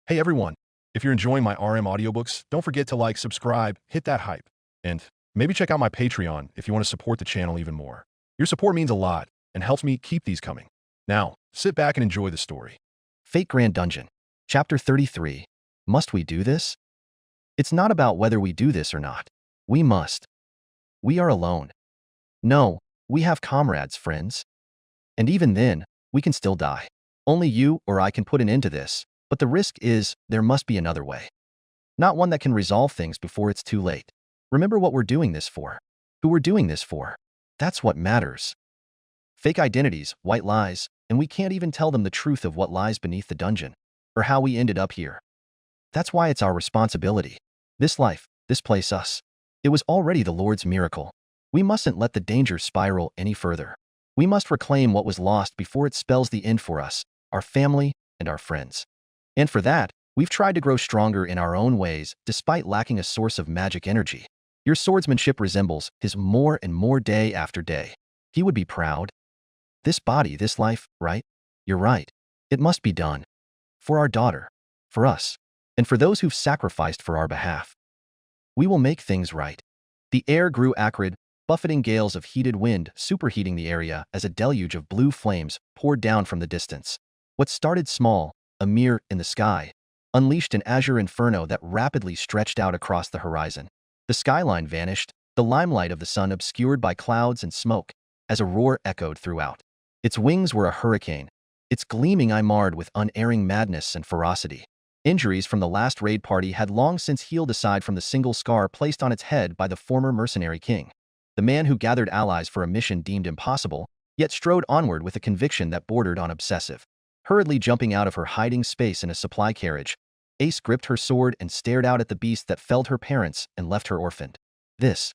Hey everyone, if you're enjoying my RM audiobooks, don't forget to like, subscribe, hit that hype, and maybe check out my Patreon if you want to support the channel even more. Your support means a lot and helps me keep these coming. Now, sit back and enjoy the story. Fate Grand Dungeon, Chapter 33. Must we do this? It's not about whether we do this or not. We must. We are alone. No, we have comrades, friends. And even then, we can still die. Only you or I can put an end to this, but the risk is there must be another way. Not one that can resolve things before it's too late. Remember what we're doing this for. Who we're doing this for. That's what matters. Fake identities, white lies, and we can't even tell them the truth of what lies beneath the dungeon, or how we ended up here. That's why it's our responsibility. This life, this place, us. It was already the Lord's miracle. We mustn't let the danger spiral any further. We must reclaim what was lost before it spells the end for us, our family, and our friends. And for that, we've tried to grow stronger in our own ways, despite lacking a source of magic energy. Your swordsmanship resembles his more and more day after day. He would be proud. This body, this life, right? You're right. It must be done. For our daughter. For us. And for those who've sacrificed for our behalf. We will make things right. The air grew acrid, buffeting gales of heated wind superheating the area as a deluge of blue flames poured down from the distance. What started small, a mirror in the sky, unleashed an azure inferno that rapidly stretched out across the horizon. The skyline vanished, the limelight of the sun obscured by clouds and smoke, as a roar echoed throughout. Its wings were a hurricane, its gleaming eye marred with unerring madness and ferocity. Injuries from the last raid party had long since healed aside from the single scar placed on its head by the former mercenary king. The man who gathered allies for a mission deemed impossible, yet strode onward with a conviction that bordered on obsessive. Hurriedly jumping out of her hiding space in a supply carriage, Ace gripped her sword and stared out at the beast that felled her parents and left her orphaned. This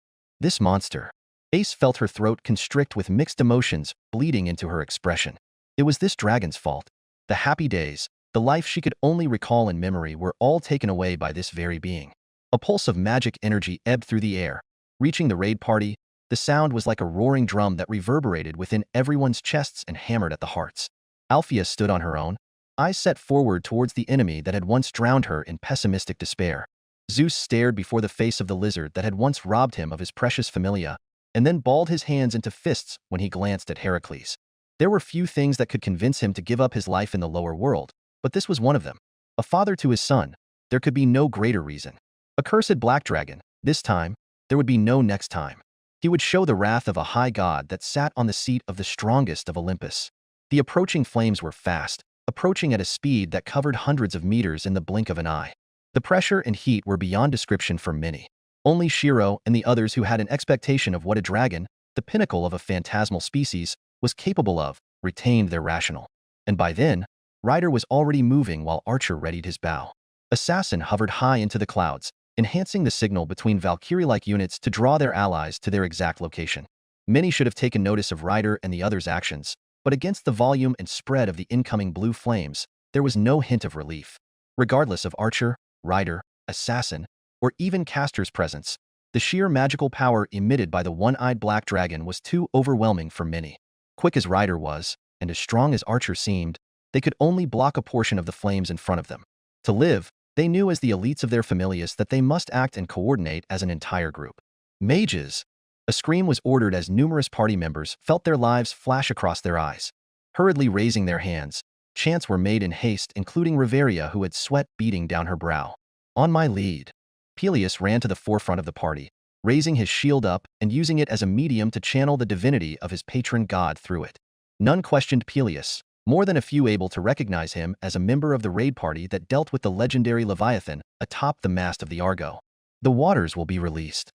monster. Ace felt her throat constrict with mixed emotions bleeding into her expression. It was this dragon's fault. The happy days, the life she could only recall in memory were all taken away by this very being. A pulse of magic energy ebbed through the air. Reaching the raid party, the sound was like a roaring drum that reverberated within everyone's chests and hammered at the hearts. Althea stood on her own, eyes set forward towards the enemy that had once drowned her in pessimistic despair. Zeus stared before the face of the lizard that had once robbed him of his precious familia, and then balled his hands into fists when he glanced at Heracles. There were few things that could convince him to give up his life in the lower world, but this was one of them. A father to his son, there could be no greater reason. Accursed black dragon, this time, there would be no next time. He would show the wrath of a high god that sat on the seat of the strongest of Olympus. The approaching flames were fast, approaching at a speed that covered hundreds of meters in the blink of an eye. The pressure and heat were beyond description for many. Only Shirou and the others who had an expectation of what a dragon, the pinnacle of a phantasmal species, was capable of, retained their rational. And by then, Rider was already moving while Archer readied his bow. Assassin hovered high into the clouds, enhancing the signal between Valkyrie-like units to draw their allies to their exact location. Many should have taken notice of Rider and the others' actions, but against the volume and spread of the incoming blue flames, there was no hint of relief. Regardless of Archer, Rider, Assassin, or even Caster's presence, the sheer magical power emitted by the one-eyed black dragon was too overwhelming for many. Quick as Rider was, and as strong as Archer seemed, they could only block a portion of the flames in front of them. To live, they knew as the elites of their familias that they must act and coordinate as an entire group. Mages! A scream was ordered as numerous party members felt their lives flash across their eyes. Hurriedly raising their hands, chants were made in haste, including Riveria, who had sweat beading down her brow. On my lead. Peleus ran to the forefront of the party, raising his shield up and using it as a medium to channel the divinity of his patron god through it. None questioned Peleus, more than a few able to recognize him as a member of the raid party that dealt with the legendary Leviathan atop the mast of the Argo. The waters will be released.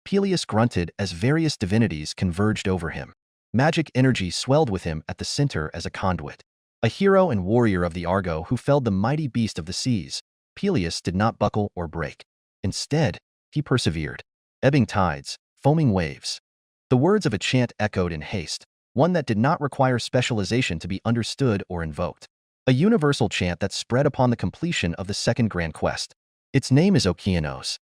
Peleus grunted as various divinities converged over him. Magic energy swelled with him at the center as a conduit. A hero and warrior of the Argo who felled the mighty beast of the seas, Peleus did not buckle or break. Instead, he persevered. Ebbing tides, foaming waves. The words of a chant echoed in haste, one that did not require specialization to be understood or invoked. A universal chant that spread upon the completion of the second grand quest. Its name is Okeanos.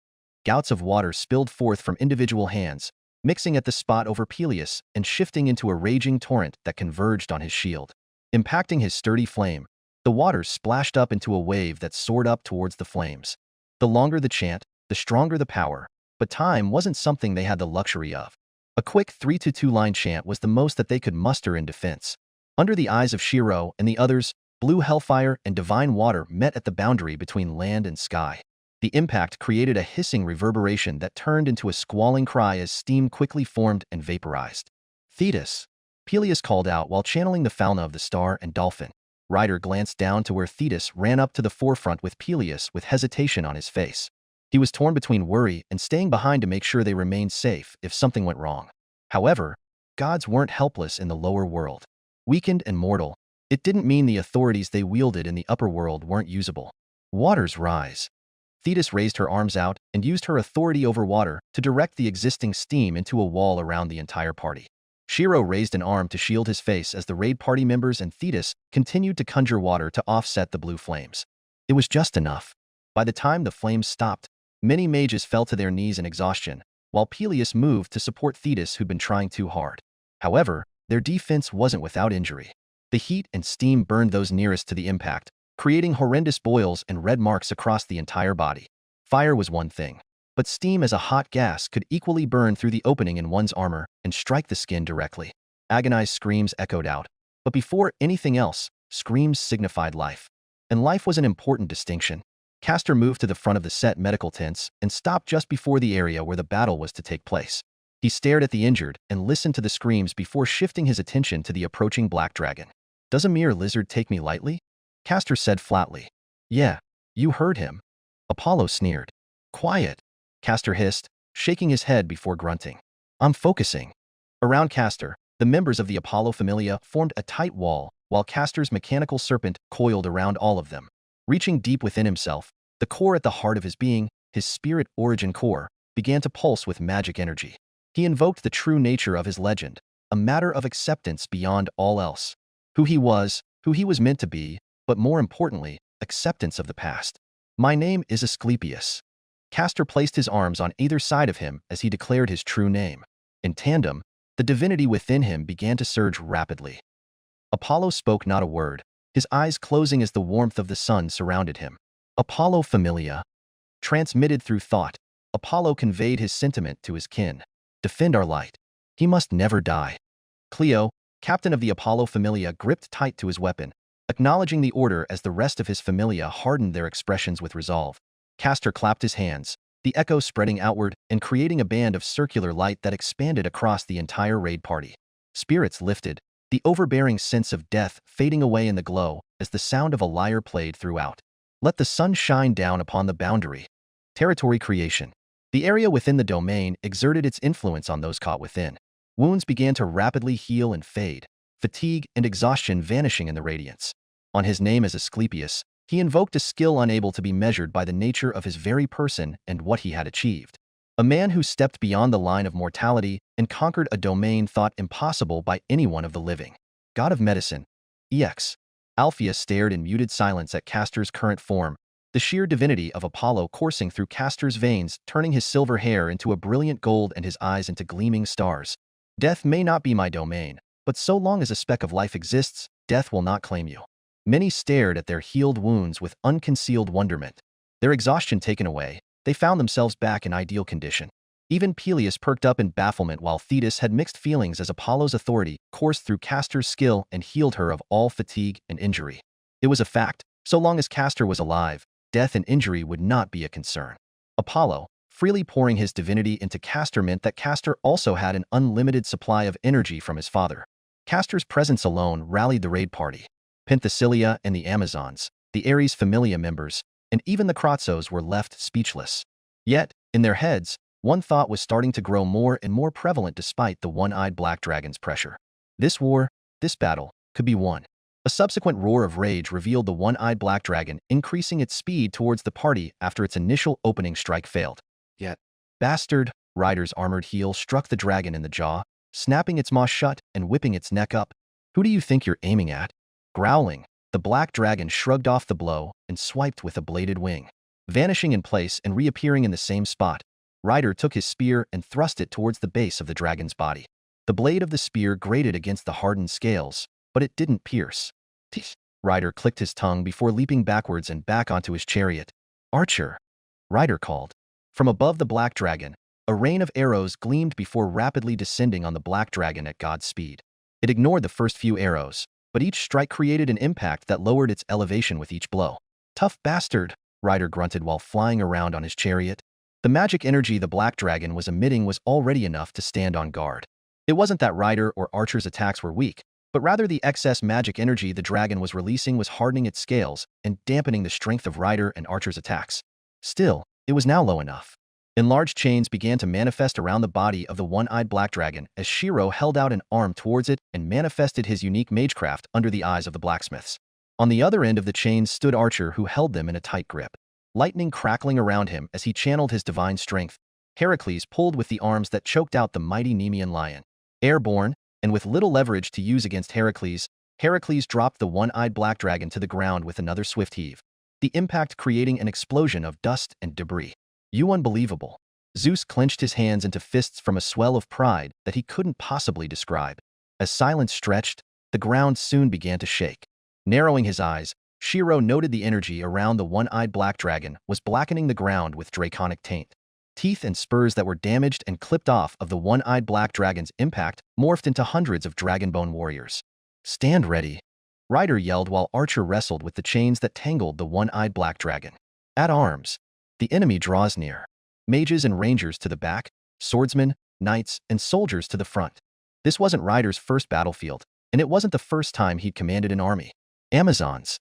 Gouts of water spilled forth from individual hands, mixing at the spot over Peleus and shifting into a raging torrent that converged on his shield. Impacting his sturdy flame, The waters splashed up into a wave that soared up towards the flames. The longer the chant, the stronger the power, but time wasn't something they had the luxury of. A quick 3-2 line chant was the most that they could muster in defense. Under the eyes of Shirou and the others, blue hellfire and divine water met at the boundary between land and sky. The impact created a hissing reverberation that turned into a squalling cry as steam quickly formed and vaporized. Thetis, Peleus called out while channeling the fauna of the star and dolphin. Ryder glanced down to where Thetis ran up to the forefront with Peleus with hesitation on his face. He was torn between worry and staying behind to make sure they remained safe if something went wrong. However, gods weren't helpless in the lower world. Weakened and mortal, it didn't mean the authorities they wielded in the upper world weren't usable. Waters rise. Thetis raised her arms out and used her authority over water to direct the existing steam into a wall around the entire party. Shirou raised an arm to shield his face as the raid party members and Thetis continued to conjure water to offset the blue flames. It was just enough. By the time the flames stopped, many mages fell to their knees in exhaustion, while Peleus moved to support Thetis who'd been trying too hard. However, their defense wasn't without injury. The heat and steam burned those nearest to the impact, creating horrendous boils and red marks across the entire body. Fire was one thing, but steam as a hot gas could equally burn through the opening in one's armor and strike the skin directly. Agonized screams echoed out, but before anything else, screams signified life. And life was an important distinction. Castor moved to the front of the set medical tents and stopped just before the area where the battle was to take place. He stared at the injured and listened to the screams before shifting his attention to the approaching black dragon. "Does a mere lizard take me lightly?" Castor said flatly. "Yeah, you heard him." Apollo sneered. "Quiet," Castor hissed, shaking his head before grunting. "I'm focusing." Around Castor, the members of the Apollo Familia formed a tight wall, while Castor's mechanical serpent coiled around all of them. Reaching deep within himself, the core at the heart of his being, his spirit origin core, began to pulse with magic energy. He invoked the true nature of his legend, a matter of acceptance beyond all else. Who he was meant to be, but more importantly, acceptance of the past. "My name is Asclepius." Castor placed his arms on either side of him as he declared his true name. In tandem, the divinity within him began to surge rapidly. Apollo spoke not a word, his eyes closing as the warmth of the sun surrounded him. Apollo Familia. Transmitted through thought, Apollo conveyed his sentiment to his kin. Defend our light. He must never die. Cleo, captain of the Apollo Familia, gripped tight to his weapon, acknowledging the order as the rest of his Familia hardened their expressions with resolve. Castor clapped his hands, the echo spreading outward and creating a band of circular light that expanded across the entire raid party. Spirits lifted, the overbearing sense of death fading away in the glow as the sound of a lyre played throughout. Let the sun shine down upon the boundary. Territory creation. The area within the domain exerted its influence on those caught within. Wounds began to rapidly heal and fade, fatigue and exhaustion vanishing in the radiance. On his name as Asclepius, he invoked a skill unable to be measured by the nature of his very person and what he had achieved. A man who stepped beyond the line of mortality and conquered a domain thought impossible by anyone of the living. God of medicine. EX. Alpheus stared in muted silence at Castor's current form, the sheer divinity of Apollo coursing through Castor's veins, turning his silver hair into a brilliant gold and his eyes into gleaming stars. Death may not be my domain, but so long as a speck of life exists, death will not claim you. Many stared at their healed wounds with unconcealed wonderment. Their exhaustion taken away, they found themselves back in ideal condition. Even Peleus perked up in bafflement while Thetis had mixed feelings as Apollo's authority coursed through Castor's skill and healed her of all fatigue and injury. It was a fact, so long as Castor was alive, death and injury would not be a concern. Apollo, freely pouring his divinity into Castor meant that Castor also had an unlimited supply of energy from his father. Castor's presence alone rallied the raid party. Penthesilea and the Amazons, the Ares Familia members, and even the Kratzos were left speechless. Yet, in their heads, one thought was starting to grow more and more prevalent despite the one-eyed black dragon's pressure. This war, this battle, could be won. A subsequent roar of rage revealed the one-eyed black dragon increasing its speed towards the party after its initial opening strike failed. Yet, bastard, Ryder's armored heel struck the dragon in the jaw, snapping its maw shut and whipping its neck up. "Who do you think you're aiming at?" Growling, the black dragon shrugged off the blow and swiped with a bladed wing. Vanishing in place and reappearing in the same spot, Ryder took his spear and thrust it towards the base of the dragon's body. The blade of the spear grated against the hardened scales, but it didn't pierce. Ryder clicked his tongue before leaping backwards and back onto his chariot. Archer, Ryder called. From above the black dragon, a rain of arrows gleamed before rapidly descending on the black dragon at God's speed. It ignored the first few arrows, but each strike created an impact that lowered its elevation with each blow. Tough bastard, Ryder grunted while flying around on his chariot. The magic energy the black dragon was emitting was already enough to stand on guard. It wasn't that Ryder or Archer's attacks were weak, but rather the excess magic energy the dragon was releasing was hardening its scales and dampening the strength of Ryder and Archer's attacks. Still, it was now low enough. Enlarged chains began to manifest around the body of the one-eyed black dragon as Shirou held out an arm towards it and manifested his unique magecraft under the eyes of the blacksmiths. On the other end of the chains stood Archer, who held them in a tight grip. Lightning crackling around him as he channeled his divine strength, Heracles pulled with the arms that choked out the mighty Nemean lion. Airborne, and with little leverage to use against Heracles, Heracles dropped the one-eyed black dragon to the ground with another swift heave, the impact creating an explosion of dust and debris. You unbelievable. Zeus clenched his hands into fists from a swell of pride that he couldn't possibly describe. As silence stretched, the ground soon began to shake. Narrowing his eyes, Shirou noted the energy around the one-eyed black dragon was blackening the ground with draconic taint. Teeth and spurs that were damaged and clipped off of the one-eyed black dragon's impact morphed into hundreds of dragonbone warriors. Stand ready, Ryder yelled while Archer wrestled with the chains that tangled the one-eyed black dragon. At arms, the enemy draws near. Mages and rangers to the back, swordsmen, knights, and soldiers to the front. This wasn't Ryder's first battlefield, and it wasn't the first time he'd commanded an army. Amazons.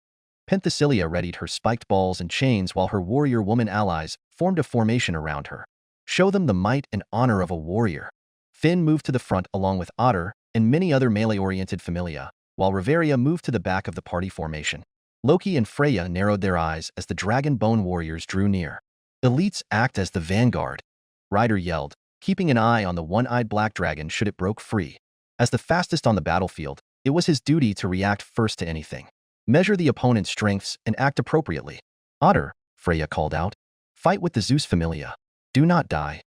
Penthesilea readied her spiked balls and chains while her warrior woman allies formed a formation around her. Show them the might and honor of a warrior. Finn moved to the front along with Otter and many other melee-oriented familia, while Riveria moved to the back of the party formation. Loki and Freya narrowed their eyes as the dragon bone warriors drew near. Elites act as the vanguard, Ryder yelled, keeping an eye on the one-eyed black dragon should it broke free. As the fastest on the battlefield, it was his duty to react first to anything. Measure the opponent's strengths and act appropriately. Otter, Freya called out. Fight with the Zeus Familia. Do not die.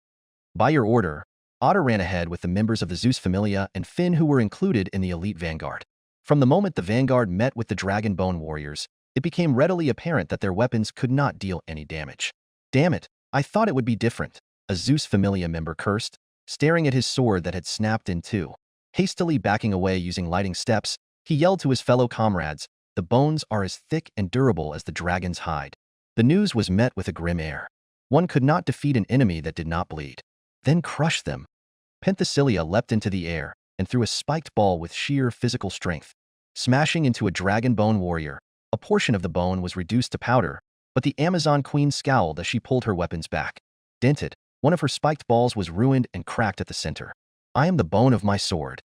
By your order, Otter ran ahead with the members of the Zeus Familia and Finn, who were included in the elite vanguard. From the moment the vanguard met with the dragon bone warriors, it became readily apparent that their weapons could not deal any damage. Damn it, I thought it would be different, a Zeus Familia member cursed, staring at his sword that had snapped in two. Hastily backing away using lighting steps, he yelled to his fellow comrades, the bones are as thick and durable as the dragon's hide. The news was met with a grim air. One could not defeat an enemy that did not bleed. Then crush them. Penthesilea leapt into the air and threw a spiked ball with sheer physical strength. Smashing into a dragon bone warrior, a portion of the bone was reduced to powder, but the Amazon queen scowled as she pulled her weapons back. Dented, one of her spiked balls was ruined and cracked at the center. I am the bone of my sword.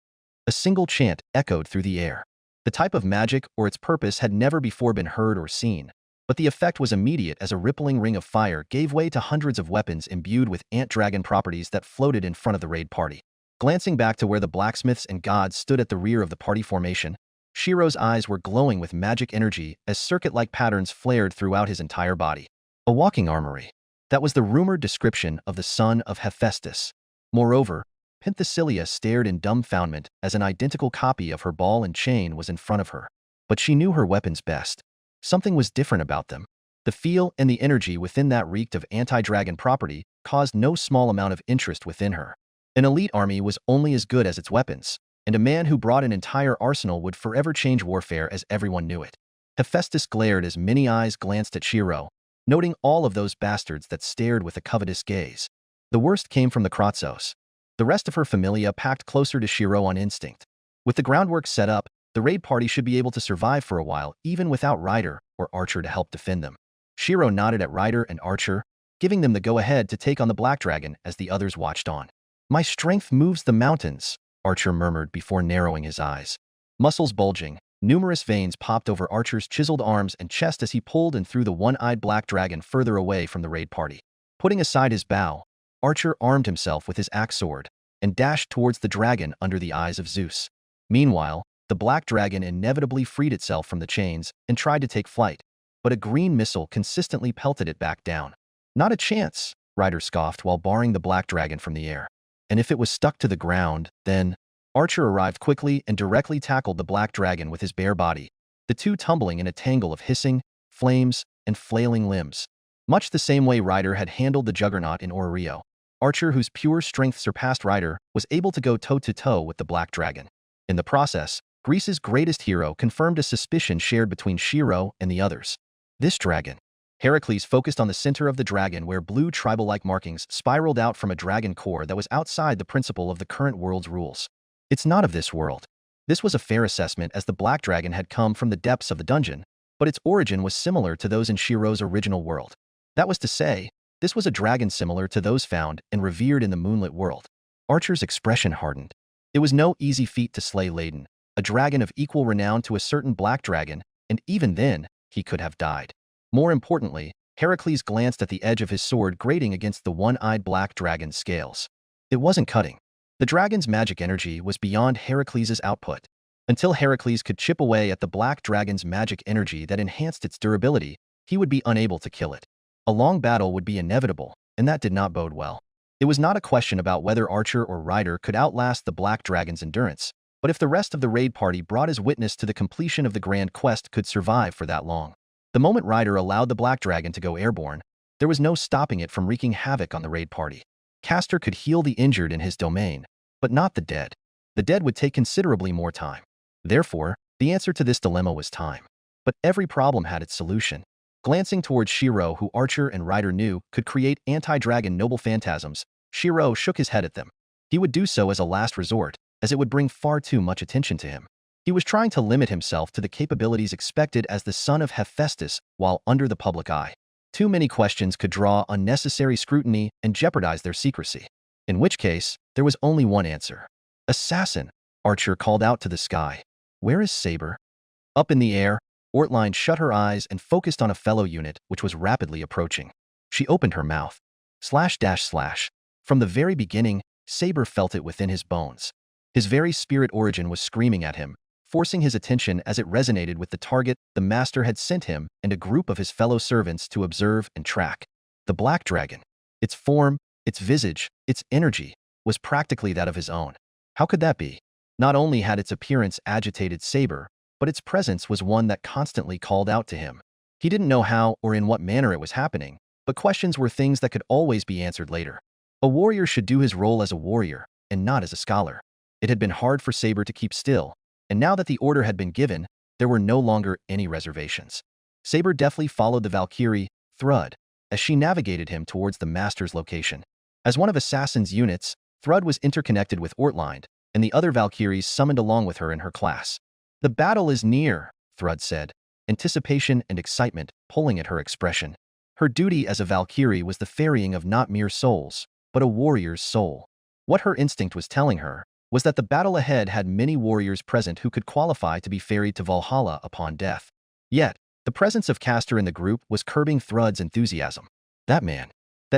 A single chant echoed through the air. The type of magic or its purpose had never before been heard or seen, but the effect was immediate as a rippling ring of fire gave way to hundreds of weapons imbued with ant-dragon properties that floated in front of the raid party. Glancing back to where the blacksmiths and gods stood at the rear of the party formation, Shirou's eyes were glowing with magic energy as circuit-like patterns flared throughout his entire body. A walking armory. That was the rumored description of the son of Hephaestus. Moreover, Penthesilea stared in dumbfoundment as an identical copy of her ball and chain was in front of her. But she knew her weapons best. Something was different about them. The feel and the energy within that reeked of anti-dragon property caused no small amount of interest within her. An elite army was only as good as its weapons, and a man who brought an entire arsenal would forever change warfare as everyone knew it. Hephaestus glared as many eyes glanced at Shirou, noting all of those bastards that stared with a covetous gaze. The worst came from the Kratzos. The rest of her familia packed closer to Shirou on instinct. With the groundwork set up, the raid party should be able to survive for a while even without Ryder or Archer to help defend them. Shirou nodded at Ryder and Archer, giving them the go-ahead to take on the Black Dragon as the others watched on. My strength moves the mountains, Archer murmured before narrowing his eyes. Muscles bulging, numerous veins popped over Archer's chiseled arms and chest as he pulled and threw the one-eyed Black Dragon further away from the raid party. Putting aside his bow, Archer armed himself with his axe sword and dashed towards the dragon under the eyes of Zeus. Meanwhile, the Black Dragon inevitably freed itself from the chains and tried to take flight, but a green missile consistently pelted it back down. Not a chance, Ryder scoffed while barring the Black Dragon from the air. And if it was stuck to the ground, then... Archer arrived quickly and directly tackled the Black Dragon with his bare body, the two tumbling in a tangle of hissing, flames, and flailing limbs. Much the same way Ryder had handled the Juggernaut in Orio, Archer, whose pure strength surpassed Ryder, was able to go toe-to-toe with the Black Dragon. In the process, Greece's greatest hero confirmed a suspicion shared between Shirou and the others. This dragon. Heracles focused on the center of the dragon where blue tribal-like markings spiraled out from a dragon core that was outside the principle of the current world's rules. It's not of this world. This was a fair assessment as the Black Dragon had come from the depths of the dungeon, but its origin was similar to those in Shirou's original world. That was to say, this was a dragon similar to those found and revered in the moonlit world. Archer's expression hardened. It was no easy feat to slay Ladin, a dragon of equal renown to a certain Black Dragon, and even then, he could have died. More importantly, Heracles glanced at the edge of his sword grating against the one-eyed Black Dragon's scales. It wasn't cutting. The dragon's magic energy was beyond Heracles' output. Until Heracles could chip away at the Black Dragon's magic energy that enhanced its durability, he would be unable to kill it. A long battle would be inevitable, and that did not bode well. It was not a question about whether Archer or Ryder could outlast the Black Dragon's endurance, but if the rest of the raid party brought as witness to the completion of the grand quest could survive for that long. The moment Ryder allowed the Black Dragon to go airborne, there was no stopping it from wreaking havoc on the raid party. Castor could heal the injured in his domain, but not the dead. The dead would take considerably more time. Therefore, the answer to this dilemma was time. But every problem had its solution. Glancing towards Shirou, who Archer and Ryder knew could create anti-dragon noble phantasms, Shirou shook his head at them. He would do so as a last resort, as it would bring far too much attention to him. He was trying to limit himself to the capabilities expected as the son of Hephaestus while under the public eye. Too many questions could draw unnecessary scrutiny and jeopardize their secrecy. In which case, there was only one answer. Assassin, Archer called out to the sky. Where is Saber? Up in the air, Ortlinde shut her eyes and focused on a fellow unit which was rapidly approaching. She opened her mouth. // From the very beginning, Saber felt it within his bones. His very spirit origin was screaming at him, forcing his attention as it resonated with the target the master had sent him and a group of his fellow servants to observe and track. The Black Dragon. Its form, its visage, its energy, was practically that of his own. How could that be? Not only had its appearance agitated Saber, but its presence was one that constantly called out to him. He didn't know how or in what manner it was happening, but questions were things that could always be answered later. A warrior should do his role as a warrior, and not as a scholar. It had been hard for Saber to keep still, and now that the order had been given, there were no longer any reservations. Saber deftly followed the Valkyrie, Thrud, as she navigated him towards the master's location. As one of Assassin's units, Thrud was interconnected with Ortlinde, and the other Valkyries summoned along with her in her class. The battle is near, Thrud said, anticipation and excitement pulling at her expression. Her duty as a Valkyrie was the ferrying of not mere souls, but a warrior's soul. What her instinct was telling her was that the battle ahead had many warriors present who could qualify to be ferried to Valhalla upon death. Yet, the presence of Castor in the group was curbing Thrud's enthusiasm. That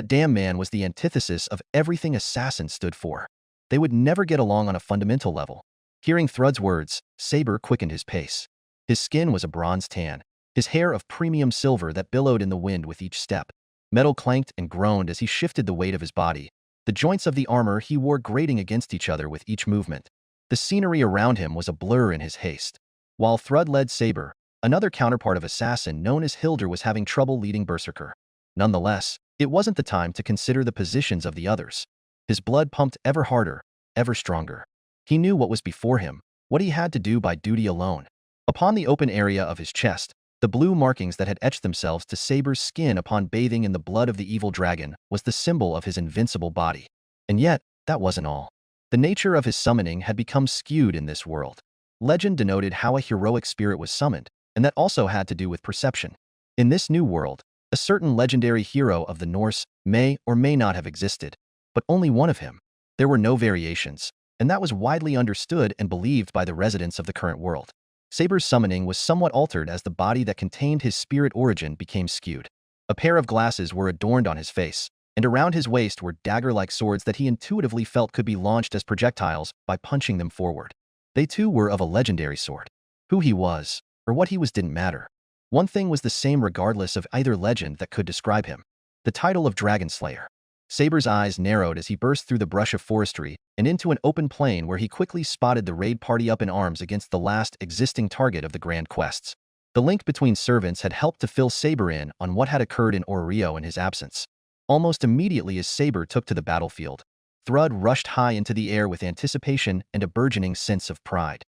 damn man was the antithesis of everything Assassin stood for. They would never get along on a fundamental level. Hearing Thrud's words, Saber quickened his pace. His skin was a bronze tan, his hair of premium silver that billowed in the wind with each step. Metal clanked and groaned as he shifted the weight of his body, the joints of the armor he wore grating against each other with each movement. The scenery around him was a blur in his haste. While Thrud led Saber, another counterpart of Assassin known as Hildur was having trouble leading Berserker. Nonetheless, it wasn't the time to consider the positions of the others. His blood pumped ever harder, ever stronger. He knew what was before him, what he had to do by duty alone. Upon the open area of his chest, the blue markings that had etched themselves to Saber's skin upon bathing in the blood of the evil dragon was the symbol of his invincible body. And yet, that wasn't all. The nature of his summoning had become skewed in this world. Legend denoted how a heroic spirit was summoned, and that also had to do with perception. In this new world, a certain legendary hero of the Norse may or may not have existed, but only one of him. There were no variations, and that was widely understood and believed by the residents of the current world. Saber's summoning was somewhat altered as the body that contained his spirit origin became skewed. A pair of glasses were adorned on his face, and around his waist were dagger-like swords that he intuitively felt could be launched as projectiles by punching them forward. They too were of a legendary sort. Who he was, or what he was didn't matter. One thing was the same regardless of either legend that could describe him. The title of Dragon Slayer. Saber's eyes narrowed as he burst through the brush of forestry and into an open plain where he quickly spotted the raid party up in arms against the last existing target of the grand quests. The link between servants had helped to fill Saber in on what had occurred in Orio in his absence. Almost immediately as Saber took to the battlefield, Thrud rushed high into the air with anticipation and a burgeoning sense of pride.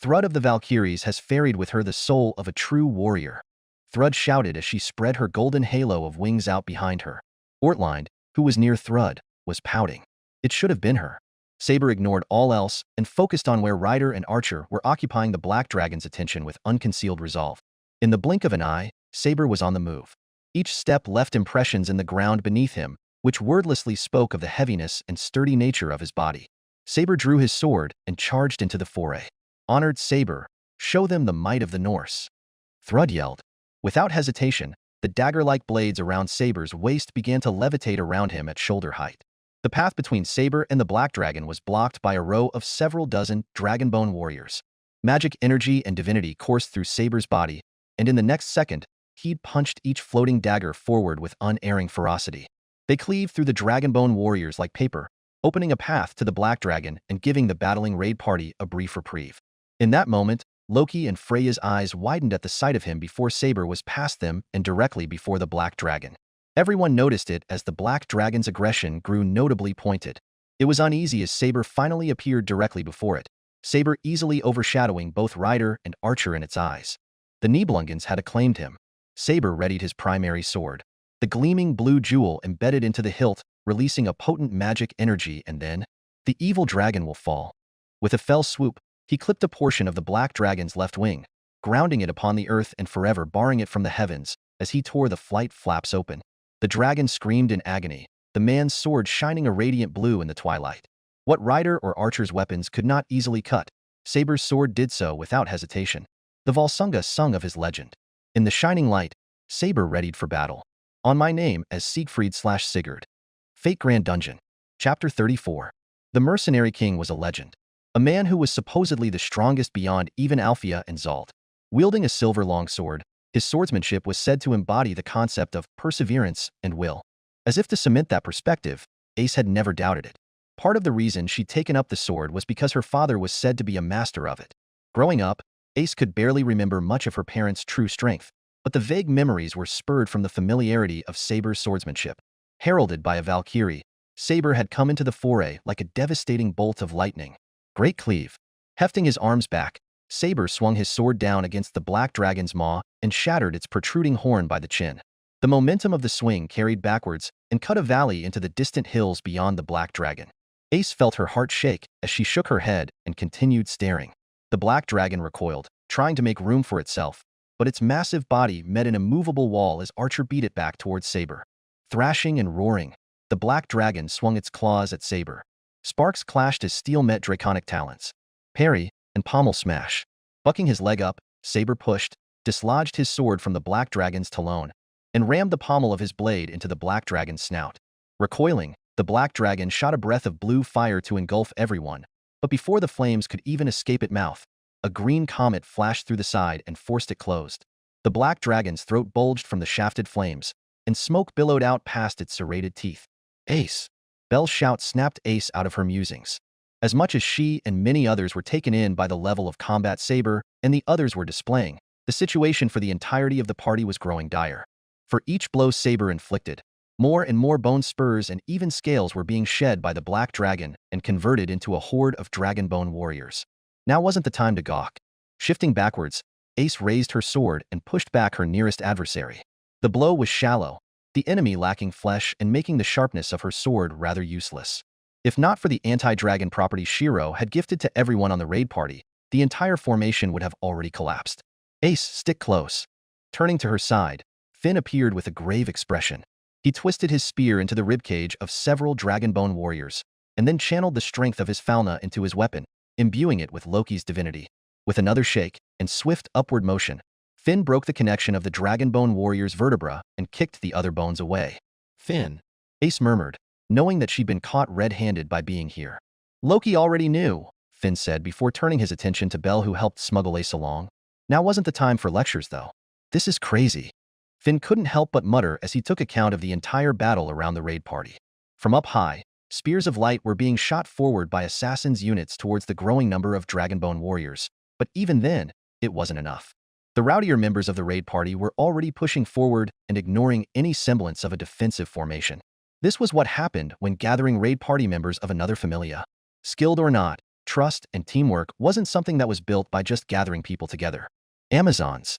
Thrud of the Valkyries has ferried with her the soul of a true warrior. Thrud shouted as she spread her golden halo of wings out behind her. Ortlinde, who was near Thrud, was pouting. It should have been her. Saber ignored all else and focused on where Rider and Archer were occupying the Black Dragon's attention with unconcealed resolve. In the blink of an eye, Saber was on the move. Each step left impressions in the ground beneath him, which wordlessly spoke of the heaviness and sturdy nature of his body. Saber drew his sword and charged into the foray. Honored Saber, show them the might of the Norse. Thrud yelled. Without hesitation, the dagger-like blades around Saber's waist began to levitate around him at shoulder height. The path between Saber and the Black Dragon was blocked by a row of several dozen Dragonbone warriors. Magic energy and divinity coursed through Saber's body, and in the next second, he'd punched each floating dagger forward with unerring ferocity. They cleaved through the Dragonbone warriors like paper, opening a path to the Black Dragon and giving the battling raid party a brief reprieve. In that moment, Loki and Freya's eyes widened at the sight of him before Saber was past them and directly before the Black Dragon. Everyone noticed it as the Black Dragon's aggression grew notably pointed. It was uneasy as Saber finally appeared directly before it, Saber easily overshadowing both Rider and Archer in its eyes. The Nibelungans had acclaimed him. Saber readied his primary sword. The gleaming blue jewel embedded into the hilt, releasing a potent magic energy, and then, the evil dragon will fall. With a fell swoop, he clipped a portion of the Black Dragon's left wing, grounding it upon the earth and forever barring it from the heavens as he tore the flight flaps open. The dragon screamed in agony, the man's sword shining a radiant blue in the twilight. What Rider or Archer's weapons could not easily cut, Saber's sword did so without hesitation. The Volsunga sung of his legend. In the shining light, Saber readied for battle. On my name as Siegfried/Sigurd. Fate Grand Dungeon. Chapter 34. The Mercenary King was a legend. A man who was supposedly the strongest beyond even Alfea and Zalt. Wielding a silver longsword, his swordsmanship was said to embody the concept of perseverance and will. As if to cement that perspective, Ace had never doubted it. Part of the reason she'd taken up the sword was because her father was said to be a master of it. Growing up, Ace could barely remember much of her parents' true strength, but the vague memories were spurred from the familiarity of Saber's swordsmanship. Heralded by a Valkyrie, Saber had come into the foray like a devastating bolt of lightning. Great cleave. Hefting his arms back, Saber swung his sword down against the Black Dragon's maw and shattered its protruding horn by the chin. The momentum of the swing carried backwards and cut a valley into the distant hills beyond the Black Dragon. Ace felt her heart shake as she shook her head and continued staring. The Black Dragon recoiled, trying to make room for itself, but its massive body met an immovable wall as Archer beat it back towards Saber. Thrashing and roaring, the Black Dragon swung its claws at Saber. Sparks clashed as steel met draconic talons. Parry and pommel smash. Bucking his leg up, Saber pushed, dislodged his sword from the Black Dragon's talon, and rammed the pommel of his blade into the Black Dragon's snout. Recoiling, the Black Dragon shot a breath of blue fire to engulf everyone, but before the flames could even escape its mouth, a green comet flashed through the side and forced it closed. The Black Dragon's throat bulged from the shafted flames, and smoke billowed out past its serrated teeth. Ace! Belle's shout snapped Ace out of her musings. As much as she and many others were taken in by the level of combat Saber and the others were displaying, the situation for the entirety of the party was growing dire. For each blow Saber inflicted, more and more bone spurs and even scales were being shed by the Black Dragon and converted into a horde of Dragonbone warriors. Now wasn't the time to gawk. Shifting backwards, Ace raised her sword and pushed back her nearest adversary. The blow was shallow, the enemy lacking flesh and making the sharpness of her sword rather useless. If not for the anti-dragon property Shirou had gifted to everyone on the raid party, the entire formation would have already collapsed. Ace, stick close. Turning to her side, Finn appeared with a grave expression. He twisted his spear into the ribcage of several Dragonbone warriors, and then channeled the strength of his Falna into his weapon, imbuing it with Loki's divinity. With another shake and swift upward motion, Finn broke the connection of the Dragonbone warrior's vertebra and kicked the other bones away. Finn, Ace murmured, knowing that she'd been caught red-handed by being here. Loki already knew, Finn said before turning his attention to Belle who helped smuggle Ace along. Now wasn't the time for lectures though. This is crazy. Finn couldn't help but mutter as he took account of the entire battle around the raid party. From up high, spears of light were being shot forward by assassins' units towards the growing number of Dragonbone warriors, but even then, it wasn't enough. The rowdier members of the raid party were already pushing forward and ignoring any semblance of a defensive formation. This was what happened when gathering raid party members of another familia. Skilled or not, trust and teamwork wasn't something that was built by just gathering people together. Amazons.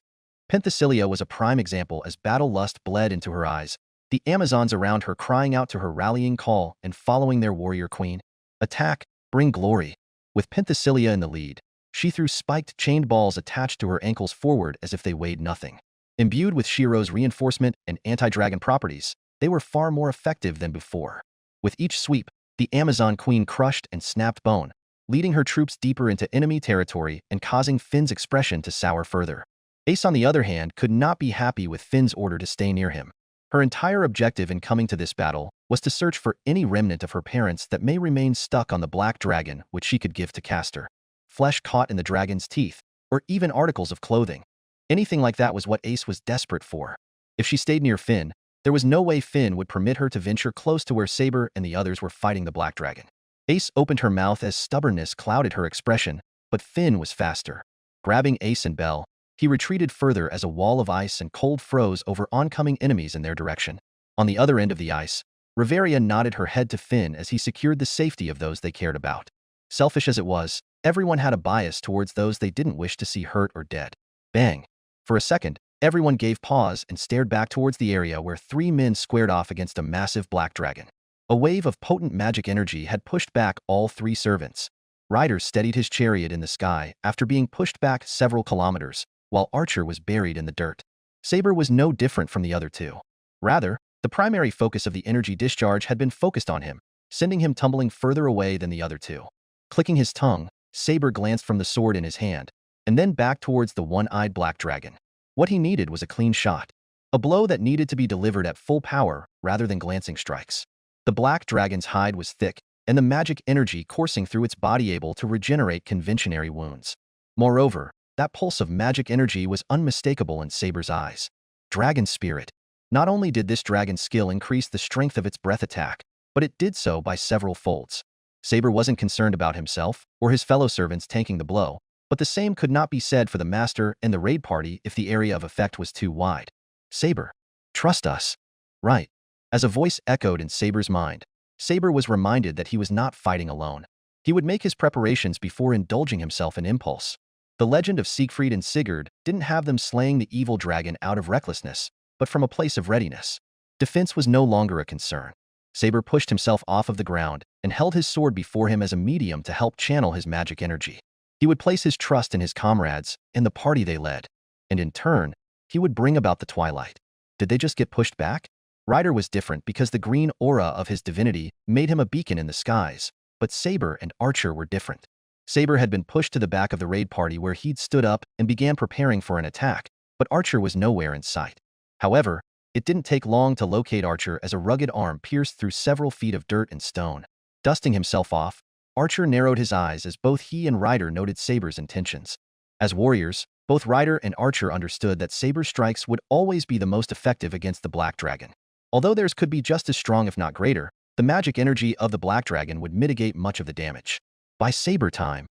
Penthesilea was a prime example as battle lust bled into her eyes, the Amazons around her crying out to her rallying call and following their warrior queen. Attack, bring glory. With Penthesilea in the lead, she threw spiked chained balls attached to her ankles forward as if they weighed nothing. Imbued with Shirou's reinforcement and anti-dragon properties, they were far more effective than before. With each sweep, the Amazon queen crushed and snapped bone, leading her troops deeper into enemy territory and causing Finn's expression to sour further. Ace, on the other hand, could not be happy with Finn's order to stay near him. Her entire objective in coming to this battle was to search for any remnant of her parents that may remain stuck on the black dragon which she could give to Castor. Flesh caught in the dragon's teeth, or even articles of clothing. Anything like that was what Ace was desperate for. If she stayed near Finn, there was no way Finn would permit her to venture close to where Saber and the others were fighting the black dragon. Ace opened her mouth as stubbornness clouded her expression, but Finn was faster. Grabbing Ace and Belle, he retreated further as a wall of ice and cold froze over oncoming enemies in their direction. On the other end of the ice, Riveria nodded her head to Finn as he secured the safety of those they cared about. Selfish as it was, everyone had a bias towards those they didn't wish to see hurt or dead. Bang! For a second, everyone gave pause and stared back towards the area where three men squared off against a massive black dragon. A wave of potent magic energy had pushed back all three servants. Ryder steadied his chariot in the sky after being pushed back several kilometers, while Archer was buried in the dirt. Saber was no different from the other two. Rather, the primary focus of the energy discharge had been focused on him, sending him tumbling further away than the other two. Clicking his tongue, Saber glanced from the sword in his hand, and then back towards the one-eyed black dragon. What he needed was a clean shot, a blow that needed to be delivered at full power rather than glancing strikes. The black dragon's hide was thick, and the magic energy coursing through its body able to regenerate conventionary wounds. Moreover, that pulse of magic energy was unmistakable in Saber's eyes. Dragon Spirit. Not only did this dragon's skill increase the strength of its breath attack, but it did so by several folds. Saber wasn't concerned about himself or his fellow servants tanking the blow, but the same could not be said for the master and the raid party if the area of effect was too wide. Saber, trust us. Right. As a voice echoed in Saber's mind, Saber was reminded that he was not fighting alone. He would make his preparations before indulging himself in impulse. The legend of Siegfried and Sigurd didn't have them slaying the evil dragon out of recklessness, but from a place of readiness. Defense was no longer a concern. Saber pushed himself off of the ground and held his sword before him as a medium to help channel his magic energy. He would place his trust in his comrades and the party they led, and in turn, he would bring about the twilight. Did they just get pushed back? Ryder was different because the green aura of his divinity made him a beacon in the skies, but Saber and Archer were different. Saber had been pushed to the back of the raid party where he'd stood up and began preparing for an attack, but Archer was nowhere in sight. However, it didn't take long to locate Archer as a rugged arm pierced through several feet of dirt and stone. Dusting himself off, Archer narrowed his eyes as both he and Ryder noted Saber's intentions. As warriors, both Ryder and Archer understood that Saber's strikes would always be the most effective against the Black Dragon. Although theirs could be just as strong if not greater, the magic energy of the Black Dragon would mitigate much of the damage. By Saber time,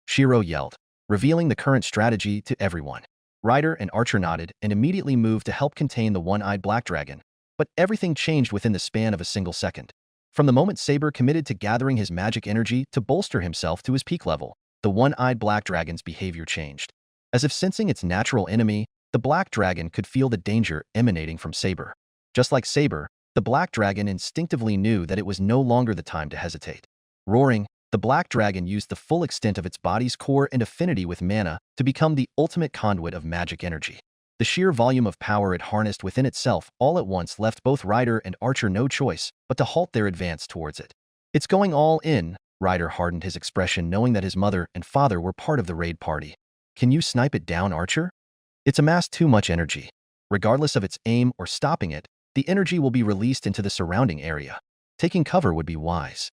Shirou yelled, revealing the current strategy to everyone. Ryder and Archer nodded and immediately moved to help contain the one-eyed Black Dragon, but everything changed within the span of a single second. From the moment Saber committed to gathering his magic energy to bolster himself to his peak level, the one-eyed Black Dragon's behavior changed. As if sensing its natural enemy, the Black Dragon could feel the danger emanating from Saber. Just like Saber, the Black Dragon instinctively knew that it was no longer the time to hesitate. Roaring, the Black Dragon used the full extent of its body's core and affinity with mana to become the ultimate conduit of magic energy. The sheer volume of power it harnessed within itself all at once left both Ryder and Archer no choice but to halt their advance towards it. "It's going all in," Ryder hardened his expression knowing that his mother and father were part of the raid party. "Can you snipe it down, Archer? It's amassed too much energy. Regardless of its aim or stopping it, the energy will be released into the surrounding area. Taking cover would be wise,"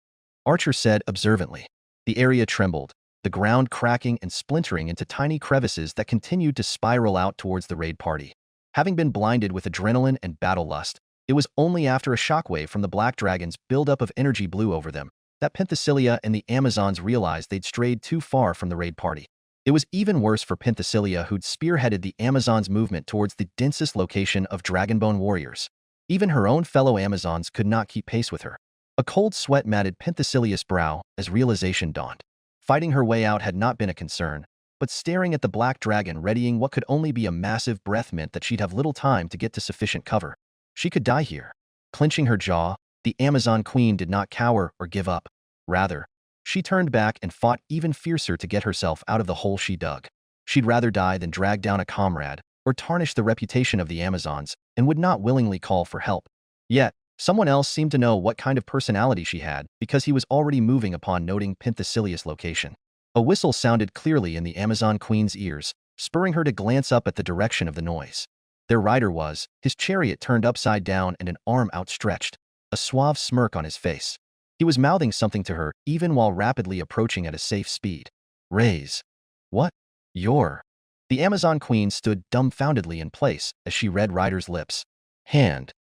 Archer said observantly. The area trembled, the ground cracking and splintering into tiny crevices that continued to spiral out towards the raid party. Having been blinded with adrenaline and battle lust, It was only after a shockwave from the black dragon's buildup of energy blew over them that Penthesilea and the Amazons realized they'd strayed too far from the raid party. It was even worse for Penthesilea, who'd spearheaded the Amazons' movement towards the densest location of Dragonbone warriors. Even her own fellow Amazons could not keep pace with her. A cold sweat matted Penthesilea's brow as realization dawned. Fighting her way out had not been a concern, but staring at the black dragon readying what could only be a massive breath meant that she'd have little time to get to sufficient cover. She could die here. Clenching her jaw, the Amazon queen did not cower or give up. Rather, she turned back and fought even fiercer to get herself out of the hole she dug. She'd rather die than drag down a comrade or tarnish the reputation of the Amazons, and would not willingly call for help. Yet, someone else seemed to know what kind of personality she had because he was already moving upon noting Penthesilea's location. A whistle sounded clearly in the Amazon queen's ears, spurring her to glance up at the direction of the noise. Their rider was, his chariot turned upside down and an arm outstretched, a suave smirk on his face. He was mouthing something to her even while rapidly approaching at a safe speed. Raise. What? You're. The Amazon queen stood dumbfoundedly in place as she read Ryder's lips. Hand.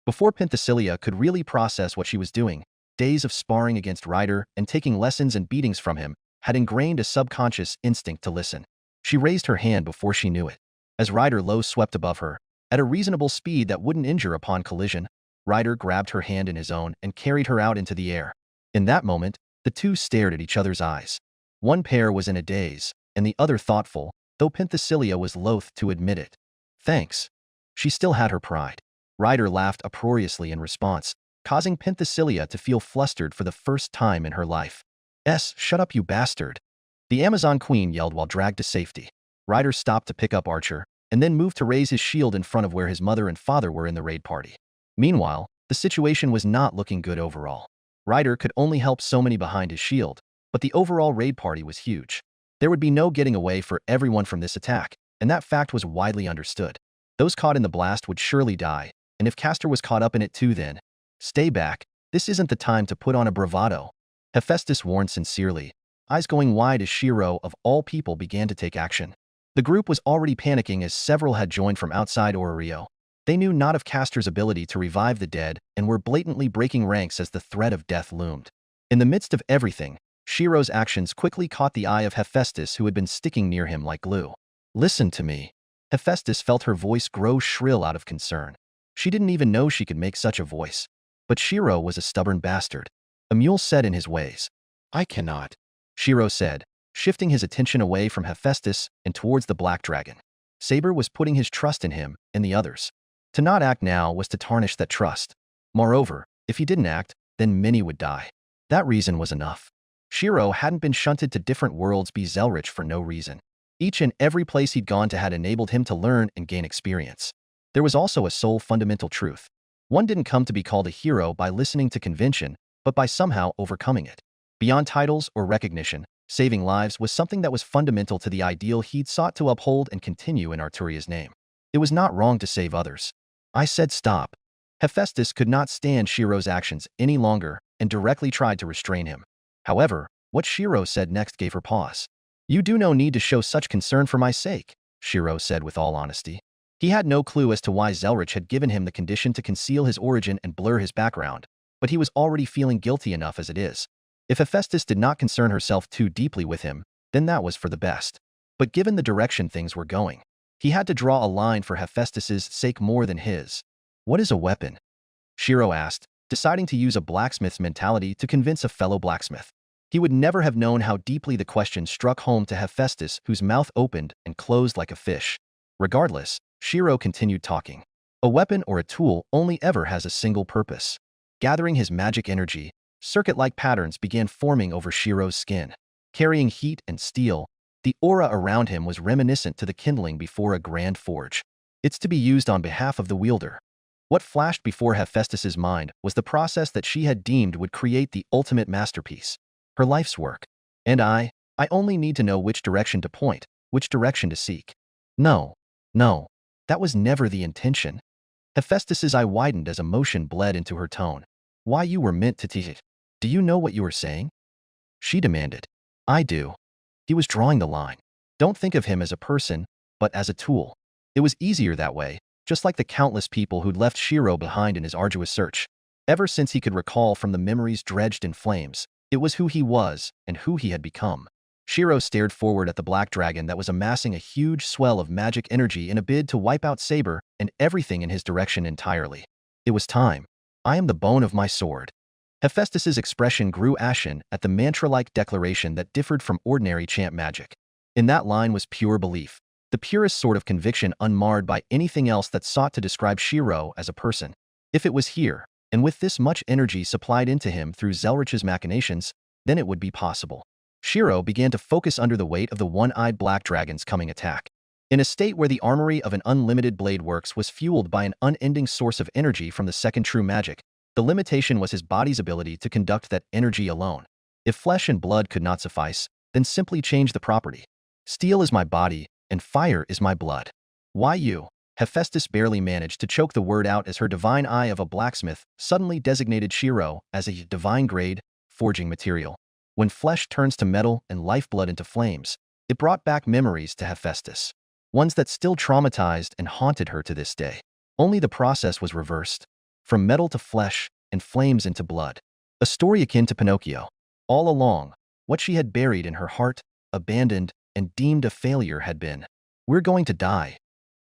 Before Penthesilea could really process what she was doing, days of sparring against Ryder and taking lessons and beatings from him had ingrained a subconscious instinct to listen. She raised her hand before she knew it. As Ryder low swept above her, at a reasonable speed that wouldn't injure upon collision, Ryder grabbed her hand in his own and carried her out into the air. In that moment, the two stared at each other's eyes. One pair was in a daze, and the other thoughtful, though Penthesilea was loath to admit it. Thanks. She still had her pride. Ryder laughed uproariously in response, causing Penthesilea to feel flustered for the first time in her life. Shut up, you bastard. The Amazon queen yelled while dragged to safety. Ryder stopped to pick up Archer, and then moved to raise his shield in front of where his mother and father were in the raid party. Meanwhile, the situation was not looking good overall. Ryder could only help so many behind his shield, but the overall raid party was huge. There would be no getting away for everyone from this attack, and that fact was widely understood. Those caught in the blast would surely die, and if Castor was caught up in it too, then stay back. This isn't the time to put on a bravado. Hephaestus warned sincerely, eyes going wide as Shirou, of all people, began to take action. The group was already panicking as several had joined from outside Orario. They knew not of Castor's ability to revive the dead and were blatantly breaking ranks as the threat of death loomed. In the midst of everything, Shirou's actions quickly caught the eye of Hephaestus, who had been sticking near him like glue. Listen to me. Hephaestus felt her voice grow shrill out of concern. She didn't even know she could make such a voice. But Shirou was a stubborn bastard. A mule set in his ways. I cannot, Shirou said, shifting his attention away from Hephaestus and towards the black dragon. Saber was putting his trust in him and the others. To not act now was to tarnish that trust. Moreover, if he didn't act, then many would die. That reason was enough. Shirou hadn't been shunted to different worlds by Zelretch for no reason. Each and every place he'd gone to had enabled him to learn and gain experience. There was also a sole fundamental truth. One didn't come to be called a hero by listening to convention, but by somehow overcoming it. Beyond titles or recognition, saving lives was something that was fundamental to the ideal he'd sought to uphold and continue in Arturia's name. It was not wrong to save others. I said stop. Hephaestus could not stand Shirou's actions any longer and directly tried to restrain him. However, what Shirou said next gave her pause. You do no need to show such concern for my sake, Shirou said with all honesty. He had no clue as to why Zelretch had given him the condition to conceal his origin and blur his background, but he was already feeling guilty enough as it is. If Hephaestus did not concern herself too deeply with him, then that was for the best. But given the direction things were going, he had to draw a line for Hephaestus's sake more than his. What is a weapon? Shirou asked, deciding to use a blacksmith's mentality to convince a fellow blacksmith. He would never have known how deeply the question struck home to Hephaestus, whose mouth opened and closed like a fish. Regardless, Shirou continued talking. A weapon or a tool only ever has a single purpose. Gathering his magic energy, circuit-like patterns began forming over Shirou's skin. Carrying heat and steel, the aura around him was reminiscent to the kindling before a grand forge. It's to be used on behalf of the wielder. What flashed before Hephaestus's mind was the process that she had deemed would create the ultimate masterpiece. Her life's work. And I only need to know which direction to point, which direction to seek. No, that was never the intention. Hephaestus's eye widened as emotion bled into her tone. Why you were meant to teach it. Do you know what you were saying? She demanded. I do. He was drawing the line. Don't think of him as a person, but as a tool. It was easier that way, just like the countless people who'd left Shirou behind in his arduous search. Ever since he could recall from the memories dredged in flames, it was who he was and who he had become. Shirou stared forward at the black dragon that was amassing a huge swell of magic energy in a bid to wipe out Saber and everything in his direction entirely. It was time. I am the bone of my sword. Hephaestus's expression grew ashen at the mantra-like declaration that differed from ordinary chant magic. In that line was pure belief, the purest sort of conviction unmarred by anything else that sought to describe Shirou as a person. If it was here, and with this much energy supplied into him through Zelretch's machinations, then it would be possible. Shirou began to focus under the weight of the one-eyed black dragon's coming attack. In a state where the armory of an unlimited blade works was fueled by an unending source of energy from the second true magic, the limitation was his body's ability to conduct that energy alone. If flesh and blood could not suffice, then simply change the property. Steel is my body, and fire is my blood. Why you? Hephaestus barely managed to choke the word out as her divine eye of a blacksmith suddenly designated Shirou as a divine-grade, forging material. When flesh turns to metal and lifeblood into flames, it brought back memories to Hephaestus, ones that still traumatized and haunted her to this day. Only the process was reversed, from metal to flesh and flames into blood. A story akin to Pinocchio. All along, what she had buried in her heart, abandoned, and deemed a failure had been, "We're going to die."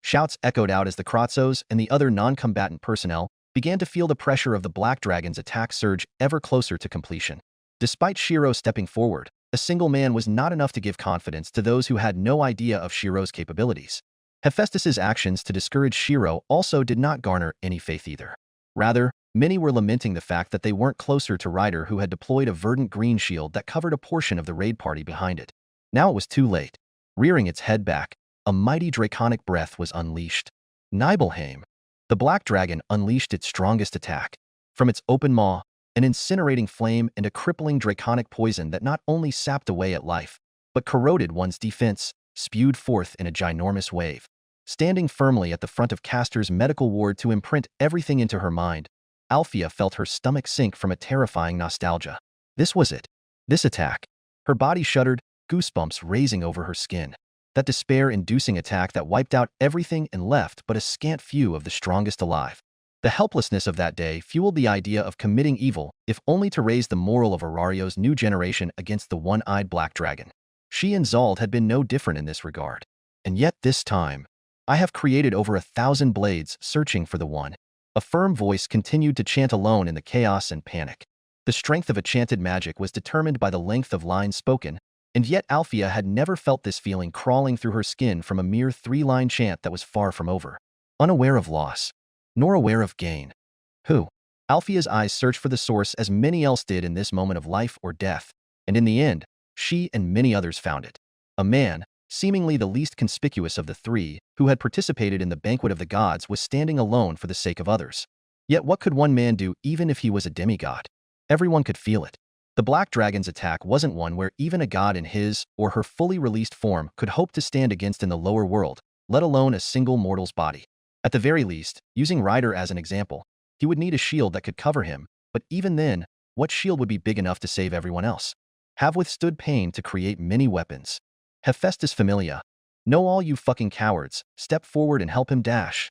Shouts echoed out as the Kratzos and the other non-combatant personnel began to feel the pressure of the Black Dragon's attack surge ever closer to completion. Despite Shirou stepping forward, a single man was not enough to give confidence to those who had no idea of Shirou's capabilities. Hephaestus's actions to discourage Shirou also did not garner any faith either. Rather, many were lamenting the fact that they weren't closer to Ryder, who had deployed a verdant green shield that covered a portion of the raid party behind it. Now it was too late. Rearing its head back, a mighty draconic breath was unleashed. Nibelheim. The black dragon unleashed its strongest attack. From its open maw, an incinerating flame and a crippling draconic poison that not only sapped away at life, but corroded one's defense, spewed forth in a ginormous wave. Standing firmly at the front of Castor's medical ward to imprint everything into her mind, Althea felt her stomach sink from a terrifying nostalgia. This was it. This attack. Her body shuddered, goosebumps raising over her skin. That despair-inducing attack that wiped out everything and left but a scant few of the strongest alive. The helplessness of that day fueled the idea of committing evil, if only to raise the moral of Arario's new generation against the one-eyed black dragon. She and Zald had been no different in this regard. And yet this time, I have created over 1,000 blades searching for the one. A firm voice continued to chant alone in the chaos and panic. The strength of a chanted magic was determined by the length of lines spoken, and yet Althea had never felt this feeling crawling through her skin from a mere 3-line chant that was far from over. Unaware of loss, nor aware of gain. Who? Althea's eyes searched for the source as many else did in this moment of life or death, and in the end, she and many others found it. A man, seemingly the least conspicuous of the three, who had participated in the banquet of the gods, was standing alone for the sake of others. Yet what could one man do even if he was a demigod? Everyone could feel it. The Black Dragon's attack wasn't one where even a god in his or her fully released form could hope to stand against in the lower world, let alone a single mortal's body. At the very least, using Ryder as an example, he would need a shield that could cover him, but even then, what shield would be big enough to save everyone else? Have withstood pain to create many weapons. Hephaestus Familia. Know all you fucking cowards, step forward and help him dash.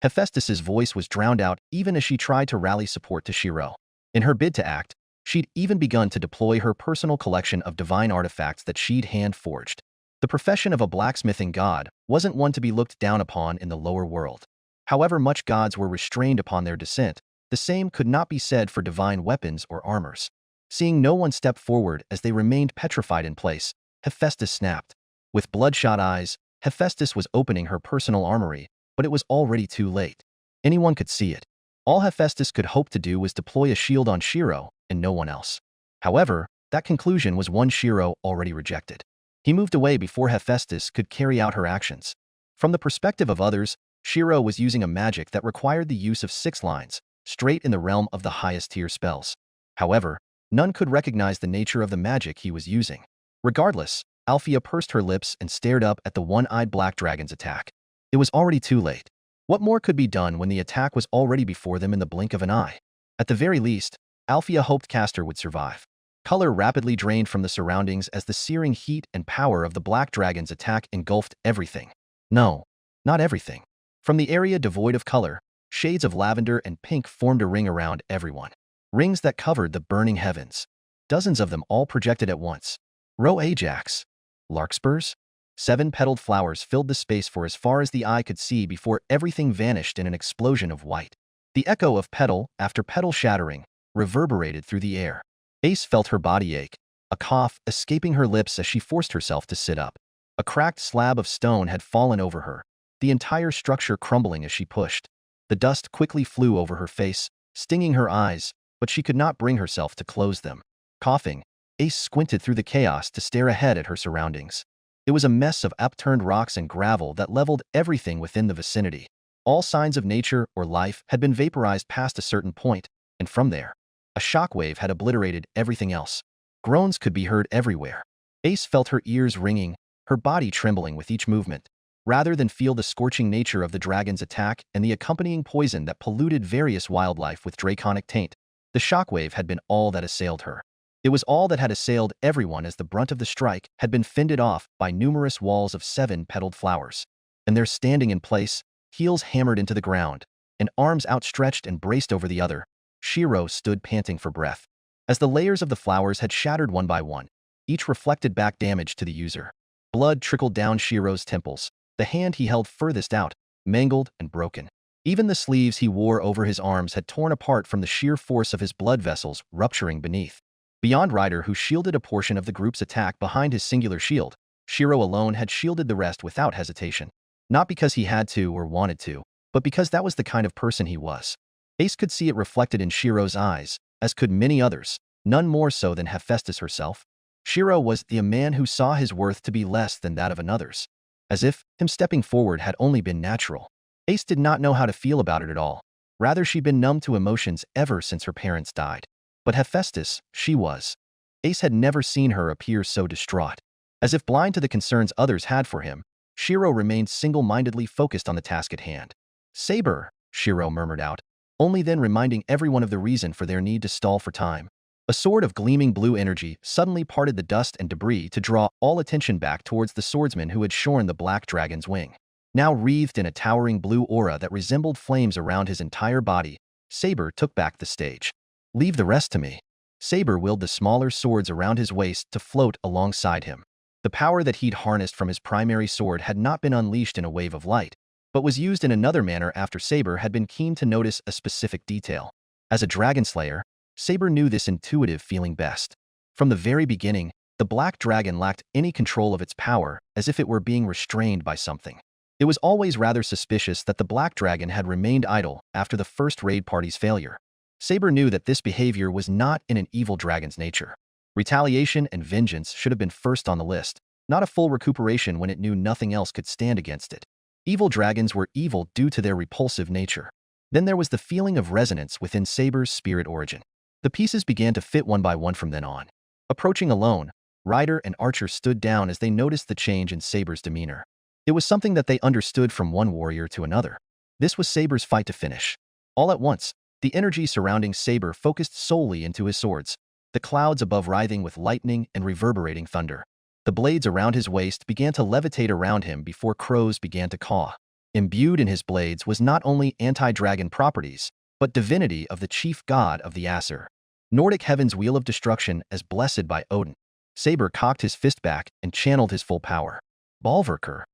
Hephaestus's voice was drowned out even as she tried to rally support to Shirou. In her bid to act, she'd even begun to deploy her personal collection of divine artifacts that she'd hand-forged. The profession of a blacksmithing god wasn't one to be looked down upon in the lower world. However much gods were restrained upon their descent, the same could not be said for divine weapons or armors. Seeing no one step forward as they remained petrified in place, Hephaestus snapped. With bloodshot eyes, Hephaestus was opening her personal armory, but it was already too late. Anyone could see it. All Hephaestus could hope to do was deploy a shield on Shirou, and no one else. However, that conclusion was one Shirou already rejected. He moved away before Hephaestus could carry out her actions. From the perspective of others, Shirou was using a magic that required the use of 6 lines, straight in the realm of the highest tier spells. However, none could recognize the nature of the magic he was using. Regardless, Althea pursed her lips and stared up at the one-eyed black dragon's attack. It was already too late. What more could be done when the attack was already before them in the blink of an eye? At the very least, Althea hoped Castor would survive. Color rapidly drained from the surroundings as the searing heat and power of the black dragon's attack engulfed everything. No, not everything. From the area devoid of color, shades of lavender and pink formed a ring around everyone. Rings that covered the burning heavens. Dozens of them all projected at once. Roe Ajax. Larkspurs? 7-petaled flowers filled the space for as far as the eye could see before everything vanished in an explosion of white. The echo of petal after petal shattering reverberated through the air. Ace felt her body ache, a cough escaping her lips as she forced herself to sit up. A cracked slab of stone had fallen over her, the entire structure crumbling as she pushed. The dust quickly flew over her face, stinging her eyes, but she could not bring herself to close them. Coughing, Ace squinted through the chaos to stare ahead at her surroundings. It was a mess of upturned rocks and gravel that leveled everything within the vicinity. All signs of nature or life had been vaporized past a certain point, and from there, a shockwave had obliterated everything else. Groans could be heard everywhere. Ace felt her ears ringing, her body trembling with each movement. Rather than feel the scorching nature of the dragon's attack and the accompanying poison that polluted various wildlife with draconic taint, the shockwave had been all that assailed her. It was all that had assailed everyone as the brunt of the strike had been fended off by numerous walls of 7-petaled flowers. And there, standing in place, heels hammered into the ground, and arms outstretched and braced over the other, Shirou stood panting for breath. As the layers of the flowers had shattered one by one, each reflected back damage to the user. Blood trickled down Shirou's temples, the hand he held furthest out, mangled and broken. Even the sleeves he wore over his arms had torn apart from the sheer force of his blood vessels rupturing beneath. Beyond Rider, who shielded a portion of the group's attack behind his singular shield, Shirou alone had shielded the rest without hesitation. Not because he had to or wanted to, but because that was the kind of person he was. Ace could see it reflected in Shirou's eyes, as could many others, none more so than Hephaestus herself. Shirou was a man who saw his worth to be less than that of another's. As if him stepping forward had only been natural. Ace did not know how to feel about it at all. Rather, she'd been numb to emotions ever since her parents died. But Hephaestus, she was. Ace had never seen her appear so distraught. As if blind to the concerns others had for him, Shirou remained single-mindedly focused on the task at hand. Saber, Shirou murmured out, only then reminding everyone of the reason for their need to stall for time. A sword of gleaming blue energy suddenly parted the dust and debris to draw all attention back towards the swordsman who had shorn the black dragon's wing. Now wreathed in a towering blue aura that resembled flames around his entire body, Saber took back the stage. Leave the rest to me. Saber willed the smaller swords around his waist to float alongside him. The power that he'd harnessed from his primary sword had not been unleashed in a wave of light, but was used in another manner after Saber had been keen to notice a specific detail. As a dragon slayer, Saber knew this intuitive feeling best. From the very beginning, the black dragon lacked any control of its power, as if it were being restrained by something. It was always rather suspicious that the black dragon had remained idle after the first raid party's failure. Saber knew that this behavior was not in an evil dragon's nature. Retaliation and vengeance should have been first on the list, not a full recuperation when it knew nothing else could stand against it. Evil dragons were evil due to their repulsive nature. Then there was the feeling of resonance within Saber's spirit origin. The pieces began to fit one by one from then on. Approaching alone, Rider and Archer stood down as they noticed the change in Saber's demeanor. It was something that they understood from one warrior to another. This was Saber's fight to finish. All at once, the energy surrounding Saber focused solely into his swords, the clouds above writhing with lightning and reverberating thunder. The blades around his waist began to levitate around him before crows began to caw. Imbued in his blades was not only anti-dragon properties, but divinity of the chief god of the Aesir. Nordic heaven's wheel of destruction as blessed by Odin. Saber cocked his fist back and channeled his full power. Berserker,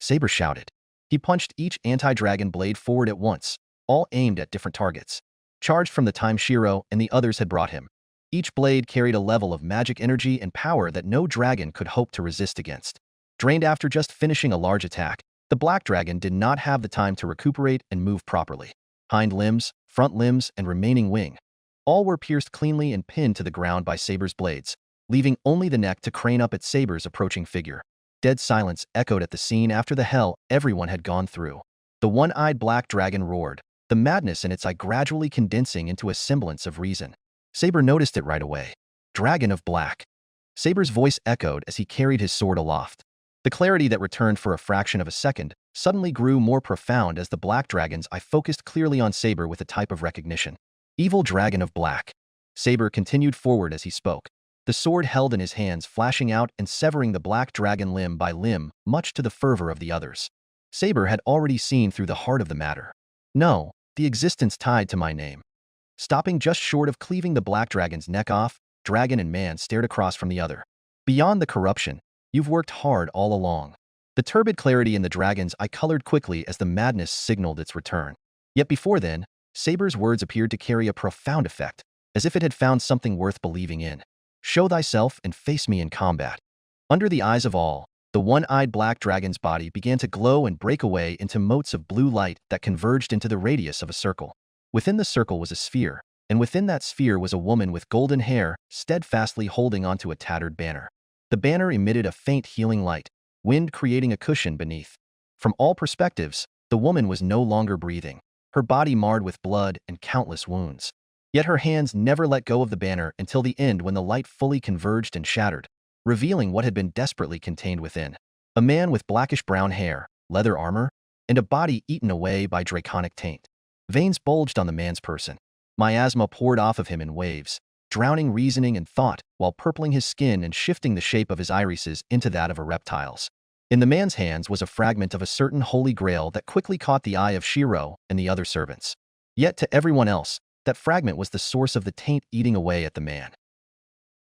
Saber shouted. He punched each anti-dragon blade forward at once, all aimed at different targets. Charged from the time Shirou and the others had brought him. Each blade carried a level of magic energy and power that no dragon could hope to resist against. Drained after just finishing a large attack, the black dragon did not have the time to recuperate and move properly. Hind limbs, front limbs, and remaining wing. All were pierced cleanly and pinned to the ground by Saber's blades, leaving only the neck to crane up at Saber's approaching figure. Dead silence echoed at the scene after the hell everyone had gone through. The one-eyed black dragon roared, the madness in its eye gradually condensing into a semblance of reason. Saber noticed it right away. Dragon of Black. Saber's voice echoed as he carried his sword aloft. The clarity that returned for a fraction of a second suddenly grew more profound as the black dragon's eye focused clearly on Saber with a type of recognition. Evil Dragon of Black. Saber continued forward as he spoke, the sword held in his hands flashing out and severing the black dragon limb by limb, much to the fervor of the others. Saber had already seen through the heart of the matter. No, the existence tied to my name. Stopping just short of cleaving the black dragon's neck off, dragon and man stared across from the other. Beyond the corruption, you've worked hard all along. The turbid clarity in the dragon's eye colored quickly as the madness signaled its return. Yet before then, Saber's words appeared to carry a profound effect, as if it had found something worth believing in. Show thyself and face me in combat. Under the eyes of all, the one-eyed black dragon's body began to glow and break away into motes of blue light that converged into the radius of a circle. Within the circle was a sphere, and within that sphere was a woman with golden hair, steadfastly holding onto a tattered banner. The banner emitted a faint healing light, wind creating a cushion beneath. From all perspectives, the woman was no longer breathing, her body marred with blood and countless wounds. Yet her hands never let go of the banner until the end, when the light fully converged and shattered, revealing what had been desperately contained within. A man with blackish-brown hair, leather armor, and a body eaten away by draconic taint. Veins bulged on the man's person. Miasma poured off of him in waves, drowning reasoning and thought while purpling his skin and shifting the shape of his irises into that of a reptile's. In the man's hands was a fragment of a certain holy grail that quickly caught the eye of Shirou and the other servants. Yet to everyone else, that fragment was the source of the taint eating away at the man.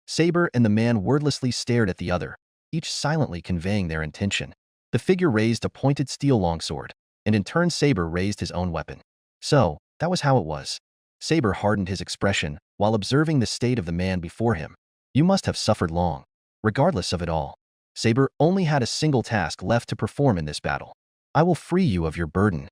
Saber and the man wordlessly stared at the other, each silently conveying their intention. The figure raised a pointed steel longsword, and in turn Saber raised his own weapon. So, that was how it was. Saber hardened his expression while observing the state of the man before him. You must have suffered long. Regardless of it all, Saber only had a single task left to perform in this battle. I will free you of your burden.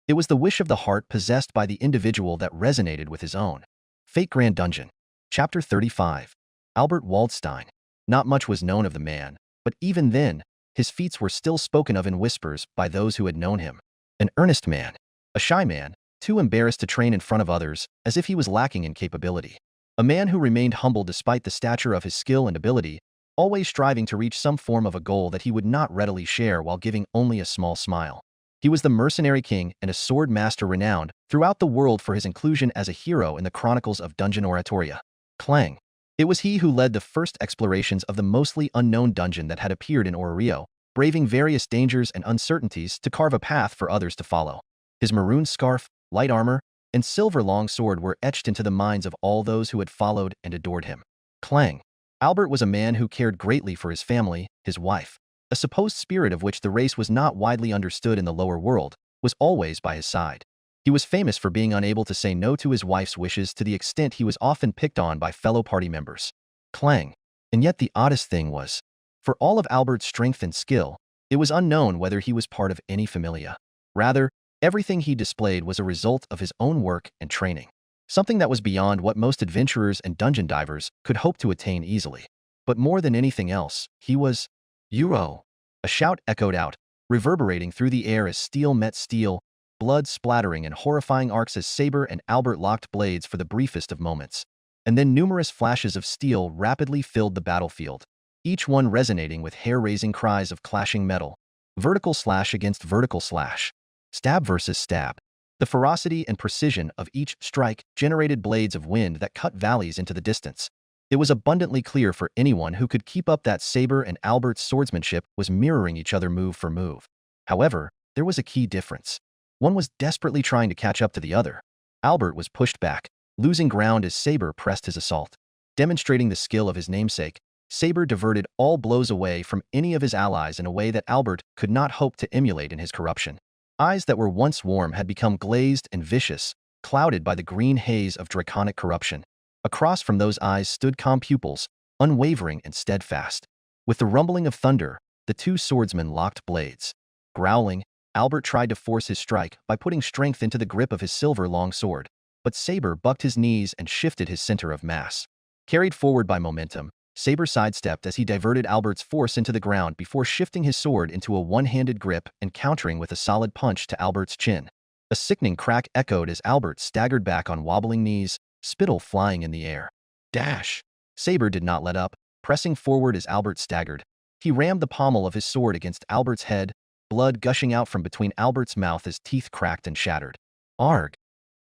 It was the wish of the heart possessed by the individual that resonated with his own. Fate Grand Dungeon. Chapter 35. Albert Waldstein. Not much was known of the man, but even then, his feats were still spoken of in whispers by those who had known him. An earnest man. A shy man, too embarrassed to train in front of others, as if he was lacking in capability. A man who remained humble despite the stature of his skill and ability, always striving to reach some form of a goal that he would not readily share while giving only a small smile. He was the mercenary king and a sword master renowned throughout the world for his inclusion as a hero in the chronicles of Dungeon Oratoria. Clang. It was he who led the first explorations of the mostly unknown dungeon that had appeared in Orario, braving various dangers and uncertainties to carve a path for others to follow. His maroon scarf, light armor, and silver long sword were etched into the minds of all those who had followed and adored him. Clang. Albert was a man who cared greatly for his family, his wife. A supposed spirit of which the race was not widely understood in the lower world, was always by his side. He was famous for being unable to say no to his wife's wishes to the extent he was often picked on by fellow party members. Clang. And yet the oddest thing was, for all of Albert's strength and skill, it was unknown whether he was part of any familia. Rather, everything he displayed was a result of his own work and training. Something that was beyond what most adventurers and dungeon divers could hope to attain easily. But more than anything else, he was Euro. A shout echoed out, reverberating through the air as steel met steel, blood splattering in horrifying arcs as Saber and Albert locked blades for the briefest of moments. And then numerous flashes of steel rapidly filled the battlefield, each one resonating with hair-raising cries of clashing metal. Vertical slash against vertical slash. Stab versus stab. The ferocity and precision of each strike generated blades of wind that cut valleys into the distance. It was abundantly clear for anyone who could keep up that Saber and Albert's swordsmanship was mirroring each other move for move. However, there was a key difference. One was desperately trying to catch up to the other. Albert was pushed back, losing ground as Saber pressed his assault. Demonstrating the skill of his namesake, Saber diverted all blows away from any of his allies in a way that Albert could not hope to emulate in his corruption. Eyes that were once warm had become glazed and vicious, clouded by the green haze of draconic corruption. Across from those eyes stood calm pupils, unwavering and steadfast. With the rumbling of thunder, the two swordsmen locked blades. Growling, Albert tried to force his strike by putting strength into the grip of his silver long sword, but Saber bucked his knees and shifted his center of mass. Carried forward by momentum, Saber sidestepped as he diverted Albert's force into the ground before shifting his sword into a one-handed grip and countering with a solid punch to Albert's chin. A sickening crack echoed as Albert staggered back on wobbling knees, spittle flying in the air. Dash! Saber did not let up, pressing forward as Albert staggered. He rammed the pommel of his sword against Albert's head, blood gushing out from between Albert's mouth as teeth cracked and shattered. Arg!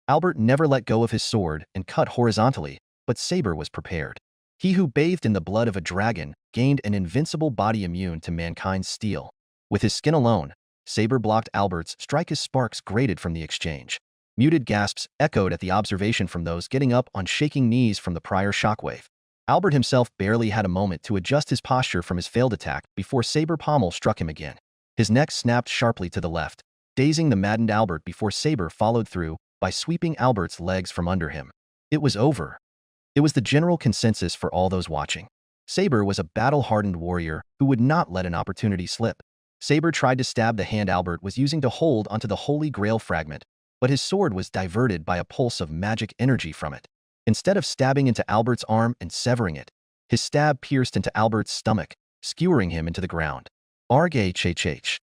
Albert never let go of his sword and cut horizontally, but Saber was prepared. He who bathed in the blood of a dragon gained an invincible body immune to mankind's steel. With his skin alone, Saber blocked Albert's strike as sparks grated from the exchange. Muted gasps echoed at the observation from those getting up on shaking knees from the prior shockwave. Albert himself barely had a moment to adjust his posture from his failed attack before Saber pommel struck him again. His neck snapped sharply to the left, dazing the maddened Albert before Saber followed through by sweeping Albert's legs from under him. It was over. It was the general consensus for all those watching. Saber was a battle-hardened warrior who would not let an opportunity slip. Saber tried to stab the hand Albert was using to hold onto the Holy Grail fragment, but his sword was diverted by a pulse of magic energy from it. Instead of stabbing into Albert's arm and severing it, his stab pierced into Albert's stomach, skewering him into the ground. Argh.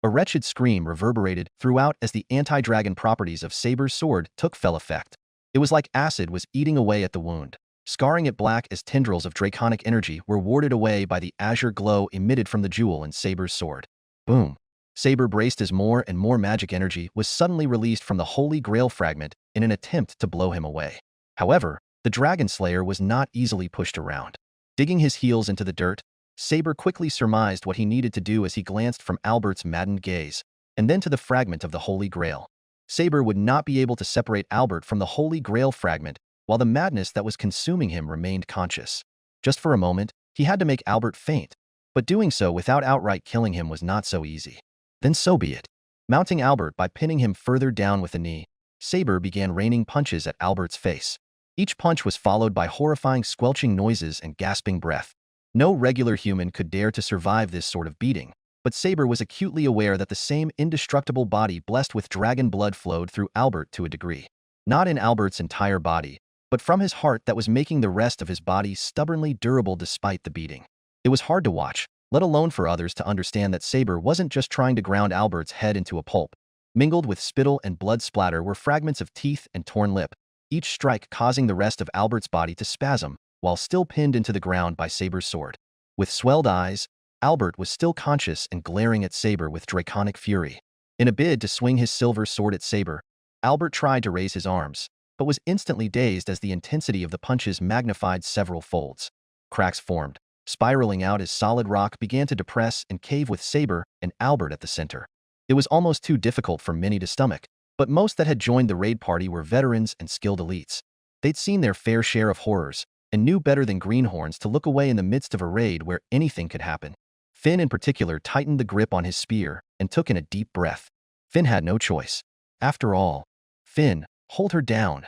A wretched scream reverberated throughout as the anti-dragon properties of Saber's sword took fell effect. It was like acid was eating away at the wound, scarring it black as tendrils of draconic energy were warded away by the azure glow emitted from the jewel in Saber's sword. Boom. Saber braced as more and more magic energy was suddenly released from the Holy Grail fragment in an attempt to blow him away. However, the Dragon Slayer was not easily pushed around. Digging his heels into the dirt, Saber quickly surmised what he needed to do as he glanced from Albert's maddened gaze, and then to the fragment of the Holy Grail. Saber would not be able to separate Albert from the Holy Grail fragment while the madness that was consuming him remained conscious. Just for a moment, he had to make Albert faint, but doing so without outright killing him was not so easy. Then so be it. Mounting Albert by pinning him further down with a knee, Saber began raining punches at Albert's face. Each punch was followed by horrifying squelching noises and gasping breath. No regular human could dare to survive this sort of beating, but Saber was acutely aware that the same indestructible body blessed with dragon blood flowed through Albert to a degree. Not in Albert's entire body, but from his heart that was making the rest of his body stubbornly durable despite the beating. It was hard to watch, let alone for others to understand that Saber wasn't just trying to ground Albert's head into a pulp. Mingled with spittle and blood splatter were fragments of teeth and torn lip, each strike causing the rest of Albert's body to spasm, while still pinned into the ground by Saber's sword. With swelled eyes, Albert was still conscious and glaring at Saber with draconic fury. In a bid to swing his silver sword at Saber, Albert tried to raise his arms, but was instantly dazed as the intensity of the punches magnified several folds. Cracks formed, spiraling out as solid rock began to depress and cave with Saber and Albert at the center. It was almost too difficult for many to stomach, but most that had joined the raid party were veterans and skilled elites. They'd seen their fair share of horrors, and knew better than greenhorns to look away in the midst of a raid where anything could happen. Finn in particular tightened the grip on his spear and took in a deep breath. Finn had no choice. After all, Finn, hold her down,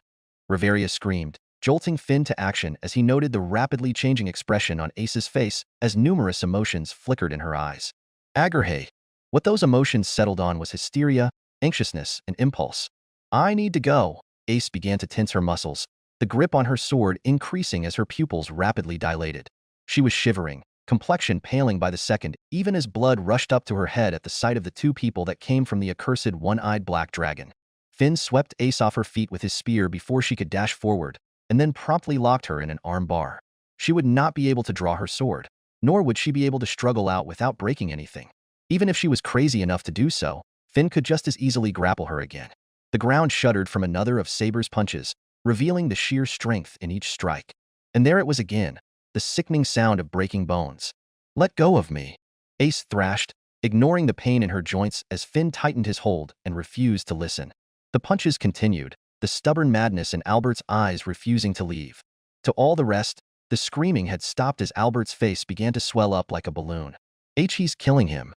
Reveria screamed, jolting Finn to action as he noted the rapidly changing expression on Ace's face as numerous emotions flickered in her eyes. Agarhe. What those emotions settled on was hysteria, anxiousness, and impulse. I need to go. Ace began to tense her muscles, the grip on her sword increasing as her pupils rapidly dilated. She was shivering, complexion paling by the second, even as blood rushed up to her head at the sight of the two people that came from the accursed one-eyed black dragon. Finn swept Ace off her feet with his spear before she could dash forward, and then promptly locked her in an arm bar. She would not be able to draw her sword, nor would she be able to struggle out without breaking anything. Even if she was crazy enough to do so, Finn could just as easily grapple her again. The ground shuddered from another of Saber's punches, revealing the sheer strength in each strike. And there it was again, the sickening sound of breaking bones. Let go of me, Ace thrashed, ignoring the pain in her joints as Finn tightened his hold and refused to listen. The punches continued, the stubborn madness in Albert's eyes refusing to leave. To all the rest, the screaming had stopped as Albert's face began to swell up like a balloon. He's killing him.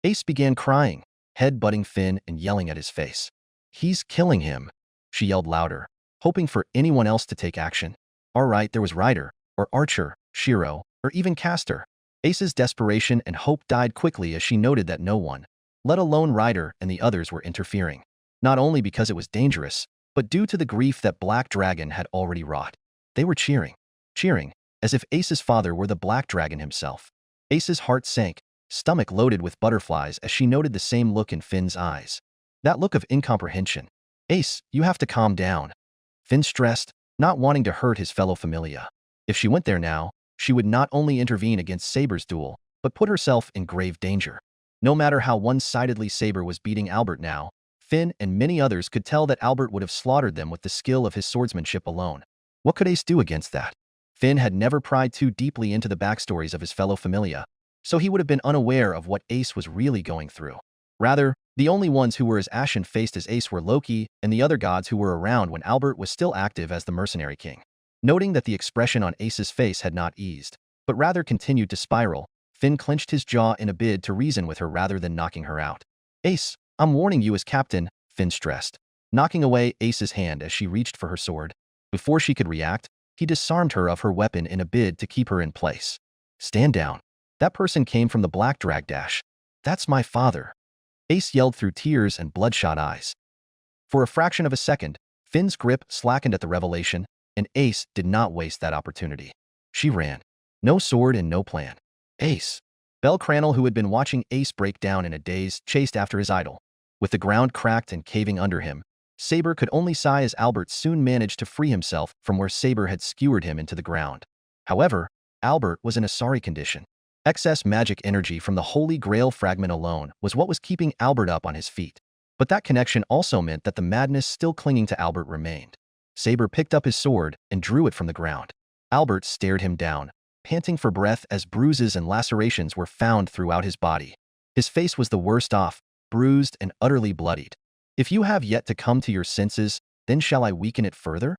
Ace began crying, head-butting Finn and yelling at his face. He's killing him, she yelled louder, hoping for anyone else to take action. All right, there was Ryder, or Archer, Shirou, or even Caster. Ace's desperation and hope died quickly as she noted that no one, let alone Ryder and the others, were interfering. Not only because it was dangerous, but due to the grief that Black Dragon had already wrought. They were cheering, as if Ace's father were the Black Dragon himself. Ace's heart sank, stomach loaded with butterflies as she noted the same look in Finn's eyes. That look of incomprehension. Ace, you have to calm down. Finn stressed, not wanting to hurt his fellow familia. If she went there now, she would not only intervene against Saber's duel, but put herself in grave danger. No matter how one-sidedly Saber was beating Albert now, Finn and many others could tell that Albert would have slaughtered them with the skill of his swordsmanship alone. What could Ace do against that? Finn had never pried too deeply into the backstories of his fellow familia, so he would have been unaware of what Ace was really going through. Rather, the only ones who were as ashen-faced as Ace were Loki and the other gods who were around when Albert was still active as the mercenary king. Noting that the expression on Ace's face had not eased, but rather continued to spiral, Finn clenched his jaw in a bid to reason with her rather than knocking her out. "Ace, I'm warning you as captain," Finn stressed, knocking away Ace's hand as she reached for her sword. Before she could react, he disarmed her of her weapon in a bid to keep her in place. "Stand down. That person came from the Black Drag Dash. That's my father," Ace yelled through tears and bloodshot eyes. For a fraction of a second, Finn's grip slackened at the revelation, and Ace did not waste that opportunity. She ran. No sword and no plan. "Ace." Bell Crannel, who had been watching Ace break down in a daze, chased after his idol. With the ground cracked and caving under him, Saber could only sigh as Albert soon managed to free himself from where Saber had skewered him into the ground. However, Albert was in a sorry condition. Excess magic energy from the Holy Grail fragment alone was what was keeping Albert up on his feet. But that connection also meant that the madness still clinging to Albert remained. Saber picked up his sword and drew it from the ground. Albert stared him down, panting for breath as bruises and lacerations were found throughout his body. His face was the worst off, bruised and utterly bloodied. "If you have yet to come to your senses, then shall I weaken it further?"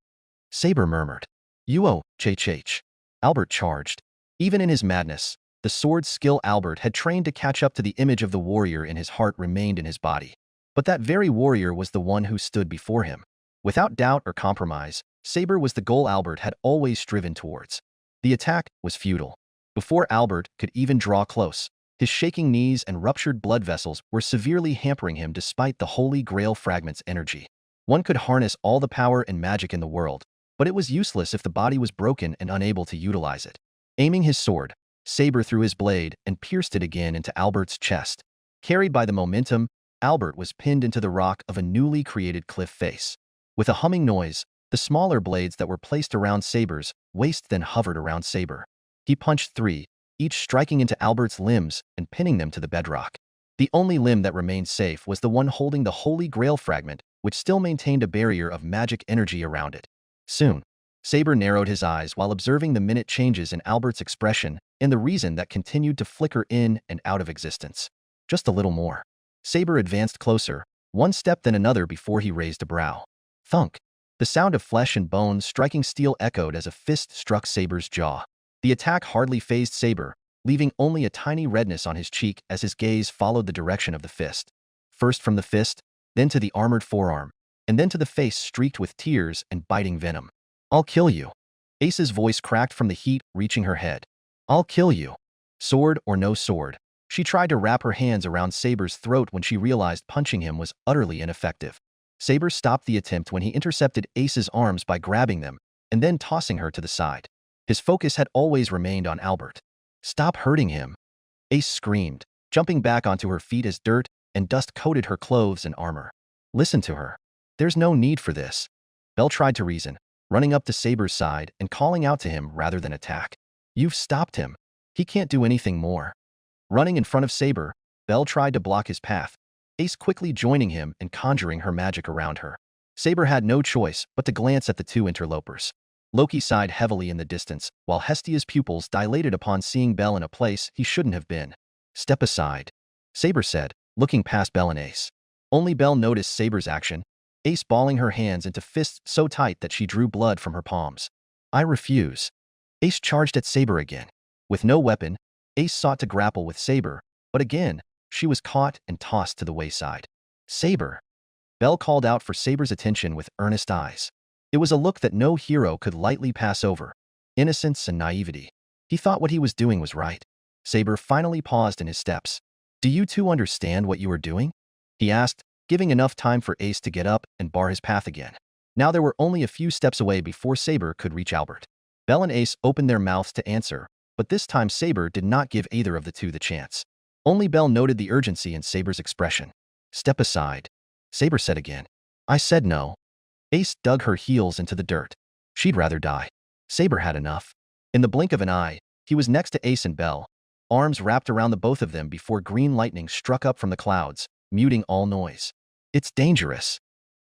Saber murmured. "Uo, Ch." Albert charged. Even in his madness, the sword skill Albert had trained to catch up to the image of the warrior in his heart remained in his body. But that very warrior was the one who stood before him. Without doubt or compromise, Saber was the goal Albert had always striven towards. The attack was futile. Before Albert could even draw close, his shaking knees and ruptured blood vessels were severely hampering him despite the Holy Grail fragment's energy. One could harness all the power and magic in the world, but it was useless if the body was broken and unable to utilize it. Aiming his sword, Saber threw his blade and pierced it again into Albert's chest. Carried by the momentum, Albert was pinned into the rock of a newly created cliff face. With a humming noise, the smaller blades that were placed around Saber's waist then hovered around Saber. He punched 3, each striking into Albert's limbs and pinning them to the bedrock. The only limb that remained safe was the one holding the Holy Grail fragment, which still maintained a barrier of magic energy around it. Soon, Saber narrowed his eyes while observing the minute changes in Albert's expression and the reason that continued to flicker in and out of existence. Just a little more. Saber advanced closer, one step then another before he raised a brow. Thunk. The sound of flesh and bones striking steel echoed as a fist struck Saber's jaw. The attack hardly fazed Saber, leaving only a tiny redness on his cheek as his gaze followed the direction of the fist. First from the fist, then to the armored forearm, and then to the face streaked with tears and biting venom. "I'll kill you." Ace's voice cracked from the heat reaching her head. "I'll kill you." Sword or no sword, she tried to wrap her hands around Saber's throat when she realized punching him was utterly ineffective. Saber stopped the attempt when he intercepted Ace's arms by grabbing them and then tossing her to the side. His focus had always remained on Albert. "Stop hurting him," Ace screamed, jumping back onto her feet as dirt and dust coated her clothes and armor. "Listen to her. There's no need for this." Bell tried to reason, running up to Saber's side and calling out to him rather than attack. "You've stopped him. He can't do anything more." Running in front of Saber, Bell tried to block his path, Ace quickly joining him and conjuring her magic around her. Saber had no choice but to glance at the two interlopers. Loki sighed heavily in the distance, while Hestia's pupils dilated upon seeing Bell in a place he shouldn't have been. "Step aside," Saber said, looking past Bell and Ace. Only Bell noticed Saber's action, Ace balling her hands into fists so tight that she drew blood from her palms. "I refuse." Ace charged at Saber again. With no weapon, Ace sought to grapple with Saber, but again, she was caught and tossed to the wayside. "Saber!" Bell called out for Saber's attention with earnest eyes. It was a look that no hero could lightly pass over. Innocence and naivety. He thought what he was doing was right. Saber finally paused in his steps. "Do you two understand what you are doing?" he asked, giving enough time for Ace to get up and bar his path again. Now there were only a few steps away before Saber could reach Albert. Bell and Ace opened their mouths to answer, but this time Saber did not give either of the two the chance. Only Bell noted the urgency in Saber's expression. "Step aside," Saber said again. "I said no." Ace dug her heels into the dirt. She'd rather die. Saber had enough. In the blink of an eye, he was next to Ace and Bell, arms wrapped around the both of them before green lightning struck up from the clouds, muting all noise. "It's dangerous,"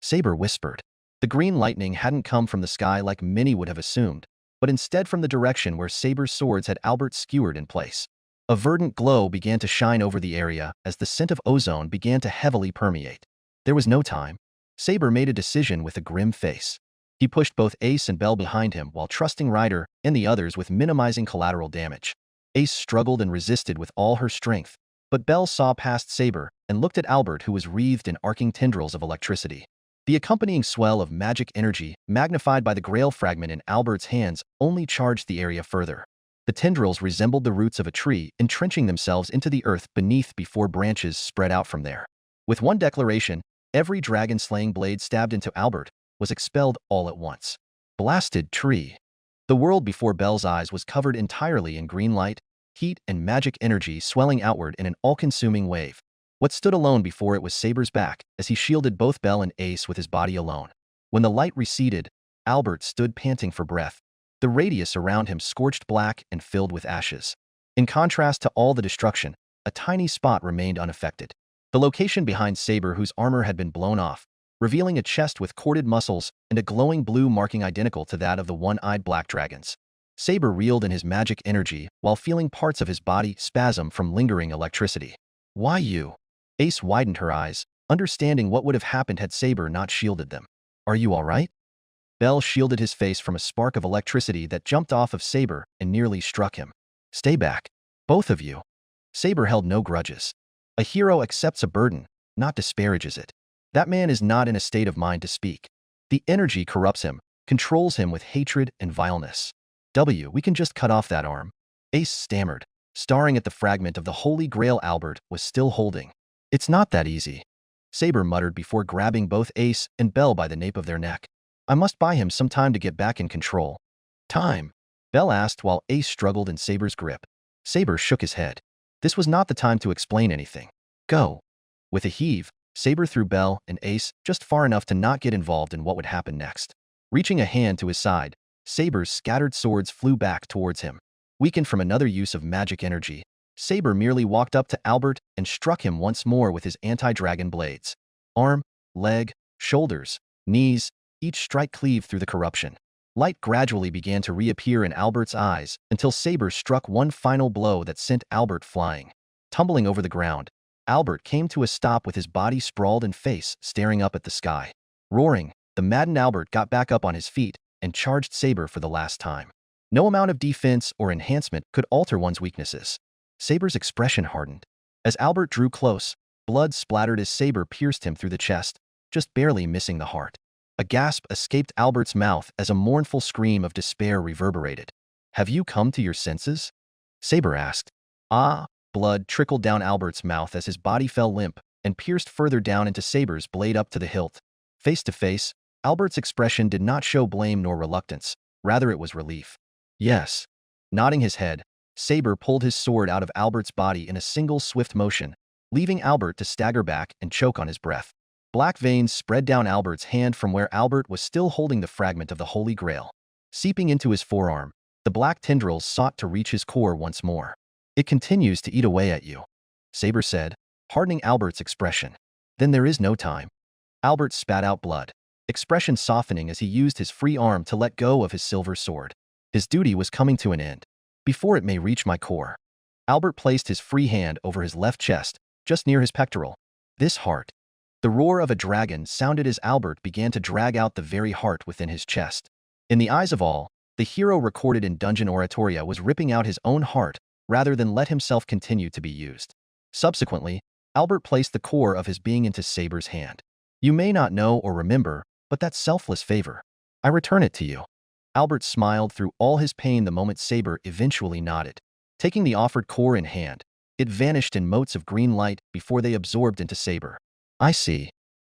Saber whispered. The green lightning hadn't come from the sky like many would have assumed, but instead from the direction where Saber's swords had Albert skewered in place. A verdant glow began to shine over the area as the scent of ozone began to heavily permeate. There was no time. Saber made a decision with a grim face. He pushed both Ace and Bell behind him while trusting Ryder and the others with minimizing collateral damage. Ace struggled and resisted with all her strength, but Bell saw past Saber and looked at Albert, who was wreathed in arcing tendrils of electricity. The accompanying swell of magic energy, magnified by the grail fragment in Albert's hands, only charged the area further. The tendrils resembled the roots of a tree, entrenching themselves into the earth beneath before branches spread out from there. With one declaration, every dragon-slaying blade stabbed into Albert was expelled all at once. Blasted tree. The world before Bell's eyes was covered entirely in green light, heat, and magic energy swelling outward in an all-consuming wave. What stood alone before it was Saber's back, as he shielded both Bell and Ace with his body alone. When the light receded, Albert stood panting for breath. The radius around him scorched black and filled with ashes. In contrast to all the destruction, a tiny spot remained unaffected. The location behind Saber, whose armor had been blown off, revealing a chest with corded muscles and a glowing blue marking identical to that of the one-eyed black dragons. Saber reeled in his magic energy while feeling parts of his body spasm from lingering electricity. Why you? Ace widened her eyes, understanding what would have happened had Saber not shielded them. Are you all right? Bell shielded his face from a spark of electricity that jumped off of Saber and nearly struck him. Stay back. Both of you. Saber held no grudges. A hero accepts a burden, not disparages it. That man is not in a state of mind to speak. The energy corrupts him, controls him with hatred and vileness. We can just cut off that arm. Ace stammered, staring at the fragment of the Holy Grail Albert was still holding. It's not that easy. Saber muttered before grabbing both Ace and Bell by the nape of their neck. I must buy him some time to get back in control. Time? Bell asked while Ace struggled in Saber's grip. Saber shook his head. This was not the time to explain anything. Go. With a heave, Saber threw Bell and Ace just far enough to not get involved in what would happen next. Reaching a hand to his side, Saber's scattered swords flew back towards him. Weakened from another use of magic energy, Saber merely walked up to Albert and struck him once more with his anti-dragon blades. Arm, leg, shoulders, knees, each strike cleaved through the corruption. Light gradually began to reappear in Albert's eyes until Saber struck one final blow that sent Albert flying. Tumbling over the ground, Albert came to a stop with his body sprawled and face staring up at the sky. Roaring, the maddened Albert got back up on his feet and charged Saber for the last time. No amount of defense or enhancement could alter one's weaknesses. Saber's expression hardened. As Albert drew close, blood splattered as Saber pierced him through the chest, just barely missing the heart. A gasp escaped Albert's mouth as a mournful scream of despair reverberated. Have you come to your senses? Saber asked. Blood trickled down Albert's mouth as his body fell limp and pierced further down into Saber's blade up to the hilt. Face to face, Albert's expression did not show blame nor reluctance. Rather, it was relief. Yes. Nodding his head, Saber pulled his sword out of Albert's body in a single swift motion, leaving Albert to stagger back and choke on his breath. Black veins spread down Albert's hand from where Albert was still holding the fragment of the Holy Grail. Seeping into his forearm, the black tendrils sought to reach his core once more. It continues to eat away at you, Saber said, hardening Albert's expression. Then there is no time. Albert spat out blood, expression softening as he used his free arm to let go of his silver sword. His duty was coming to an end. Before it may reach my core. Albert placed his free hand over his left chest, just near his pectoral. This heart. The roar of a dragon sounded as Albert began to drag out the very heart within his chest. In the eyes of all, the hero recorded in Dungeon Oratoria was ripping out his own heart rather than let himself continue to be used. Subsequently, Albert placed the core of his being into Saber's hand. You may not know or remember, but that selfless favor. I return it to you. Albert smiled through all his pain the moment Saber eventually nodded. Taking the offered core in hand, it vanished in motes of green light before they absorbed into Saber. I see,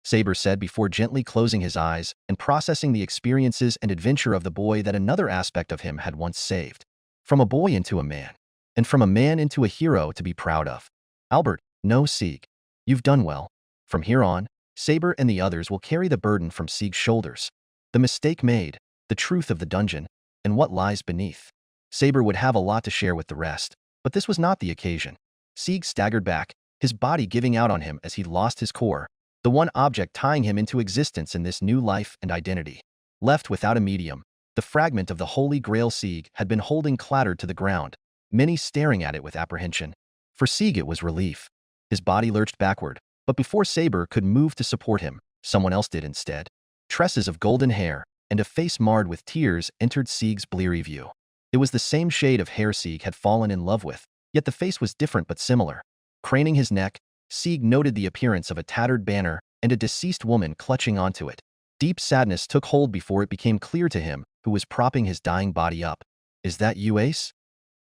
Saber said before gently closing his eyes and processing the experiences and adventure of the boy that another aspect of him had once saved. From a boy into a man, and from a man into a hero to be proud of. Albert, no Sieg. You've done well. From here on, Saber and the others will carry the burden from Sieg's shoulders. The mistake made, the truth of the dungeon, and what lies beneath. Saber would have a lot to share with the rest, but this was not the occasion. Sieg staggered back, his body giving out on him as he lost his core, the one object tying him into existence in this new life and identity. Left without a medium, the fragment of the Holy Grail Sieg had been holding clattered to the ground, many staring at it with apprehension. For Sieg it was relief. His body lurched backward, but before Saber could move to support him, someone else did instead. Tresses of golden hair and a face marred with tears entered Sieg's bleary view. It was the same shade of hair Sieg had fallen in love with, yet the face was different but similar. Craning his neck, Sieg noted the appearance of a tattered banner and a deceased woman clutching onto it. Deep sadness took hold before it became clear to him who was propping his dying body up. "Is that you, Ace?"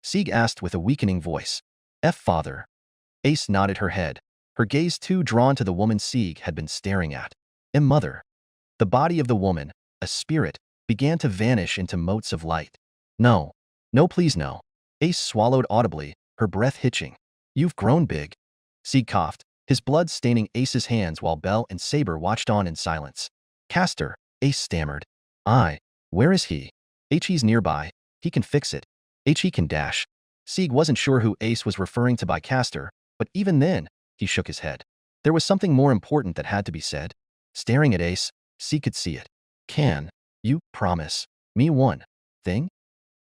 Sieg asked with a weakening voice. Father." Ace nodded her head, her gaze too drawn to the woman Sieg had been staring at. Mother." The body of the woman, a spirit, began to vanish into motes of light. "No. No, please no." Ace swallowed audibly, her breath hitching. "You've grown big." Sieg coughed, his blood staining Ace's hands while Belle and Saber watched on in silence. "Castor," Ace stammered. Where is he?" "He's nearby. He can fix it. He can dash." Sieg wasn't sure who Ace was referring to by Castor, but even then, he shook his head. There was something more important that had to be said. Staring at Ace, Sieg could see it. "Can you promise me one thing?"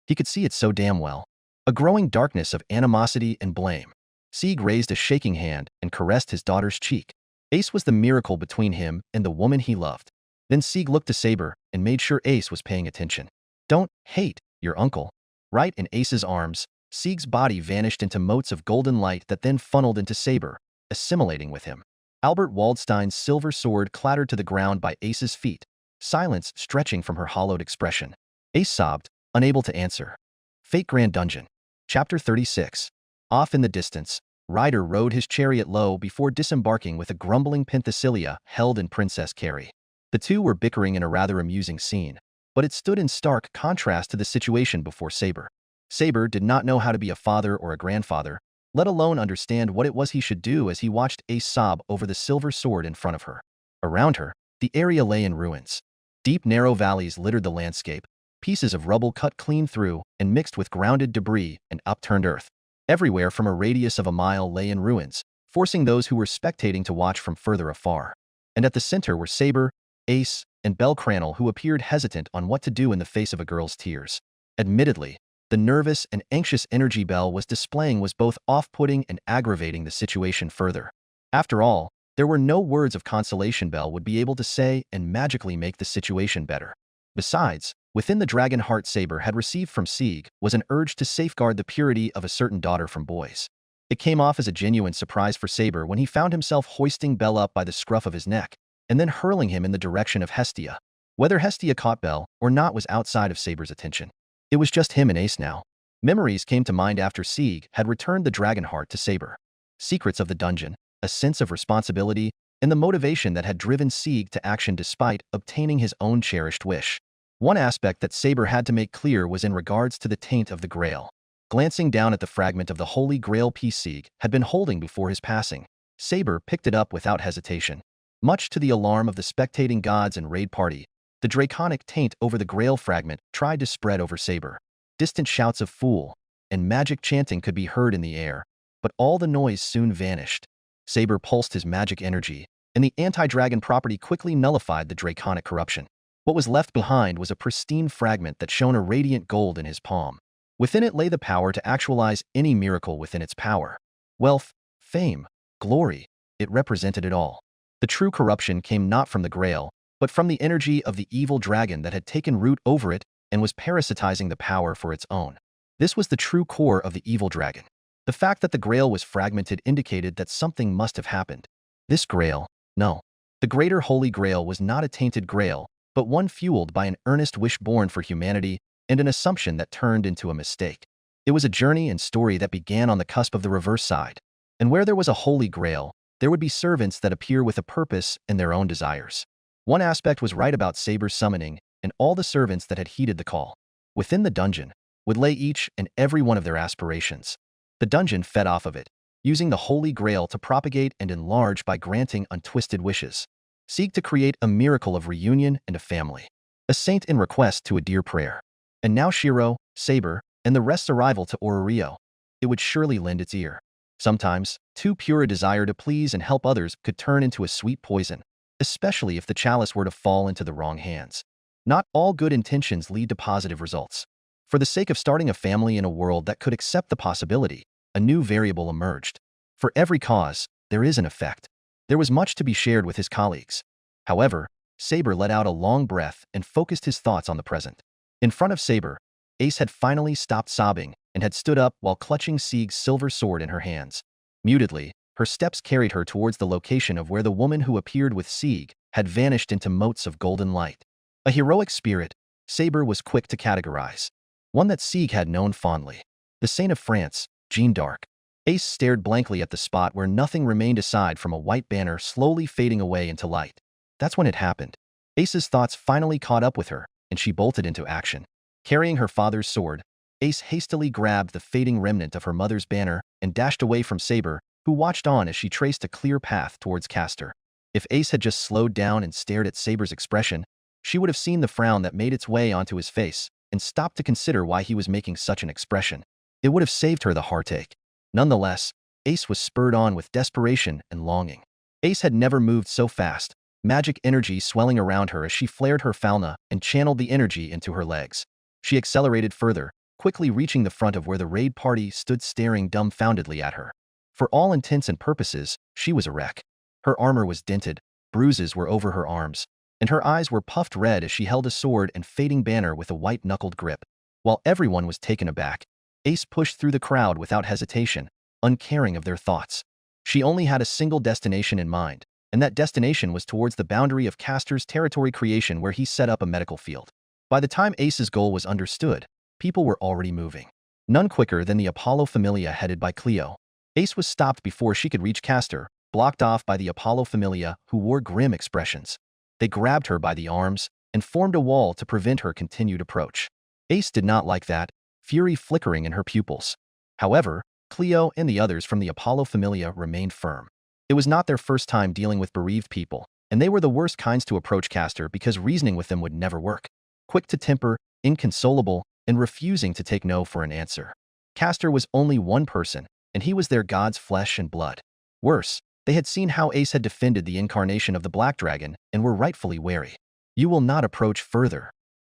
He could see it so damn well. A growing darkness of animosity and blame. Sieg raised a shaking hand and caressed his daughter's cheek. Ace was the miracle between him and the woman he loved. Then Sieg looked to Saber and made sure Ace was paying attention. "Don't hate your uncle." Right in Ace's arms, Sieg's body vanished into motes of golden light that then funneled into Saber, assimilating with him. Albert Waldstein's silver sword clattered to the ground by Ace's feet, silence stretching from her hollowed expression. Ace sobbed, unable to answer. Fate Grand Dungeon. Chapter 36. Off in the distance, Ryder rode his chariot low before disembarking with a grumbling Penthesilea held in Princess Carrie. The two were bickering in a rather amusing scene, but it stood in stark contrast to the situation before Saber. Saber did not know how to be a father or a grandfather, let alone understand what it was he should do as he watched Ace sob over the silver sword in front of her. Around her, the area lay in ruins. Deep, narrow valleys littered the landscape, pieces of rubble cut clean through and mixed with grounded debris and upturned earth. Everywhere from a radius of a mile lay in ruins, forcing those who were spectating to watch from further afar. And at the center were Saber, Ace, and Belle Crannel, who appeared hesitant on what to do in the face of a girl's tears. Admittedly, the nervous and anxious energy Belle was displaying was both off-putting and aggravating the situation further. After all, there were no words of consolation Belle would be able to say and magically make the situation better. Besides, within the dragon heart Saber had received from Sieg was an urge to safeguard the purity of a certain daughter from boys. It came off as a genuine surprise for Saber when he found himself hoisting Belle up by the scruff of his neck and then hurling him in the direction of Hestia. Whether Hestia caught Belle or not was outside of Saber's attention. It was just him and Ace now. Memories came to mind after Sieg had returned the dragon heart to Saber. Secrets of the dungeon, a sense of responsibility, and the motivation that had driven Sieg to action despite obtaining his own cherished wish. One aspect that Saber had to make clear was in regards to the taint of the Grail. Glancing down at the fragment of the Holy Grail piece Sieg had been holding before his passing, Saber picked it up without hesitation. Much to the alarm of the spectating gods and raid party, the draconic taint over the Grail fragment tried to spread over Saber. Distant shouts of "fool" and magic chanting could be heard in the air, but all the noise soon vanished. Saber pulsed his magic energy, and the anti-dragon property quickly nullified the draconic corruption. What was left behind was a pristine fragment that shone a radiant gold in his palm. Within it lay the power to actualize any miracle within its power. Wealth, fame, glory, it represented it all. The true corruption came not from the Grail, but from the energy of the evil dragon that had taken root over it and was parasitizing the power for its own. This was the true core of the evil dragon. The fact that the Grail was fragmented indicated that something must have happened. This Grail, no. The greater Holy Grail was not a tainted Grail, but one fueled by an earnest wish born for humanity and an assumption that turned into a mistake. It was a journey and story that began on the cusp of the reverse side. And where there was a Holy Grail, there would be servants that appear with a purpose and their own desires. One aspect was right about Saber's summoning and all the servants that had heeded the call. Within the dungeon would lay each and every one of their aspirations. The dungeon fed off of it, using the Holy Grail to propagate and enlarge by granting untwisted wishes. Seek to create a miracle of reunion and a family. A saint in request to a dear prayer. And now Shirou, Saber, and the rest's arrival to Ororio. It would surely lend its ear. Sometimes, too pure a desire to please and help others could turn into a sweet poison, especially if the chalice were to fall into the wrong hands. Not all good intentions lead to positive results. For the sake of starting a family in a world that could accept the possibility, a new variable emerged. For every cause, there is an effect. There was much to be shared with his colleagues. However, Saber let out a long breath and focused his thoughts on the present. In front of Saber, Ace had finally stopped sobbing and had stood up while clutching Sieg's silver sword in her hands. Mutedly, her steps carried her towards the location of where the woman who appeared with Sieg had vanished into motes of golden light. A heroic spirit, Saber was quick to categorize. One that Sieg had known fondly. The Saint of France, Jeanne d'Arc. Ace stared blankly at the spot where nothing remained aside from a white banner slowly fading away into light. That's when it happened. Ace's thoughts finally caught up with her, and she bolted into action. Carrying her father's sword, Ace hastily grabbed the fading remnant of her mother's banner and dashed away from Saber, who watched on as she traced a clear path towards Castor. If Ace had just slowed down and stared at Saber's expression, she would have seen the frown that made its way onto his face and stopped to consider why he was making such an expression. It would have saved her the heartache. Nonetheless, Ace was spurred on with desperation and longing. Ace had never moved so fast, magic energy swelling around her as she flared her falna and channeled the energy into her legs. She accelerated further, quickly reaching the front of where the raid party stood staring dumbfoundedly at her. For all intents and purposes, she was a wreck. Her armor was dented, bruises were over her arms, and her eyes were puffed red as she held a sword and fading banner with a white-knuckled grip. While everyone was taken aback, Ace pushed through the crowd without hesitation, uncaring of their thoughts. She only had a single destination in mind, and that destination was towards the boundary of Castor's territory creation where he set up a medical field. By the time Ace's goal was understood, people were already moving. None quicker than the Apollo Familia headed by Cleo. Ace was stopped before she could reach Castor, blocked off by the Apollo Familia who wore grim expressions. They grabbed her by the arms and formed a wall to prevent her continued approach. Ace did not like that, fury flickering in her pupils. However, Cleo and the others from the Apollo Familia remained firm. It was not their first time dealing with bereaved people, and they were the worst kinds to approach Castor because reasoning with them would never work. Quick to temper, inconsolable, and refusing to take no for an answer. Castor was only one person, and he was their god's flesh and blood. Worse, they had seen how Ace had defended the incarnation of the Black Dragon and were rightfully wary. "You will not approach further,"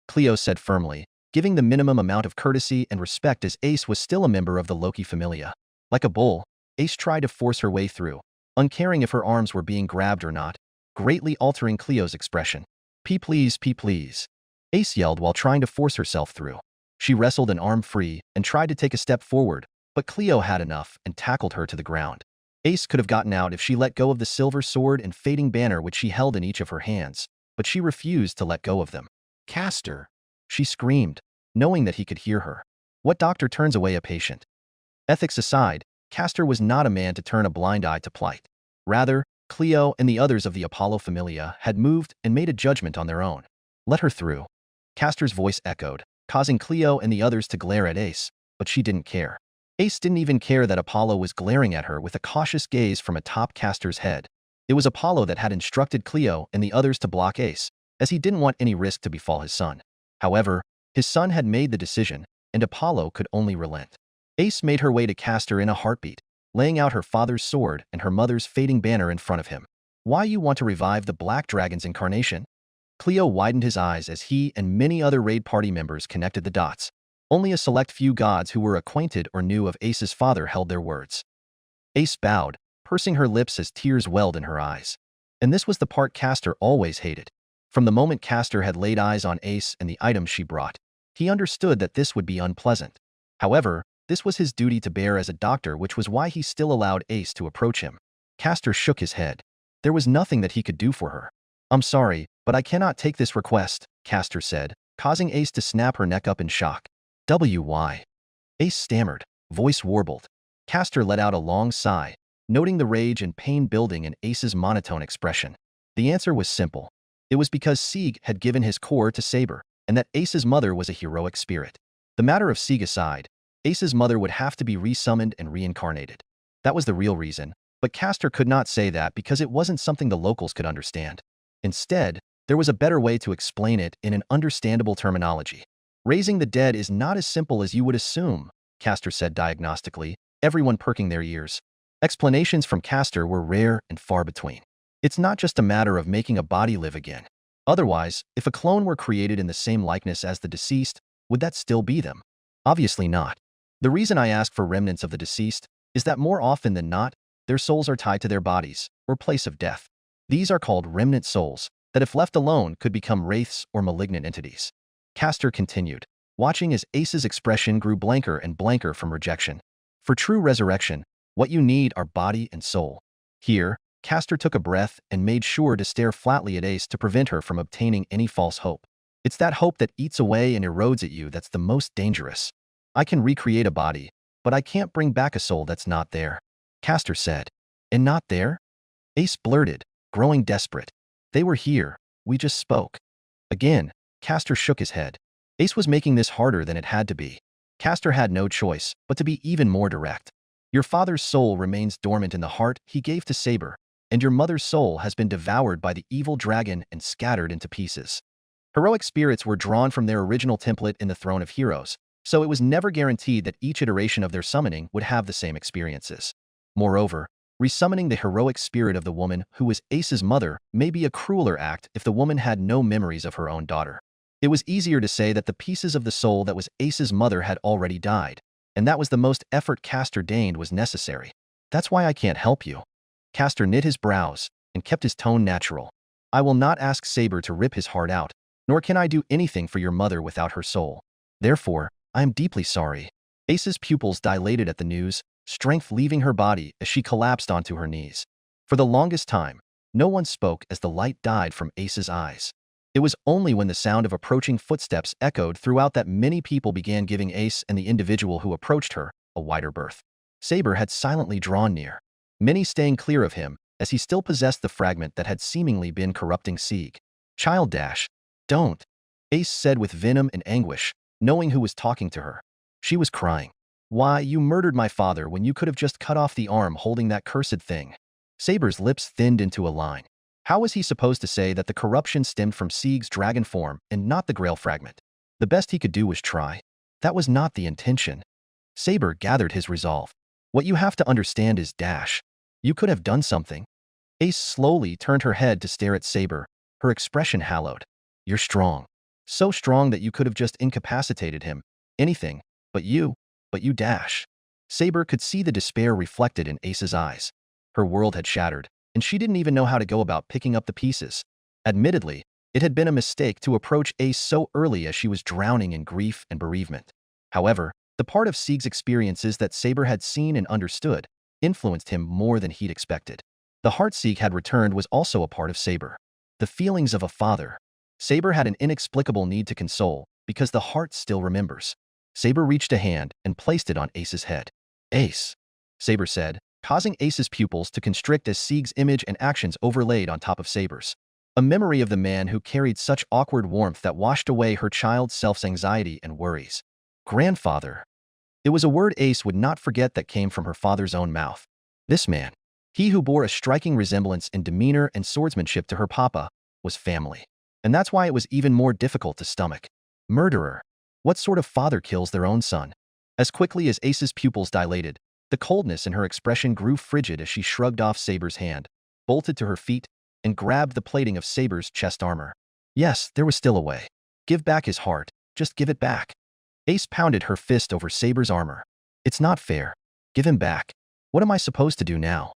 Cleo said firmly, giving the minimum amount of courtesy and respect as Ace was still a member of the Loki Familia. Like a bull, Ace tried to force her way through, uncaring if her arms were being grabbed or not, greatly altering Cleo's expression. Please, please," Ace yelled while trying to force herself through. She wrestled an arm free and tried to take a step forward, but Cleo had enough and tackled her to the ground. Ace could have gotten out if she let go of the silver sword and fading banner which she held in each of her hands, but she refused to let go of them. "Castor!" she screamed, knowing that he could hear her. What doctor turns away a patient? Ethics aside, Castor was not a man to turn a blind eye to plight. Rather, Cleo and the others of the Apollo Familia had moved and made a judgment on their own. "Let her through." Castor's voice echoed, causing Cleo and the others to glare at Ace, but she didn't care. Ace didn't even care that Apollo was glaring at her with a cautious gaze from atop Castor's head. It was Apollo that had instructed Cleo and the others to block Ace, as he didn't want any risk to befall his son. However, his son had made the decision, and Apollo could only relent. Ace made her way to Castor in a heartbeat, laying out her father's sword and her mother's fading banner in front of him. "Why you want to revive the Black Dragon's incarnation?" Cleo widened his eyes as he and many other raid party members connected the dots. Only a select few gods who were acquainted or knew of Ace's father held their words. Ace bowed, pursing her lips as tears welled in her eyes. And this was the part Castor always hated. From the moment Castor had laid eyes on Ace and the items she brought, he understood that this would be unpleasant. However, this was his duty to bear as a doctor, which was why he still allowed Ace to approach him. Castor shook his head. There was nothing that he could do for her. "I'm sorry, but I cannot take this request," Castor said, causing Ace to snap her neck up in shock. "Why?" Ace stammered, voice warbled. Castor let out a long sigh, noting the rage and pain building in Ace's monotone expression. The answer was simple. It was because Sieg had given his core to Saber, and that Ace's mother was a heroic spirit. The matter of Sieg aside, Ace's mother would have to be resummoned and reincarnated. That was the real reason, but Castor could not say that because it wasn't something the locals could understand. Instead, there was a better way to explain it in an understandable terminology. "Raising the dead is not as simple as you would assume," Castor said diagnostically, everyone perking their ears. Explanations from Castor were rare and far between. "It's not just a matter of making a body live again. Otherwise, if a clone were created in the same likeness as the deceased, would that still be them? Obviously not. The reason I ask for remnants of the deceased is that more often than not, their souls are tied to their bodies or place of death. These are called remnant souls that if left alone could become wraiths or malignant entities. Castor continued, watching as Ace's expression grew blanker and blanker from rejection. For true resurrection, what you need are body and soul. Here, Castor took a breath and made sure to stare flatly at Ace to prevent her from obtaining any false hope. It's that hope that eats away and erodes at you that's the most dangerous. I can recreate a body, but I can't bring back a soul that's not there, Castor said. And not there? Ace blurted, growing desperate. They were here, we just spoke. Again, Castor shook his head. Ace was making this harder than it had to be. Castor had no choice but to be even more direct. Your father's soul remains dormant in the heart he gave to Saber, and your mother's soul has been devoured by the evil dragon and scattered into pieces. Heroic spirits were drawn from their original template in the Throne of Heroes, so it was never guaranteed that each iteration of their summoning would have the same experiences. Moreover, resummoning the heroic spirit of the woman who was Ace's mother may be a crueler act if the woman had no memories of her own daughter. It was easier to say that the pieces of the soul that was Ace's mother had already died, and that was the most effort Castor deigned was necessary. That's why I can't help you. Castor knit his brows and kept his tone natural. I will not ask Saber to rip his heart out, nor can I do anything for your mother without her soul. Therefore, I am deeply sorry. Ace's pupils dilated at the news, strength leaving her body as she collapsed onto her knees. For the longest time, no one spoke as the light died from Ace's eyes. It was only when the sound of approaching footsteps echoed throughout that many people began giving Ace and the individual who approached her a wider berth. Saber had silently drawn near, many staying clear of him as he still possessed the fragment that had seemingly been corrupting Sieg. Child dash, don't, Ace said with venom and anguish, knowing who was talking to her. She was crying. Why, you murdered my father when you could have just cut off the arm holding that cursed thing. Saber's lips thinned into a line. How was he supposed to say that the corruption stemmed from Sieg's dragon form and not the Grail fragment? The best he could do was try. That was not the intention. Saber gathered his resolve. What you have to understand is dash. You could have done something. Ace slowly turned her head to stare at Saber, her expression hallowed. You're strong. So strong that you could have just incapacitated him. Anything. But you dash. Saber could see the despair reflected in Ace's eyes. Her world had shattered, and she didn't even know how to go about picking up the pieces. Admittedly, it had been a mistake to approach Ace so early as she was drowning in grief and bereavement. However, the part of Sieg's experiences that Saber had seen and understood influenced him more than he'd expected. The heart Sieg had returned was also a part of Saber. The feelings of a father. Saber had an inexplicable need to console because the heart still remembers. Saber reached a hand and placed it on Ace's head. Ace, Saber said, causing Ace's pupils to constrict as Sieg's image and actions overlaid on top of Saber's. A memory of the man who carried such awkward warmth that washed away her child's self's anxiety and worries. Grandfather. It was a word Ace would not forget that came from her father's own mouth. This man, he who bore a striking resemblance in demeanor and swordsmanship to her papa, was family. And that's why it was even more difficult to stomach. Murderer. What sort of father kills their own son? As quickly as Ace's pupils dilated, the coldness in her expression grew frigid as she shrugged off Saber's hand, bolted to her feet, and grabbed the plating of Saber's chest armor. Yes, there was still a way. Give back his heart. Just give it back. Ace pounded her fist over Saber's armor. It's not fair. Give him back. What am I supposed to do now?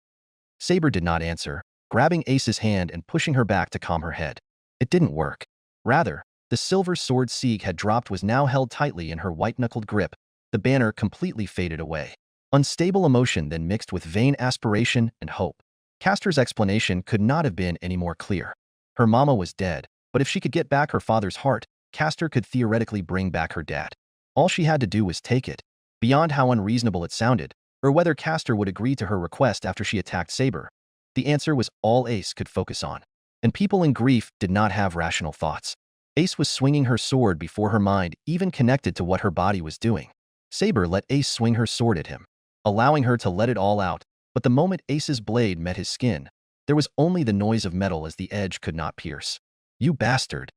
Saber did not answer, grabbing Ace's hand and pushing her back to calm her head. It didn't work. Rather, the silver sword Sieg had dropped was now held tightly in her white-knuckled grip. The banner completely faded away. Unstable emotion then mixed with vain aspiration and hope. Castor's explanation could not have been any more clear. Her mama was dead, but if she could get back her father's heart, Castor could theoretically bring back her dad. All she had to do was take it. Beyond how unreasonable it sounded, or whether Castor would agree to her request after she attacked Saber, the answer was all Ace could focus on. And people in grief did not have rational thoughts. Ace was swinging her sword before her mind even connected to what her body was doing. Saber let Ace swing her sword at him, allowing her to let it all out, but the moment Ace's blade met his skin, there was only the noise of metal as the edge could not pierce. You bastard.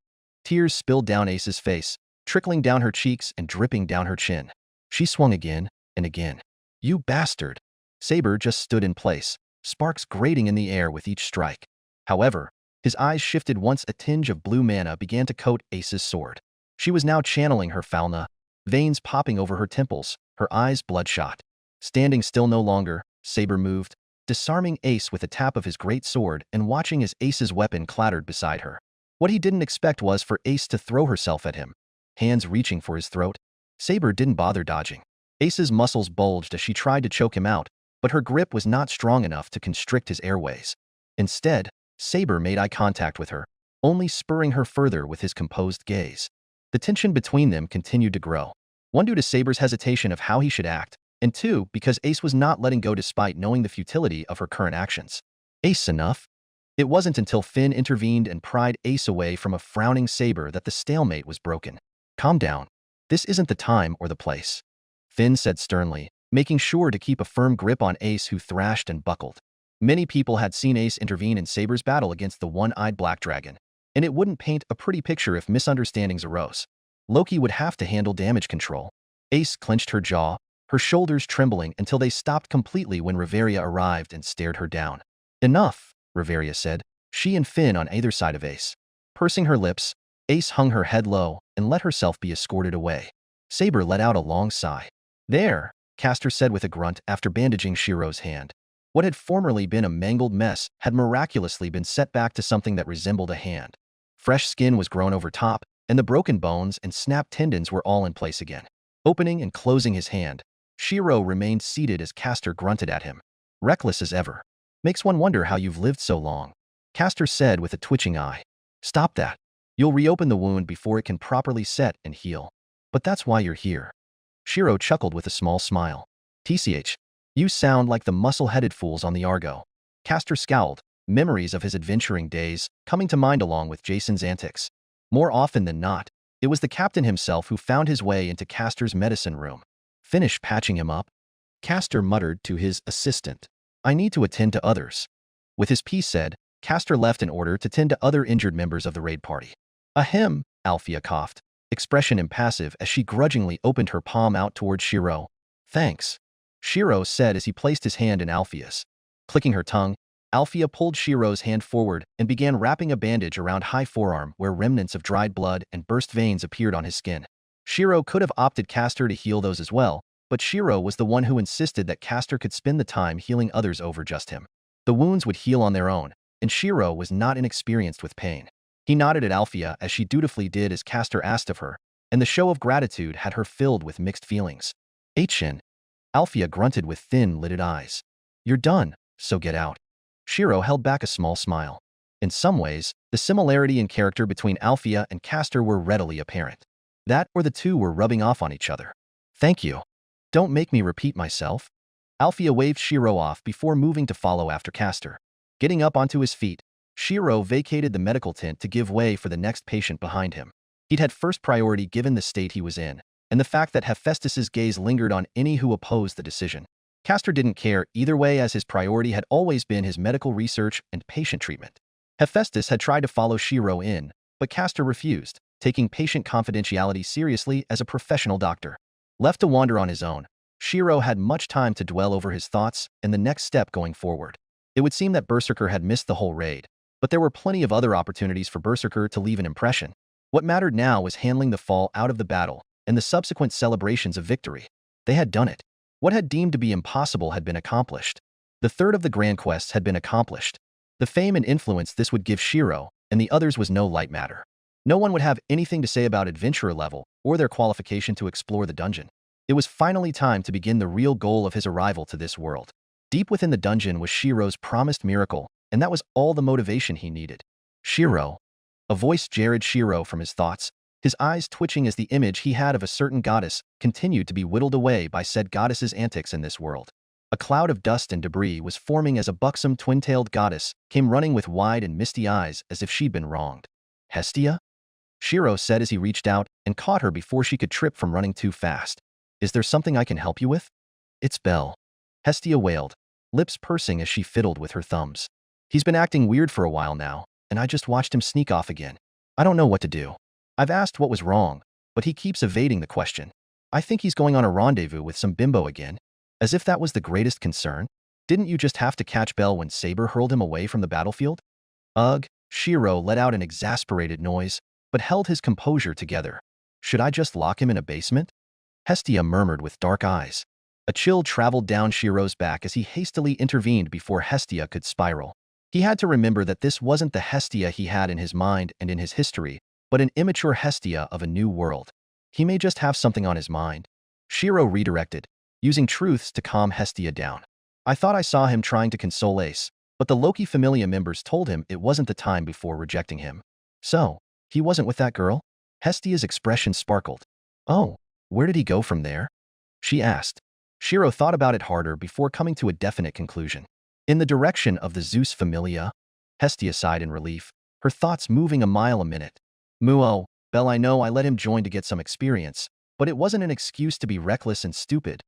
Tears spilled down Ace's face, trickling down her cheeks and dripping down her chin. She swung again and again. You bastard. Saber just stood in place, sparks grating in the air with each strike. However, his eyes shifted once a tinge of blue mana began to coat Ace's sword. She was now channeling her Falna, veins popping over her temples, her eyes bloodshot. Standing still no longer, Saber moved, disarming Ace with a tap of his great sword and watching as Ace's weapon clattered beside her. What he didn't expect was for Ace to throw herself at him, hands reaching for his throat. Saber didn't bother dodging. Ace's muscles bulged as she tried to choke him out, but her grip was not strong enough to constrict his airways. Instead, Saber made eye contact with her, only spurring her further with his composed gaze. The tension between them continued to grow. One, due to Saber's hesitation of how he should act, and two, because Ace was not letting go despite knowing the futility of her current actions. Ace enough? It wasn't until Finn intervened and pried Ace away from a frowning Saber that the stalemate was broken. Calm down. This isn't the time or the place, Finn said sternly, making sure to keep a firm grip on Ace, who thrashed and buckled. Many people had seen Ace intervene in Saber's battle against the one-eyed black dragon, and it wouldn't paint a pretty picture if misunderstandings arose. Loki would have to handle damage control. Ace clenched her jaw, her shoulders trembling until they stopped completely when Reveria arrived and stared her down. Enough, Reveria said, she and Finn on either side of Ace. Pursing her lips, Ace hung her head low and let herself be escorted away. Saber let out a long sigh. There, Castor said with a grunt after bandaging Shirou's hand. What had formerly been a mangled mess had miraculously been set back to something that resembled a hand. Fresh skin was grown over top, and the broken bones and snapped tendons were all in place again. Opening and closing his hand, Shirou remained seated as Castor grunted at him. Reckless as ever. Makes one wonder how you've lived so long, Castor said with a twitching eye. Stop that. You'll reopen the wound before it can properly set and heal. But that's why you're here. Shirou chuckled with a small smile. TCH, you sound like the muscle-headed fools on the Argo. Castor scowled, memories of his adventuring days coming to mind along with Jason's antics. More often than not, it was the captain himself who found his way into Castor's medicine room. Finish patching him up? Castor muttered to his assistant. I need to attend to others. With his piece said, Castor left in order to tend to other injured members of the raid party. Ahem, Althea coughed, expression impassive as she grudgingly opened her palm out toward Shirou. Thanks, Shirou said as he placed his hand in Althea's. Clicking her tongue, Althea pulled Shirou's hand forward and began wrapping a bandage around high forearm where remnants of dried blood and burst veins appeared on his skin. Shirou could have opted Castor to heal those as well, but Shirou was the one who insisted that Castor could spend the time healing others over just him. The wounds would heal on their own, and Shirou was not inexperienced with pain. He nodded at Althea as she dutifully did as Castor asked of her, and the show of gratitude had her filled with mixed feelings. Aichin, Althea grunted with thin-lidded eyes. You're done, so get out. Shirou held back a small smile. In some ways, the similarity in character between Althea and Castor were readily apparent. That or the two were rubbing off on each other. Thank you. Don't make me repeat myself. Althea waved Shirou off before moving to follow after Castor. Getting up onto his feet, Shirou vacated the medical tent to give way for the next patient behind him. He'd had first priority given the state he was in, and the fact that Hephaestus's gaze lingered on any who opposed the decision. Castor didn't care either way, as his priority had always been his medical research and patient treatment. Hephaestus had tried to follow Shirou in, but Castor refused, taking patient confidentiality seriously as a professional doctor. Left to wander on his own, Shirou had much time to dwell over his thoughts and the next step going forward. It would seem that Berserker had missed the whole raid, but there were plenty of other opportunities for Berserker to leave an impression. What mattered now was handling the fall out of the battle and the subsequent celebrations of victory. They had done it. What had deemed to be impossible had been accomplished. The third of the grand quests had been accomplished. The fame and influence this would give Shirou and the others was no light matter. No one would have anything to say about adventurer level or their qualification to explore the dungeon. It was finally time to begin the real goal of his arrival to this world. Deep within the dungeon was Shirou's promised miracle, and that was all the motivation he needed. Shirou. A voice jarred Shirou from his thoughts, his eyes twitching as the image he had of a certain goddess continued to be whittled away by said goddess's antics in this world. A cloud of dust and debris was forming as a buxom twin-tailed goddess came running with wide and misty eyes as if she'd been wronged. Hestia? Shirou said as he reached out and caught her before she could trip from running too fast. Is there something I can help you with? It's Belle. Hestia wailed, lips pursing as she fiddled with her thumbs. He's been acting weird for a while now, and I just watched him sneak off again. I don't know what to do. I've asked what was wrong, but he keeps evading the question. I think he's going on a rendezvous with some bimbo again. As if that was the greatest concern. Didn't you just have to catch Belle when Saber hurled him away from the battlefield? Ugh, Shirou let out an exasperated noise, but held his composure together. Should I just lock him in a basement? Hestia murmured with dark eyes. A chill traveled down Shirou's back as he hastily intervened before Hestia could spiral. He had to remember that this wasn't the Hestia he had in his mind and in his history, but an immature Hestia of a new world. He may just have something on his mind. Shirou redirected, using truths to calm Hestia down. I thought I saw him trying to console Ace, but the Loki Familia members told him it wasn't the time before rejecting him. So, he wasn't with that girl? Hestia's expression sparkled. Oh, where did he go from there? She asked. Shirou thought about it harder before coming to a definite conclusion. In the direction of the Zeus Familia? Hestia sighed in relief, her thoughts moving a mile a minute. Muo, Belle, I know I let him join to get some experience, but it wasn't an excuse to be reckless and stupid.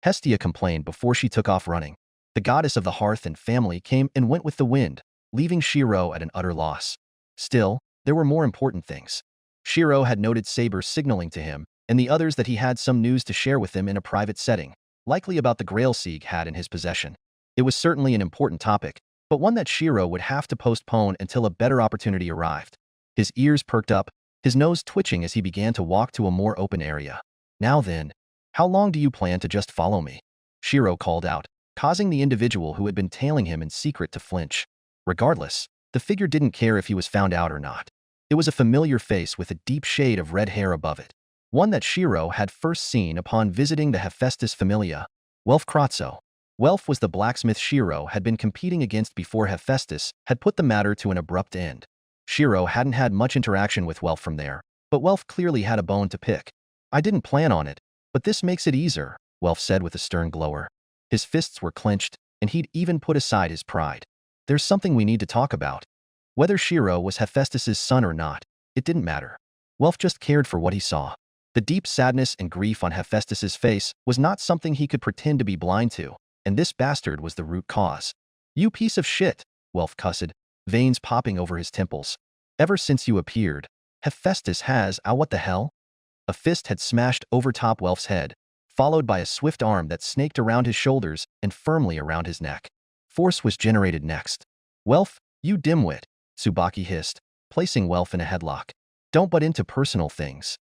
Hestia complained before she took off running. The goddess of the hearth and family came and went with the wind, leaving Shirou at an utter loss. Still, there were more important things. Shirou had noted Saber signaling to him, and the others that he had some news to share with them in a private setting, likely about the Grail Sieg had in his possession. It was certainly an important topic, but one that Shirou would have to postpone until a better opportunity arrived. His ears perked up, his nose twitching as he began to walk to a more open area. Now then, how long do you plan to just follow me? Shirou called out, causing the individual who had been tailing him in secret to flinch. Regardless, the figure didn't care if he was found out or not. It was a familiar face with a deep shade of red hair above it. One that Shirou had first seen upon visiting the Hephaestus Familia, Welf Kratzo. Welf was the blacksmith Shirou had been competing against before Hephaestus had put the matter to an abrupt end. Shirou hadn't had much interaction with Welf from there, but Welf clearly had a bone to pick. I didn't plan on it, but this makes it easier, Welf said with a stern glower. His fists were clenched, and he'd even put aside his pride. There's something we need to talk about. Whether Shirou was Hephaestus's son or not, it didn't matter. Welf just cared for what he saw. The deep sadness and grief on Hephaestus's face was not something he could pretend to be blind to, and this bastard was the root cause. You piece of shit, Welf cussed, veins popping over his temples. Ever since you appeared, Hephaestus has, what the hell? A fist had smashed over top Welf's head, followed by a swift arm that snaked around his shoulders and firmly around his neck. Force was generated next. Welf, you dimwit, Tsubaki hissed, placing Welf in a headlock. Don't butt into personal things.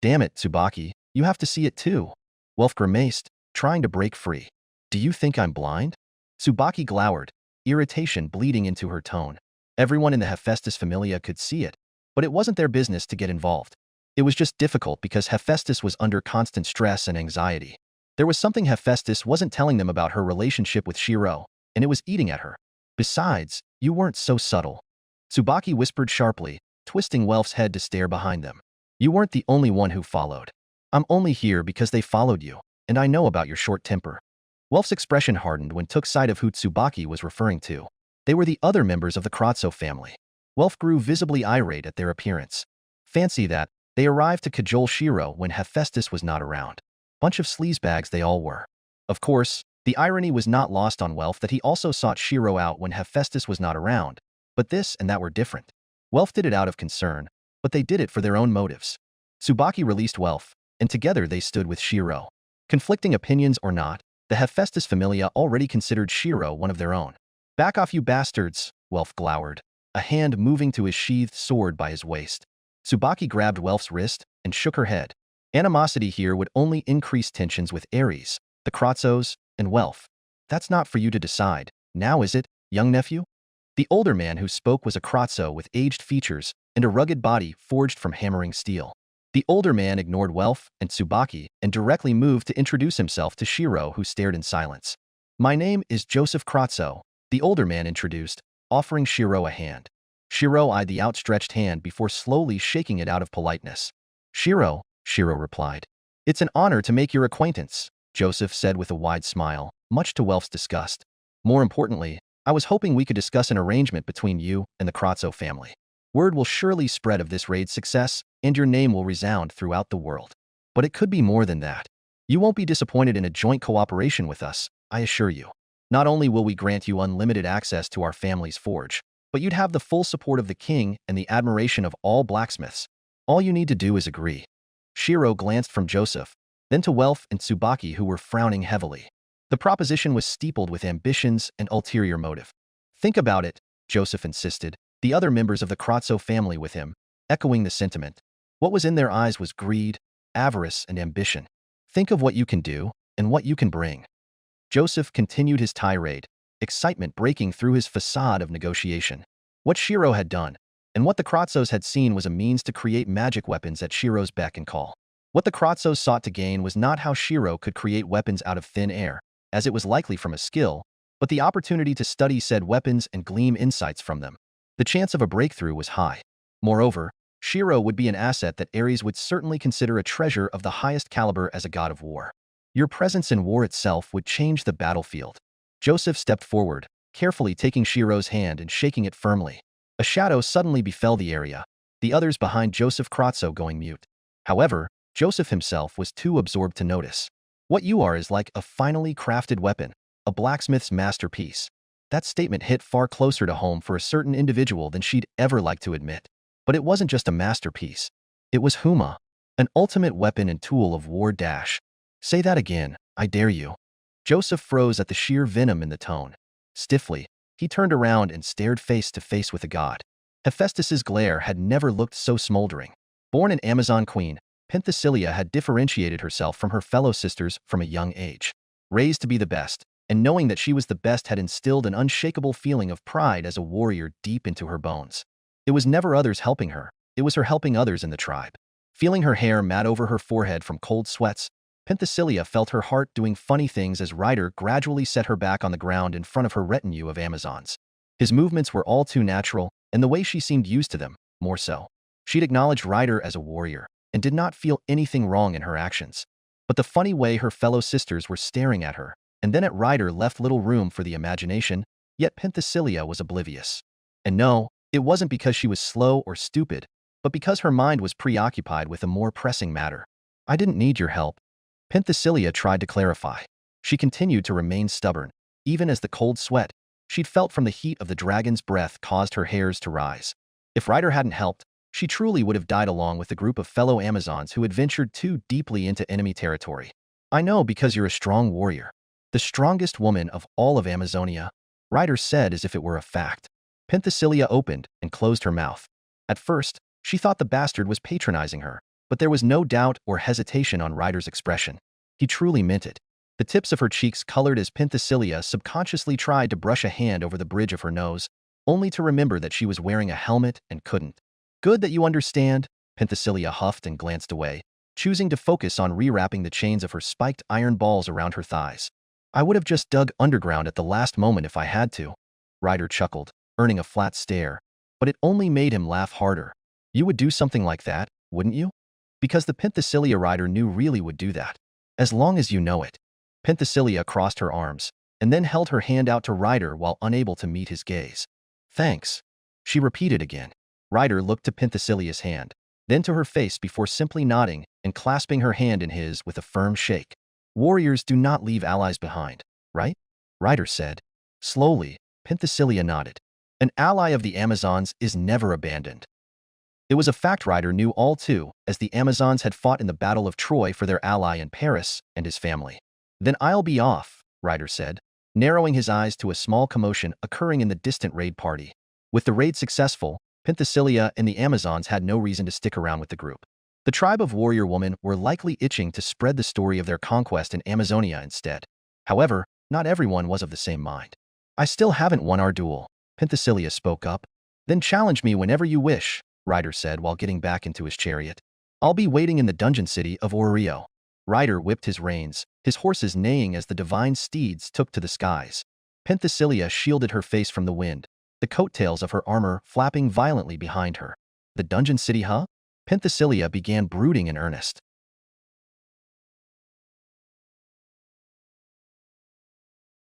Damn it, Tsubaki, you have to see it too. Welf grimaced, trying to break free. Do you think I'm blind? Tsubaki glowered, irritation bleeding into her tone. Everyone in the Hephaestus Familia could see it, but it wasn't their business to get involved. It was just difficult because Hephaestus was under constant stress and anxiety. There was something Hephaestus wasn't telling them about her relationship with Shirou, and it was eating at her. Besides, you weren't so subtle. Tsubaki whispered sharply, twisting Welf's head to stare behind them. You weren't the only one who followed. I'm only here because they followed you, and I know about your short temper. Welf's expression hardened when took sight of who Tsubaki was referring to. They were the other members of the Kratzo family. Welf grew visibly irate at their appearance. Fancy that, they arrived to cajole Shirou when Hephaestus was not around. Bunch of sleazebags they all were. Of course, the irony was not lost on Welf that he also sought Shirou out when Hephaestus was not around, but this and that were different. Welf did it out of concern, but they did it for their own motives. Tsubaki released Welf, and together they stood with Shirou. Conflicting opinions or not, the Hephaestus Familia already considered Shirou one of their own. Back off, you bastards, Welf glowered, a hand moving to his sheathed sword by his waist. Tsubaki grabbed Welf's wrist and shook her head. Animosity here would only increase tensions with Ares, the Kratzos, and Welf. That's not for you to decide, now is it, young nephew? The older man who spoke was a Kratzo with aged features and a rugged body forged from hammering steel. The older man ignored Welf and Tsubaki and directly moved to introduce himself to Shirou, who stared in silence. My name is Joseph Kratzo, the older man introduced, offering Shirou a hand. Shirou eyed the outstretched hand before slowly shaking it out of politeness. Shirou replied. It's an honor to make your acquaintance, Joseph said with a wide smile, much to Welf's disgust. More importantly, I was hoping we could discuss an arrangement between you and the Kratzo family. Word will surely spread of this raid's success, and your name will resound throughout the world. But it could be more than that. You won't be disappointed in a joint cooperation with us, I assure you. Not only will we grant you unlimited access to our family's forge, but you'd have the full support of the king and the admiration of all blacksmiths. All you need to do is agree. Shirou glanced from Joseph, then to Welf and Tsubaki, who were frowning heavily. The proposition was steepled with ambitions and ulterior motive. Think about it, Joseph insisted, the other members of the Kratzo family with him, echoing the sentiment. What was in their eyes was greed, avarice, and ambition. Think of what you can do and what you can bring. Joseph continued his tirade, excitement breaking through his facade of negotiation. What Shirou had done, and what the Kratzos had seen was a means to create magic weapons at Shirou's beck and call. What the Kratzos sought to gain was not how Shirou could create weapons out of thin air, as it was likely from a skill, but the opportunity to study said weapons and glean insights from them. The chance of a breakthrough was high. Moreover, Shirou would be an asset that Ares would certainly consider a treasure of the highest caliber as a god of war. Your presence in war itself would change the battlefield. Joseph stepped forward, carefully taking Shirou's hand and shaking it firmly. A shadow suddenly befell the area, the others behind Joseph Kratzo going mute. However, Joseph himself was too absorbed to notice. What you are is like a finely crafted weapon, a blacksmith's masterpiece. That statement hit far closer to home for a certain individual than she'd ever like to admit. But it wasn't just a masterpiece. It was Huma, an ultimate weapon and tool of war dash. Say that again, I dare you. Joseph froze at the sheer venom in the tone. Stiffly, he turned around and stared face to face with the god. Hephaestus's glare had never looked so smoldering. Born an Amazon queen, Penthesilea had differentiated herself from her fellow sisters from a young age. Raised to be the best, and knowing that she was the best had instilled an unshakable feeling of pride as a warrior deep into her bones. It was never others helping her, it was her helping others in the tribe. Feeling her hair mat over her forehead from cold sweats, Penthesilea felt her heart doing funny things as Ryder gradually set her back on the ground in front of her retinue of Amazons. His movements were all too natural, and the way she seemed used to them, more so. She'd acknowledged Ryder as a warrior, and did not feel anything wrong in her actions. But the funny way her fellow sisters were staring at her, and then at Ryder left little room for the imagination, yet Penthesilea was oblivious. And no, it wasn't because she was slow or stupid, but because her mind was preoccupied with a more pressing matter. I didn't need your help. Penthesilea tried to clarify. She continued to remain stubborn, even as the cold sweat she'd felt from the heat of the dragon's breath caused her hairs to rise. If Ryder hadn't helped, she truly would have died along with the group of fellow Amazons who had ventured too deeply into enemy territory. I know because you're a strong warrior. The strongest woman of all of Amazonia, Ryder said as if it were a fact. Penthesilea opened and closed her mouth. At first, she thought the bastard was patronizing her, but there was no doubt or hesitation on Ryder's expression. He truly meant it. The tips of her cheeks colored as Penthesilea subconsciously tried to brush a hand over the bridge of her nose, only to remember that she was wearing a helmet and couldn't. Good that you understand, Penthesilea huffed and glanced away, choosing to focus on rewrapping the chains of her spiked iron balls around her thighs. I would have just dug underground at the last moment if I had to. Ryder chuckled, earning a flat stare, but it only made him laugh harder. You would do something like that, wouldn't you? Because the Penthesilea Ryder knew really would do that. As long as you know it. Penthesilea crossed her arms, and then held her hand out to Ryder while unable to meet his gaze. Thanks. She repeated again. Ryder looked to Penthesilea's hand, then to her face before simply nodding and clasping her hand in his with a firm shake. Warriors do not leave allies behind, right? Ryder said. Slowly, Penthesilea nodded. An ally of the Amazons is never abandoned. It was a fact Ryder knew all too, as the Amazons had fought in the Battle of Troy for their ally in Paris and his family. Then I'll be off, Ryder said, narrowing his eyes to a small commotion occurring in the distant raid party. With the raid successful, Penthesilea and the Amazons had no reason to stick around with the group. The tribe of warrior women were likely itching to spread the story of their conquest in Amazonia instead. However, not everyone was of the same mind. I still haven't won our duel, Penthesilea spoke up. Then challenge me whenever you wish, Ryder said while getting back into his chariot. I'll be waiting in the dungeon city of Orio. Ryder whipped his reins, his horses neighing as the divine steeds took to the skies. Penthesilea shielded her face from the wind, the coattails of her armor flapping violently behind her. The dungeon city, huh? Penthesilea began brooding in earnest.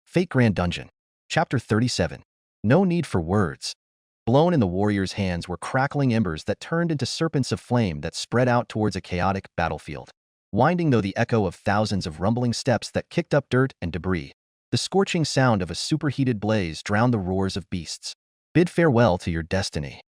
Fate Grand Dungeon. Chapter 37. No need for words. Blown in the warrior's hands were crackling embers that turned into serpents of flame that spread out towards a chaotic battlefield. Winding though the echo of thousands of rumbling steps that kicked up dirt and debris, the scorching sound of a superheated blaze drowned the roars of beasts. Bid farewell to your destiny.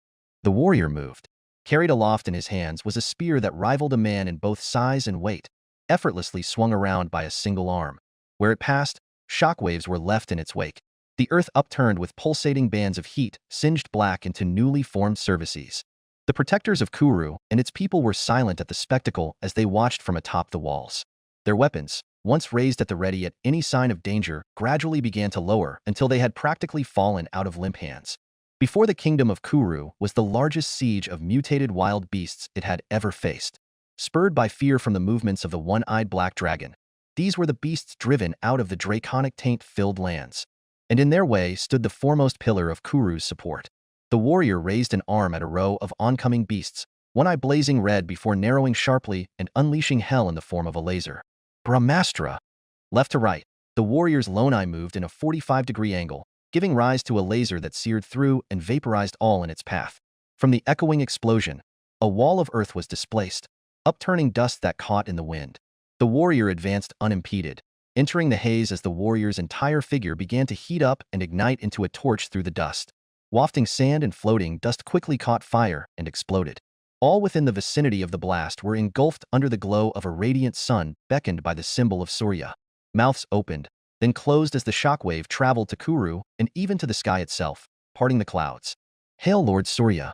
The warrior moved. Carried aloft in his hands was a spear that rivaled a man in both size and weight, effortlessly swung around by a single arm. Where it passed, shockwaves were left in its wake. The earth upturned with pulsating bands of heat, singed black into newly formed surfaces. The protectors of Kuru and its people were silent at the spectacle as they watched from atop the walls. Their weapons, once raised at the ready at any sign of danger, gradually began to lower until they had practically fallen out of limp hands. Before the kingdom of Kuru was the largest siege of mutated wild beasts it had ever faced. Spurred by fear from the movements of the one-eyed black dragon, these were the beasts driven out of the draconic taint-filled lands. And in their way stood the foremost pillar of Kuru's support. The warrior raised an arm at a row of oncoming beasts, one eye blazing red before narrowing sharply and unleashing hell in the form of a laser. Brahmastra! Left to right, the warrior's lone eye moved in a 45-degree angle, giving rise to a laser that seared through and vaporized all in its path. From the echoing explosion, a wall of earth was displaced, upturning dust that caught in the wind. The warrior advanced unimpeded, entering the haze as the warrior's entire figure began to heat up and ignite into a torch through the dust. Wafting sand and floating dust quickly caught fire and exploded. All within the vicinity of the blast were engulfed under the glow of a radiant sun beckoned by the symbol of Surya. Mouths opened, then closed as the shockwave traveled to Kuru and even to the sky itself, parting the clouds. "Hail Lord Surya!"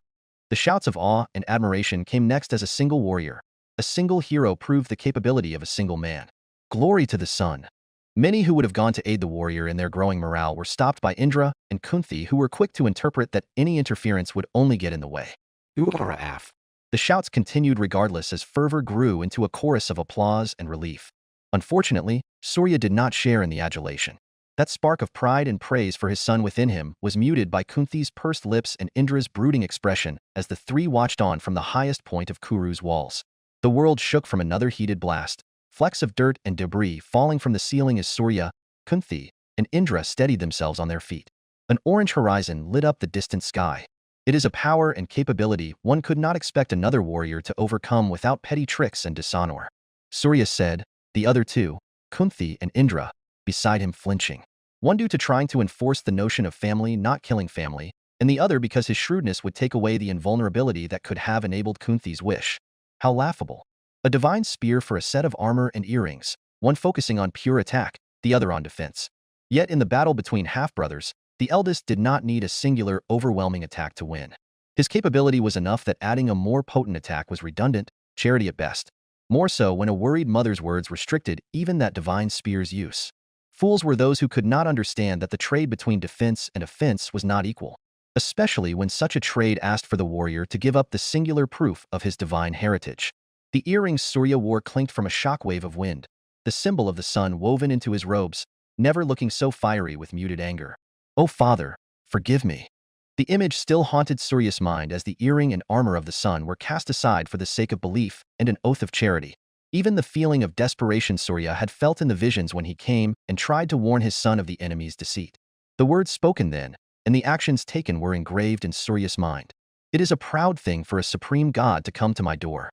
The shouts of awe and admiration came next as a single warrior, a single hero proved the capability of a single man. Glory to the sun! Many who would have gone to aid the warrior in their growing morale were stopped by Indra and Kunthi, who were quick to interpret that any interference would only get in the way. The shouts continued regardless as fervor grew into a chorus of applause and relief. Unfortunately, Surya did not share in the adulation. That spark of pride and praise for his son within him was muted by Kunthi's pursed lips and Indra's brooding expression as the three watched on from the highest point of Kuru's walls. The world shook from another heated blast, flecks of dirt and debris falling from the ceiling as Surya, Kunthi, and Indra steadied themselves on their feet. An orange horizon lit up the distant sky. It is a power and capability one could not expect another warrior to overcome without petty tricks and dishonor. Surya said, the other two, Kunthi and Indra, beside him flinching. One due to trying to enforce the notion of family not killing family, and the other because his shrewdness would take away the invulnerability that could have enabled Kunthi's wish. How laughable. A divine spear for a set of armor and earrings, one focusing on pure attack, the other on defense. Yet in the battle between half-brothers, the eldest did not need a singular, overwhelming attack to win. His capability was enough that adding a more potent attack was redundant, charity at best. More so when a worried mother's words restricted even that divine spear's use. Fools were those who could not understand that the trade between defense and offense was not equal, especially when such a trade asked for the warrior to give up the singular proof of his divine heritage. The earrings Surya wore clinked from a shockwave of wind, the symbol of the sun woven into his robes, never looking so fiery with muted anger. "Oh Father, forgive me." The image still haunted Surya's mind as the earring and armor of the sun were cast aside for the sake of belief and an oath of charity. Even the feeling of desperation Surya had felt in the visions when he came and tried to warn his son of the enemy's deceit. The words spoken then, and the actions taken were engraved in Surya's mind. It is a proud thing for a supreme god to come to my door.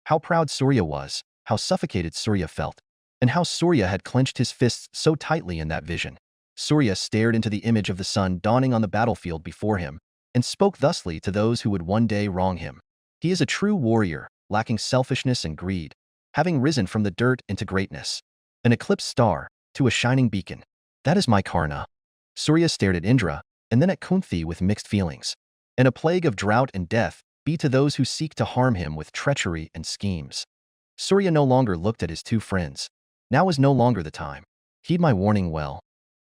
How proud Surya was, how suffocated Surya felt, and how Surya had clenched his fists so tightly in that vision. Surya stared into the image of the sun dawning on the battlefield before him, and spoke thusly to those who would one day wrong him. He is a true warrior, lacking selfishness and greed, having risen from the dirt into greatness. An eclipsed star, to a shining beacon. That is my Karna. Surya stared at Indra, and then at Kunthi with mixed feelings. And a plague of drought and death be to those who seek to harm him with treachery and schemes. Surya no longer looked at his two friends. Now is no longer the time. Heed my warning well.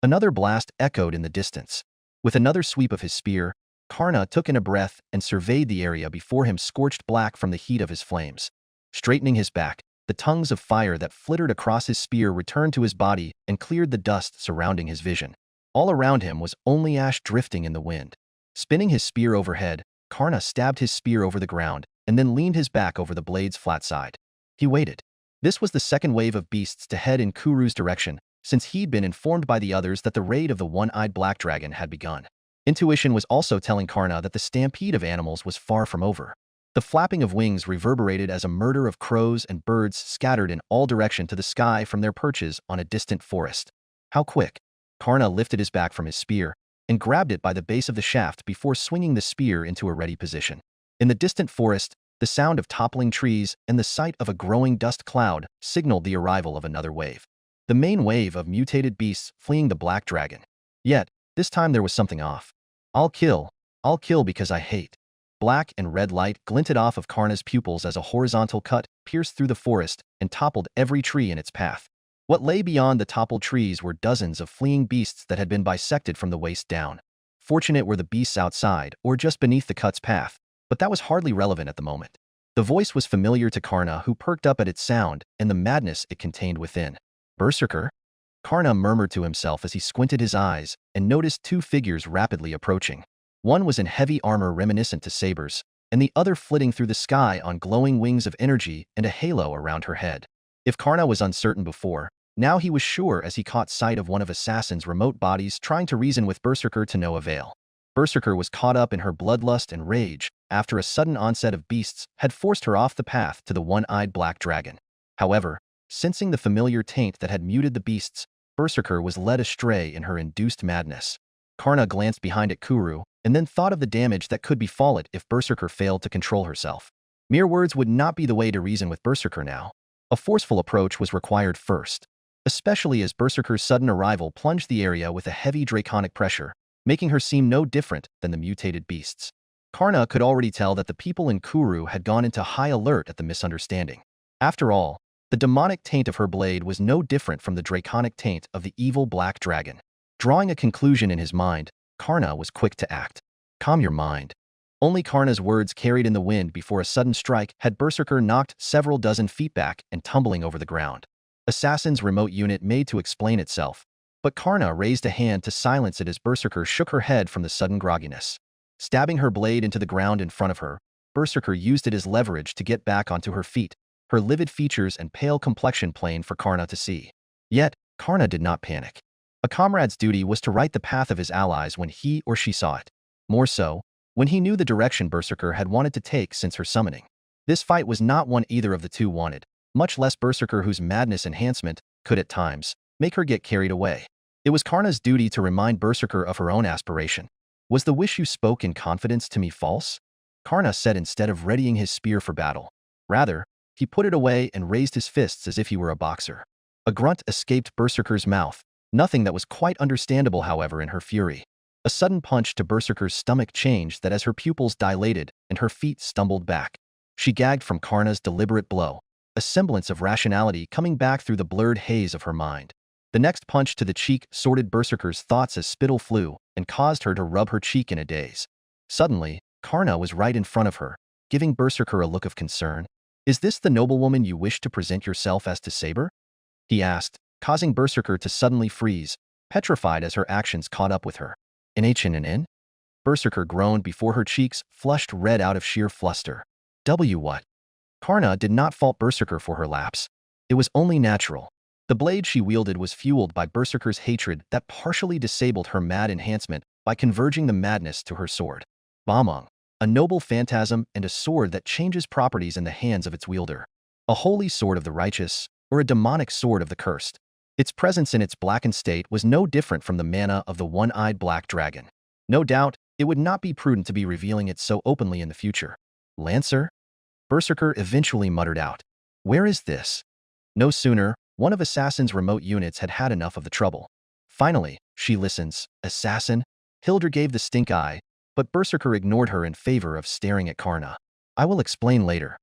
Another blast echoed in the distance. With another sweep of his spear, Karna took in a breath and surveyed the area before him scorched black from the heat of his flames. Straightening his back, the tongues of fire that flittered across his spear returned to his body and cleared the dust surrounding his vision. All around him was only ash drifting in the wind. Spinning his spear overhead, Karna stabbed his spear over the ground and then leaned his back over the blade's flat side. He waited. This was the second wave of beasts to head in Kuru's direction, since he'd been informed by the others that the raid of the one-eyed black dragon had begun. Intuition was also telling Karna that the stampede of animals was far from over. The flapping of wings reverberated as a murder of crows and birds scattered in all direction to the sky from their perches on a distant forest. How quick! Karna lifted his back from his spear and grabbed it by the base of the shaft before swinging the spear into a ready position. In the distant forest, the sound of toppling trees and the sight of a growing dust cloud signaled the arrival of another wave. The main wave of mutated beasts fleeing the black dragon. Yet, this time there was something off. I'll kill because I hate. Black and red light glinted off of Karna's pupils as a horizontal cut pierced through the forest and toppled every tree in its path. What lay beyond the toppled trees were dozens of fleeing beasts that had been bisected from the waist down. Fortunate were the beasts outside or just beneath the cut's path, but that was hardly relevant at the moment. The voice was familiar to Karna, who perked up at its sound and the madness it contained within. Berserker? Karna murmured to himself as he squinted his eyes and noticed two figures rapidly approaching. One was in heavy armor reminiscent to Saber's, and the other flitting through the sky on glowing wings of energy and a halo around her head. If Karna was uncertain before, now he was sure as he caught sight of one of Assassin's remote bodies trying to reason with Berserker to no avail. Berserker was caught up in her bloodlust and rage after a sudden onset of beasts had forced her off the path to the one-eyed black dragon. However, sensing the familiar taint that had muted the beasts, Berserker was led astray in her induced madness. Karna glanced behind at Kuru and then thought of the damage that could befall it if Berserker failed to control herself. Mere words would not be the way to reason with Berserker now. A forceful approach was required first, especially as Berserker's sudden arrival plunged the area with a heavy draconic pressure, making her seem no different than the mutated beasts. Karna could already tell that the people in Kuru had gone into high alert at the misunderstanding. After all, the demonic taint of her blade was no different from the draconic taint of the evil black dragon. Drawing a conclusion in his mind, Karna was quick to act. Calm your mind. Only Karna's words carried in the wind before a sudden strike had Berserker knocked several dozen feet back and tumbling over the ground. Assassin's remote unit made to explain itself, but Karna raised a hand to silence it as Berserker shook her head from the sudden grogginess. Stabbing her blade into the ground in front of her, Berserker used it as leverage to get back onto her feet, her livid features and pale complexion plain for Karna to see. Yet, Karna did not panic. A comrade's duty was to right the path of his allies when he or she saw it. More so, when he knew the direction Berserker had wanted to take since her summoning. This fight was not one either of the two wanted, much less Berserker, whose madness enhancement could at times make her get carried away. It was Karna's duty to remind Berserker of her own aspiration. Was the wish you spoke in confidence to me false? Karna said instead of readying his spear for battle. Rather, he put it away and raised his fists as if he were a boxer. A grunt escaped Berserker's mouth, nothing that was quite understandable, however, in her fury. A sudden punch to Berserker's stomach changed that as her pupils dilated and her feet stumbled back. She gagged from Karna's deliberate blow, a semblance of rationality coming back through the blurred haze of her mind. The next punch to the cheek sorted Berserker's thoughts as spittle flew and caused her to rub her cheek in a daze. Suddenly, Karna was right in front of her, giving Berserker a look of concern. "Is this the noblewoman you wish to present yourself as to Saber?" he asked, causing Berserker to suddenly freeze, petrified as her actions caught up with her. "NHNN?" Berserker groaned before her cheeks flushed red out of sheer fluster. What? Karna did not fault Berserker for her lapse. It was only natural. The blade she wielded was fueled by Berserker's hatred that partially disabled her mad enhancement by converging the madness to her sword. Bamong, a noble phantasm and a sword that changes properties in the hands of its wielder. A holy sword of the righteous, or a demonic sword of the cursed. Its presence in its blackened state was no different from the mana of the one-eyed black dragon. No doubt, it would not be prudent to be revealing it so openly in the future. "Lancer?" Berserker eventually muttered out. "Where is this?" No sooner, one of Assassin's remote units had had enough of the trouble. Finally, she listens. "Assassin?" Hildur gave the stink eye, but Berserker ignored her in favor of staring at Karna. "I will explain later,"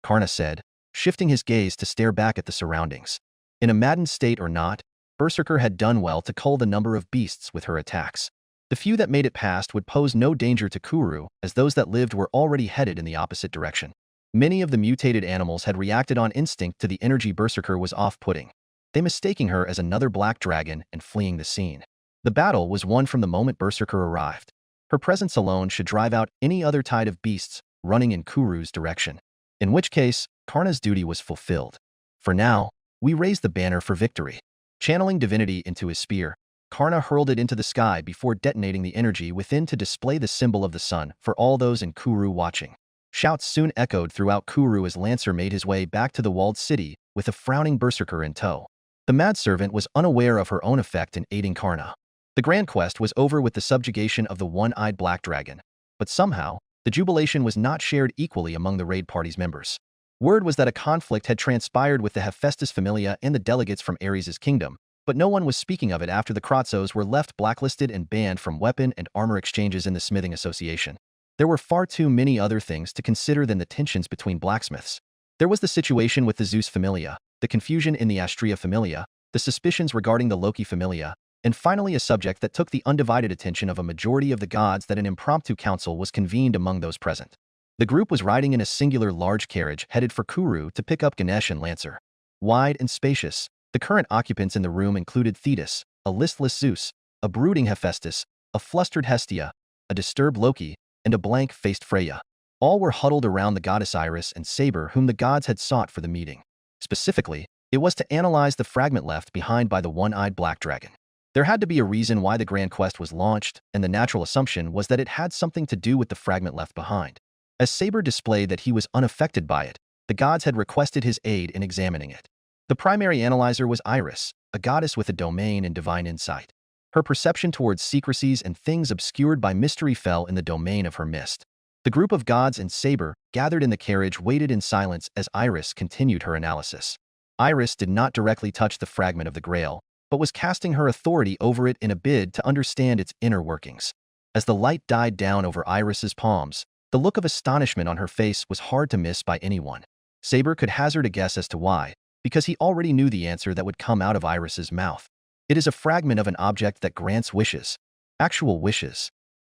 Karna said, shifting his gaze to stare back at the surroundings. In a maddened state or not, Berserker had done well to cull the number of beasts with her attacks. The few that made it past would pose no danger to Kuru, as those that lived were already headed in the opposite direction. Many of the mutated animals had reacted on instinct to the energy Berserker was off-putting, they mistaking her as another black dragon and fleeing the scene. The battle was won from the moment Berserker arrived. Her presence alone should drive out any other tide of beasts running in Kuru's direction. In which case, Karna's duty was fulfilled. For now, we raise the banner for victory. Channeling divinity into his spear, Karna hurled it into the sky before detonating the energy within to display the symbol of the sun for all those in Kuru watching. Shouts soon echoed throughout Kuru as Lancer made his way back to the walled city with a frowning Berserker in tow. The mad servant was unaware of her own effect in aiding Karna. The grand quest was over with the subjugation of the one-eyed black dragon, but somehow, the jubilation was not shared equally among the raid party's members. Word was that a conflict had transpired with the Hephaestus Familia and the delegates from Ares' kingdom, but no one was speaking of it after the Kratzos were left blacklisted and banned from weapon and armor exchanges in the Smithing Association. There were far too many other things to consider than the tensions between blacksmiths. There was the situation with the Zeus Familia, the confusion in the Astrea Familia, the suspicions regarding the Loki Familia, and finally a subject that took the undivided attention of a majority of the gods that an impromptu council was convened among those present. The group was riding in a singular large carriage headed for Kuru to pick up Ganesh and Lancer. Wide and spacious, the current occupants in the room included Thetis, a listless Zeus, a brooding Hephaestus, a flustered Hestia, a disturbed Loki, and a blank-faced Freya. All were huddled around the goddess Iris and Saber whom the gods had sought for the meeting. Specifically, it was to analyze the fragment left behind by the one-eyed black dragon. There had to be a reason why the Grand Quest was launched, and the natural assumption was that it had something to do with the fragment left behind. As Saber displayed that he was unaffected by it, the gods had requested his aid in examining it. The primary analyzer was Iris, a goddess with a domain in divine insight. Her perception towards secrecies and things obscured by mystery fell in the domain of her mist. The group of gods and Saber, gathered in the carriage, waited in silence as Iris continued her analysis. Iris did not directly touch the fragment of the Grail, but was casting her authority over it in a bid to understand its inner workings. As the light died down over Iris's palms, the look of astonishment on her face was hard to miss by anyone. Saber could hazard a guess as to why, because he already knew the answer that would come out of Iris's mouth. It is a fragment of an object that grants wishes. Actual wishes.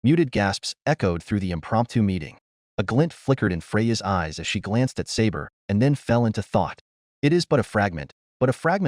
Muted gasps echoed through the impromptu meeting. A glint flickered in Freya's eyes as she glanced at Saber and then fell into thought. It is but a fragment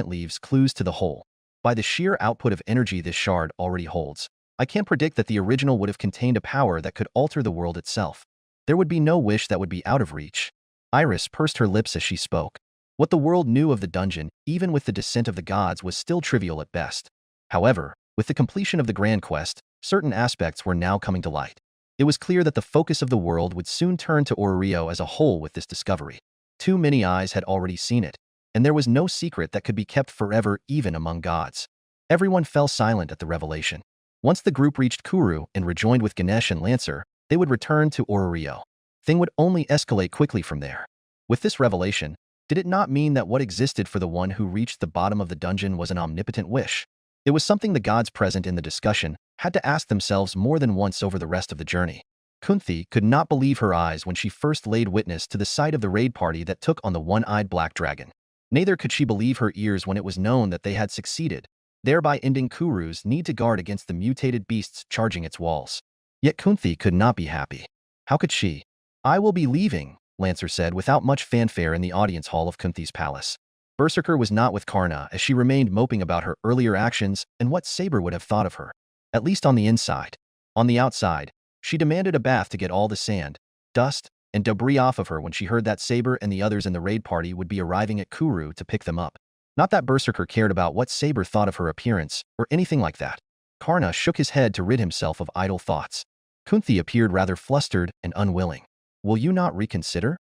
leaves clues to the whole. By the sheer output of energy this shard already holds, I can predict that the original would have contained a power that could alter the world itself. There would be no wish that would be out of reach. Iris pursed her lips as she spoke. What the world knew of the dungeon, even with the descent of the gods, was still trivial at best. However, with the completion of the Grand Quest, certain aspects were now coming to light. It was clear that the focus of the world would soon turn to Orrio as a whole with this discovery. Too many eyes had already seen it, and there was no secret that could be kept forever even among gods. Everyone fell silent at the revelation. Once the group reached Kuru and rejoined with Ganesh and Lancer, they would return to Orrio. Things would only escalate quickly from there. With this revelation, did it not mean that what existed for the one who reached the bottom of the dungeon was an omnipotent wish? It was something the gods present in the discussion had to ask themselves more than once over the rest of the journey. Kunthi could not believe her eyes when she first laid witness to the sight of the raid party that took on the one-eyed black dragon. Neither could she believe her ears when it was known that they had succeeded, thereby ending Kuru's need to guard against the mutated beasts charging its walls. Yet Kunthi could not be happy. How could she? "I will be leaving," Lancer said without much fanfare in the audience hall of Kunthi's palace. Berserker was not with Karna as she remained moping about her earlier actions and what Saber would have thought of her. At least on the inside. On the outside, she demanded a bath to get all the sand, dust, and debris off of her when she heard that Saber and the others in the raid party would be arriving at Kuru to pick them up. Not that Berserker cared about what Saber thought of her appearance or anything like that. Karna shook his head to rid himself of idle thoughts. Kunthi appeared rather flustered and unwilling. "Will you not reconsider?"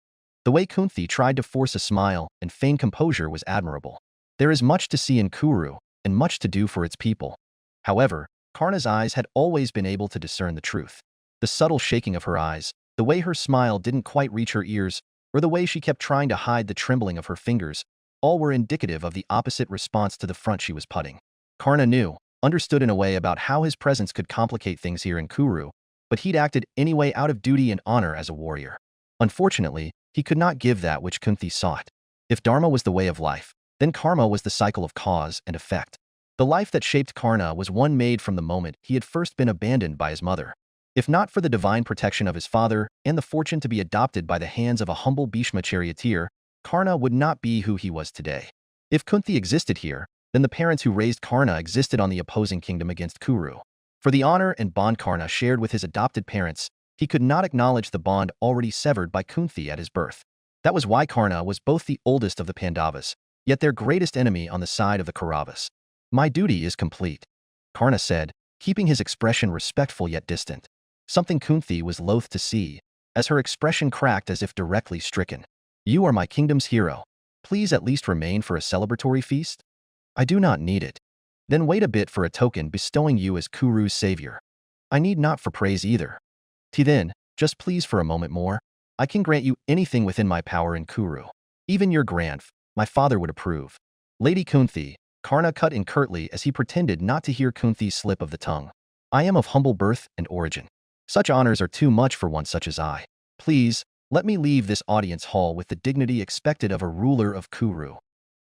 The way Kunthi tried to force a smile and feign composure was admirable. There is much to see in Kuru, and much to do for its people. However, Karna's eyes had always been able to discern the truth. The subtle shaking of her eyes, the way her smile didn't quite reach her ears, or the way she kept trying to hide the trembling of her fingers, all were indicative of the opposite response to the front she was putting. Karna understood in a way about how his presence could complicate things here in Kuru, but he'd acted anyway out of duty and honor as a warrior. Unfortunately, he could not give that which Kunthi sought. If Dharma was the way of life, then karma was the cycle of cause and effect. The life that shaped Karna was one made from the moment he had first been abandoned by his mother. If not for the divine protection of his father and the fortune to be adopted by the hands of a humble Bhishma charioteer, Karna would not be who he was today. If Kunthi existed here, then the parents who raised Karna existed on the opposing kingdom against Kuru. For the honor and bond Karna shared with his adopted parents, he could not acknowledge the bond already severed by Kunthi at his birth. That was why Karna was both the oldest of the Pandavas, yet their greatest enemy on the side of the Kauravas. "My duty is complete," Karna said, keeping his expression respectful yet distant. Something Kunthi was loath to see, as her expression cracked as if directly stricken. "You are my kingdom's hero. Please at least remain for a celebratory feast?" "I do not need it." "Then wait a bit for a token bestowing you as Kuru's savior." "I need not for praise either." Then, just please for a moment more. I can grant you anything within my power in Kuru. Even your my father would approve." "Lady Kunthi," Karna cut in curtly as he pretended not to hear Kunthi's slip of the tongue. "I am of humble birth and origin. Such honors are too much for one such as I. Please, let me leave this audience hall with the dignity expected of a ruler of Kuru.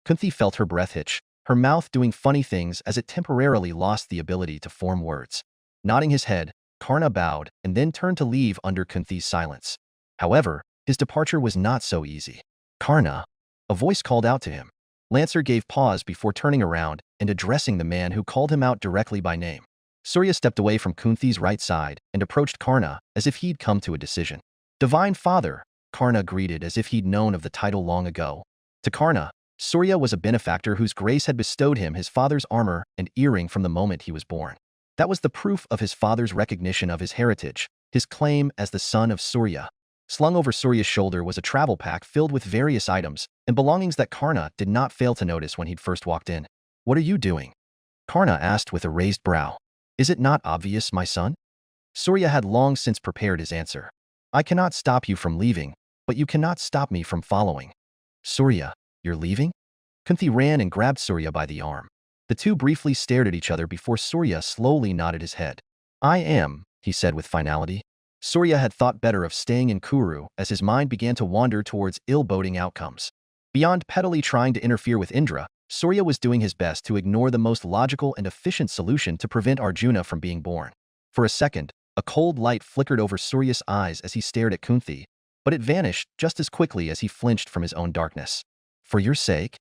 Kunthi felt her breath hitch, her mouth doing funny things as it temporarily lost the ability to form words. Nodding his head, Karna bowed and then turned to leave under Kunthi's silence. However, his departure was not so easy. Karna, a voice called out to him. Lancer gave pause before turning around and addressing the man who called him out directly by name. Surya stepped away from Kunthi's right side and approached Karna as if he'd come to a decision. Divine Father, Karna greeted as if he'd known of the title long ago. To Karna, Surya was a benefactor whose grace had bestowed him his father's armor and earring from the moment he was born. That was the proof of his father's recognition of his heritage, his claim as the son of Surya. Slung over Surya's shoulder was a travel pack filled with various items and belongings that Karna did not fail to notice when he'd first walked in. What are you doing? Karna asked with a raised brow. Is it not obvious, my son? Surya had long since prepared his answer. I cannot stop you from leaving, but you cannot stop me from following. Surya, you're leaving? Kunthi ran and grabbed Surya by the arm. The two briefly stared at each other before Surya slowly nodded his head. I am, he said with finality. Surya had thought better of staying in Kuru as his mind began to wander towards ill-boding outcomes. Beyond pettily trying to interfere with Indra, Surya was doing his best to ignore the most logical and efficient solution to prevent Arjuna from being born. For a second, a cold light flickered over Surya's eyes as he stared at Kunthi, but it vanished just as quickly as he flinched from his own darkness. For your sake?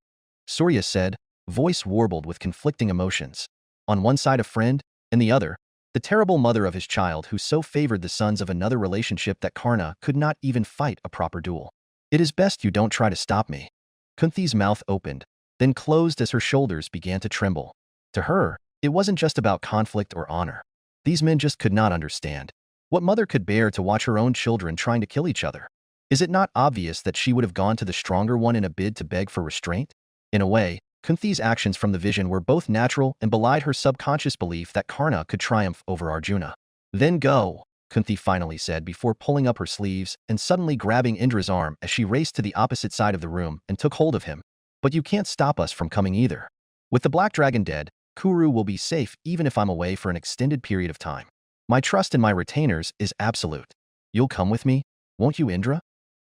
Surya said, voice warbled with conflicting emotions. On one side a friend, and the other, the terrible mother of his child who so favored the sons of another relationship that Karna could not even fight a proper duel. It is best you don't try to stop me. Kunthi's mouth opened, then closed as her shoulders began to tremble. To her, it wasn't just about conflict or honor. These men just could not understand. What mother could bear to watch her own children trying to kill each other? Is it not obvious that she would have gone to the stronger one in a bid to beg for restraint? In a way, Kunthi's actions from the vision were both natural and belied her subconscious belief that Karna could triumph over Arjuna. Then go, Kunthi finally said before pulling up her sleeves and suddenly grabbing Indra's arm as she raced to the opposite side of the room and took hold of him. But you can't stop us from coming either. With the Black Dragon dead, Kuru will be safe even if I'm away for an extended period of time. My trust in my retainers is absolute. You'll come with me, won't you, Indra?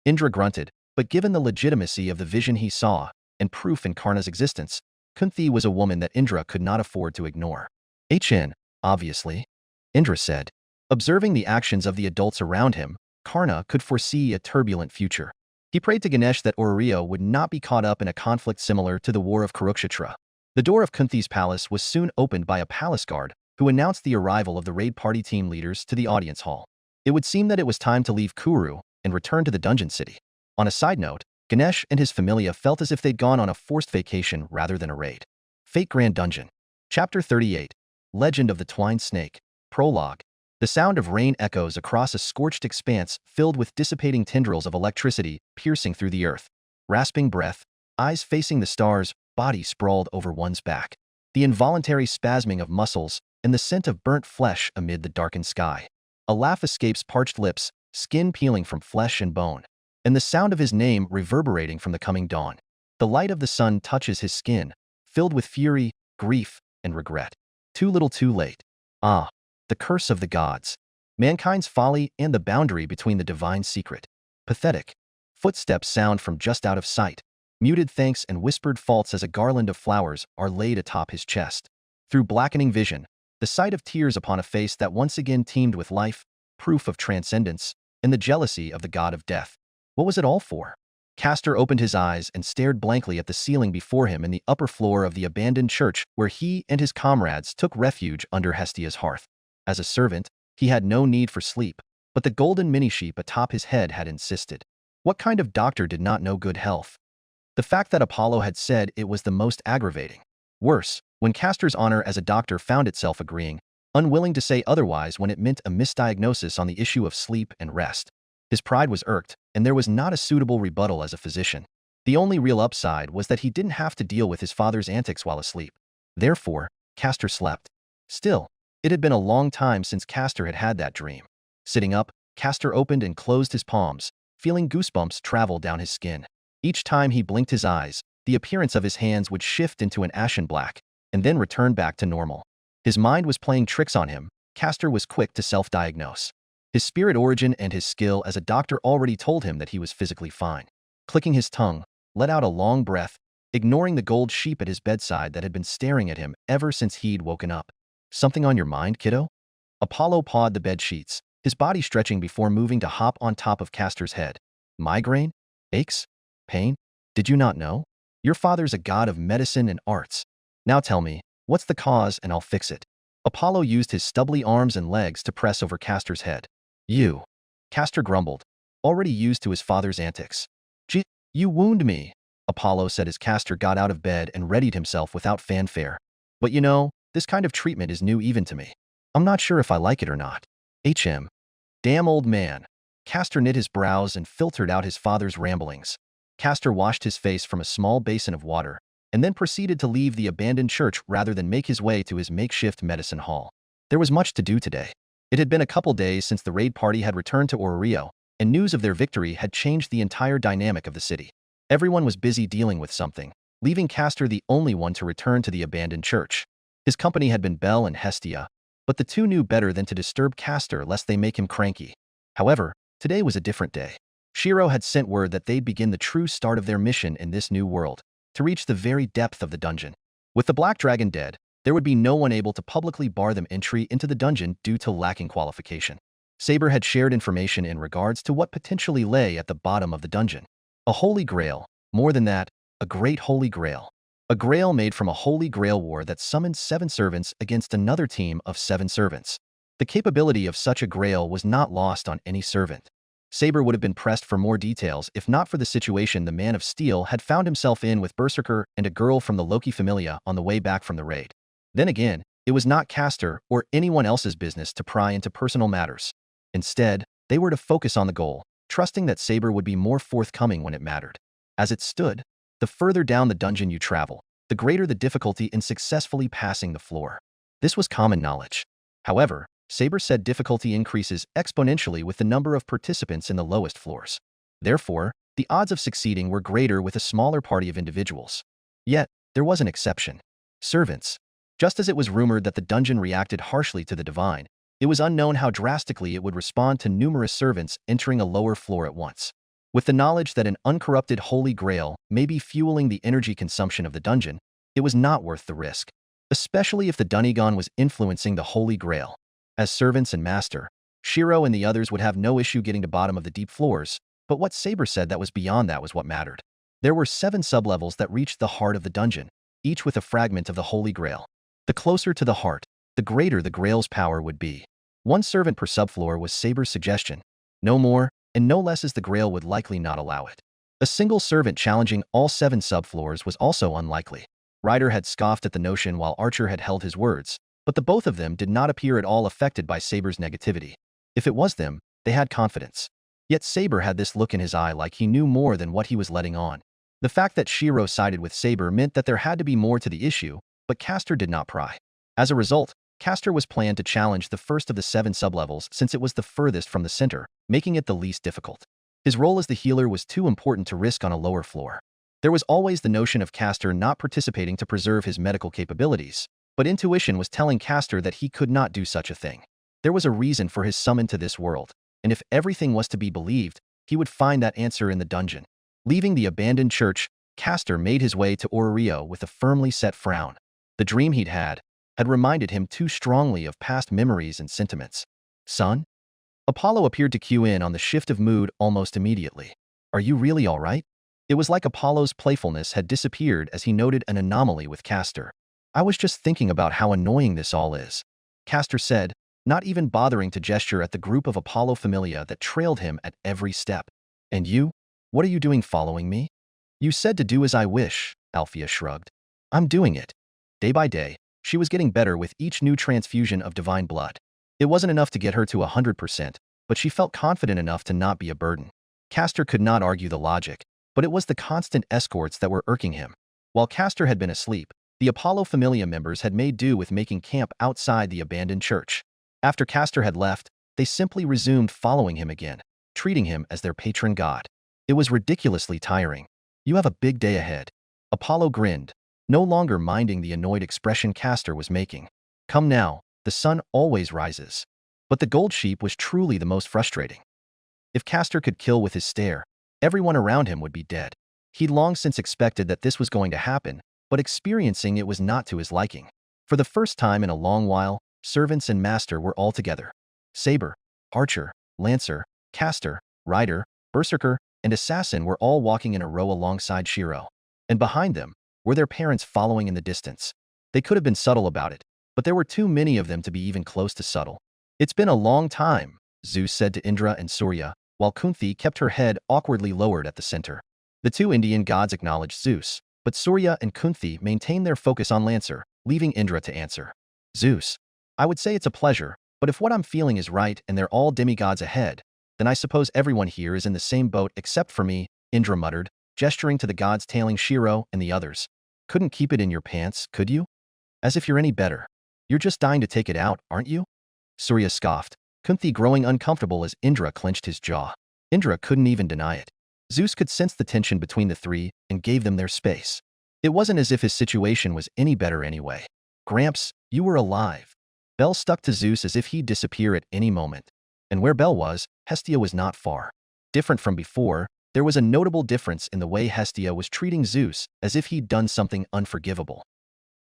Indra grunted, but given the legitimacy of the vision he saw, and proof in Karna's existence, Kunthi was a woman that Indra could not afford to ignore. HN, obviously, Indra said. Observing the actions of the adults around him, Karna could foresee a turbulent future. He prayed to Ganesh that Aria would not be caught up in a conflict similar to the War of Kurukshetra. The door of Kunthi's palace was soon opened by a palace guard, who announced the arrival of the raid party team leaders to the audience hall. It would seem that it was time to leave Kuru and return to the dungeon city. On a side note, Ganesh and his familia felt as if they'd gone on a forced vacation rather than a raid. Fate Grand Dungeon. Chapter 38. Legend of the Twined Snake. Prologue. The sound of rain echoes across a scorched expanse filled with dissipating tendrils of electricity piercing through the earth. Rasping breath, eyes facing the stars, body sprawled over one's back. The involuntary spasming of muscles and the scent of burnt flesh amid the darkened sky. A laugh escapes parched lips, skin peeling from flesh and bone, and the sound of his name reverberating from the coming dawn. The light of the sun touches his skin, filled with fury, grief, and regret. Too little too late. Ah, the curse of the gods. Mankind's folly and the boundary between the divine secret. Pathetic. Footsteps sound from just out of sight. Muted thanks and whispered faults as a garland of flowers are laid atop his chest. Through blackening vision, the sight of tears upon a face that once again teemed with life, proof of transcendence, and the jealousy of the god of death. What was it all for? Castor opened his eyes and stared blankly at the ceiling before him in the upper floor of the abandoned church where he and his comrades took refuge under Hestia's hearth. As a servant, he had no need for sleep, but the golden mini-sheep atop his head had insisted. What kind of doctor did not know good health? The fact that Apollo had said it was the most aggravating. Worse, when Castor's honor as a doctor found itself agreeing, unwilling to say otherwise when it meant a misdiagnosis on the issue of sleep and rest. His pride was irked, and there was not a suitable rebuttal as a physician. The only real upside was that he didn't have to deal with his father's antics while asleep. Therefore, Castor slept. Still, it had been a long time since Castor had had that dream. Sitting up, Castor opened and closed his palms, feeling goosebumps travel down his skin. Each time he blinked his eyes, the appearance of his hands would shift into an ashen black, and then return back to normal. His mind was playing tricks on him. Castor was quick to self-diagnose. His spirit origin and his skill as a doctor already told him that he was physically fine. Clicking his tongue, let out a long breath, ignoring the gold sheep at his bedside that had been staring at him ever since he'd woken up. "Something on your mind, kiddo?" Apollo pawed the bed sheets, his body stretching before moving to hop on top of Castor's head. "Migraine? Aches? Pain? Did you not know? Your father's a god of medicine and arts. Now tell me, what's the cause and I'll fix it." Apollo used his stubbly arms and legs to press over Castor's head. "You." Castor grumbled, already used to his father's antics. "Gee, you wound me," Apollo said as Castor got out of bed and readied himself without fanfare. "But you know, this kind of treatment is new even to me. I'm not sure if I like it or not." "HM. Damn old man." Castor knit his brows and filtered out his father's ramblings. Castor washed his face from a small basin of water, and then proceeded to leave the abandoned church rather than make his way to his makeshift medicine hall. There was much to do today. It had been a couple days since the raid party had returned to Orio, and news of their victory had changed the entire dynamic of the city. Everyone was busy dealing with something, leaving Castor the only one to return to the abandoned church. His company had been Bel and Hestia, but the two knew better than to disturb Castor lest they make him cranky. However, today was a different day. Shirou had sent word that they'd begin the true start of their mission in this new world, to reach the very depth of the dungeon. With the Black Dragon dead, there would be no one able to publicly bar them entry into the dungeon due to lacking qualification. Saber had shared information in regards to what potentially lay at the bottom of the dungeon. A holy grail, more than that, a great holy grail. A grail made from a holy grail war that summoned 7 servants against another team of 7 servants. The capability of such a grail was not lost on any servant. Saber would have been pressed for more details if not for the situation the Man of Steel had found himself in with Berserker and a girl from the Loki Familia on the way back from the raid. Then again, it was not Castor or anyone else's business to pry into personal matters. Instead, they were to focus on the goal, trusting that Saber would be more forthcoming when it mattered. As it stood, the further down the dungeon you travel, the greater the difficulty in successfully passing the floor. This was common knowledge. However, Saber said difficulty increases exponentially with the number of participants in the lowest floors. Therefore, the odds of succeeding were greater with a smaller party of individuals. Yet, there was an exception. Servants. Just as it was rumored that the dungeon reacted harshly to the divine, it was unknown how drastically it would respond to numerous servants entering a lower floor at once. With the knowledge that an uncorrupted holy grail may be fueling the energy consumption of the dungeon, it was not worth the risk, especially if the Dunigon was influencing the holy grail. As servants and master, Shirou and the others would have no issue getting to bottom of the deep floors, but what Saber said that was beyond that was what mattered. There were 7 sublevels that reached the heart of the dungeon, each with a fragment of the holy grail. The closer to the heart, the greater the grail's power would be. 1 servant per subfloor was Saber's suggestion. No more, and no less, as the grail would likely not allow it. A single servant challenging all 7 subfloors was also unlikely. Ryder had scoffed at the notion while Archer had held his words, but the both of them did not appear at all affected by Saber's negativity. If it was them, they had confidence. Yet Saber had this look in his eye like he knew more than what he was letting on. The fact that Shirou sided with Saber meant that there had to be more to the issue, but Castor did not pry. As a result, Castor was planned to challenge the first of the 7 sublevels since it was the furthest from the center, making it the least difficult. His role as the healer was too important to risk on a lower floor. There was always the notion of Castor not participating to preserve his medical capabilities, but intuition was telling Castor that he could not do such a thing. There was a reason for his summon to this world, and if everything was to be believed, he would find that answer in the dungeon. Leaving the abandoned church, Castor made his way to Orio with a firmly set frown. The dream he'd had reminded him too strongly of past memories and sentiments. "Son?" Apollo appeared to cue in on the shift of mood almost immediately. "Are you really all right?" It was like Apollo's playfulness had disappeared as he noted an anomaly with Castor. "I was just thinking about how annoying this all is," Castor said, not even bothering to gesture at the group of Apollo Familia that trailed him at every step. "And you? What are you doing following me?" "You said to do as I wish," Althea shrugged. "I'm doing it." Day by day, she was getting better with each new transfusion of divine blood. It wasn't enough to get her to 100%, but she felt confident enough to not be a burden. Castor could not argue the logic, but it was the constant escorts that were irking him. While Castor had been asleep, the Apollo Familia members had made do with making camp outside the abandoned church. After Castor had left, they simply resumed following him again, treating him as their patron god. It was ridiculously tiring. "You have a big day ahead." Apollo grinned, no longer minding the annoyed expression Castor was making. "Come now, the sun always rises." But the gold sheep was truly the most frustrating. If Castor could kill with his stare, everyone around him would be dead. He'd long since expected that this was going to happen, but experiencing it was not to his liking. For the first time in a long while, servants and master were all together. Saber, archer, lancer, caster, rider, berserker, and assassin were all walking in a row alongside Shirou. And behind them were their parents following in the distance. They could have been subtle about it, but there were too many of them to be even close to subtle. "It's been a long time," Zeus said to Indra and Surya, while Kunti kept her head awkwardly lowered at the center. The two Indian gods acknowledged Zeus, but Surya and Kunti maintained their focus on Lancer, leaving Indra to answer. "Zeus, I would say it's a pleasure, but if what I'm feeling is right and they're all demigods ahead, then I suppose everyone here is in the same boat except for me," Indra muttered, gesturing to the gods tailing Shirou and the others. "Couldn't keep it in your pants, could you? As if you're any better. You're just dying to take it out, aren't you?" Surya scoffed, Kunti growing uncomfortable as Indra clenched his jaw. Indra couldn't even deny it. Zeus could sense the tension between the three and gave them their space. It wasn't as if his situation was any better anyway. "Gramps, you were alive." Bel stuck to Zeus as if he'd disappear at any moment. And where Bel was, Hestia was not far. Different from before, there was a notable difference in the way Hestia was treating Zeus, as if he'd done something unforgivable.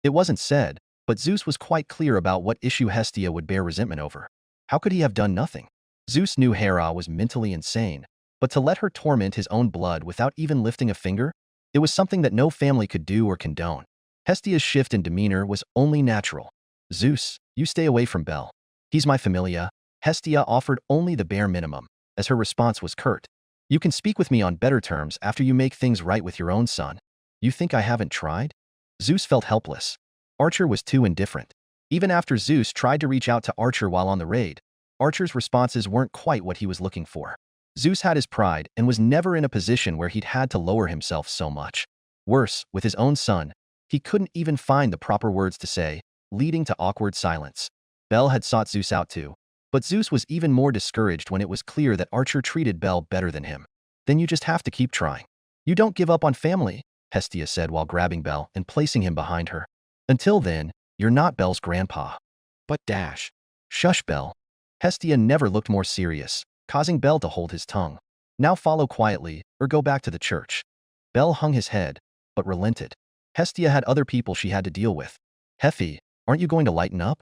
It wasn't said, but Zeus was quite clear about what issue Hestia would bear resentment over. How could he have done nothing? Zeus knew Hera was mentally insane, but to let her torment his own blood without even lifting a finger? It was something that no family could do or condone. Hestia's shift in demeanor was only natural. "Zeus, you stay away from Bel. He's my familia." Hestia offered only the bare minimum, as her response was curt. "You can speak with me on better terms after you make things right with your own son. You think I haven't tried?" Zeus felt helpless. Archer was too indifferent. Even after Zeus tried to reach out to Archer while on the raid, Archer's responses weren't quite what he was looking for. Zeus had his pride and was never in a position where he'd had to lower himself so much. Worse, with his own son, he couldn't even find the proper words to say, leading to awkward silence. Bel had sought Zeus out too, but Zeus was even more discouraged when it was clear that Archer treated Bel better than him. "Then you just have to keep trying. You don't give up on family," Hestia said while grabbing Bel and placing him behind her. "Until then, you're not Bel's grandpa." "But dash." "Shush, Bel." Hestia never looked more serious, causing Bel to hold his tongue. "Now follow quietly, or go back to the church." Bel hung his head, but relented. Hestia had other people she had to deal with. "Hefi, aren't you going to lighten up?"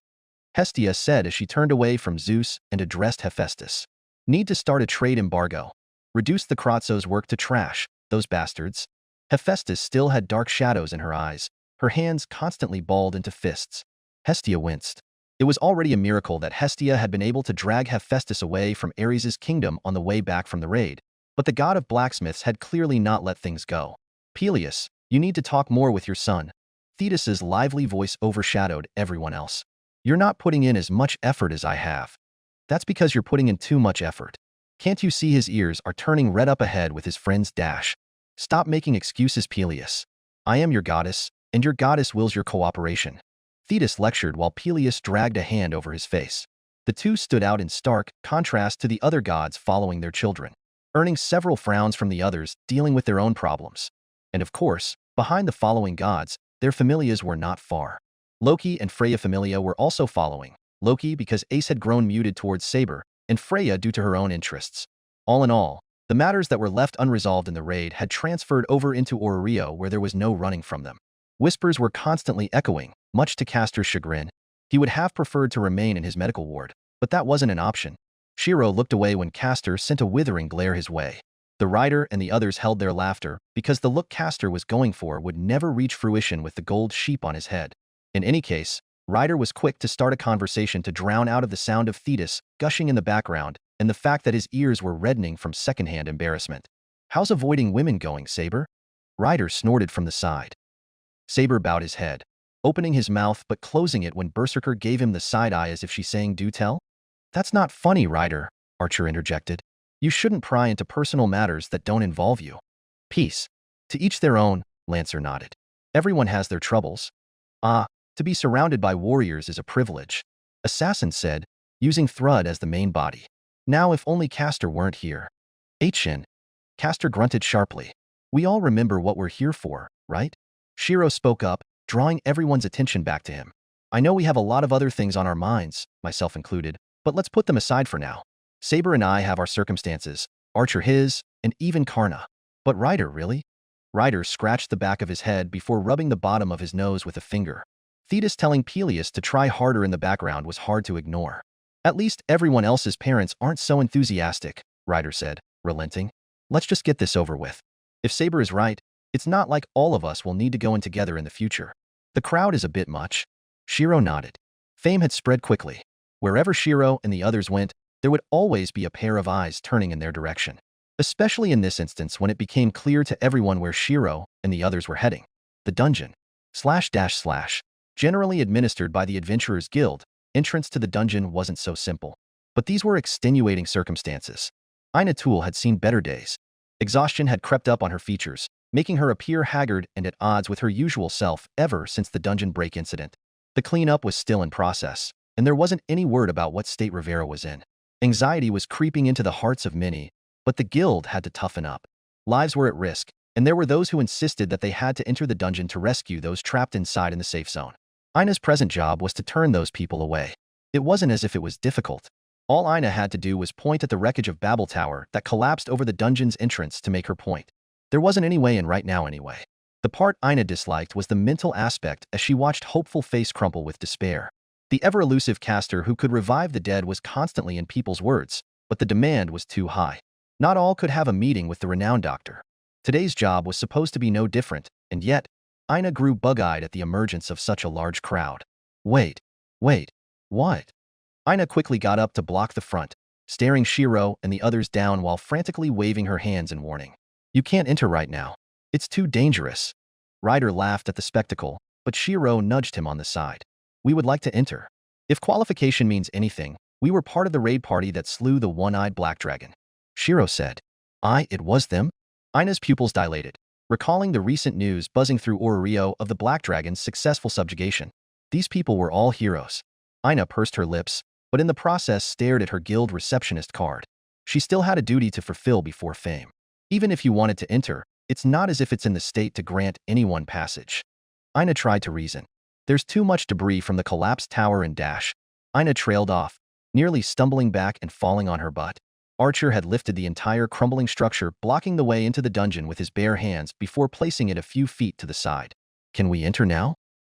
Hestia said as she turned away from Zeus and addressed Hephaestus. "Need to start a trade embargo. Reduce the Kratzos' work to trash, those bastards." Hephaestus still had dark shadows in her eyes, her hands constantly balled into fists. Hestia winced. It was already a miracle that Hestia had been able to drag Hephaestus away from Ares' kingdom on the way back from the raid, but the god of blacksmiths had clearly not let things go. "Peleus, you need to talk more with your son." Thetis's lively voice overshadowed everyone else. "You're not putting in as much effort as I have." "That's because you're putting in too much effort. Can't you see his ears are turning red up ahead with his friend's dash?" "Stop making excuses, Peleus. I am your goddess, and your goddess wills your cooperation." Thetis lectured while Peleus dragged a hand over his face. The two stood out in stark contrast to the other gods following their children, earning several frowns from the others dealing with their own problems. And of course, behind the following gods, their familias were not far. Loki and Freya familia were also following, Loki because Ace had grown muted towards Saber, and Freya due to her own interests. All in all, the matters that were left unresolved in the raid had transferred over into Orario where there was no running from them. Whispers were constantly echoing, much to Castor's chagrin. He would have preferred to remain in his medical ward, but that wasn't an option. Shirou looked away when Castor sent a withering glare his way. The rider and the others held their laughter because the look Castor was going for would never reach fruition with the gold sheep on his head. In any case, Ryder was quick to start a conversation to drown out of the sound of Thetis gushing in the background and the fact that his ears were reddening from secondhand embarrassment. "How's avoiding women going, Saber?" Ryder snorted from the side. Saber bowed his head, opening his mouth but closing it when Berserker gave him the side eye as if she's saying, "Do tell?" "That's not funny, Ryder," Archer interjected. "You shouldn't pry into personal matters that don't involve you." "Peace. To each their own," Lancer nodded. "Everyone has their troubles." "Ah, to be surrounded by warriors is a privilege," Assassin said, using Thrud as the main body. "Now if only Castor weren't here." "Aichin." Castor grunted sharply. "We all remember what we're here for, right?" Shirou spoke up, drawing everyone's attention back to him. "I know we have a lot of other things on our minds, myself included, But let's put them aside for now. Saber and I have our circumstances, Archer his, and even Karna. But Ryder, really? Ryder scratched the back of his head before rubbing the bottom of his nose with a finger. Thetis telling Peleus to try harder in the background was hard to ignore. At least everyone else's parents aren't so enthusiastic, Ryder said, relenting. Let's just get this over with. If Saber is right, it's not like all of us will need to go in together in the future. The crowd is a bit much. Shirou nodded. Fame had spread quickly. Wherever Shirou and the others went, there would always be a pair of eyes turning in their direction. Especially in this instance when it became clear to everyone where Shirou and the others were heading. The dungeon. / generally administered by the Adventurers Guild, entrance to the dungeon wasn't so simple. But these were extenuating circumstances. Ina Tool had seen better days. Exhaustion had crept up on her features, making her appear haggard and at odds with her usual self ever since the dungeon break incident. The cleanup was still in process, and there wasn't any word about what state Rivera was in. Anxiety was creeping into the hearts of many, but the guild had to toughen up. Lives were at risk, and there were those who insisted that they had to enter the dungeon to rescue those trapped inside in the safe zone. Ina's present job was to turn those people away. It wasn't as if it was difficult. All Ina had to do was point at the wreckage of Babel Tower that collapsed over the dungeon's entrance to make her point. There wasn't any way in right now anyway. The part Ina disliked was the mental aspect as she watched hopeful face crumple with despair. The ever-elusive caster who could revive the dead was constantly in people's words, but the demand was too high. Not all could have a meeting with the renowned doctor. Today's job was supposed to be no different, and yet, Ina grew bug-eyed at the emergence of such a large crowd. Wait, what? Ina quickly got up to block the front, staring Shirou and the others down while frantically waving her hands in warning. You can't enter right now. It's too dangerous. Ryder laughed at the spectacle, but Shirou nudged him on the side. We would like to enter. If qualification means anything, we were part of the raid party that slew the one-eyed black dragon. Shirou said. It was them? Ina's pupils dilated, recalling the recent news buzzing through Ororio of the Black Dragon's successful subjugation. These people were all heroes. Ina pursed her lips, but in the process stared at her guild receptionist card. She still had a duty to fulfill before fame. Even if you wanted to enter, it's not as if it's in the state to grant anyone passage. Ina tried to reason. There's too much debris from the collapsed tower and dash. Ina trailed off, nearly stumbling back and falling on her butt. Archer had lifted the entire crumbling structure, blocking the way into the dungeon with his bare hands before placing it a few feet to the side. Can we enter now?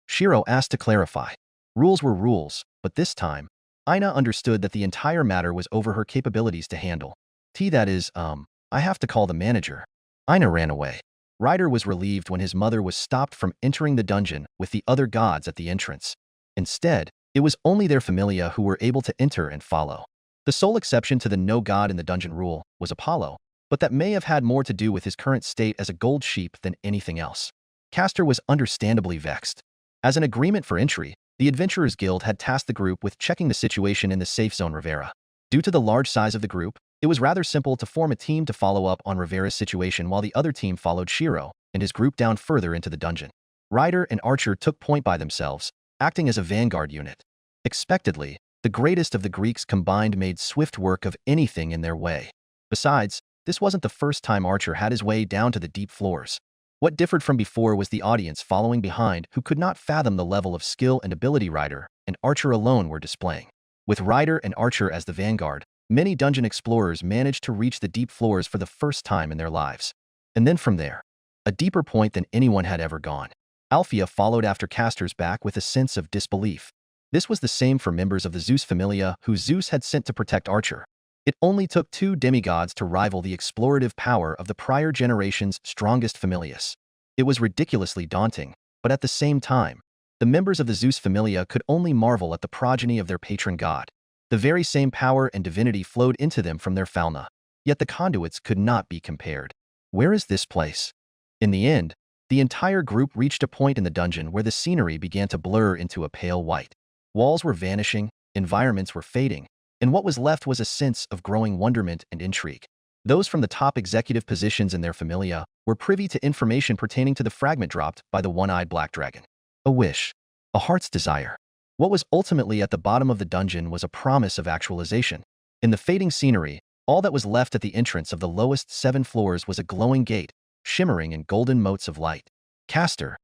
Shirou asked to clarify. Rules were rules, but this time, Ina understood that the entire matter was over her capabilities to handle. I have to call the manager. Ina ran away. Ryder was relieved when his mother was stopped from entering the dungeon with the other gods at the entrance. Instead, it was only their familia who were able to enter and follow. The sole exception to the no god in the dungeon rule was Apollo, but that may have had more to do with his current state as a gold sheep than anything else. Castor was understandably vexed. As an agreement for entry, the Adventurers Guild had tasked the group with checking the situation in the safe zone Rivera. Due to the large size of the group, it was rather simple to form a team to follow up on Rivera's situation while the other team followed Shirou and his group down further into the dungeon. Ryder and Archer took point by themselves, acting as a vanguard unit. Expectedly, the greatest of the Greeks combined made swift work of anything in their way. Besides, this wasn't the first time Archer had his way down to the deep floors. What differed from before was the audience following behind who could not fathom the level of skill and ability Ryder and Archer alone were displaying. With Ryder and Archer as the vanguard, many dungeon explorers managed to reach the deep floors for the first time in their lives. And then from there, a deeper point than anyone had ever gone. Alphea followed after Castor's back with a sense of disbelief. This was the same for members of the Zeus familia who Zeus had sent to protect Archer. It only took 2 demigods to rival the explorative power of the prior generation's strongest familias. It was ridiculously daunting, but at the same time, the members of the Zeus familia could only marvel at the progeny of their patron god. The very same power and divinity flowed into them from their fauna, yet the conduits could not be compared. Where is this place? In the end, the entire group reached a point in the dungeon where the scenery began to blur into a pale white. Walls were vanishing, environments were fading, and what was left was a sense of growing wonderment and intrigue. Those from the top executive positions in their familia were privy to information pertaining to the fragment dropped by the one-eyed black dragon. A wish. A heart's desire. What was ultimately at the bottom of the dungeon was a promise of actualization. In the fading scenery, all that was left at the entrance of the lowest 7 floors was a glowing gate, shimmering in golden motes of light. Castor,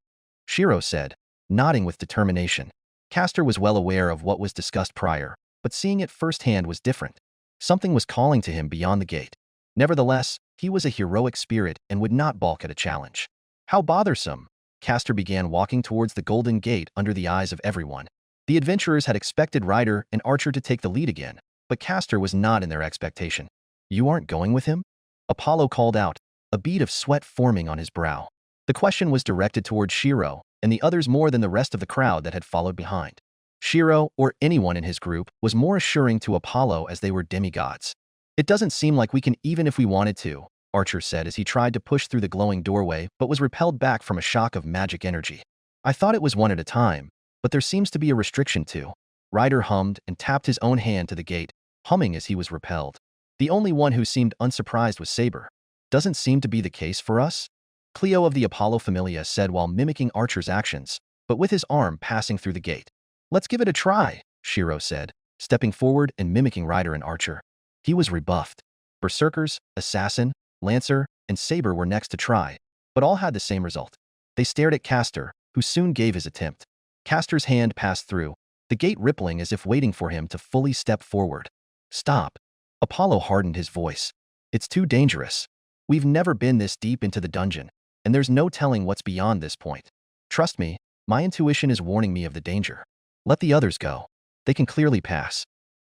Shirou said, nodding with determination. Castor was well aware of what was discussed prior, but seeing it firsthand was different. Something was calling to him beyond the gate. Nevertheless, he was a heroic spirit and would not balk at a challenge. How bothersome! Castor began walking towards the golden gate under the eyes of everyone. The adventurers had expected Rider and Archer to take the lead again, but Castor was not in their expectation. You aren't going with him? Apollo called out, a bead of sweat forming on his brow. The question was directed towards Shirou and the others more than the rest of the crowd that had followed behind. Shirou, or anyone in his group, was more assuring to Apollo as they were demigods. It doesn't seem like we can even if we wanted to, Archer said as he tried to push through the glowing doorway but was repelled back from a shock of magic energy. I thought it was one at a time, but there seems to be a restriction too. Ryder hummed and tapped his own hand to the gate, humming as he was repelled. The only one who seemed unsurprised was Saber. Doesn't seem to be the case for us? Cleo of the Apollo Familia said while mimicking Archer's actions, but with his arm passing through the gate. Let's give it a try, Shirou said, stepping forward and mimicking Ryder and Archer. He was rebuffed. Berserkers, Assassin, Lancer, and Saber were next to try, but all had the same result. They stared at Castor, who soon gave his attempt. Castor's hand passed through, the gate rippling as if waiting for him to fully step forward. Stop. Apollo hardened his voice. It's too dangerous. We've never been this deep into the dungeon, and there's no telling what's beyond this point. Trust me, my intuition is warning me of the danger. Let the others go. They can clearly pass.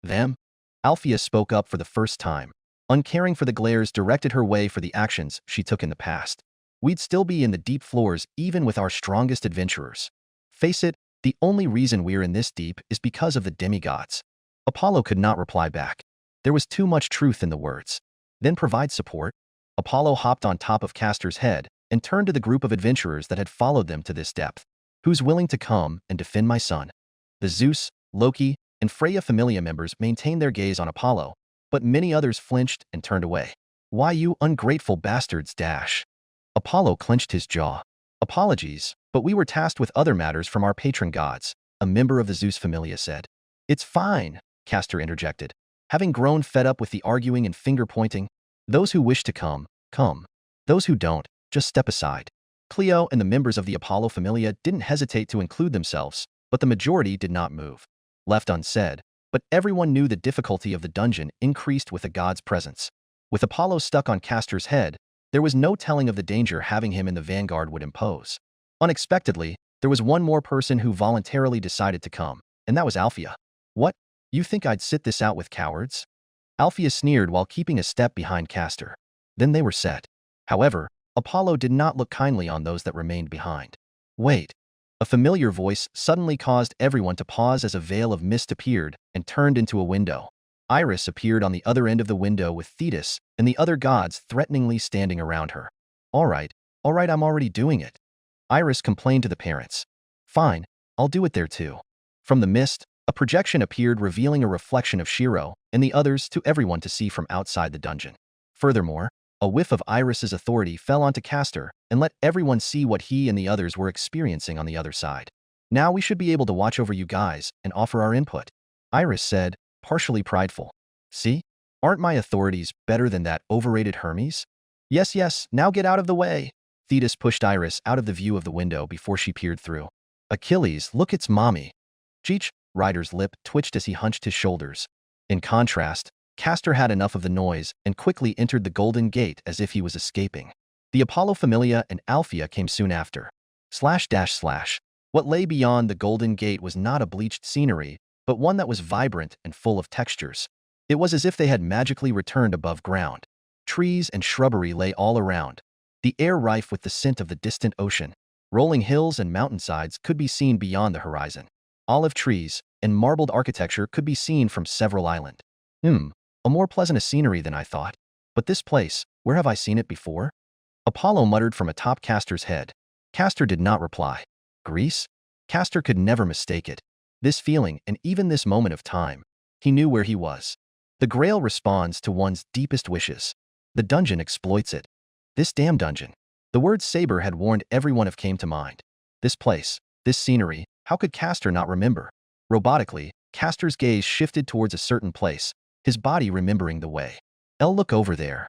Them? Althea spoke up for the first time, uncaring for the glares directed her way for the actions she took in the past. We'd still be in the deep floors even with our strongest adventurers. Face it, the only reason we're in this deep is because of the demigods. Apollo could not reply back. There was too much truth in the words. Then provide support. Apollo hopped on top of Castor's head and turned to the group of adventurers that had followed them to this depth. Who's willing to come and defend my son? The Zeus, Loki, and Freya Familia members maintained their gaze on Apollo, but many others flinched and turned away. Why, you ungrateful bastards, dash. Apollo clenched his jaw. Apologies, but we were tasked with other matters from our patron gods, a member of the Zeus Familia said. It's fine, Castor interjected. Having grown fed up with the arguing and finger-pointing, those who wish to come, come. Those who don't, just step aside. Cleo and the members of the Apollo Familia didn't hesitate to include themselves, but the majority did not move. Left unsaid, but everyone knew the difficulty of the dungeon increased with the god's presence. With Apollo stuck on Castor's head, there was no telling of the danger having him in the vanguard would impose. Unexpectedly, there was one more person who voluntarily decided to come, and that was Althea. What? You think I'd sit this out with cowards? Althea sneered while keeping a step behind Castor. Then they were set. However, Apollo did not look kindly on those that remained behind. Wait. A familiar voice suddenly caused everyone to pause as a veil of mist appeared and turned into a window. Iris appeared on the other end of the window with Thetis and the other gods threateningly standing around her. All right, I'm already doing it. Iris complained to the parents. Fine, I'll do it there too. From the mist, a projection appeared revealing a reflection of Shirou and the others to everyone to see from outside the dungeon. Furthermore, a whiff of Iris's authority fell onto Castor and let everyone see what he and the others were experiencing on the other side. Now we should be able to watch over you guys and offer our input, Iris said, partially prideful. See? Aren't my authorities better than that overrated Hermes? Yes, now get out of the way. Thetis pushed Iris out of the view of the window before she peered through. Achilles, look, it's mommy. Cheech, Ryder's lip twitched as he hunched his shoulders. In contrast, Castor had enough of the noise and quickly entered the Golden Gate as if he was escaping. The Apollo Familia and Althea came soon after. What lay beyond the Golden Gate was not a bleached scenery, but one that was vibrant and full of textures. It was as if they had magically returned above ground. Trees and shrubbery lay all around, the air rife with the scent of the distant ocean. Rolling hills and mountainsides could be seen beyond the horizon. Olive trees and marbled architecture could be seen from several islands. A more pleasant a scenery than I thought. But this place, where have I seen it before? Apollo muttered from atop Castor's head. Castor did not reply. Greece? Castor could never mistake it. This feeling and even this moment of time. He knew where he was. The Grail responds to one's deepest wishes. The dungeon exploits it. This damn dungeon. The word Saber had warned everyone of came to mind. This place, this scenery, how could Castor not remember? Robotically, Castor's gaze shifted towards a certain place, his body remembering the way. Look over there.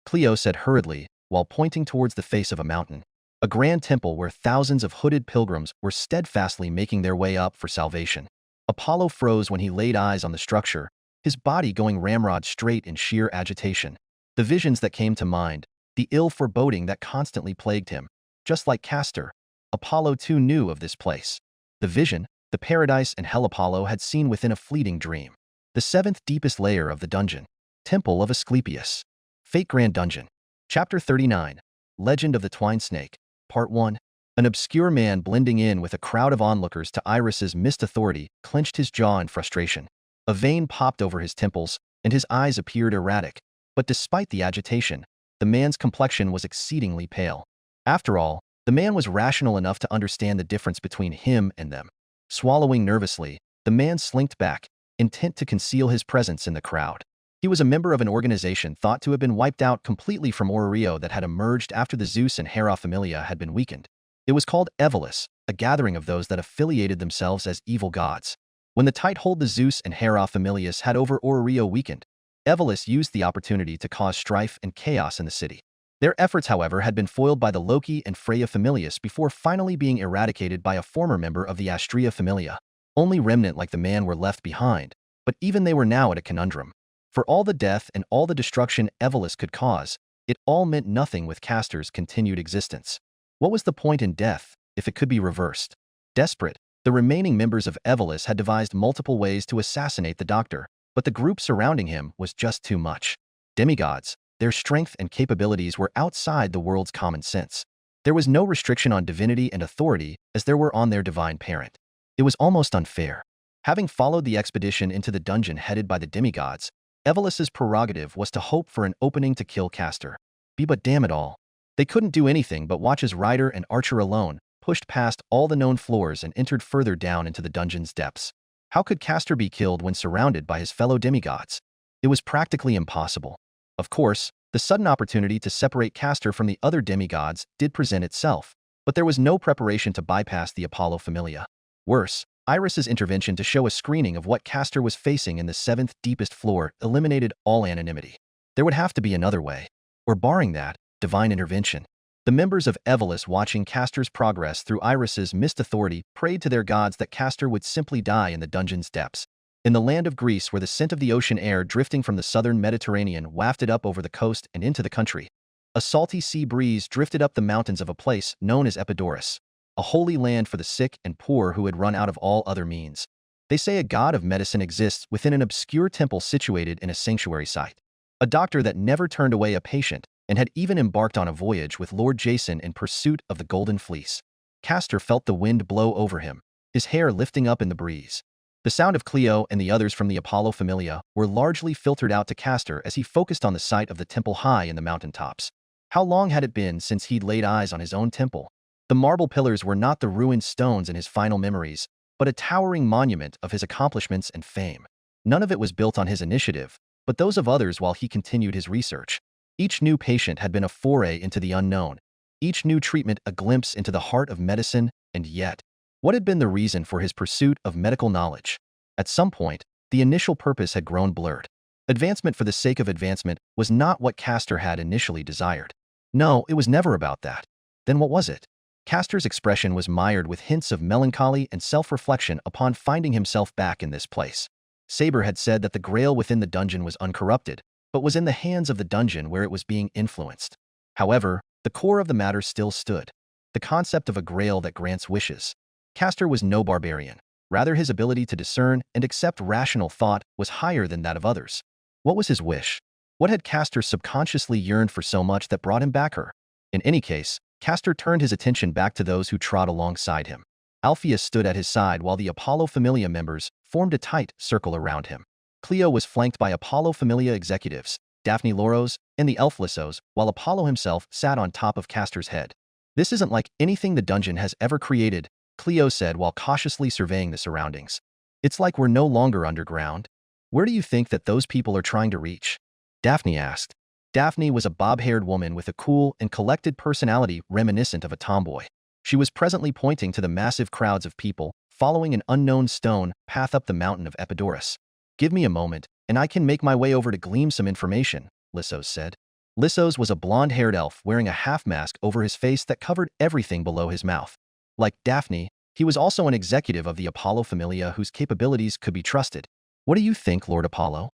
Cleo said hurriedly, while pointing towards the face of a mountain. A grand temple where thousands of hooded pilgrims were steadfastly making their way up for salvation. Apollo froze when he laid eyes on the structure, his body going ramrod straight in sheer agitation. The visions that came to mind, the ill foreboding that constantly plagued him. Just like Castor, Apollo too knew of this place. The vision, the paradise and hell Apollo had seen within a fleeting dream. The seventh deepest layer of the dungeon. Temple of Asclepius. Fate Grand Dungeon. Chapter 39. Legend of the Twine Snake. Part 1. An obscure man blending in with a crowd of onlookers to Iris's missed authority clenched his jaw in frustration. A vein popped over his temples, and his eyes appeared erratic. But despite the agitation, the man's complexion was exceedingly pale. After all, the man was rational enough to understand the difference between him and them. Swallowing nervously, the man slinked back, intent to conceal his presence in the crowd. He was a member of an organization thought to have been wiped out completely from Orerio that had emerged after the Zeus and Hera Familia had been weakened. It was called Evolus, a gathering of those that affiliated themselves as evil gods. When the tight hold the Zeus and Hera Familias had over Orerio weakened, Evolus used the opportunity to cause strife and chaos in the city. Their efforts, however, had been foiled by the Loki and Freya Familias before finally being eradicated by a former member of the Astrea Familia. Only remnant like the man were left behind, but even they were now at a conundrum. For all the death and all the destruction Evolus could cause, it all meant nothing with Castor's continued existence. What was the point in death, if it could be reversed? Desperate, the remaining members of Evolus had devised multiple ways to assassinate the doctor, but the group surrounding him was just too much. Demigods, their strength and capabilities were outside the world's common sense. There was no restriction on divinity and authority as there were on their divine parent. It was almost unfair. Having followed the expedition into the dungeon headed by the demigods, Evolus's prerogative was to hope for an opening to kill Castor. But damn it all. They couldn't do anything but watch as Rider and Archer alone pushed past all the known floors and entered further down into the dungeon's depths. How could Castor be killed when surrounded by his fellow demigods? It was practically impossible. Of course, the sudden opportunity to separate Castor from the other demigods did present itself, but there was no preparation to bypass the Apollo Familia. Worse, Iris's intervention to show a screening of what Castor was facing in the seventh deepest floor eliminated all anonymity. There would have to be another way, or barring that, divine intervention. The members of Evolus, watching Castor's progress through Iris's missed authority, prayed to their gods that Castor would simply die in the dungeon's depths. In the land of Greece, where the scent of the ocean air drifting from the southern Mediterranean wafted up over the coast and into the country, a salty sea breeze drifted up the mountains of a place known as Epidaurus, a holy land for the sick and poor who had run out of all other means. They say a god of medicine exists within an obscure temple situated in a sanctuary site. A doctor that never turned away a patient and had even embarked on a voyage with Lord Jason in pursuit of the Golden Fleece. Castor felt the wind blow over him, his hair lifting up in the breeze. The sound of Cleo and the others from the Apollo Familia were largely filtered out to Castor as he focused on the site of the temple high in the mountaintops. How long had it been since he'd laid eyes on his own temple? The marble pillars were not the ruined stones in his final memories, but a towering monument of his accomplishments and fame. None of it was built on his initiative, but those of others while he continued his research. Each new patient had been a foray into the unknown, each new treatment a glimpse into the heart of medicine, and yet, what had been the reason for his pursuit of medical knowledge? At some point, the initial purpose had grown blurred. Advancement for the sake of advancement was not what Castor had initially desired. No, it was never about that. Then what was it? Castor's expression was mired with hints of melancholy and self-reflection upon finding himself back in this place. Saber had said that the grail within the dungeon was uncorrupted, but was in the hands of the dungeon where it was being influenced. However, the core of the matter still stood. The concept of a grail that grants wishes. Castor was no barbarian. Rather, his ability to discern and accept rational thought was higher than that of others. What was his wish? What had Castor subconsciously yearned for so much that brought him back her? In any case, Castor turned his attention back to those who trod alongside him. Alpheus stood at his side while the Apollo Familia members formed a tight circle around him. Cleo was flanked by Apollo Familia executives, Daphne Loros, and the Elf Lissos, while Apollo himself sat on top of Castor's head. This isn't like anything the dungeon has ever created, Cleo said while cautiously surveying the surroundings. It's like we're no longer underground. Where do you think that those people are trying to reach? Daphne asked. Daphne was a bob-haired woman with a cool and collected personality reminiscent of a tomboy. She was presently pointing to the massive crowds of people following an unknown stone path up the mountain of Epidaurus. Give me a moment, and I can make my way over to glean some information, Lissos said. Lissos was a blonde-haired elf wearing a half-mask over his face that covered everything below his mouth. Like Daphne, He was also an executive of the Apollo Familia whose capabilities could be trusted. What do you think, Lord Apollo?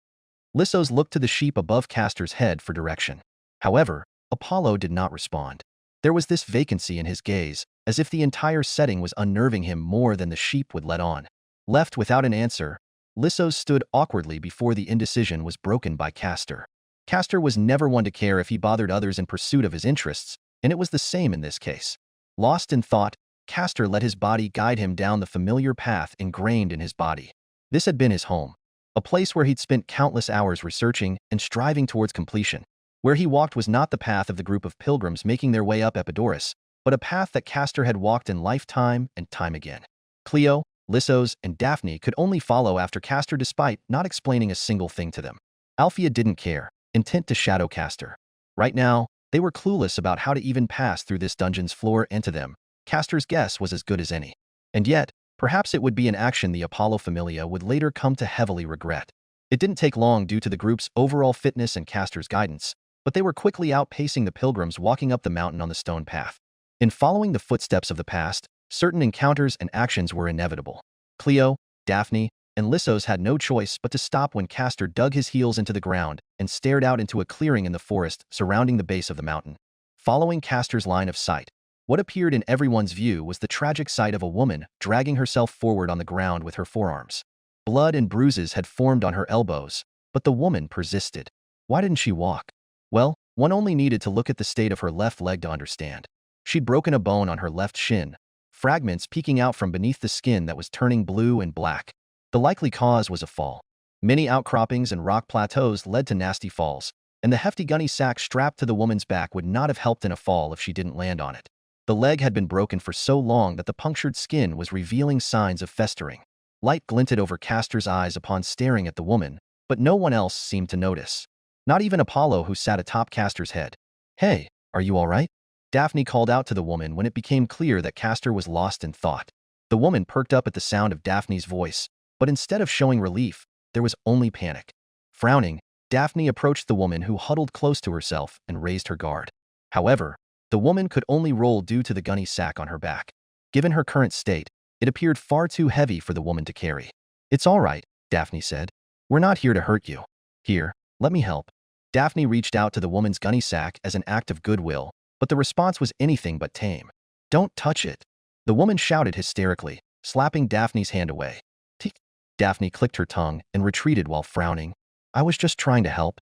Lissos looked to the sheep above Castor's head for direction. However, Apollo did not respond. There was this vacancy in his gaze, as if the entire setting was unnerving him more than the sheep would let on. Left without an answer, Lissos stood awkwardly before the indecision was broken by Castor. Castor was never one to care if he bothered others in pursuit of his interests, and it was the same in this case. Lost in thought, Castor let his body guide him down the familiar path ingrained in his body. This had been his home, a place where he'd spent countless hours researching and striving towards completion. Where he walked was not the path of the group of pilgrims making their way up Epidaurus, but a path that Castor had walked in lifetime and time again. Cleo, Lissos, and Daphne could only follow after Castor despite not explaining a single thing to them. Althea didn't care, intent to shadow Castor. Right now, they were clueless about how to even pass through this dungeon's floor, and to them, Castor's guess was as good as any. And yet, perhaps it would be an action the Apollo Familia would later come to heavily regret. It didn't take long due to the group's overall fitness and Castor's guidance, but they were quickly outpacing the pilgrims walking up the mountain on the stone path. In following the footsteps of the past, certain encounters and actions were inevitable. Cleo, Daphne, and Lissos had no choice but to stop when Castor dug his heels into the ground and stared out into a clearing in the forest surrounding the base of the mountain. Following Castor's line of sight, what appeared in everyone's view was the tragic sight of a woman dragging herself forward on the ground with her forearms. Blood and bruises had formed on her elbows, but the woman persisted. Why didn't she walk? Well, one only needed to look at the state of her left leg to understand. She'd broken a bone on her left shin, fragments peeking out from beneath the skin that was turning blue and black. The likely cause was a fall. Many outcroppings and rock plateaus led to nasty falls, and the hefty gunny sack strapped to the woman's back would not have helped in a fall if she didn't land on it. The leg had been broken for so long that the punctured skin was revealing signs of festering. Light glinted over Castor's eyes upon staring at the woman, but no one else seemed to notice. Not even Apollo, who sat atop Castor's head. "Hey, are you all right?" Daphne called out to the woman when it became clear that Castor was lost in thought. The woman perked up at the sound of Daphne's voice, but instead of showing relief, there was only panic. Frowning, Daphne approached the woman, who huddled close to herself and raised her guard. However, the woman could only roll due to the gunny sack on her back. Given her current state, it appeared far too heavy for the woman to carry. "It's all right," Daphne said. "We're not here to hurt you. Here, let me help." Daphne reached out to the woman's gunny sack as an act of goodwill, but the response was anything but tame. "Don't touch it," the woman shouted hysterically, slapping Daphne's hand away. "Tick." Daphne clicked her tongue and retreated while frowning. "I was just trying to help."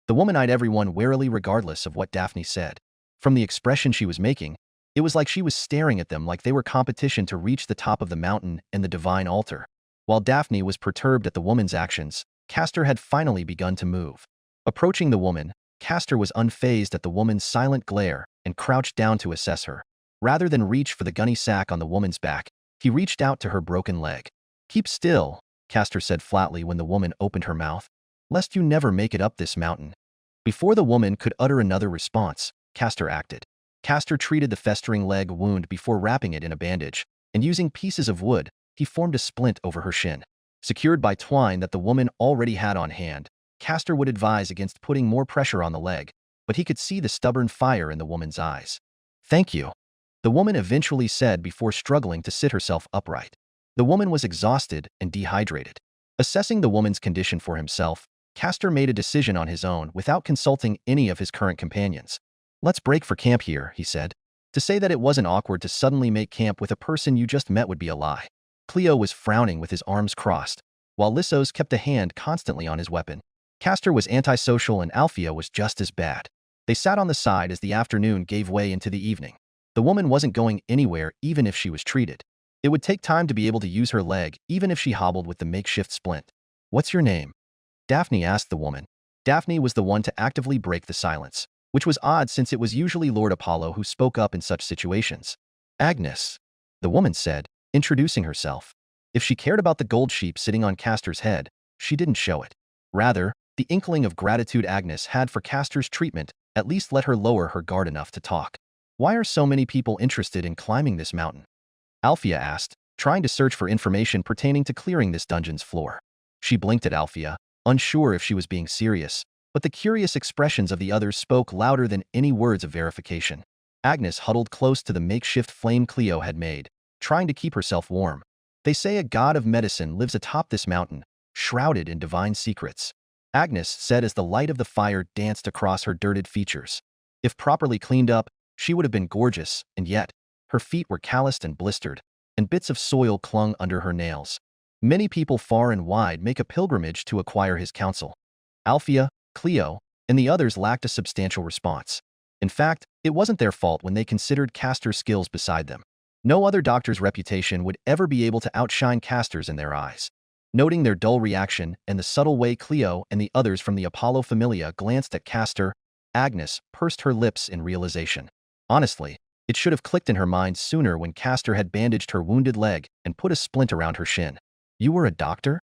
The woman eyed everyone warily regardless of what Daphne said. From the expression she was making, it was like she was staring at them like they were competition to reach the top of the mountain and the divine altar. While Daphne was perturbed at the woman's actions, Castor had finally begun to move. Approaching the woman, Castor was unfazed at the woman's silent glare and crouched down to assess her. Rather than reach for the gunny sack on the woman's back, he reached out to her broken leg. "Keep still," Castor said flatly when the woman opened her mouth, "lest you never make it up this mountain." Before the woman could utter another response, Castor acted. Castor treated the festering leg wound before wrapping it in a bandage, and using pieces of wood, he formed a splint over her shin. Secured by twine that the woman already had on hand, Castor would advise against putting more pressure on the leg, but he could see the stubborn fire in the woman's eyes. "Thank you," the woman eventually said before struggling to sit herself upright. The woman was exhausted and dehydrated. Assessing the woman's condition for himself, Castor made a decision on his own without consulting any of his current companions. "Let's break for camp here," he said. To say that it wasn't awkward to suddenly make camp with a person you just met would be a lie. Cleo was frowning with his arms crossed, while Lissos kept a hand constantly on his weapon. Castor was antisocial and Althea was just as bad. They sat on the side as the afternoon gave way into the evening. The woman wasn't going anywhere even if she was treated. It would take time to be able to use her leg even if she hobbled with the makeshift splint. "What's your name?" Daphne asked the woman. Daphne was the one to actively break the silence, which was odd since it was usually Lord Apollo who spoke up in such situations. "Agnes," the woman said, introducing herself. If she cared about the gold sheep sitting on Castor's head, she didn't show it. Rather, the inkling of gratitude Agnes had for Castor's treatment at least let her lower her guard enough to talk. "Why are so many people interested in climbing this mountain?" Althea asked, trying to search for information pertaining to clearing this dungeon's floor. She blinked at Althea, unsure if she was being serious, but the curious expressions of the others spoke louder than any words of verification. Agnes huddled close to the makeshift flame Cleo had made, trying to keep herself warm. They say a god of medicine lives atop this mountain, shrouded in divine secrets. Agnes said as the light of the fire danced across her dirted features. If properly cleaned up, she would have been gorgeous, and yet, her feet were calloused and blistered, and bits of soil clung under her nails. Many people far and wide make a pilgrimage to acquire his counsel. Althea, Cleo, and the others lacked a substantial response. In fact, it wasn't their fault when they considered Castor's skills beside them. No other doctor's reputation would ever be able to outshine Castor's in their eyes. Noting their dull reaction and the subtle way Cleo and the others from the Apollo Familia glanced at Castor, Agnes pursed her lips in realization. Honestly, it should have clicked in her mind sooner when Castor had bandaged her wounded leg and put a splint around her shin. "You were a doctor?"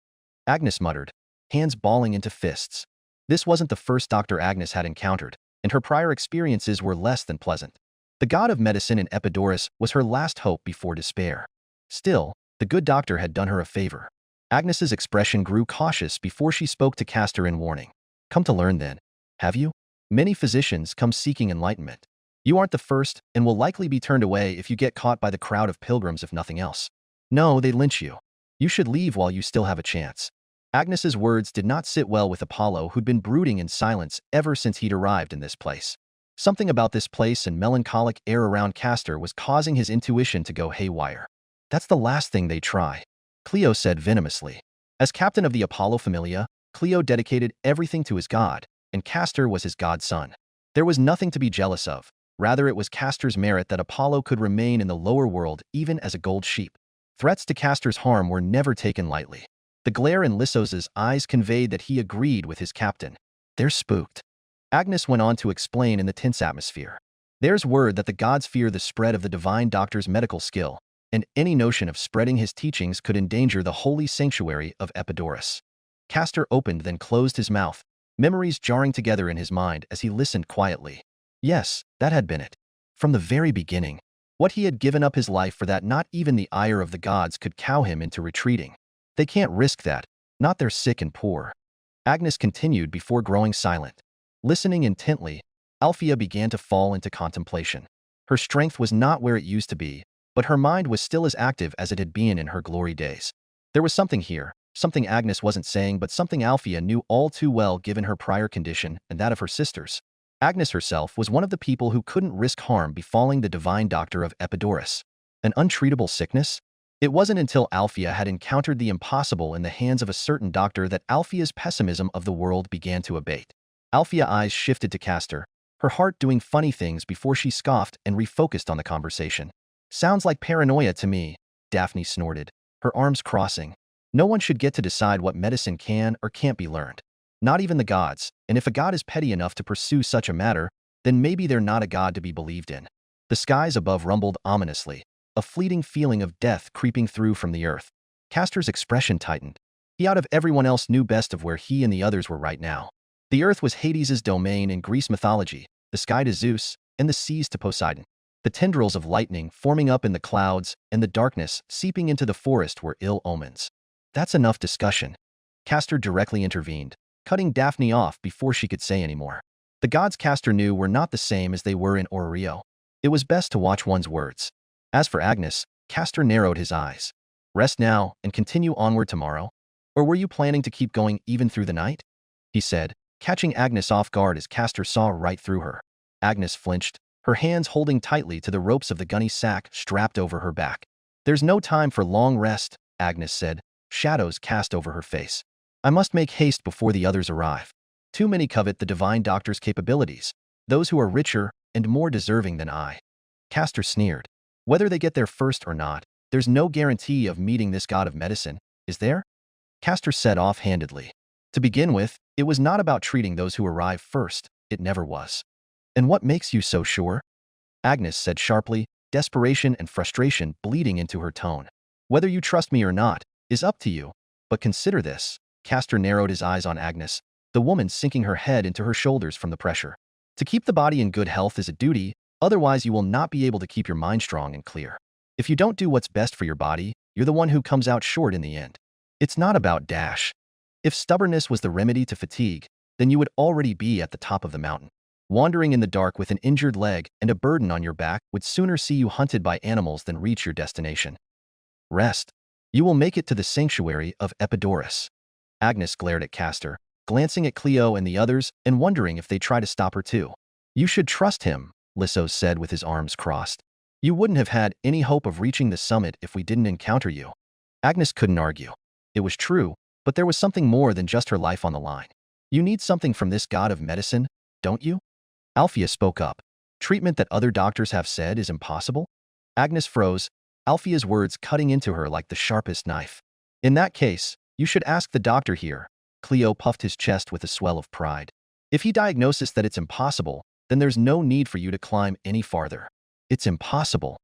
Agnes muttered, hands balling into fists. This wasn't the first doctor Agnes had encountered, and her prior experiences were less than pleasant. The god of medicine in Epidaurus was her last hope before despair. Still, the good doctor had done her a favor. Agnes's expression grew cautious before she spoke to Castor in warning. "Come to learn then, have you? Many physicians come seeking enlightenment. You aren't the first and will likely be turned away if you get caught by the crowd of pilgrims if nothing else. No, they'd lynch you. You should leave while you still have a chance." Agnes's words did not sit well with Apollo, who'd been brooding in silence ever since he'd arrived in this place. Something about this place and melancholic air around Castor was causing his intuition to go haywire. "That's the last thing they try," Cleo said venomously. As captain of the Apollo Familia, Cleo dedicated everything to his god, and Castor was his godson. There was nothing to be jealous of. Rather, it was Castor's merit that Apollo could remain in the lower world even as a gold sheep. Threats to Castor's harm were never taken lightly. The glare in Lissos's eyes conveyed that he agreed with his captain. "They're spooked," Agnes went on to explain in the tense atmosphere. "There's word that the gods fear the spread of the divine doctor's medical skill, and any notion of spreading his teachings could endanger the holy sanctuary of Epidaurus." Castor opened then closed his mouth, memories jarring together in his mind as he listened quietly. Yes, that had been it. From the very beginning, what he had given up his life for, that not even the ire of the gods could cow him into retreating. They can't risk that, not they're sick and poor. Agnes continued before growing silent. Listening intently, Althea began to fall into contemplation. Her strength was not where it used to be, but her mind was still as active as it had been in her glory days. There was something here, something Agnes wasn't saying, but something Althea knew all too well given her prior condition and that of her sisters. Agnes herself was one of the people who couldn't risk harm befalling the divine doctor of Epidaurus. An untreatable sickness? It wasn't until Althea had encountered the impossible in the hands of a certain doctor that Althea's pessimism of the world began to abate. Althea's eyes shifted to Castor, her heart doing funny things before she scoffed and refocused on the conversation. "Sounds like paranoia to me," Daphne snorted, her arms crossing. "No one should get to decide what medicine can or can't be learned. Not even the gods, and if a god is petty enough to pursue such a matter, then maybe they're not a god to be believed in." The skies above rumbled ominously, a fleeting feeling of death creeping through from the earth. Castor's expression tightened. He out of everyone else knew best of where he and the others were right now. The earth was Hades' domain in Greece mythology, the sky to Zeus, and the seas to Poseidon. The tendrils of lightning forming up in the clouds and the darkness seeping into the forest were ill omens. "That's enough discussion," Castor directly intervened, cutting Daphne off before she could say any more. The gods Castor knew were not the same as they were in Oreo. It was best to watch one's words. As for Agnes, Castor narrowed his eyes. "Rest now and continue onward tomorrow? Or were you planning to keep going even through the night?" he said, catching Agnes off guard as Castor saw right through her. Agnes flinched, her hands holding tightly to the ropes of the gunny sack strapped over her back. "There's no time for long rest," Agnes said, shadows cast over her face. "I must make haste before the others arrive. Too many covet the divine doctor's capabilities, those who are richer and more deserving than I." Castor sneered. "Whether they get there first or not, there's no guarantee of meeting this god of medicine, is there?" Castor said offhandedly. "To begin with, it was not about treating those who arrive first. It never was." "And what makes you so sure?" Agnes said sharply, desperation and frustration bleeding into her tone. "Whether you trust me or not is up to you, but consider this." Castor narrowed his eyes on Agnes, the woman sinking her head into her shoulders from the pressure. "To keep the body in good health is a duty, otherwise you will not be able to keep your mind strong and clear. If you don't do what's best for your body, you're the one who comes out short in the end. It's not about dash. If stubbornness was the remedy to fatigue, then you would already be at the top of the mountain. Wandering in the dark with an injured leg and a burden on your back would sooner see you hunted by animals than reach your destination. Rest. You will make it to the sanctuary of Epidaurus. Agnes glared at Castor, glancing at Cleo and the others and wondering if they try to stop her too. You should trust him, Lissos said with his arms crossed. You wouldn't have had any hope of reaching the summit if we didn't encounter you. Agnes couldn't argue. It was true, but there was something more than just her life on the line. You need something from this god of medicine, don't you? Althea spoke up. Treatment that other doctors have said is impossible? Agnes froze, Althea's words cutting into her like the sharpest knife. In that case, you should ask the doctor here. Cleo puffed his chest with a swell of pride. If he diagnoses that it's impossible, then there's no need for you to climb any farther. It's impossible.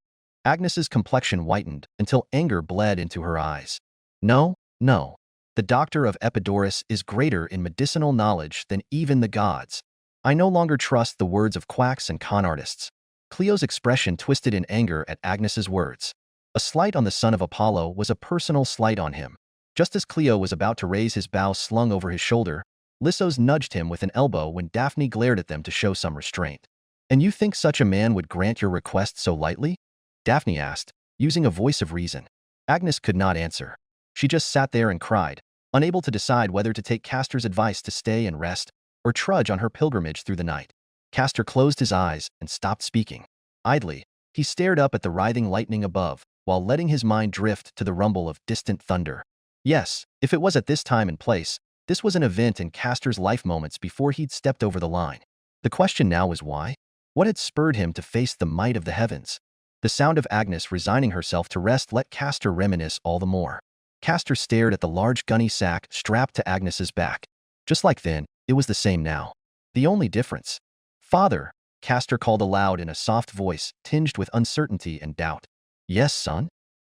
Agnes's complexion whitened until anger bled into her eyes. No, no. The doctor of Epidaurus is greater in medicinal knowledge than even the gods. I no longer trust the words of quacks and con artists. Cleo's expression twisted in anger at Agnes's words. A slight on the son of Apollo was a personal slight on him. Just as Cleo was about to raise his bow slung over his shoulder, Lissos nudged him with an elbow when Daphne glared at them to show some restraint. And you think such a man would grant your request so lightly? Daphne asked, using a voice of reason. Agnes could not answer. She just sat there and cried, unable to decide whether to take Castor's advice to stay and rest or trudge on her pilgrimage through the night. Castor closed his eyes and stopped speaking. Idly, he stared up at the writhing lightning above, while letting his mind drift to the rumble of distant thunder. Yes, if it was at this time and place, this was an event in Castor's life moments before he'd stepped over the line. The question now was why? What had spurred him to face the might of the heavens? The sound of Agnes resigning herself to rest let Castor reminisce all the more. Castor stared at the large gunny sack strapped to Agnes's back. Just like then, it was the same now. The only difference. Father, Castor called aloud in a soft voice tinged with uncertainty and doubt. Yes, son?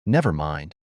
Never mind.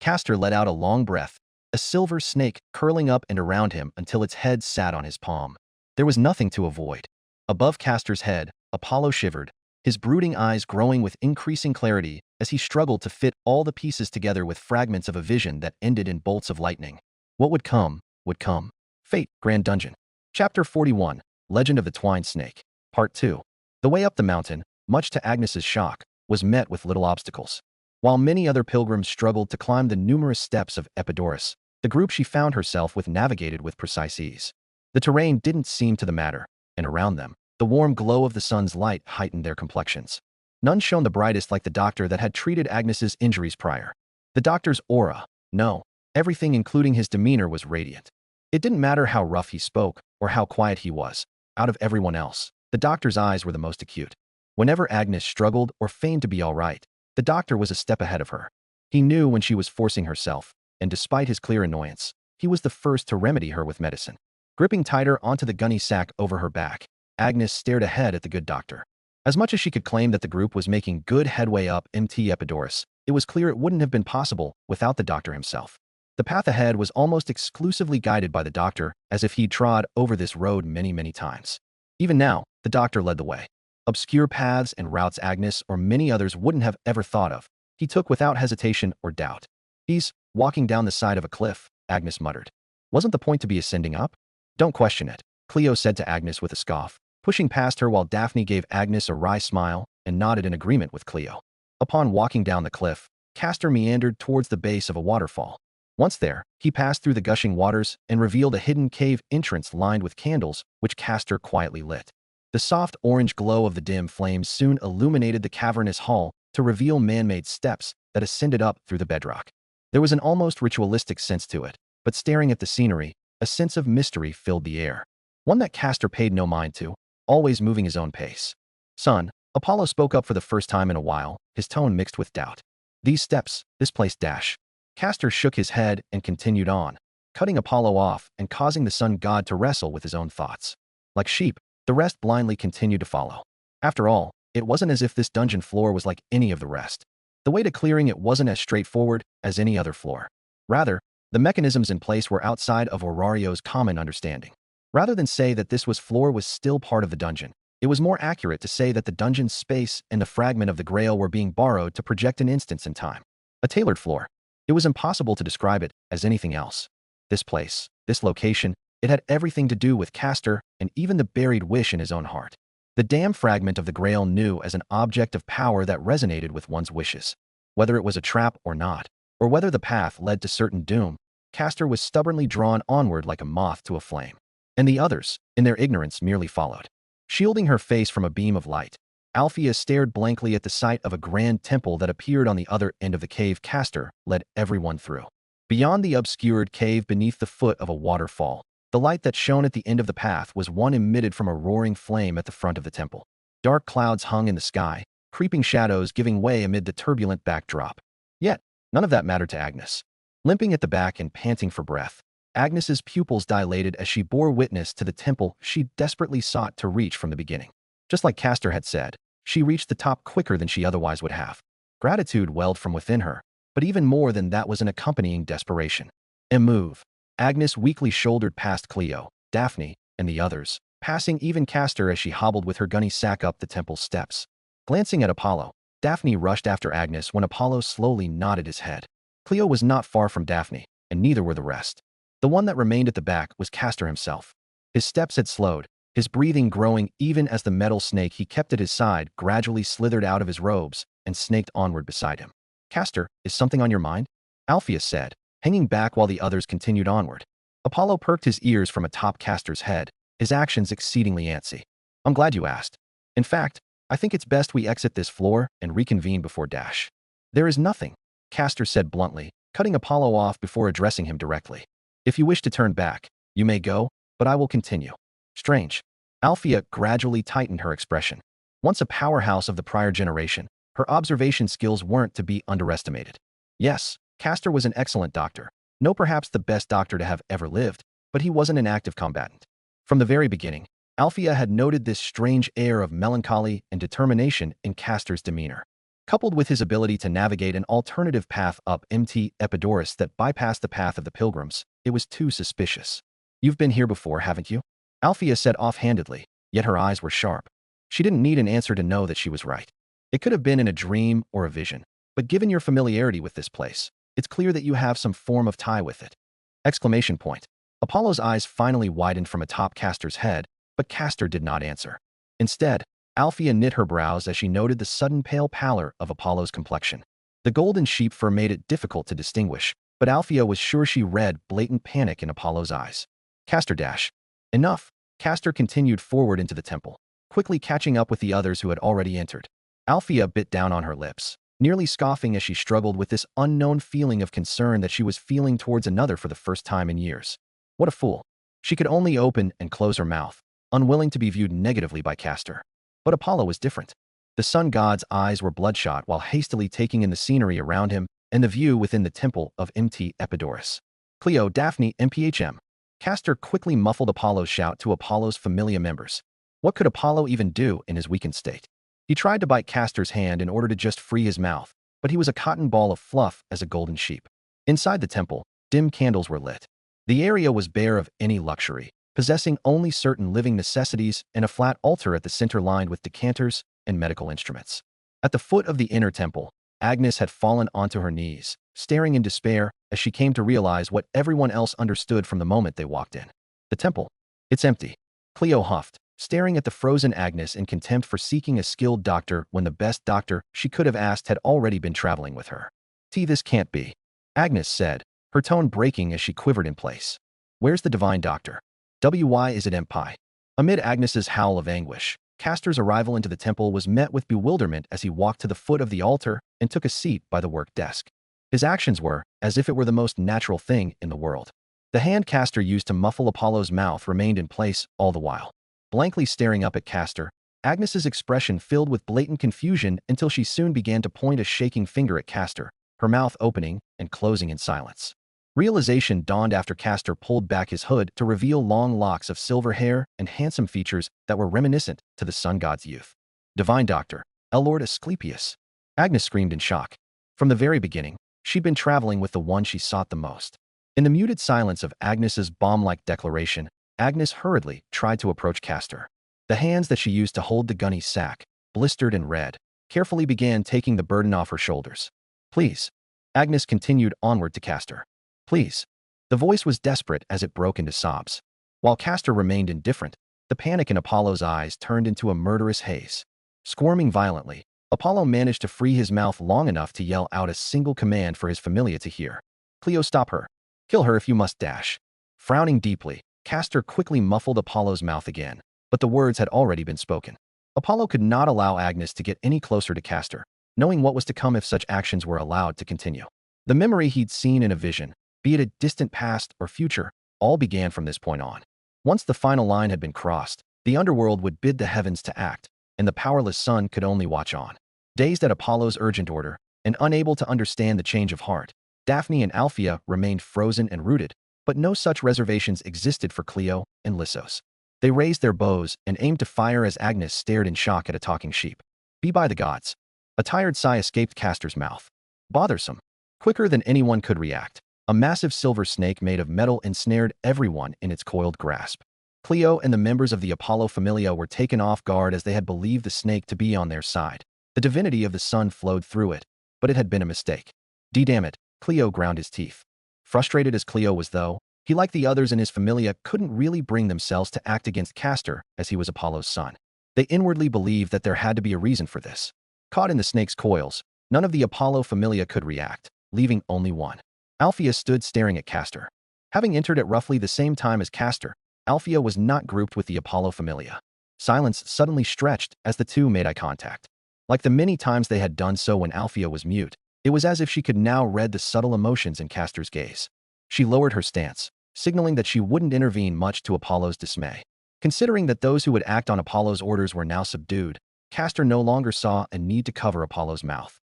Castor let out a long breath, a silver snake curling up and around him until its head sat on his palm. There was nothing to avoid. Above Castor's head, Apollo shivered, his brooding eyes growing with increasing clarity as he struggled to fit all the pieces together with fragments of a vision that ended in bolts of lightning. What would come, would come. Fate, Grand Dungeon. Chapter 41, Legend of the Twined Snake. Part 2. The way up the mountain, much to Agnes's shock, was met with little obstacles. While many other pilgrims struggled to climb the numerous steps of Epidaurus, the group she found herself with navigated with precise ease. The terrain didn't seem to matter, and around them, the warm glow of the sun's light heightened their complexions. None shone the brightest like the doctor that had treated Agnes's injuries prior. The doctor's aura, no, everything including his demeanor was radiant. It didn't matter how rough he spoke or how quiet he was. Out of everyone else, the doctor's eyes were the most acute. Whenever Agnes struggled or feigned to be all right, the doctor was a step ahead of her. He knew when she was forcing herself, and despite his clear annoyance, he was the first to remedy her with medicine. Gripping tighter onto the gunny sack over her back, Agnes stared ahead at the good doctor. As much as she could claim that the group was making good headway up MT Epidaurus, it was clear it wouldn't have been possible without the doctor himself. The path ahead was almost exclusively guided by the doctor, as if he'd trod over this road many, many times. Even now, the doctor led the way. Obscure paths and routes Agnes or many others wouldn't have ever thought of, he took without hesitation or doubt. He's walking down the side of a cliff, Agnes muttered. Wasn't the point to be ascending up? Don't question it, Cleo said to Agnes with a scoff, pushing past her while Daphne gave Agnes a wry smile and nodded in agreement with Cleo. Upon walking down the cliff, Castor meandered towards the base of a waterfall. Once there, he passed through the gushing waters and revealed a hidden cave entrance lined with candles, which Castor quietly lit. The soft orange glow of the dim flames soon illuminated the cavernous hall to reveal man-made steps that ascended up through the bedrock. There was an almost ritualistic sense to it, but staring at the scenery, a sense of mystery filled the air. One that Castor paid no mind to, always moving his own pace. Son, Apollo spoke up for the first time in a while, his tone mixed with doubt. These steps, this place dash. Castor shook his head and continued on, cutting Apollo off and causing the sun god to wrestle with his own thoughts. Like sheep, the rest blindly continued to follow. After all, it wasn't as if this dungeon floor was like any of the rest. The way to clearing it wasn't as straightforward as any other floor. Rather, the mechanisms in place were outside of Aurario's common understanding. Rather than say that this floor was still part of the dungeon, it was more accurate to say that the dungeon's space and the fragment of the Grail were being borrowed to project an instance in time. A tailored floor. It was impossible to describe it as anything else. This place, this location, it had everything to do with Castor and even the buried wish in his own heart. The damn fragment of the Grail knew as an object of power that resonated with one's wishes. Whether it was a trap or not, or whether the path led to certain doom, Castor was stubbornly drawn onward like a moth to a flame. And the others, in their ignorance, merely followed. Shielding her face from a beam of light, Althea stared blankly at the sight of a grand temple that appeared on the other end of the cave Castor led everyone through. Beyond the obscured cave beneath the foot of a waterfall, the light that shone at the end of the path was one emitted from a roaring flame at the front of the temple. Dark clouds hung in the sky, creeping shadows giving way amid the turbulent backdrop. Yet, none of that mattered to Agnes. Limping at the back and panting for breath, Agnes's pupils dilated as she bore witness to the temple she desperately sought to reach from the beginning. Just like Castor had said, she reached the top quicker than she otherwise would have. Gratitude welled from within her, but even more than that was an accompanying desperation. A move. Agnes weakly shouldered past Cleo, Daphne, and the others, passing even Castor as she hobbled with her gunny sack up the temple's steps. Glancing at Apollo, Daphne rushed after Agnes when Apollo slowly nodded his head. Cleo was not far from Daphne, and neither were the rest. The one that remained at the back was Castor himself. His steps had slowed, his breathing growing even as the metal snake he kept at his side gradually slithered out of his robes and snaked onward beside him. "Castor, is something on your mind?" Alpheus said, hanging back while the others continued onward. Apollo perked his ears from atop Castor's head, his actions exceedingly antsy. "I'm glad you asked. In fact, I think it's best we exit this floor and reconvene before dash." "There is nothing," Castor said bluntly, cutting Apollo off before addressing him directly. "If you wish to turn back, you may go, but I will continue." Strange. Althea gradually tightened her expression. Once a powerhouse of the prior generation, her observation skills weren't to be underestimated. Yes, Castor was an excellent doctor, no perhaps the best doctor to have ever lived, but he wasn't an active combatant. From the very beginning, Althea had noted this strange air of melancholy and determination in Castor's demeanor. Coupled with his ability to navigate an alternative path up Mt. Epidaurus that bypassed the path of the pilgrims, it was too suspicious. "You've been here before, haven't you?" Althea said offhandedly, yet her eyes were sharp. She didn't need an answer to know that she was right. It could have been in a dream or a vision, but given your familiarity with this place, it's clear that you have some form of tie with it. Exclamation point. Apollo's eyes finally widened from atop Castor's head, but Castor did not answer. Instead, Althea knit her brows as she noted the sudden pale pallor of Apollo's complexion. The golden sheep fur made it difficult to distinguish, but Althea was sure she read blatant panic in Apollo's eyes. Castor dash. Enough. Castor continued forward into the temple, quickly catching up with the others who had already entered. Althea bit down on her lips, nearly scoffing as she struggled with this unknown feeling of concern that she was feeling towards another for the first time in years. What a fool. She could only open and close her mouth, unwilling to be viewed negatively by Castor. But Apollo was different. The sun god's eyes were bloodshot while hastily taking in the scenery around him and the view within the temple of Mt. Epidaurus. "Cleo, Daphne, MPHM. Castor quickly muffled Apollo's shout to Apollo's familia members. What could Apollo even do in his weakened state? He tried to bite Castor's hand in order to just free his mouth, but he was a cotton ball of fluff as a golden sheep. Inside the temple, dim candles were lit. The area was bare of any luxury, possessing only certain living necessities and a flat altar at the center lined with decanters and medical instruments. At the foot of the inner temple, Agnes had fallen onto her knees, staring in despair as she came to realize what everyone else understood from the moment they walked in. "The temple. It's empty," Cleo huffed, staring at the frozen Agnes in contempt for seeking a skilled doctor when the best doctor she could have asked had already been traveling with her. "This can't be," Agnes said, her tone breaking as she quivered in place. "Where's the divine doctor? Why is it empty?" Amid Agnes's howl of anguish, Castor's arrival into the temple was met with bewilderment as he walked to the foot of the altar and took a seat by the work desk. His actions were as if it were the most natural thing in the world. The hand Castor used to muffle Apollo's mouth remained in place all the while. Blankly staring up at Castor, Agnes's expression filled with blatant confusion until she soon began to point a shaking finger at Castor, her mouth opening and closing in silence. Realization dawned after Castor pulled back his hood to reveal long locks of silver hair and handsome features that were reminiscent to the sun god's youth. "Divine Doctor, Lord Asclepius." Agnes screamed in shock. From the very beginning, she'd been traveling with the one she sought the most. In the muted silence of Agnes's bomb-like declaration, Agnes hurriedly tried to approach Castor. The hands that she used to hold the gunny sack, blistered and red, carefully began taking the burden off her shoulders. "Please." Agnes continued onward to Castor. "Please." The voice was desperate as it broke into sobs. While Castor remained indifferent, the panic in Apollo's eyes turned into a murderous haze. Squirming violently, Apollo managed to free his mouth long enough to yell out a single command for his familia to hear. Cleo, stop her. Kill her if you must dash. Frowning deeply, Castor quickly muffled Apollo's mouth again, but the words had already been spoken. Apollo could not allow Agnes to get any closer to Castor, knowing what was to come if such actions were allowed to continue. The memory he'd seen in a vision, be it a distant past or future, all began from this point on. Once the final line had been crossed, the underworld would bid the heavens to act, and the powerless sun could only watch on. Dazed at Apollo's urgent order, and unable to understand the change of heart, Daphne and Althea remained frozen and rooted, but no such reservations existed for Cleo and Lissos. They raised their bows and aimed to fire as Agnes stared in shock at a talking sheep. Be by the gods. A tired sigh escaped Castor's mouth. Bothersome. Quicker than anyone could react, a massive silver snake made of metal ensnared everyone in its coiled grasp. Cleo and the members of the Apollo Familia were taken off guard as they had believed the snake to be on their side. The divinity of the sun flowed through it, but it had been a mistake. Damn it, Cleo ground his teeth. Frustrated as Cleo was though, he like the others in his familia couldn't really bring themselves to act against Castor as he was Apollo's son. They inwardly believed that there had to be a reason for this. Caught in the snake's coils, none of the Apollo Familia could react, leaving only one. Althea stood staring at Castor. Having entered at roughly the same time as Castor, Althea was not grouped with the Apollo Familia. Silence suddenly stretched as the two made eye contact. Like the many times they had done so when Althea was mute, it was as if she could now read the subtle emotions in Castor's gaze. She lowered her stance, signaling that she wouldn't intervene much to Apollo's dismay. Considering that those who would act on Apollo's orders were now subdued, Castor no longer saw a need to cover Apollo's mouth.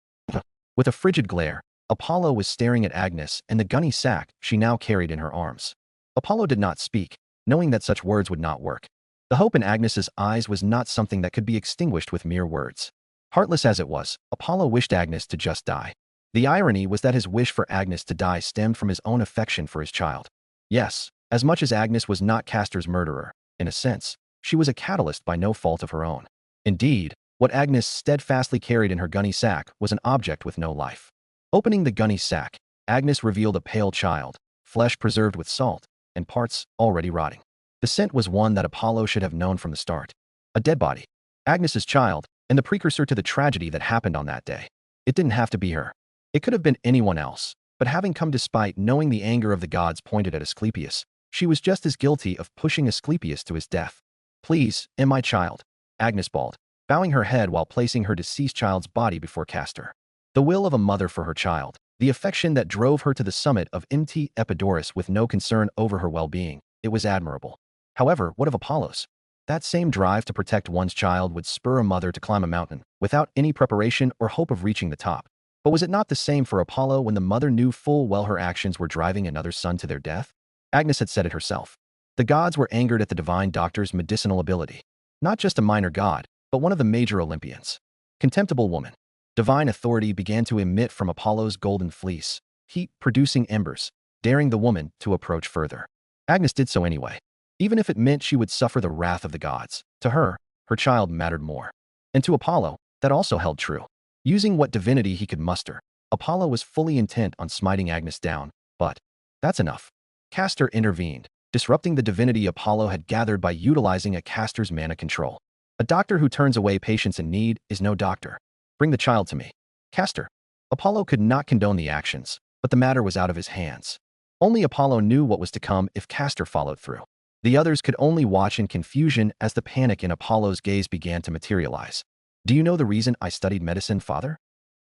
With a frigid glare, Apollo was staring at Agnes and the gunny sack she now carried in her arms. Apollo did not speak, knowing that such words would not work. The hope in Agnes's eyes was not something that could be extinguished with mere words. Heartless as it was, Apollo wished Agnes to just die. The irony was that his wish for Agnes to die stemmed from his own affection for his child. Yes, as much as Agnes was not Castor's murderer, in a sense, she was a catalyst by no fault of her own. Indeed, what Agnes steadfastly carried in her gunny sack was an object with no life. Opening the gunny sack, Agnes revealed a pale child, flesh preserved with salt, and parts already rotting. The scent was one that Apollo should have known from the start. A dead body. Agnes's child, and the precursor to the tragedy that happened on that day. It didn't have to be her. It could have been anyone else, but having come despite knowing the anger of the gods pointed at Asclepius, she was just as guilty of pushing Asclepius to his death. Please, am my child, Agnes bawled, bowing her head while placing her deceased child's body before Castor. The will of a mother for her child, the affection that drove her to the summit of Mt. Epidaurus with no concern over her well-being, it was admirable. However, what of Apollo's? That same drive to protect one's child would spur a mother to climb a mountain, without any preparation or hope of reaching the top. But was it not the same for Apollo when the mother knew full well her actions were driving another son to their death? Agnes had said it herself. The gods were angered at the divine doctor's medicinal ability. Not just a minor god, but one of the major Olympians. Contemptible woman. Divine authority began to emit from Apollo's golden fleece, heat-producing embers, daring the woman to approach further. Agnes did so anyway. Even if it meant she would suffer the wrath of the gods, to her, her child mattered more. And to Apollo, that also held true. Using what divinity he could muster, Apollo was fully intent on smiting Agnes down, but that's enough. Castor intervened, disrupting the divinity Apollo had gathered by utilizing a Castor's mana control. A doctor who turns away patients in need is no doctor. Bring the child to me. Castor. Apollo could not condone the actions, but the matter was out of his hands. Only Apollo knew what was to come if Castor followed through. The others could only watch in confusion as the panic in Apollo's gaze began to materialize. Do you know the reason I studied medicine, father?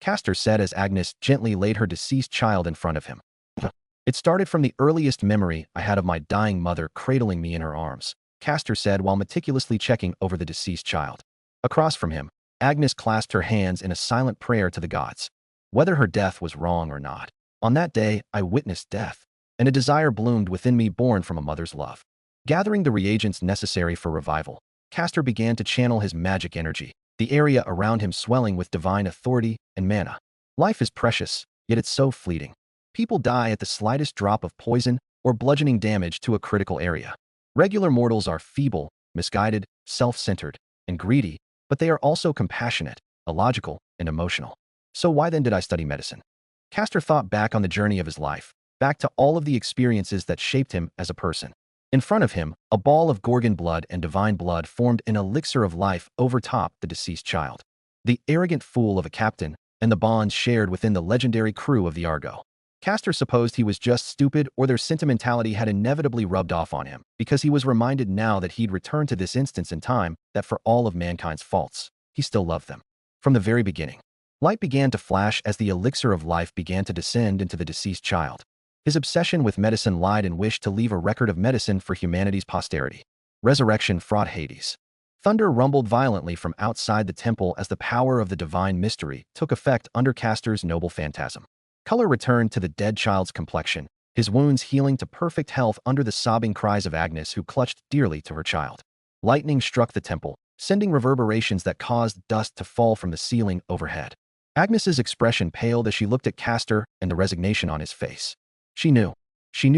Castor said as Agnes gently laid her deceased child in front of him. It started from the earliest memory I had of my dying mother cradling me in her arms, Castor said while meticulously checking over the deceased child. Across from him, Agnes clasped her hands in a silent prayer to the gods. Whether her death was wrong or not, on that day I witnessed death, and a desire bloomed within me born from a mother's love. Gathering the reagents necessary for revival, Castor began to channel his magic energy, the area around him swelling with divine authority and mana. Life is precious, yet it's so fleeting. People die at the slightest drop of poison or bludgeoning damage to a critical area. Regular mortals are feeble, misguided, self-centered, and greedy, but they are also compassionate, illogical, and emotional. So why then did I study medicine? Castor thought back on the journey of his life, back to all of the experiences that shaped him as a person. In front of him, a ball of Gorgon blood and divine blood formed an elixir of life overtopped the deceased child. the arrogant fool of a captain, and the bonds shared within the legendary crew of the Argo. Castor supposed he was just stupid, or their sentimentality had inevitably rubbed off on him, because he was reminded now that he'd returned to this instance in time that for all of mankind's faults, he still loved them. From the very beginning, light began to flash as the elixir of life began to descend into the deceased child. His obsession with medicine lied and wished to leave a record of medicine for humanity's posterity. Resurrection fraught Hades. Thunder rumbled violently from outside the temple as the power of the divine mystery took effect under Castor's noble phantasm. Color returned to the dead child's complexion, his wounds healing to perfect health under the sobbing cries of Agnes, who clutched dearly to her child. Lightning struck the temple, sending reverberations that caused dust to fall from the ceiling overhead. Agnes's expression paled as she looked at Castor and the resignation on his face. She knew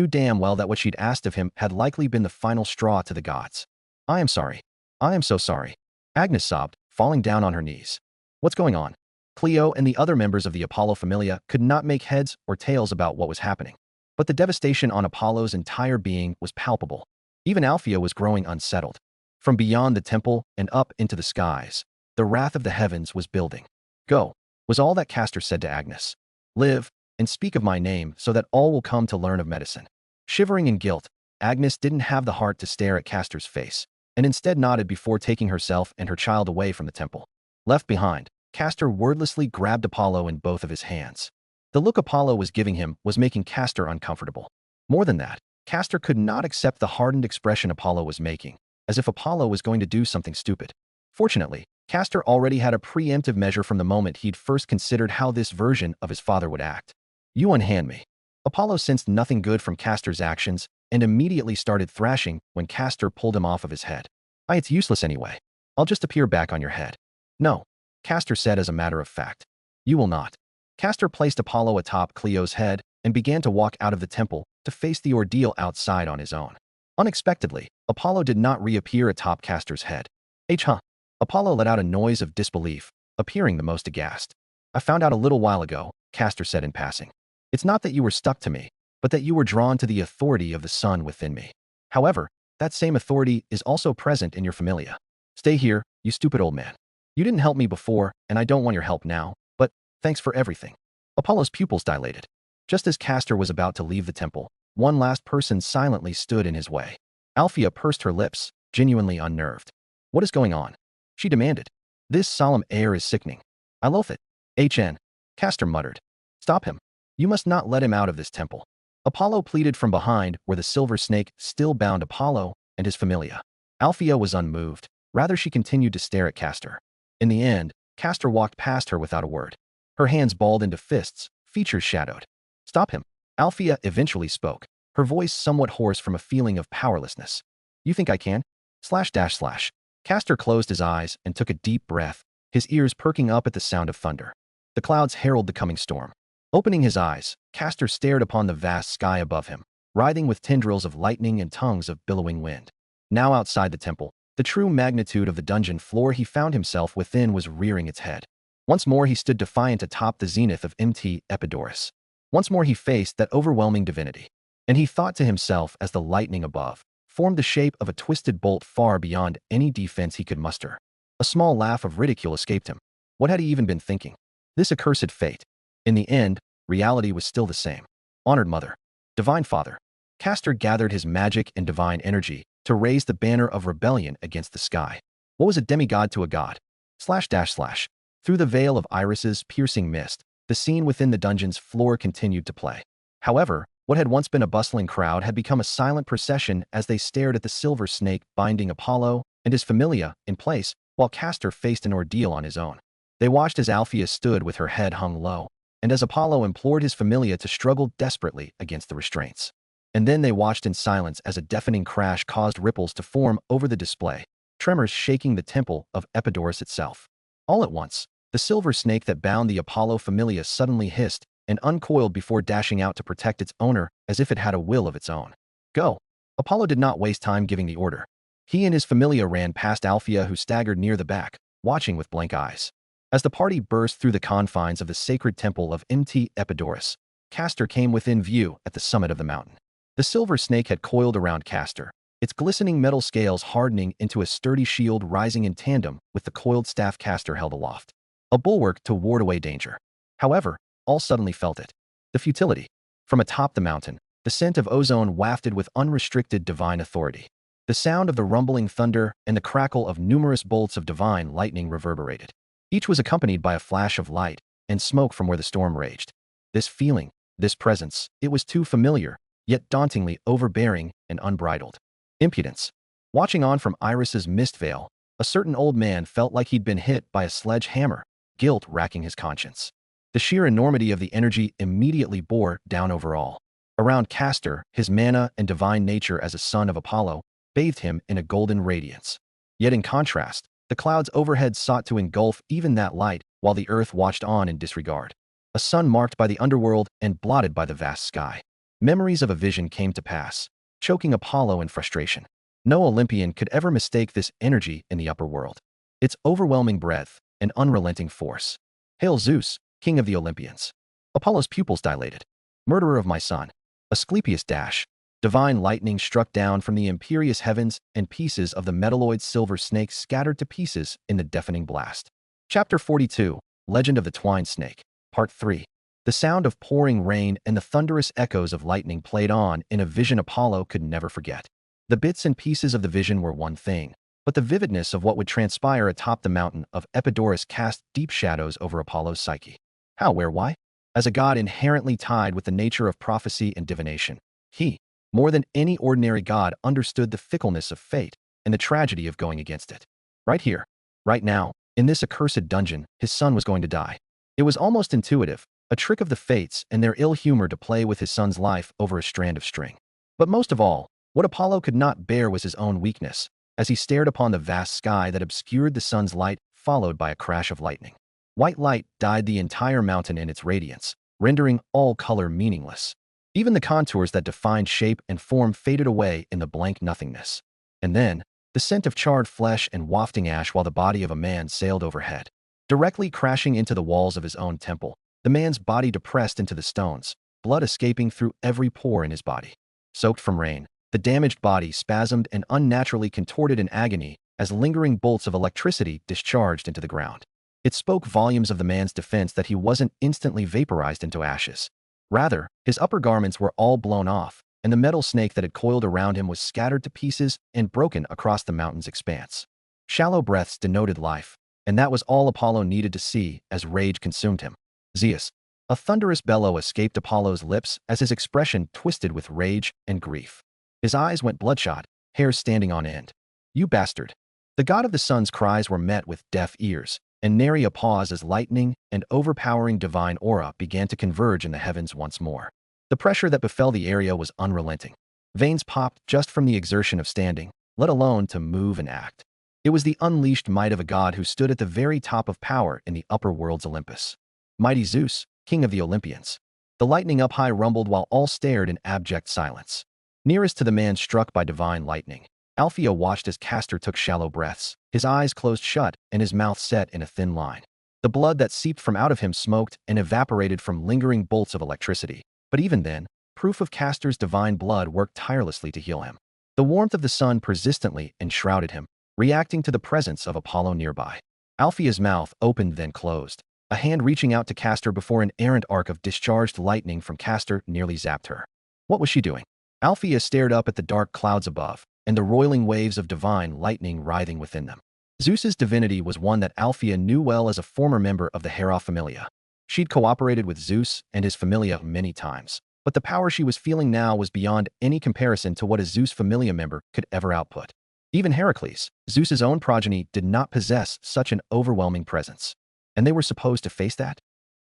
damn well that what she'd asked of him had likely been the final straw to the gods. "I am sorry. I am so sorry," Agnes sobbed, falling down on her knees. "What's going on?" Cleo and the other members of the Apollo Familia could not make heads or tails about what was happening. But the devastation on Apollo's entire being was palpable. Even Althea was growing unsettled. From beyond the temple and up into the skies, the wrath of the heavens was building. "Go," was all that Castor said to Agnes. "Live, and speak of my name so that all will come to learn of medicine." Shivering in guilt, Agnes didn't have the heart to stare at Castor's face, and instead nodded before taking herself and her child away from the temple. Left behind, Castor wordlessly grabbed Apollo in both of his hands. The look Apollo was giving him was making Castor uncomfortable. More than that, Castor could not accept the hardened expression Apollo was making, as if Apollo was going to do something stupid. Fortunately, Castor already had a preemptive measure from the moment he'd first considered how this version of his father would act. "You unhand me." Apollo sensed nothing good from Castor's actions and immediately started thrashing when Castor pulled him off of his head. It's useless anyway. I'll just appear back on your head." "No," Castor said as a matter of fact. "You will not." Castor placed Apollo atop Cleo's head and began to walk out of the temple to face the ordeal outside on his own. Unexpectedly, Apollo did not reappear atop Castor's head. Huh? Apollo let out a noise of disbelief, appearing the most aghast. "I found out a little while ago," Castor said in passing. "It's not that you were stuck to me, but that you were drawn to the authority of the sun within me. However, that same authority is also present in your familia. Stay here, you stupid old man. You didn't help me before, and I don't want your help now, but thanks for everything." Apollo's pupils dilated. Just as Castor was about to leave the temple, one last person silently stood in his way. Althea pursed her lips, genuinely unnerved. "What is going on?" she demanded. "This solemn air is sickening. I loathe it." Castor muttered. "Stop him. You must not let him out of this temple." Apollo pleaded from behind, where the silver snake still bound Apollo and his familia. Althea was unmoved. Rather, she continued to stare at Castor. In the end, Castor walked past her without a word. Her hands balled into fists, features shadowed. "Stop him." Althea eventually spoke, her voice somewhat hoarse from a feeling of powerlessness. "You think I can?" // Castor closed his eyes and took a deep breath, his ears perking up at the sound of thunder. The clouds herald the coming storm. Opening his eyes, Castor stared upon the vast sky above him, writhing with tendrils of lightning and tongues of billowing wind. Now outside the temple, the true magnitude of the dungeon floor he found himself within was rearing its head. Once more he stood defiant atop the zenith of Mt. Epidaurus. Once more he faced that overwhelming divinity. And he thought to himself as the lightning above formed the shape of a twisted bolt far beyond any defense he could muster. A small laugh of ridicule escaped him. What had he even been thinking? This accursed fate. In the end, reality was still the same. Honored Mother. Divine Father. Castor gathered his magic and divine energy to raise the banner of rebellion against the sky. What was a demigod to a god? // Through the veil of Iris's piercing mist, the scene within the dungeon's floor continued to play. However, what had once been a bustling crowd had become a silent procession as they stared at the silver snake binding Apollo and his familia in place, while Castor faced an ordeal on his own. They watched as Althea stood with her head hung low, and as Apollo implored his familia to struggle desperately against the restraints. And then they watched in silence as a deafening crash caused ripples to form over the display, tremors shaking the temple of Epidaurus itself. All at once, the silver snake that bound the Apollo familia suddenly hissed and uncoiled before dashing out to protect its owner as if it had a will of its own. "Go!" Apollo did not waste time giving the order. He and his familia ran past Althea, who staggered near the back, watching with blank eyes. As the party burst through the confines of the sacred temple of Mt. Epidaurus, Castor came within view at the summit of the mountain. The silver snake had coiled around Castor, its glistening metal scales hardening into a sturdy shield rising in tandem with the coiled staff Castor held aloft. a bulwark to ward away danger. However, all suddenly felt it. The futility. From atop the mountain, the scent of ozone wafted with unrestricted divine authority. The sound of the rumbling thunder and the crackle of numerous bolts of divine lightning reverberated. Each was accompanied by a flash of light and smoke from where the storm raged. This feeling, this presence, it was too familiar, yet dauntingly overbearing and unbridled. Impudence. Watching on from Iris's mist veil, a certain old man felt like he'd been hit by a sledgehammer, guilt racking his conscience. The sheer enormity of the energy immediately bore down over all. Around Castor, his mana and divine nature as a son of Apollo bathed him in a golden radiance. Yet in contrast, the clouds overhead sought to engulf even that light while the earth watched on in disregard. A sun marked by the underworld and blotted by the vast sky. Memories of a vision came to pass, choking Apollo in frustration. No Olympian could ever mistake this energy in the upper world. Its overwhelming breadth and unrelenting force. Hail Zeus, king of the Olympians. Apollo's pupils dilated. Murderer of my son. Asclepius dash. Divine lightning struck down from the imperious heavens and pieces of the metalloid silver snake scattered to pieces in the deafening blast. Chapter 42, Legend of the Twined Snake, Part 3. The sound of pouring rain and the thunderous echoes of lightning played on in a vision Apollo could never forget. The bits and pieces of the vision were one thing, but the vividness of what would transpire atop the mountain of Epidaurus cast deep shadows over Apollo's psyche. How, where, why? As a god inherently tied with the nature of prophecy and divination, he, more than any ordinary god, understood the fickleness of fate and the tragedy of going against it. Right here, right now, in this accursed dungeon, his son was going to die. It was almost intuitive, a trick of the fates and their ill humor to play with his son's life over a strand of string. But most of all, what Apollo could not bear was his own weakness, as he stared upon the vast sky that obscured the sun's light, followed by a crash of lightning. White light dyed the entire mountain in its radiance, rendering all color meaningless. Even the contours that defined shape and form faded away in the blank nothingness. And then, the scent of charred flesh and wafting ash while the body of a man sailed overhead. Directly crashing into the walls of his own temple, the man's body depressed into the stones, blood escaping through every pore in his body. Soaked from rain, the damaged body spasmed and unnaturally contorted in agony as lingering bolts of electricity discharged into the ground. It spoke volumes of the man's defense that he wasn't instantly vaporized into ashes. Rather, his upper garments were all blown off, and the metal snake that had coiled around him was scattered to pieces and broken across the mountain's expanse. Shallow breaths denoted life, and that was all Apollo needed to see as rage consumed him. Zeus. A thunderous bellow escaped Apollo's lips as his expression twisted with rage and grief. His eyes went bloodshot, hairs standing on end. You bastard. The god of the sun's cries were met with deaf ears, and nary a pause as lightning and overpowering divine aura began to converge in the heavens once more. The pressure that befell the area was unrelenting. Veins popped just from the exertion of standing, let alone to move and act. It was the unleashed might of a god who stood at the very top of power in the upper world's Olympus. Mighty Zeus, king of the Olympians. The lightning up high rumbled while all stared in abject silence. Nearest to the man struck by divine lightning, Althea watched as Castor took shallow breaths, his eyes closed shut and his mouth set in a thin line. The blood that seeped from out of him smoked and evaporated from lingering bolts of electricity, but even then, proof of Castor's divine blood worked tirelessly to heal him. The warmth of the sun persistently enshrouded him, reacting to the presence of Apollo nearby. Althea's mouth opened then closed, a hand reaching out to Castor before an errant arc of discharged lightning from Castor nearly zapped her. What was she doing? Althea stared up at the dark clouds above, and the roiling waves of divine lightning writhing within them. Zeus's divinity was one that Althea knew well as a former member of the Hera Familia. She'd cooperated with Zeus and his Familia many times, but the power she was feeling now was beyond any comparison to what a Zeus Familia member could ever output. Even Heracles, Zeus's own progeny, did not possess such an overwhelming presence. And they were supposed to face that?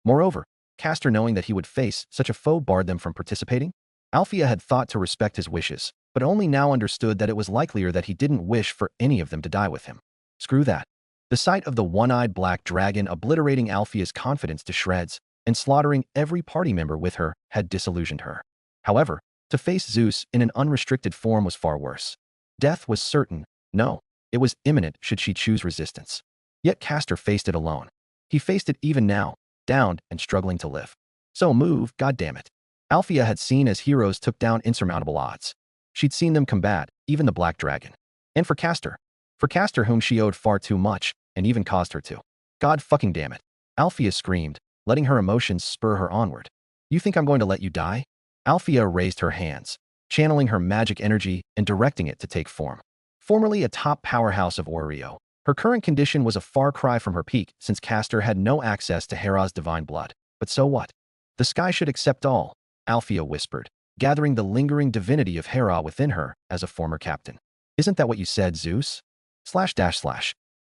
Moreover, Castor, knowing that he would face such a foe, barred them from participating? Althea had thought to respect his wishes, but only now understood that it was likelier that he didn't wish for any of them to die with him. Screw that. The sight of the one-eyed black dragon obliterating Althea's confidence to shreds and slaughtering every party member with her had disillusioned her. However, to face Zeus in an unrestricted form was far worse. Death was certain. No, it was imminent should she choose resistance. Yet Castor faced it alone. He faced it even now, downed and struggling to live. So move, goddammit. Althea had seen as heroes took down insurmountable odds. She'd seen them combat, even the Black Dragon. And for Castor whom she owed far too much, and even caused her to. God fucking damn it. Althea screamed, letting her emotions spur her onward. You think I'm going to let you die? Althea raised her hands, channeling her magic energy and directing it to take form. Formerly a top powerhouse of Oreo, her current condition was a far cry from her peak since Castor had no access to Hera's divine blood. But so what? The sky should accept all, Althea whispered, gathering the lingering divinity of Hera within her as a former captain. Isn't that what you said, Zeus?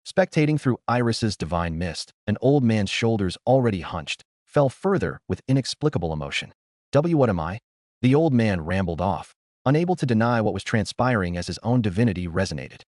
Spectating through Iris's divine mist, an old man's shoulders already hunched, fell further with inexplicable emotion. What am I? The old man rambled off, unable to deny what was transpiring as his own divinity resonated.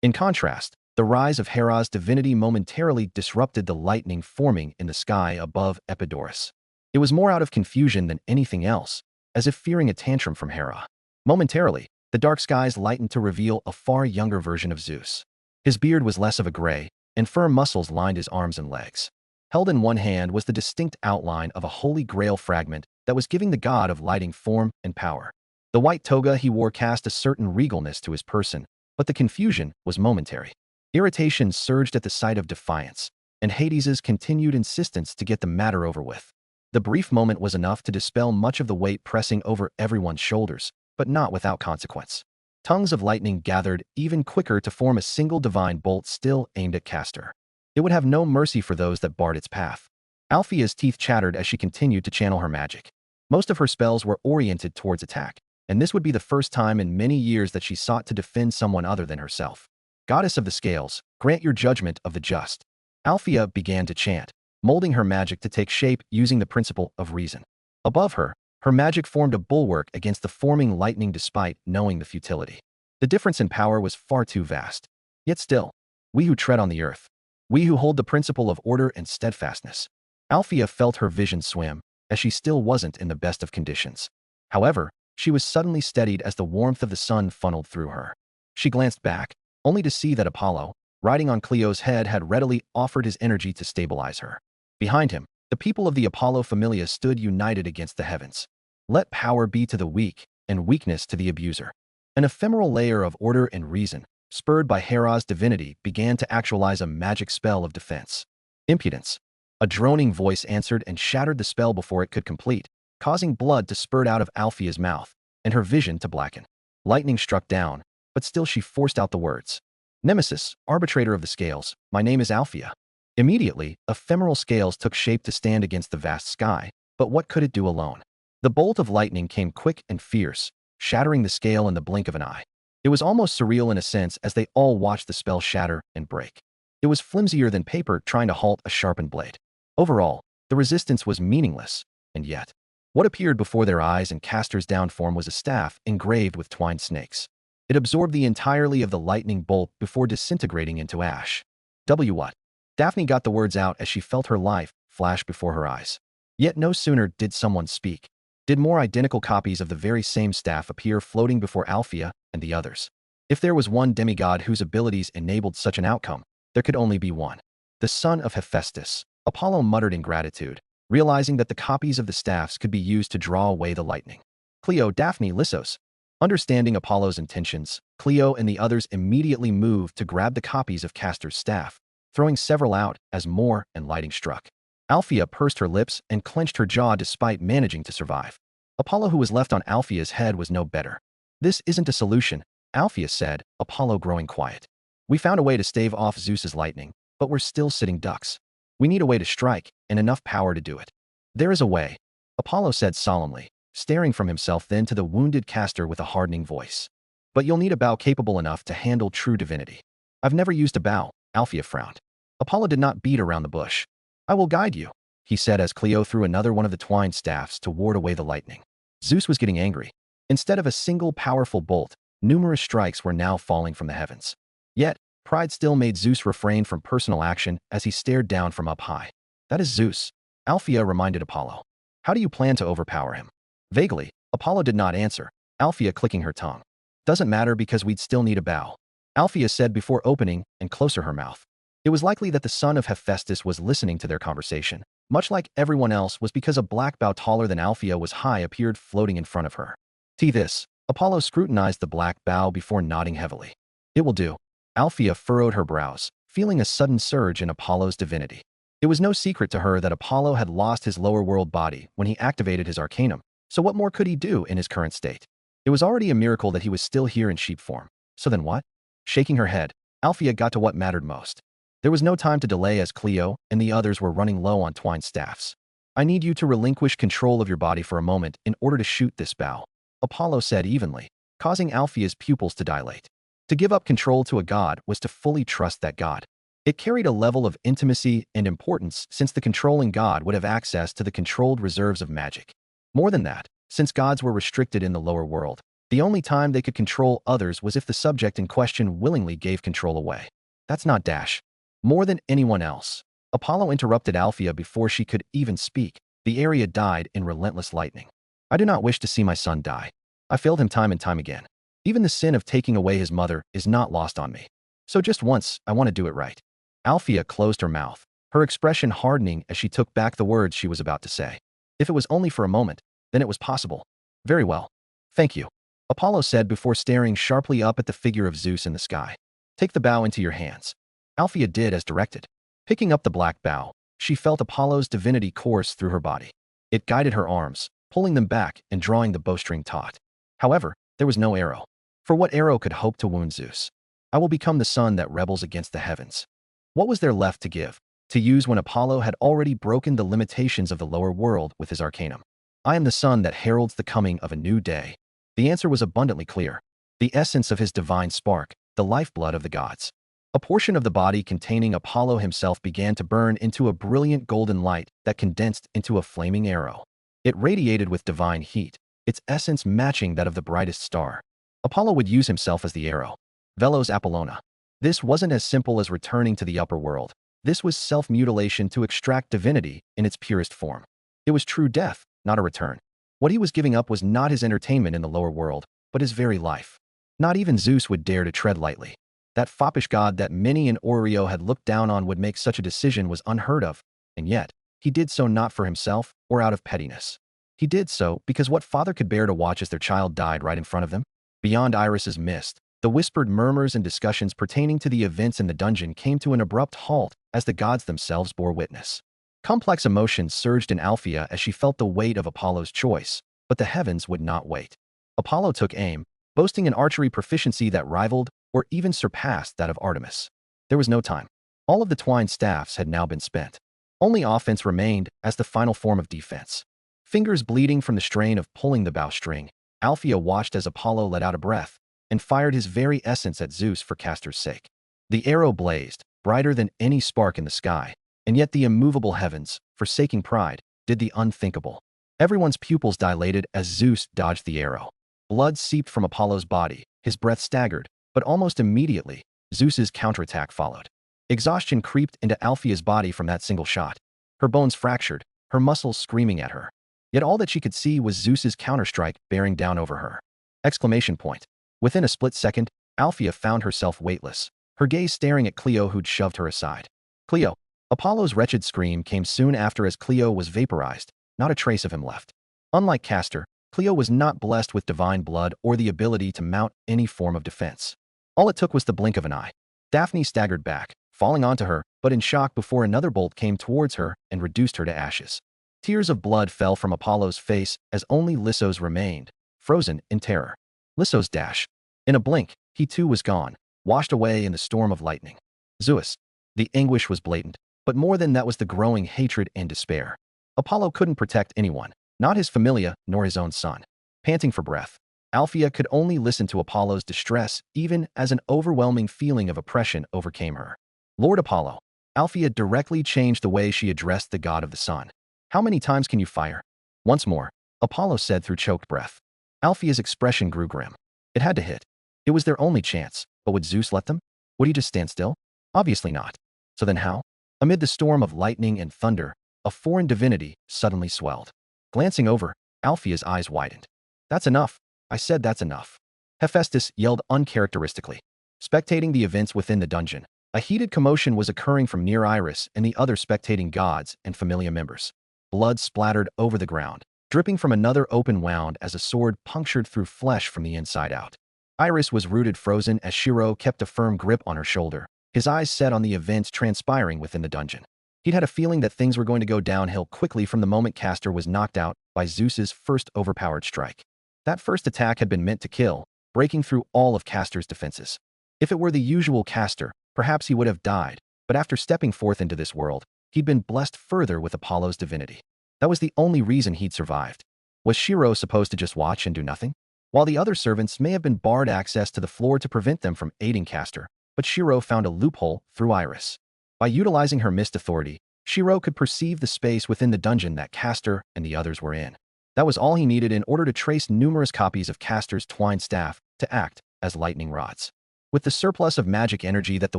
In contrast, the rise of Hera's divinity momentarily disrupted the lightning forming in the sky above Epidaurus. It was more out of confusion than anything else, as if fearing a tantrum from Hera. Momentarily, the dark skies lightened to reveal a far younger version of Zeus. His beard was less of a gray, and firm muscles lined his arms and legs. Held in one hand was the distinct outline of a holy grail fragment that was giving the god of lighting form and power. The white toga he wore cast a certain regalness to his person, but the confusion was momentary. Irritation surged at the sight of defiance, and Hades's continued insistence to get the matter over with. The brief moment was enough to dispel much of the weight pressing over everyone's shoulders, but not without consequence. Tongues of lightning gathered even quicker to form a single divine bolt still aimed at Castor. It would have no mercy for those that barred its path. Althea's teeth chattered as she continued to channel her magic. Most of her spells were oriented towards attack, and this would be the first time in many years that she sought to defend someone other than herself. Goddess of the scales, grant your judgment of the just. Althea began to chant, molding her magic to take shape using the principle of reason. Above her, her magic formed a bulwark against the forming lightning despite knowing the futility. The difference in power was far too vast. Yet still, we who tread on the earth, we who hold the principle of order and steadfastness. Althea felt her vision swim, as she still wasn't in the best of conditions. However, she was suddenly steadied as the warmth of the sun funneled through her. She glanced back, only to see that Apollo, riding on Cleo's head, had readily offered his energy to stabilize her. Behind him, the people of the Apollo Familia stood united against the heavens. Let power be to the weak, and weakness to the abuser. An ephemeral layer of order and reason, spurred by Hera's divinity, began to actualize a magic spell of defense. Impudence. A droning voice answered and shattered the spell before it could complete, causing blood to spurt out of Althea's mouth, and her vision to blacken. Lightning struck down, but still she forced out the words. Nemesis, arbitrator of the scales, my name is Althea. Immediately, ephemeral scales took shape to stand against the vast sky, but what could it do alone? The bolt of lightning came quick and fierce, shattering the scale in the blink of an eye. It was almost surreal in a sense as they all watched the spell shatter and break. It was flimsier than paper trying to halt a sharpened blade. Overall, the resistance was meaningless, and yet, what appeared before their eyes and Castor's downform was a staff engraved with twined snakes. It absorbed the entirety of the lightning bolt before disintegrating into ash. What? Daphne got the words out as she felt her life flash before her eyes. Yet no sooner did someone speak, did more identical copies of the very same staff appear floating before Althea and the others. If there was one demigod whose abilities enabled such an outcome, there could only be one. The son of Hephaestus, Apollo muttered in gratitude, realizing that the copies of the staffs could be used to draw away the lightning. Cleo, Daphne, Lissos. Understanding Apollo's intentions, Cleo and the others immediately moved to grab the copies of Castor's staff, throwing several out as more and lighting struck. Althea pursed her lips and clenched her jaw despite managing to survive. Apollo, who was left on Althea's head, was no better. This isn't a solution, Althea said, Apollo growing quiet. We found a way to stave off Zeus's lightning, but we're still sitting ducks. We need a way to strike, and enough power to do it. There is a way, Apollo said solemnly, staring from himself then to the wounded Castor with a hardening voice. But you'll need a bow capable enough to handle true divinity. I've never used a bow, Althea frowned. Apollo did not beat around the bush. I will guide you, he said as Cleo threw another one of the twined staffs to ward away the lightning. Zeus was getting angry. Instead of a single powerful bolt, numerous strikes were now falling from the heavens. Yet, pride still made Zeus refrain from personal action as he stared down from up high. That is Zeus, Althea reminded Apollo. How do you plan to overpower him? Vaguely, Apollo did not answer, Althea clicking her tongue. Doesn't matter because we'd still need a bow, Althea said before opening and closer her mouth. It was likely that the son of Hephaestus was listening to their conversation, much like everyone else was because a black bow taller than Althea was high appeared floating in front of her. This, Apollo scrutinized the black bow before nodding heavily. It will do. Althea furrowed her brows, feeling a sudden surge in Apollo's divinity. It was no secret to her that Apollo had lost his lower world body when he activated his arcanum, so what more could he do in his current state? It was already a miracle that he was still here in sheep form. So then what? Shaking her head, Althea got to what mattered most. There was no time to delay as Cleo and the others were running low on twined staffs. I need you to relinquish control of your body for a moment in order to shoot this bow, Apollo said evenly, causing Althea's pupils to dilate. To give up control to a god was to fully trust that god. It carried a level of intimacy and importance since the controlling god would have access to the controlled reserves of magic. More than that, since gods were restricted in the lower world, the only time they could control others was if the subject in question willingly gave control away. That's not Dash. More than anyone else. Apollo interrupted Althea before she could even speak. The area died in relentless lightning. I do not wish to see my son die. I failed him time and time again. Even the sin of taking away his mother is not lost on me. So just once, I want to do it right. Althea closed her mouth, her expression hardening as she took back the words she was about to say. If it was only for a moment, then it was possible. Very well. Thank you, Apollo said before staring sharply up at the figure of Zeus in the sky. Take the bow into your hands. Althea did as directed. Picking up the black bow, she felt Apollo's divinity course through her body. It guided her arms, pulling them back and drawing the bowstring taut. However, there was no arrow. For what arrow could hope to wound Zeus? I will become the sun that rebels against the heavens. What was there left to give, to use when Apollo had already broken the limitations of the lower world with his arcanum? I am the sun that heralds the coming of a new day. The answer was abundantly clear. The essence of his divine spark, the lifeblood of the gods. A portion of the body containing Apollo himself began to burn into a brilliant golden light that condensed into a flaming arrow. It radiated with divine heat, its essence matching that of the brightest star. Apollo would use himself as the arrow. Velos Apollona. This wasn't as simple as returning to the upper world. This was self-mutilation to extract divinity in its purest form. It was true death, not a return. What he was giving up was not his entertainment in the lower world, but his very life. Not even Zeus would dare to tread lightly. That foppish god that many in Oreo had looked down on would make such a decision was unheard of, and yet, he did so not for himself or out of pettiness. He did so because what father could bear to watch as their child died right in front of them? Beyond Iris's mist, the whispered murmurs and discussions pertaining to the events in the dungeon came to an abrupt halt as the gods themselves bore witness. Complex emotions surged in Althea as she felt the weight of Apollo's choice, but the heavens would not wait. Apollo took aim, boasting an archery proficiency that rivaled or even surpassed that of Artemis. There was no time. All of the twined staffs had now been spent. Only offense remained as the final form of defense. Fingers bleeding from the strain of pulling the bowstring, Althea watched as Apollo let out a breath and fired his very essence at Zeus for Castor's sake. The arrow blazed, brighter than any spark in the sky, and yet the immovable heavens, forsaking pride, did the unthinkable. Everyone's pupils dilated as Zeus dodged the arrow. Blood seeped from Apollo's body, his breath staggered, but almost immediately, Zeus's counterattack followed. Exhaustion creeped into Althea's body from that single shot. Her bones fractured, her muscles screaming at her. Yet all that she could see was Zeus's counterstrike bearing down over her. Exclamation point. Within a split second, Althea found herself weightless, her gaze staring at Cleo who'd shoved her aside. Cleo. Apollo's wretched scream came soon after as Cleo was vaporized, not a trace of him left. Unlike Castor, Cleo was not blessed with divine blood or the ability to mount any form of defense. All it took was the blink of an eye. Daphne staggered back, falling onto her, but in shock before another bolt came towards her and reduced her to ashes. Tears of blood fell from Apollo's face as only Lisso's remained, frozen in terror. Lisso's dash. In a blink, he too was gone, washed away in the storm of lightning. Zeus. The anguish was blatant, but more than that was the growing hatred and despair. Apollo couldn't protect anyone, not his familia nor his own son. Panting for breath, Althea could only listen to Apollo's distress even as an overwhelming feeling of oppression overcame her. Lord Apollo. Althea directly changed the way she addressed the god of the sun. How many times can you fire? Once more, Apollo said through choked breath. Althea's expression grew grim. It had to hit. It was their only chance, but would Zeus let them? Would he just stand still? Obviously not. So then how? Amid the storm of lightning and thunder, a foreign divinity suddenly swelled. Glancing over, Althea's eyes widened. That's enough. I said that's enough. Hephaestus yelled uncharacteristically. Spectating the events within the dungeon, a heated commotion was occurring from near Iris and the other spectating gods and familia members. Blood splattered over the ground, dripping from another open wound as a sword punctured through flesh from the inside out. Iris was rooted frozen as Shirou kept a firm grip on her shoulder, his eyes set on the events transpiring within the dungeon. He'd had a feeling that things were going to go downhill quickly from the moment Castor was knocked out by Zeus's first overpowered strike. That first attack had been meant to kill, breaking through all of Castor's defenses. If it were the usual Castor, perhaps he would have died, but after stepping forth into this world, he'd been blessed further with Apollo's divinity. That was the only reason he'd survived. Was Shirou supposed to just watch and do nothing? While the other servants may have been barred access to the floor to prevent them from aiding Castor, but Shirou found a loophole through Iris. By utilizing her mist authority, Shirou could perceive the space within the dungeon that Castor and the others were in. That was all he needed in order to trace numerous copies of Castor's twined staff to act as lightning rods. With the surplus of magic energy that the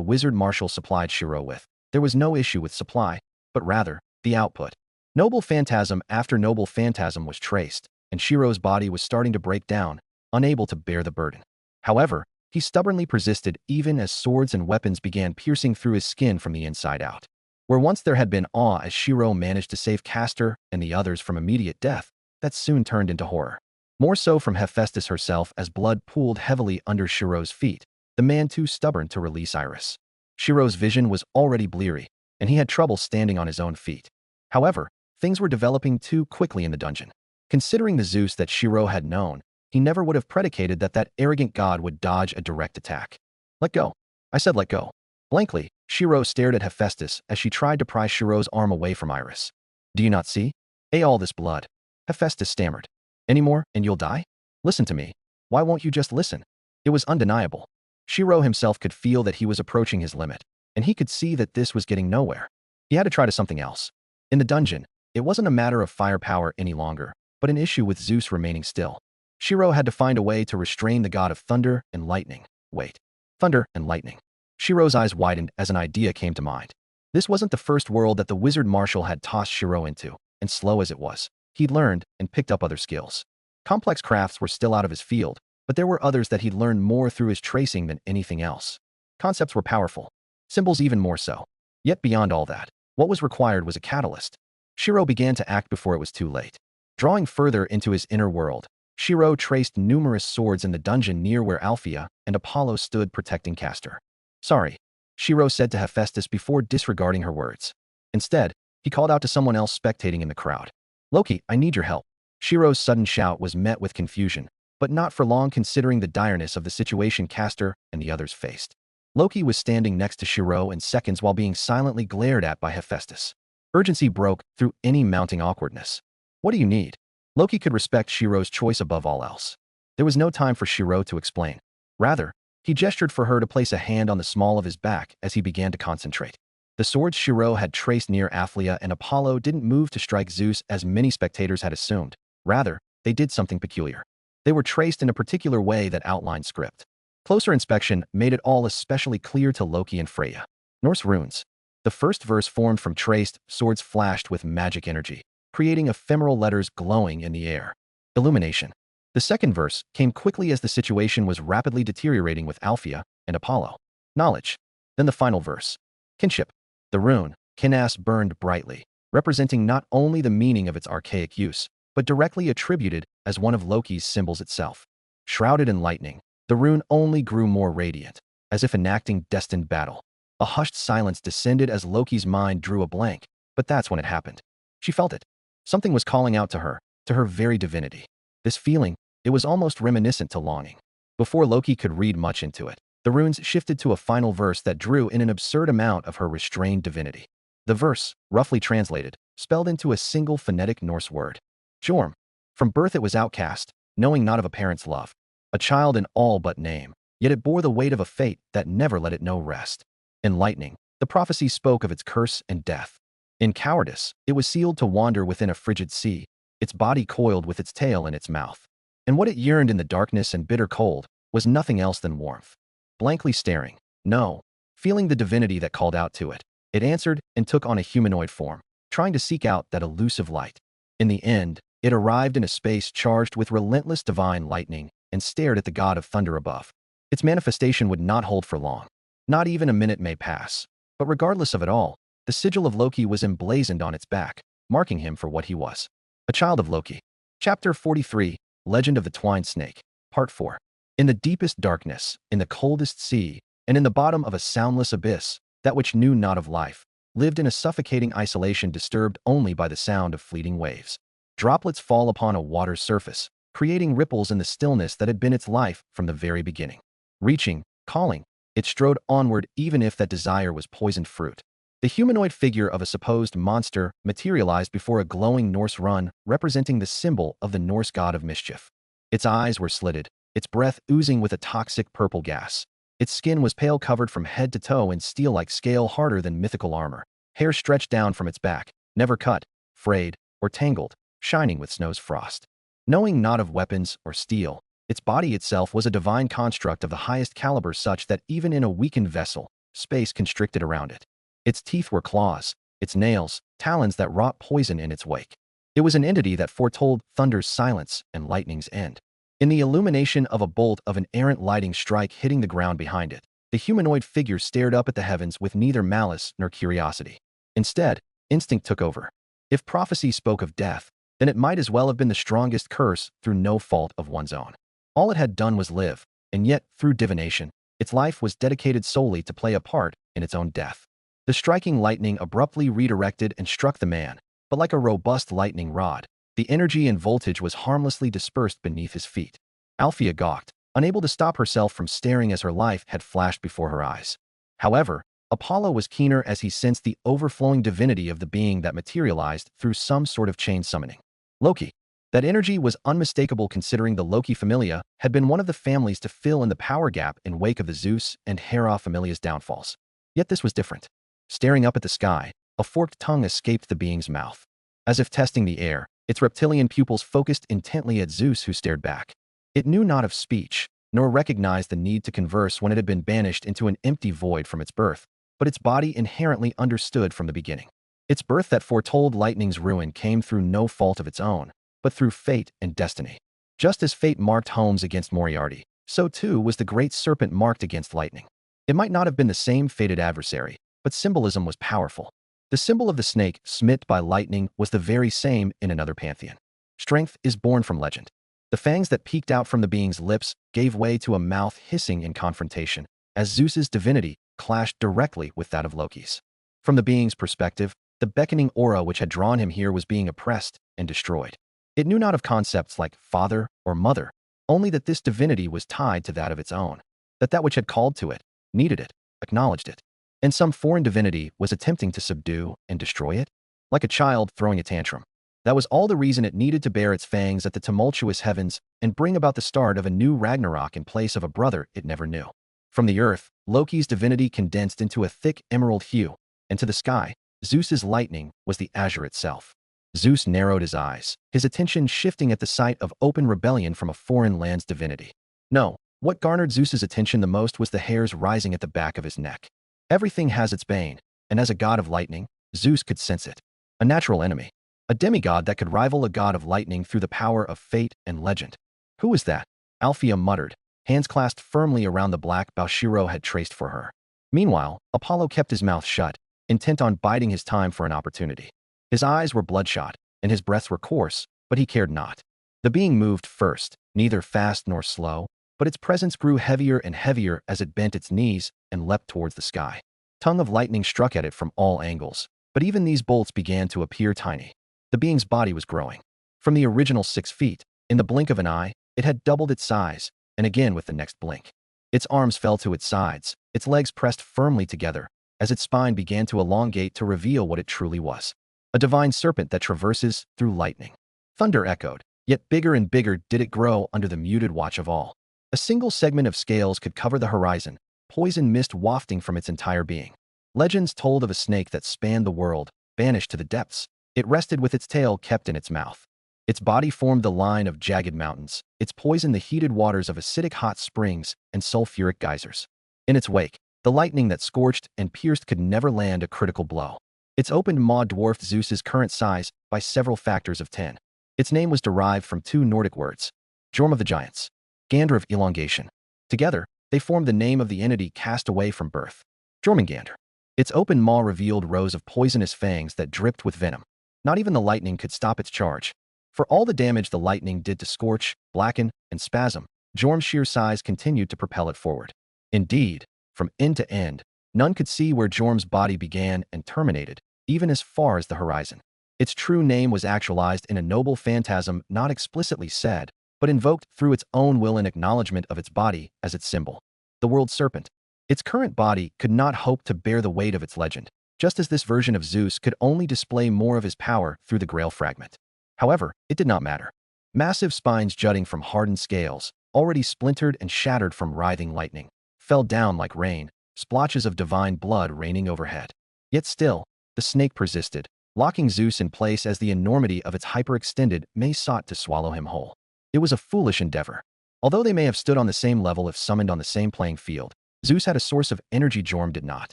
wizard marshal supplied Shirou with, there was no issue with supply, but rather the output. Noble phantasm after noble phantasm was traced, and Shirou's body was starting to break down, unable to bear the burden. However, he stubbornly persisted even as swords and weapons began piercing through his skin from the inside out. Where once there had been awe as Shirou managed to save Castor and the others from immediate death, that soon turned into horror. More so from Hephaestus herself as blood pooled heavily under Shirou's feet, the man too stubborn to release Iris. Shirou's vision was already bleary, and he had trouble standing on his own feet. However, things were developing too quickly in the dungeon. Considering the Zeus that Shirou had known, he never would have predicated that arrogant god would dodge a direct attack. Let go. I said let go. Blankly, Shirou stared at Hephaestus as she tried to pry Shirou's arm away from Iris. Do you not see? All this blood. Hephaestus stammered. Any more and you'll die? Listen to me. Why won't you just listen? It was undeniable. Shirou himself could feel that he was approaching his limit, and he could see that this was getting nowhere. He had to try to something else. In the dungeon, it wasn't a matter of firepower any longer, but an issue with Zeus remaining still. Shirou had to find a way to restrain the god of thunder and lightning. Wait. Thunder and lightning. Shirou's eyes widened as an idea came to mind. This wasn't the first world that the wizard marshal had tossed Shirou into, and slow as it was, he'd learned and picked up other skills. Complex crafts were still out of his field, but there were others that he'd learned more through his tracing than anything else. Concepts were powerful, symbols even more so. Yet beyond all that, what was required was a catalyst. Shirou began to act before it was too late. Drawing further into his inner world, Shirou traced numerous swords in the dungeon near where Althea and Apollo stood protecting Castor. Sorry, Shirou said to Hephaestus before disregarding her words. Instead, he called out to someone else spectating in the crowd. Loki, I need your help. Shirou's sudden shout was met with confusion, but not for long considering the direness of the situation Castor and the others faced. Loki was standing next to Shirou in seconds while being silently glared at by Hephaestus. Urgency broke through any mounting awkwardness. What do you need? Loki could respect Shirou's choice above all else. There was no time for Shirou to explain. Rather, he gestured for her to place a hand on the small of his back as he began to concentrate. The swords Shirou had traced near Althea and Apollo didn't move to strike Zeus as many spectators had assumed. Rather, they did something peculiar. They were traced in a particular way that outlined script. Closer inspection made it all especially clear to Loki and Freya. Norse runes. The first verse formed from traced swords flashed with magic energy, creating ephemeral letters glowing in the air. Illumination. The second verse came quickly as the situation was rapidly deteriorating with Althea and Apollo. Knowledge. Then the final verse. Kinship. The rune, Kinas, burned brightly, representing not only the meaning of its archaic use, but directly attributed as one of Loki's symbols itself. Shrouded in lightning, the rune only grew more radiant, as if enacting destined battle. A hushed silence descended as Loki's mind drew a blank, but that's when it happened. She felt it. Something was calling out to her very divinity. This feeling, it was almost reminiscent to longing. Before Loki could read much into it, the runes shifted to a final verse that drew in an absurd amount of her restrained divinity. The verse, roughly translated, spelled into a single phonetic Norse word. Jorm. From birth it was outcast, knowing not of a parent's love. A child in all but name, yet it bore the weight of a fate that never let it know rest. In lightning, the prophecy spoke of its curse and death. In cowardice, it was sealed to wander within a frigid sea, its body coiled with its tail in its mouth. And what it yearned in the darkness and bitter cold was nothing else than warmth. Blankly staring, no, feeling the divinity that called out to it, it answered and took on a humanoid form, trying to seek out that elusive light. In the end, it arrived in a space charged with relentless divine lightning and stared at the god of thunder above. Its manifestation would not hold for long. Not even a minute may pass. But regardless of it all, the sigil of Loki was emblazoned on its back, marking him for what he was. A child of Loki. Chapter 43, Legend of the Twined Snake, Part 4. In the deepest darkness, in the coldest sea, and in the bottom of a soundless abyss, that which knew not of life, lived in a suffocating isolation disturbed only by the sound of fleeting waves. Droplets fall upon a water's surface, creating ripples in the stillness that had been its life from the very beginning. Reaching, calling, it strode onward even if that desire was poisoned fruit. The humanoid figure of a supposed monster materialized before a glowing Norse rune representing the symbol of the Norse god of mischief. Its eyes were slitted, its breath oozing with a toxic purple gas. Its skin was pale, covered from head to toe in steel-like scale harder than mythical armor. Hair stretched down from its back, never cut, frayed, or tangled, shining with snow's frost. Knowing not of weapons or steel, its body itself was a divine construct of the highest caliber, such that even in a weakened vessel, space constricted around it. Its teeth were claws, its nails, talons that wrought poison in its wake. It was an entity that foretold thunder's silence and lightning's end. In the illumination of a bolt of an errant lightning strike hitting the ground behind it, the humanoid figure stared up at the heavens with neither malice nor curiosity. Instead, instinct took over. If prophecy spoke of death, then it might as well have been the strongest curse through no fault of one's own. All it had done was live, and yet, through divination, its life was dedicated solely to play a part in its own death. The striking lightning abruptly redirected and struck the man, but like a robust lightning rod, the energy and voltage was harmlessly dispersed beneath his feet. Althea gawked, unable to stop herself from staring as her life had flashed before her eyes. However, Apollo was keener as he sensed the overflowing divinity of the being that materialized through some sort of chain summoning. Loki. That energy was unmistakable, considering the Loki Familia had been one of the families to fill in the power gap in wake of the Zeus and Hera Familia's downfalls. Yet this was different. Staring up at the sky, a forked tongue escaped the being's mouth. As if testing the air, its reptilian pupils focused intently at Zeus, who stared back. It knew not of speech, nor recognized the need to converse when it had been banished into an empty void from its birth, but its body inherently understood from the beginning. Its birth that foretold lightning's ruin came through no fault of its own, but through fate and destiny. Just as fate marked Holmes against Moriarty, so too was the great serpent marked against lightning. It might not have been the same fated adversary, but symbolism was powerful. The symbol of the snake smit by lightning was the very same in another pantheon. Strength is born from legend. The fangs that peeked out from the being's lips gave way to a mouth hissing in confrontation, as Zeus's divinity clashed directly with that of Loki's. From the being's perspective, the beckoning aura which had drawn him here was being oppressed and destroyed. It knew not of concepts like father or mother, only that this divinity was tied to that of its own, that which had called to it, needed it, acknowledged it, and some foreign divinity was attempting to subdue and destroy it, like a child throwing a tantrum. That was all the reason it needed to bare its fangs at the tumultuous heavens and bring about the start of a new Ragnarok in place of a brother it never knew. From the earth, Loki's divinity condensed into a thick emerald hue, and to the sky, Zeus's lightning was the azure itself. Zeus narrowed his eyes, his attention shifting at the sight of open rebellion from a foreign land's divinity. No, what garnered Zeus's attention the most was the hairs rising at the back of his neck. Everything has its bane, and as a god of lightning, Zeus could sense it. A natural enemy. A demigod that could rival a god of lightning through the power of fate and legend. Who was that? Althea muttered, hands clasped firmly around the black bow Shirou had traced for her. Meanwhile, Apollo kept his mouth shut, intent on biding his time for an opportunity. His eyes were bloodshot, and his breaths were coarse, but he cared not. The being moved first, neither fast nor slow, but its presence grew heavier and heavier as it bent its knees and leapt towards the sky. Tongue of lightning struck at it from all angles, but even these bolts began to appear tiny. The being's body was growing. From the original 6 feet, in the blink of an eye, it had doubled its size, and again with the next blink. Its arms fell to its sides, its legs pressed firmly together, as its spine began to elongate to reveal what it truly was. A divine serpent that traverses through lightning. Thunder echoed, yet bigger and bigger did it grow under the muted watch of all. A single segment of scales could cover the horizon, poison mist wafting from its entire being. Legends told of a snake that spanned the world, banished to the depths. It rested with its tail kept in its mouth. Its body formed the line of jagged mountains, its poison the heated waters of acidic hot springs and sulfuric geysers. In its wake, the lightning that scorched and pierced could never land a critical blow. Its opened maw dwarfed Zeus's current size by several factors of 10. Its name was derived from 2 Nordic words, Jorm of the giants, Gander of elongation. Together, they formed the name of the entity cast away from birth, Jormungandr. Its open maw revealed rows of poisonous fangs that dripped with venom. Not even the lightning could stop its charge. For all the damage the lightning did to scorch, blacken, and spasm, Jorm's sheer size continued to propel it forward. Indeed, from end to end, None could see where Jorm's body began and terminated, even as far as the horizon. Its true name was actualized in a noble phantasm not explicitly said, but invoked through its own will and acknowledgement of its body as its symbol. The world serpent. Its current body could not hope to bear the weight of its legend, just as this version of Zeus could only display more of his power through the Grail fragment. However, it did not matter. Massive spines jutting from hardened scales, already splintered and shattered from writhing lightning, fell down like rain, splotches of divine blood raining overhead. Yet still, the snake persisted, locking Zeus in place as the enormity of its hyperextended mace sought to swallow him whole. It was a foolish endeavor. Although they may have stood on the same level if summoned on the same playing field, Zeus had a source of energy Jorm did not.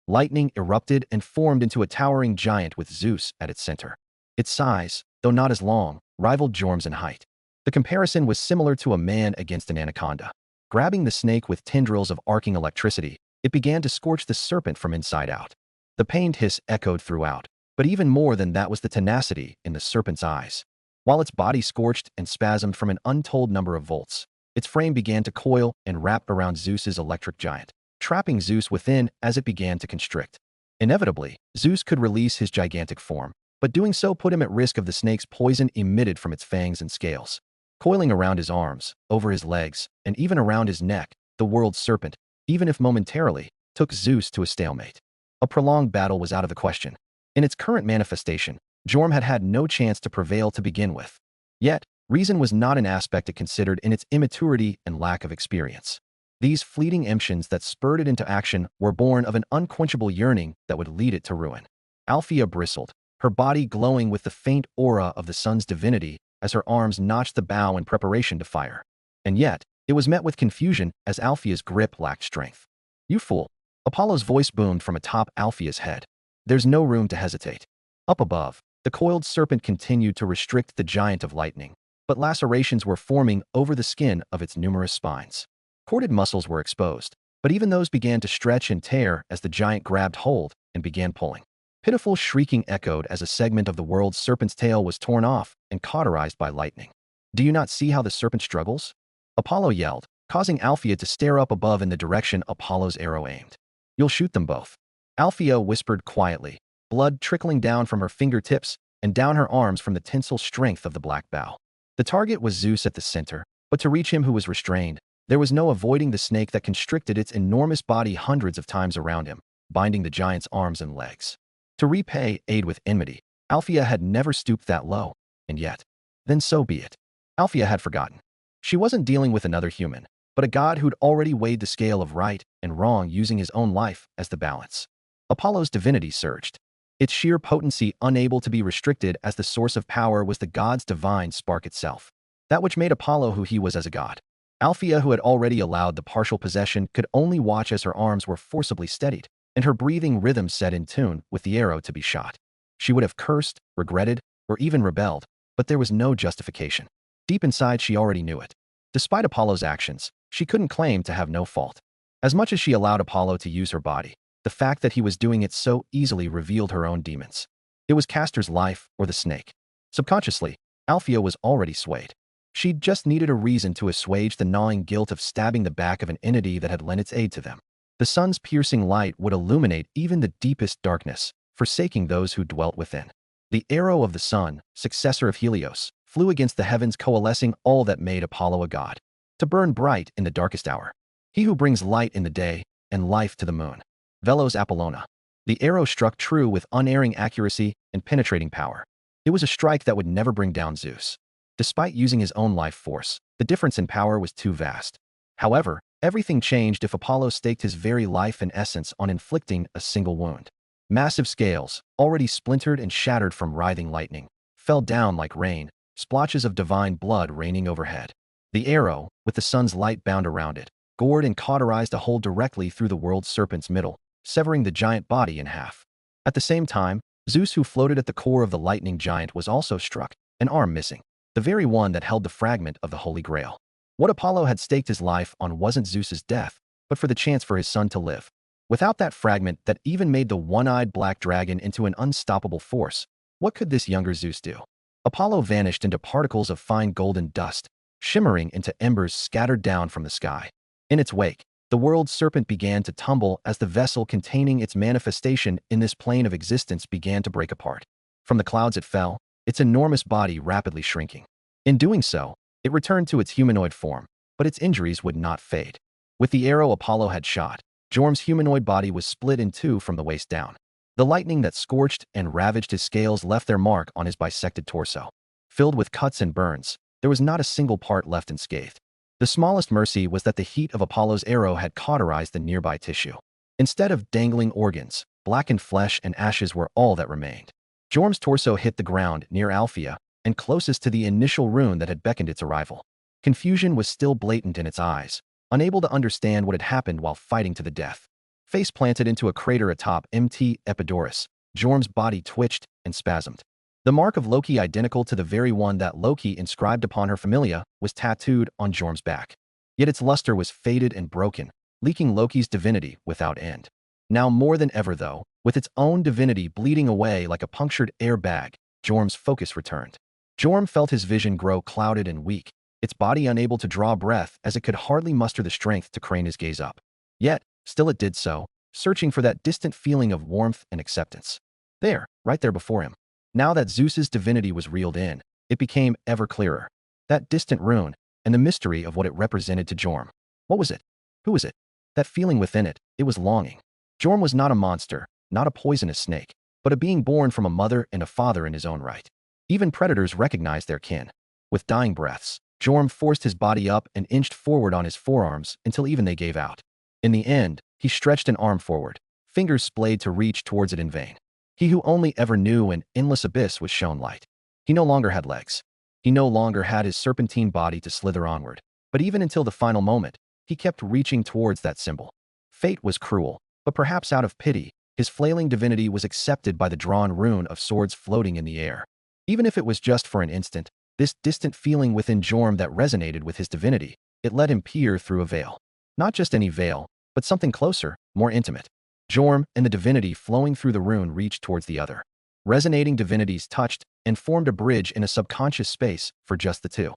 Lightning erupted and formed into a towering giant with Zeus at its center. Its size, though not as long, rivaled Jorm's in height. The comparison was similar to a man against an anaconda. Grabbing the snake with tendrils of arcing electricity, it began to scorch the serpent from inside out. The pained hiss echoed throughout, but even more than that was the tenacity in the serpent's eyes. While its body scorched and spasmed from an untold number of volts, its frame began to coil and wrap around Zeus's electric giant, trapping Zeus within as it began to constrict. Inevitably, Zeus could release his gigantic form, but doing so put him at risk of the snake's poison emitted from its fangs and scales. Coiling around his arms, over his legs, and even around his neck, the world serpent, even if momentarily, took Zeus to a stalemate. A prolonged battle was out of the question. In its current manifestation, Jorm had had no chance to prevail to begin with. Yet, reason was not an aspect it considered in its immaturity and lack of experience. These fleeting emptions that spurred it into action were born of an unquenchable yearning that would lead it to ruin. Althea bristled, her body glowing with the faint aura of the sun's divinity as her arms notched the bow in preparation to fire. And yet, it was met with confusion as Althea's grip lacked strength. "You fool!" Apollo's voice boomed from atop Althea's head. "There's no room to hesitate." Up above, the coiled serpent continued to restrict the giant of lightning, but lacerations were forming over the skin of its numerous spines. Corded muscles were exposed, but even those began to stretch and tear as the giant grabbed hold and began pulling. Pitiful shrieking echoed as a segment of the world serpent's tail was torn off and cauterized by lightning. "Do you not see how the serpent struggles?" Apollo yelled, causing Althea to stare up above in the direction Apollo's arrow aimed. "You'll shoot them both." Althea whispered quietly, blood trickling down from her fingertips and down her arms from the tensile strength of the black bow. The target was Zeus at the center, but to reach him who was restrained, there was no avoiding the snake that constricted its enormous body hundreds of times around him, binding the giant's arms and legs. To repay aid with enmity, Althea had never stooped that low, and yet, then so be it. Althea had forgotten. She wasn't dealing with another human, but a god who'd already weighed the scale of right and wrong using his own life as the balance. Apollo's divinity surged, its sheer potency unable to be restricted as the source of power was the god's divine spark itself, that which made Apollo who he was as a god. Althea, who had already allowed the partial possession, could only watch as her arms were forcibly steadied, and her breathing rhythm set in tune with the arrow to be shot. She would have cursed, regretted, or even rebelled, but there was no justification. Deep inside, she already knew it. Despite Apollo's actions, she couldn't claim to have no fault. As much as she allowed Apollo to use her body, the fact that he was doing it so easily revealed her own demons. It was Castor's life or the snake. Subconsciously, Althea was already swayed. She just needed a reason to assuage the gnawing guilt of stabbing the back of an entity that had lent its aid to them. The sun's piercing light would illuminate even the deepest darkness, forsaking those who dwelt within. The arrow of the sun, successor of Helios, flew against the heavens, coalescing all that made Apollo a god, to burn bright in the darkest hour. He who brings light in the day and life to the moon. Velos Apollona. The arrow struck true with unerring accuracy and penetrating power. It was a strike that would never bring down Zeus. Despite using his own life force, the difference in power was too vast. However, everything changed if Apollo staked his very life and essence on inflicting a single wound. Massive scales, already splintered and shattered from writhing lightning, fell down like rain, splotches of divine blood raining overhead. The arrow, with the sun's light bound around it, gored and cauterized a hole directly through the world serpent's middle, severing the giant body in half. At the same time, Zeus, who floated at the core of the lightning giant, was also struck, an arm missing, the very one that held the fragment of the Holy Grail. What Apollo had staked his life on wasn't Zeus's death, but for the chance for his son to live. Without that fragment that even made the one-eyed black dragon into an unstoppable force, what could this younger Zeus do? Apollo vanished into particles of fine golden dust, shimmering into embers scattered down from the sky. In its wake, The world's serpent began to tumble as the vessel containing its manifestation in this plane of existence began to break apart. From the clouds it fell, its enormous body rapidly shrinking. In doing so, it returned to its humanoid form, but its injuries would not fade. With the arrow Apollo had shot, Jorm's humanoid body was split in two from the waist down. The lightning that scorched and ravaged his scales left their mark on his bisected torso. Filled with cuts and burns, there was not a single part left unscathed. The smallest mercy was that the heat of Apollo's arrow had cauterized the nearby tissue. Instead of dangling organs, blackened flesh and ashes were all that remained. Jorm's torso hit the ground near Althea and closest to the initial rune that had beckoned its arrival. Confusion was still blatant in its eyes, unable to understand what had happened while fighting to the death. Face planted into a crater atop Mt. Epidaurus, Jorm's body twitched and spasmed. The mark of Loki, identical to the very one that Loki inscribed upon her familia, was tattooed on Jorm's back. Yet its luster was faded and broken, leaking Loki's divinity without end. Now more than ever though, with its own divinity bleeding away like a punctured air bag, Jorm's focus returned. Jorm felt his vision grow clouded and weak, its body unable to draw breath as it could hardly muster the strength to crane his gaze up. Yet, still it did so, searching for that distant feeling of warmth and acceptance. There, right there before him. Now that Zeus's divinity was reeled in, it became ever clearer. That distant rune, and the mystery of what it represented to Jorm. What was it? Who was it? That feeling within it, it was longing. Jorm was not a monster, not a poisonous snake, but a being born from a mother and a father in his own right. Even predators recognized their kin. With dying breaths, Jorm forced his body up and inched forward on his forearms until even they gave out. In the end, he stretched an arm forward, fingers splayed to reach towards it in vain. He who only ever knew an endless abyss was shown light. He no longer had legs. He no longer had his serpentine body to slither onward. But even until the final moment, he kept reaching towards that symbol. Fate was cruel, but perhaps out of pity, his flailing divinity was accepted by the drawn rune of swords floating in the air. Even if it was just for an instant, this distant feeling within Jorm that resonated with his divinity, it let him peer through a veil. Not just any veil, but something closer, more intimate. Jorm and the divinity flowing through the rune reached towards the other. Resonating divinities touched and formed a bridge in a subconscious space for just the two.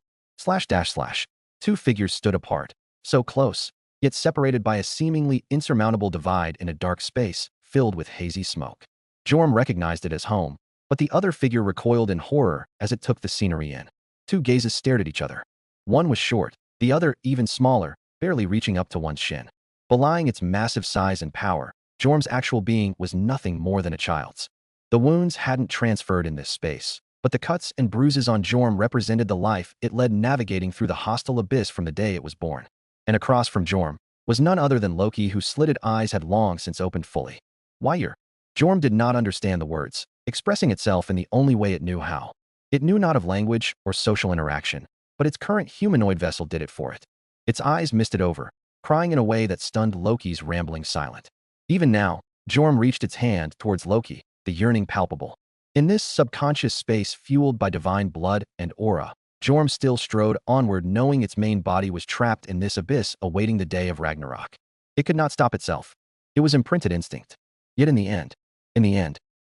Two figures stood apart, so close, yet separated by a seemingly insurmountable divide in a dark space filled with hazy smoke. Jorm recognized it as home, but the other figure recoiled in horror as it took the scenery in. Two gazes stared at each other. One was short, the other even smaller, barely reaching up to one's shin. Belying its massive size and power, Jorm's actual being was nothing more than a child's. The wounds hadn't transferred in this space, but the cuts and bruises on Jorm represented the life it led navigating through the hostile abyss from the day it was born. And across from Jorm was none other than Loki, whose slitted eyes had long since opened fully. Wire. Jorm did not understand the words, expressing itself in the only way it knew how. It knew not of language or social interaction, but its current humanoid vessel did it for it. Its eyes misted over, crying in a way that stunned Loki's rambling silence. Even now, Jorm reached its hand towards Loki, the yearning palpable. In this subconscious space fueled by divine blood and aura, Jorm still strode onward, knowing its main body was trapped in this abyss awaiting the day of Ragnarok. It could not stop itself. It was imprinted instinct. Yet in the end,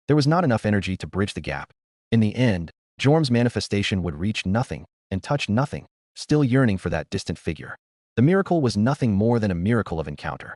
there was not enough energy to bridge the gap. In the end, Jorm's manifestation would reach nothing and touch nothing, still yearning for that distant figure. The miracle was nothing more than a miracle of encounter.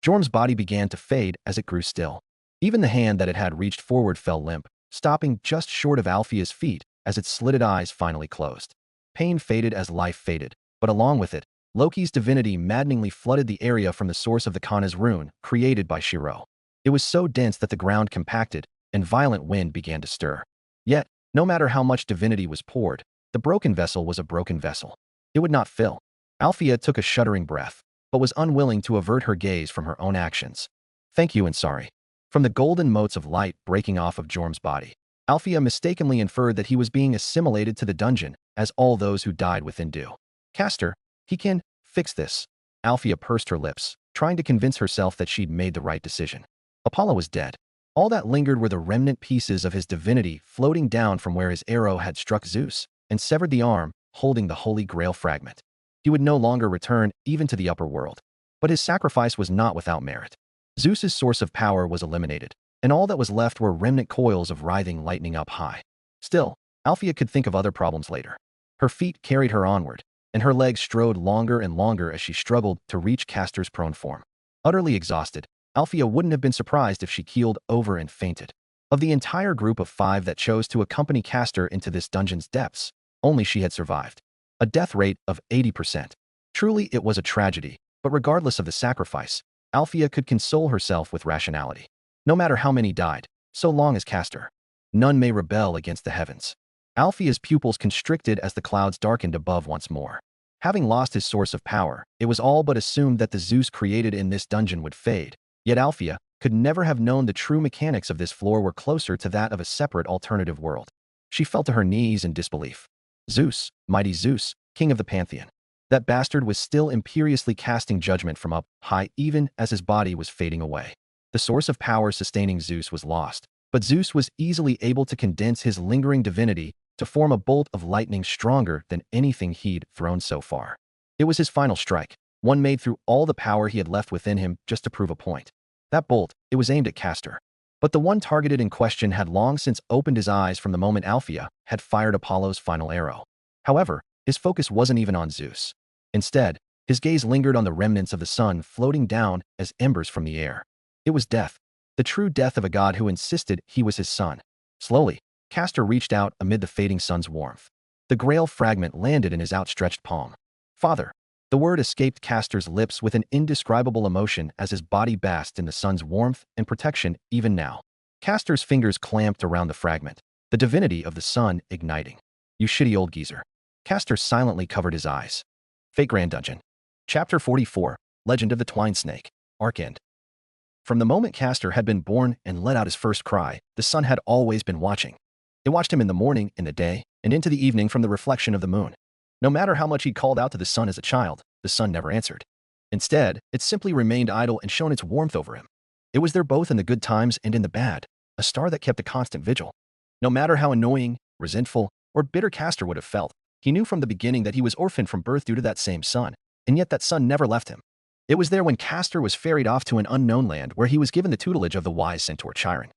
Jorm's body began to fade as it grew still. Even the hand that it had reached forward fell limp, stopping just short of Althea's feet as its slitted eyes finally closed. Pain faded as life faded, but along with it, Loki's divinity maddeningly flooded the area from the source of the Karna's rune, created by Shirou. It was so dense that the ground compacted, and violent wind began to stir. Yet, no matter how much divinity was poured, the broken vessel was a broken vessel. It would not fill. Althea took a shuddering breath, but was unwilling to avert her gaze from her own actions. Thank you and sorry. From the golden motes of light breaking off of Jorm's body, Althea mistakenly inferred that he was being assimilated to the dungeon, as all those who died within do. Caster, he can fix this. Althea pursed her lips, trying to convince herself that she'd made the right decision. Apollo was dead. All that lingered were the remnant pieces of his divinity floating down from where his arrow had struck Zeus and severed the arm holding the Holy Grail fragment. He would no longer return even to the upper world. But his sacrifice was not without merit. Zeus's source of power was eliminated, and all that was left were remnant coils of writhing lightning up high. Still, Althea could think of other problems later. Her feet carried her onward, and her legs strode longer and longer as she struggled to reach Castor's prone form. Utterly exhausted, Althea wouldn't have been surprised if she keeled over and fainted. Of the entire group of 5 that chose to accompany Castor into this dungeon's depths, only she had survived. A death rate of 80%. Truly, it was a tragedy, but regardless of the sacrifice, Althea could console herself with rationality. No matter how many died, so long as Castor. None may rebel against the heavens. Althea's pupils constricted as the clouds darkened above once more. Having lost his source of power, it was all but assumed that the Zeus created in this dungeon would fade, yet Althea could never have known the true mechanics of this floor were closer to that of a separate alternative world. She fell to her knees in disbelief. Zeus, mighty Zeus, king of the pantheon. That bastard was still imperiously casting judgment from up high even as his body was fading away. The source of power sustaining Zeus was lost, but Zeus was easily able to condense his lingering divinity to form a bolt of lightning stronger than anything he'd thrown so far. It was his final strike, one made through all the power he had left within him just to prove a point. That bolt, it was aimed at Castor. But the one targeted in question had long since opened his eyes from the moment Althea had fired Apollo's final arrow. However, his focus wasn't even on Zeus. Instead, his gaze lingered on the remnants of the sun floating down as embers from the air. It was death, the true death of a god who insisted he was his son. Slowly, Castor reached out amid the fading sun's warmth. The grail fragment landed in his outstretched palm. Father. The word escaped Castor's lips with an indescribable emotion as his body basked in the sun's warmth and protection even now. Castor's fingers clamped around the fragment, the divinity of the sun igniting. You shitty old geezer. Castor silently covered his eyes. Fate Grand Dungeon. Chapter 44, Legend of the Twine Snake, Arc End. From the moment Castor had been born and let out his first cry, the sun had always been watching. It watched him in the morning, in the day, and into the evening from the reflection of the moon. No matter how much he called out to the sun as a child, the sun never answered. Instead, it simply remained idle and shone its warmth over him. It was there both in the good times and in the bad, a star that kept a constant vigil. No matter how annoying, resentful, or bitter Castor would have felt, he knew from the beginning that he was orphaned from birth due to that same sun, and yet that sun never left him. It was there when Castor was ferried off to an unknown land where he was given the tutelage of the wise centaur Chiron.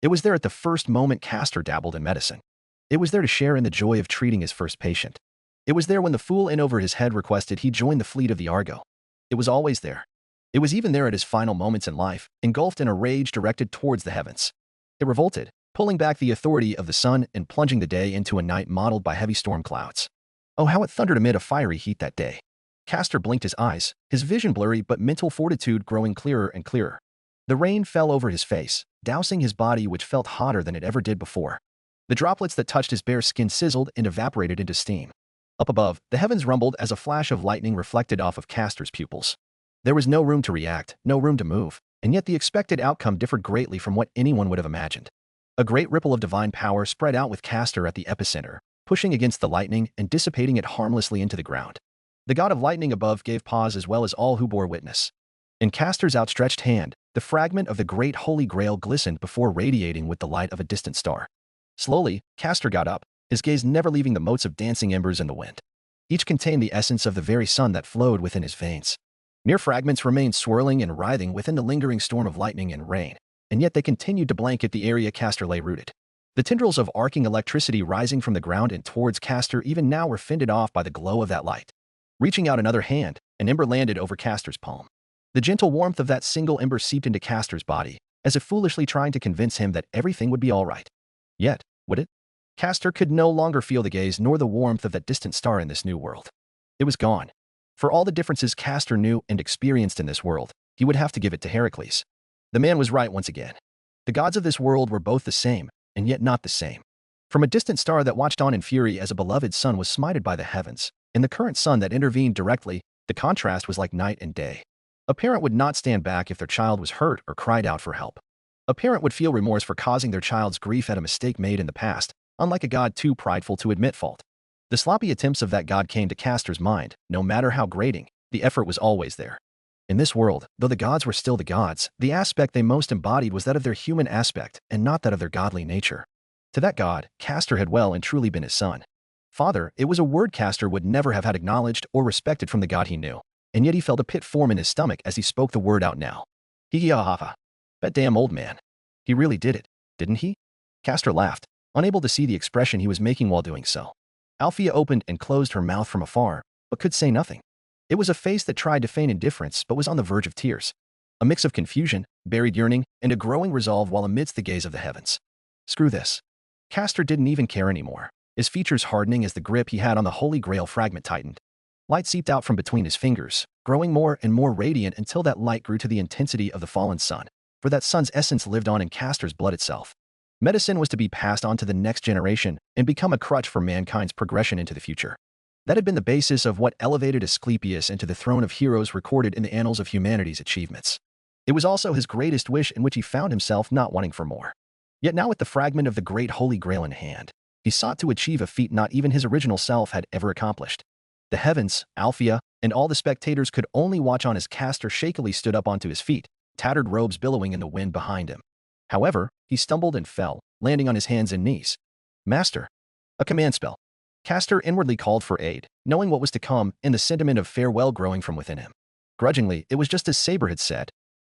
It was there at the first moment Castor dabbled in medicine. It was there to share in the joy of treating his first patient. It was there when the fool in over his head requested he join the fleet of the Argo. It was always there. It was even there at his final moments in life, engulfed in a rage directed towards the heavens. It revolted, pulling back the authority of the sun and plunging the day into a night mottled by heavy storm clouds. Oh, how it thundered amid a fiery heat that day. Castor blinked his eyes, his vision blurry but mental fortitude growing clearer and clearer. The rain fell over his face, dousing his body which felt hotter than it ever did before. The droplets that touched his bare skin sizzled and evaporated into steam. Up above, the heavens rumbled as a flash of lightning reflected off of Castor's pupils. There was no room to react, no room to move, and yet the expected outcome differed greatly from what anyone would have imagined. A great ripple of divine power spread out with Castor at the epicenter, pushing against the lightning and dissipating it harmlessly into the ground. The god of lightning above gave pause as well as all who bore witness. In Castor's outstretched hand, the fragment of the great holy grail glistened before radiating with the light of a distant star. Slowly, Castor got up, his gaze never leaving the motes of dancing embers in the wind. Each contained the essence of the very sun that flowed within his veins. Mere fragments remained swirling and writhing within the lingering storm of lightning and rain, and yet they continued to blanket the area Castor lay rooted. The tendrils of arcing electricity rising from the ground and towards Castor even now were fended off by the glow of that light. Reaching out another hand, an ember landed over Castor's palm. The gentle warmth of that single ember seeped into Castor's body, as if foolishly trying to convince him that everything would be all right. Yet, would it? Castor could no longer feel the gaze nor the warmth of that distant star in this new world. It was gone. For all the differences Castor knew and experienced in this world, he would have to give it to Heracles. The man was right once again. The gods of this world were both the same, and yet not the same. From a distant star that watched on in fury as a beloved sun was smited by the heavens, and the current sun that intervened directly, the contrast was like night and day. A parent would not stand back if their child was hurt or cried out for help. A parent would feel remorse for causing their child's grief at a mistake made in the past, unlike a god too prideful to admit fault. The sloppy attempts of that god came to Castor's mind, no matter how grating, the effort was always there. In this world, though the gods were still the gods, the aspect they most embodied was that of their human aspect and not that of their godly nature. To that god, Castor had well and truly been his son. Father, it was a word Castor would never have had acknowledged or respected from the god he knew, and yet he felt a pit form in his stomach as he spoke the word out now. Hee-hee-ha-ha. That damn old man. He really did it, didn't he? Castor laughed, unable to see the expression he was making while doing so. Althea opened and closed her mouth from afar, but could say nothing. It was a face that tried to feign indifference but was on the verge of tears. A mix of confusion, buried yearning, and a growing resolve while amidst the gaze of the heavens. Screw this. Castor didn't even care anymore, his features hardening as the grip he had on the Holy Grail fragment tightened. Light seeped out from between his fingers, growing more and more radiant until that light grew to the intensity of the fallen sun, for that sun's essence lived on in Castor's blood itself. Medicine was to be passed on to the next generation and become a crutch for mankind's progression into the future. That had been the basis of what elevated Asclepius into the throne of heroes recorded in the annals of humanity's achievements. It was also his greatest wish in which he found himself not wanting for more. Yet now with the fragment of the great Holy Grail in hand, he sought to achieve a feat not even his original self had ever accomplished. The heavens, Althea, and all the spectators could only watch on as Castor shakily stood up onto his feet, tattered robes billowing in the wind behind him. However, he stumbled and fell, landing on his hands and knees. Master. A command spell. Castor inwardly called for aid, knowing what was to come and the sentiment of farewell growing from within him. Grudgingly, it was just as Saber had said.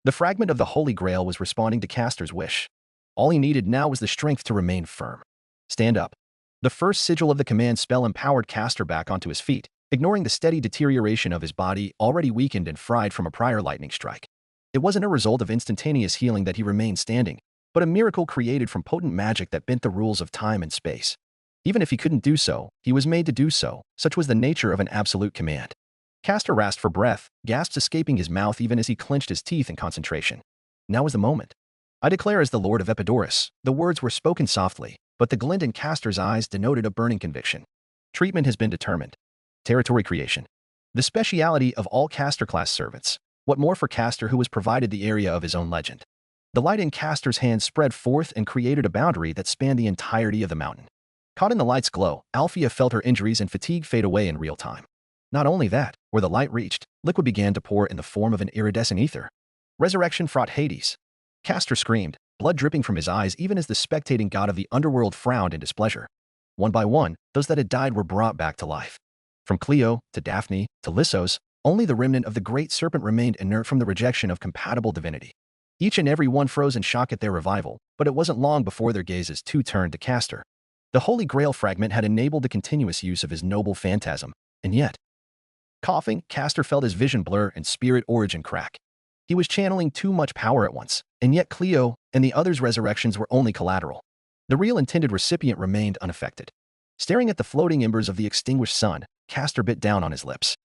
The fragment of the Holy Grail was responding to Castor's wish. All he needed now was the strength to remain firm. Stand up. The first sigil of the command spell empowered Castor back onto his feet, ignoring the steady deterioration of his body already weakened and fried from a prior lightning strike. It wasn't a result of instantaneous healing that he remained standing, but a miracle created from potent magic that bent the rules of time and space. Even if he couldn't do so, he was made to do so, such was the nature of an absolute command. Castor rasped for breath, gasps escaping his mouth even as he clenched his teeth in concentration. Now was the moment. I declare as the Lord of Epidaurus, the words were spoken softly, but the glint in Castor's eyes denoted a burning conviction. Treatment has been determined. Territory creation. The speciality of all Castor-class servants. What more for Castor who was provided the area of his own legend? The light in Castor's hand spread forth and created a boundary that spanned the entirety of the mountain. Caught in the light's glow, Althea felt her injuries and fatigue fade away in real time. Not only that, where the light reached, liquid began to pour in the form of an iridescent ether. Resurrection fraught Hades. Castor screamed, blood dripping from his eyes even as the spectating god of the underworld frowned in displeasure. One by one, those that had died were brought back to life. From Cleo, to Daphne, to Lissos, only the remnant of the great serpent remained inert from the rejection of compatible divinity. Each and every one froze in shock at their revival, but it wasn't long before their gazes too turned to Castor. The Holy Grail fragment had enabled the continuous use of his noble phantasm, and yet... Coughing, Castor felt his vision blur and spirit origin crack. He was channeling too much power at once, and yet Cleo and the others' resurrections were only collateral. The real intended recipient remained unaffected. Staring at the floating embers of the extinguished sun, Castor bit down on his lips.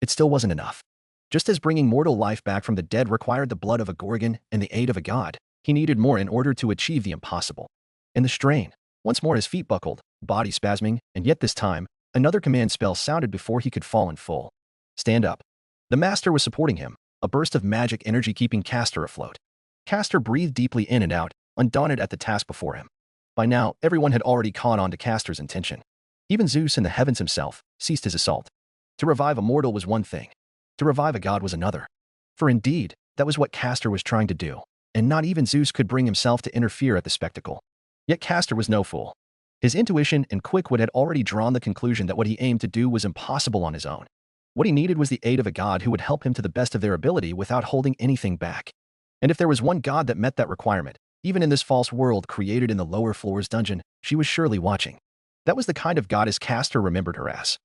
It still wasn't enough. Just as bringing mortal life back from the dead required the blood of a gorgon and the aid of a god, he needed more in order to achieve the impossible. In the strain, once more his feet buckled, body spasming, and yet this time, another command spell sounded before he could fall in full. Stand up. The master was supporting him, a burst of magic energy keeping Castor afloat. Castor breathed deeply in and out, undaunted at the task before him. By now, everyone had already caught on to Castor's intention. Even Zeus in the heavens himself ceased his assault. To revive a mortal was one thing. To revive a god was another. For indeed, that was what Castor was trying to do, and not even Zeus could bring himself to interfere at the spectacle. Yet Castor was no fool. His intuition and quick wit had already drawn the conclusion that what he aimed to do was impossible on his own. What he needed was the aid of a god who would help him to the best of their ability without holding anything back. And if there was one god that met that requirement, even in this false world created in the lower floors dungeon, she was surely watching. That was the kind of goddess Castor remembered her as.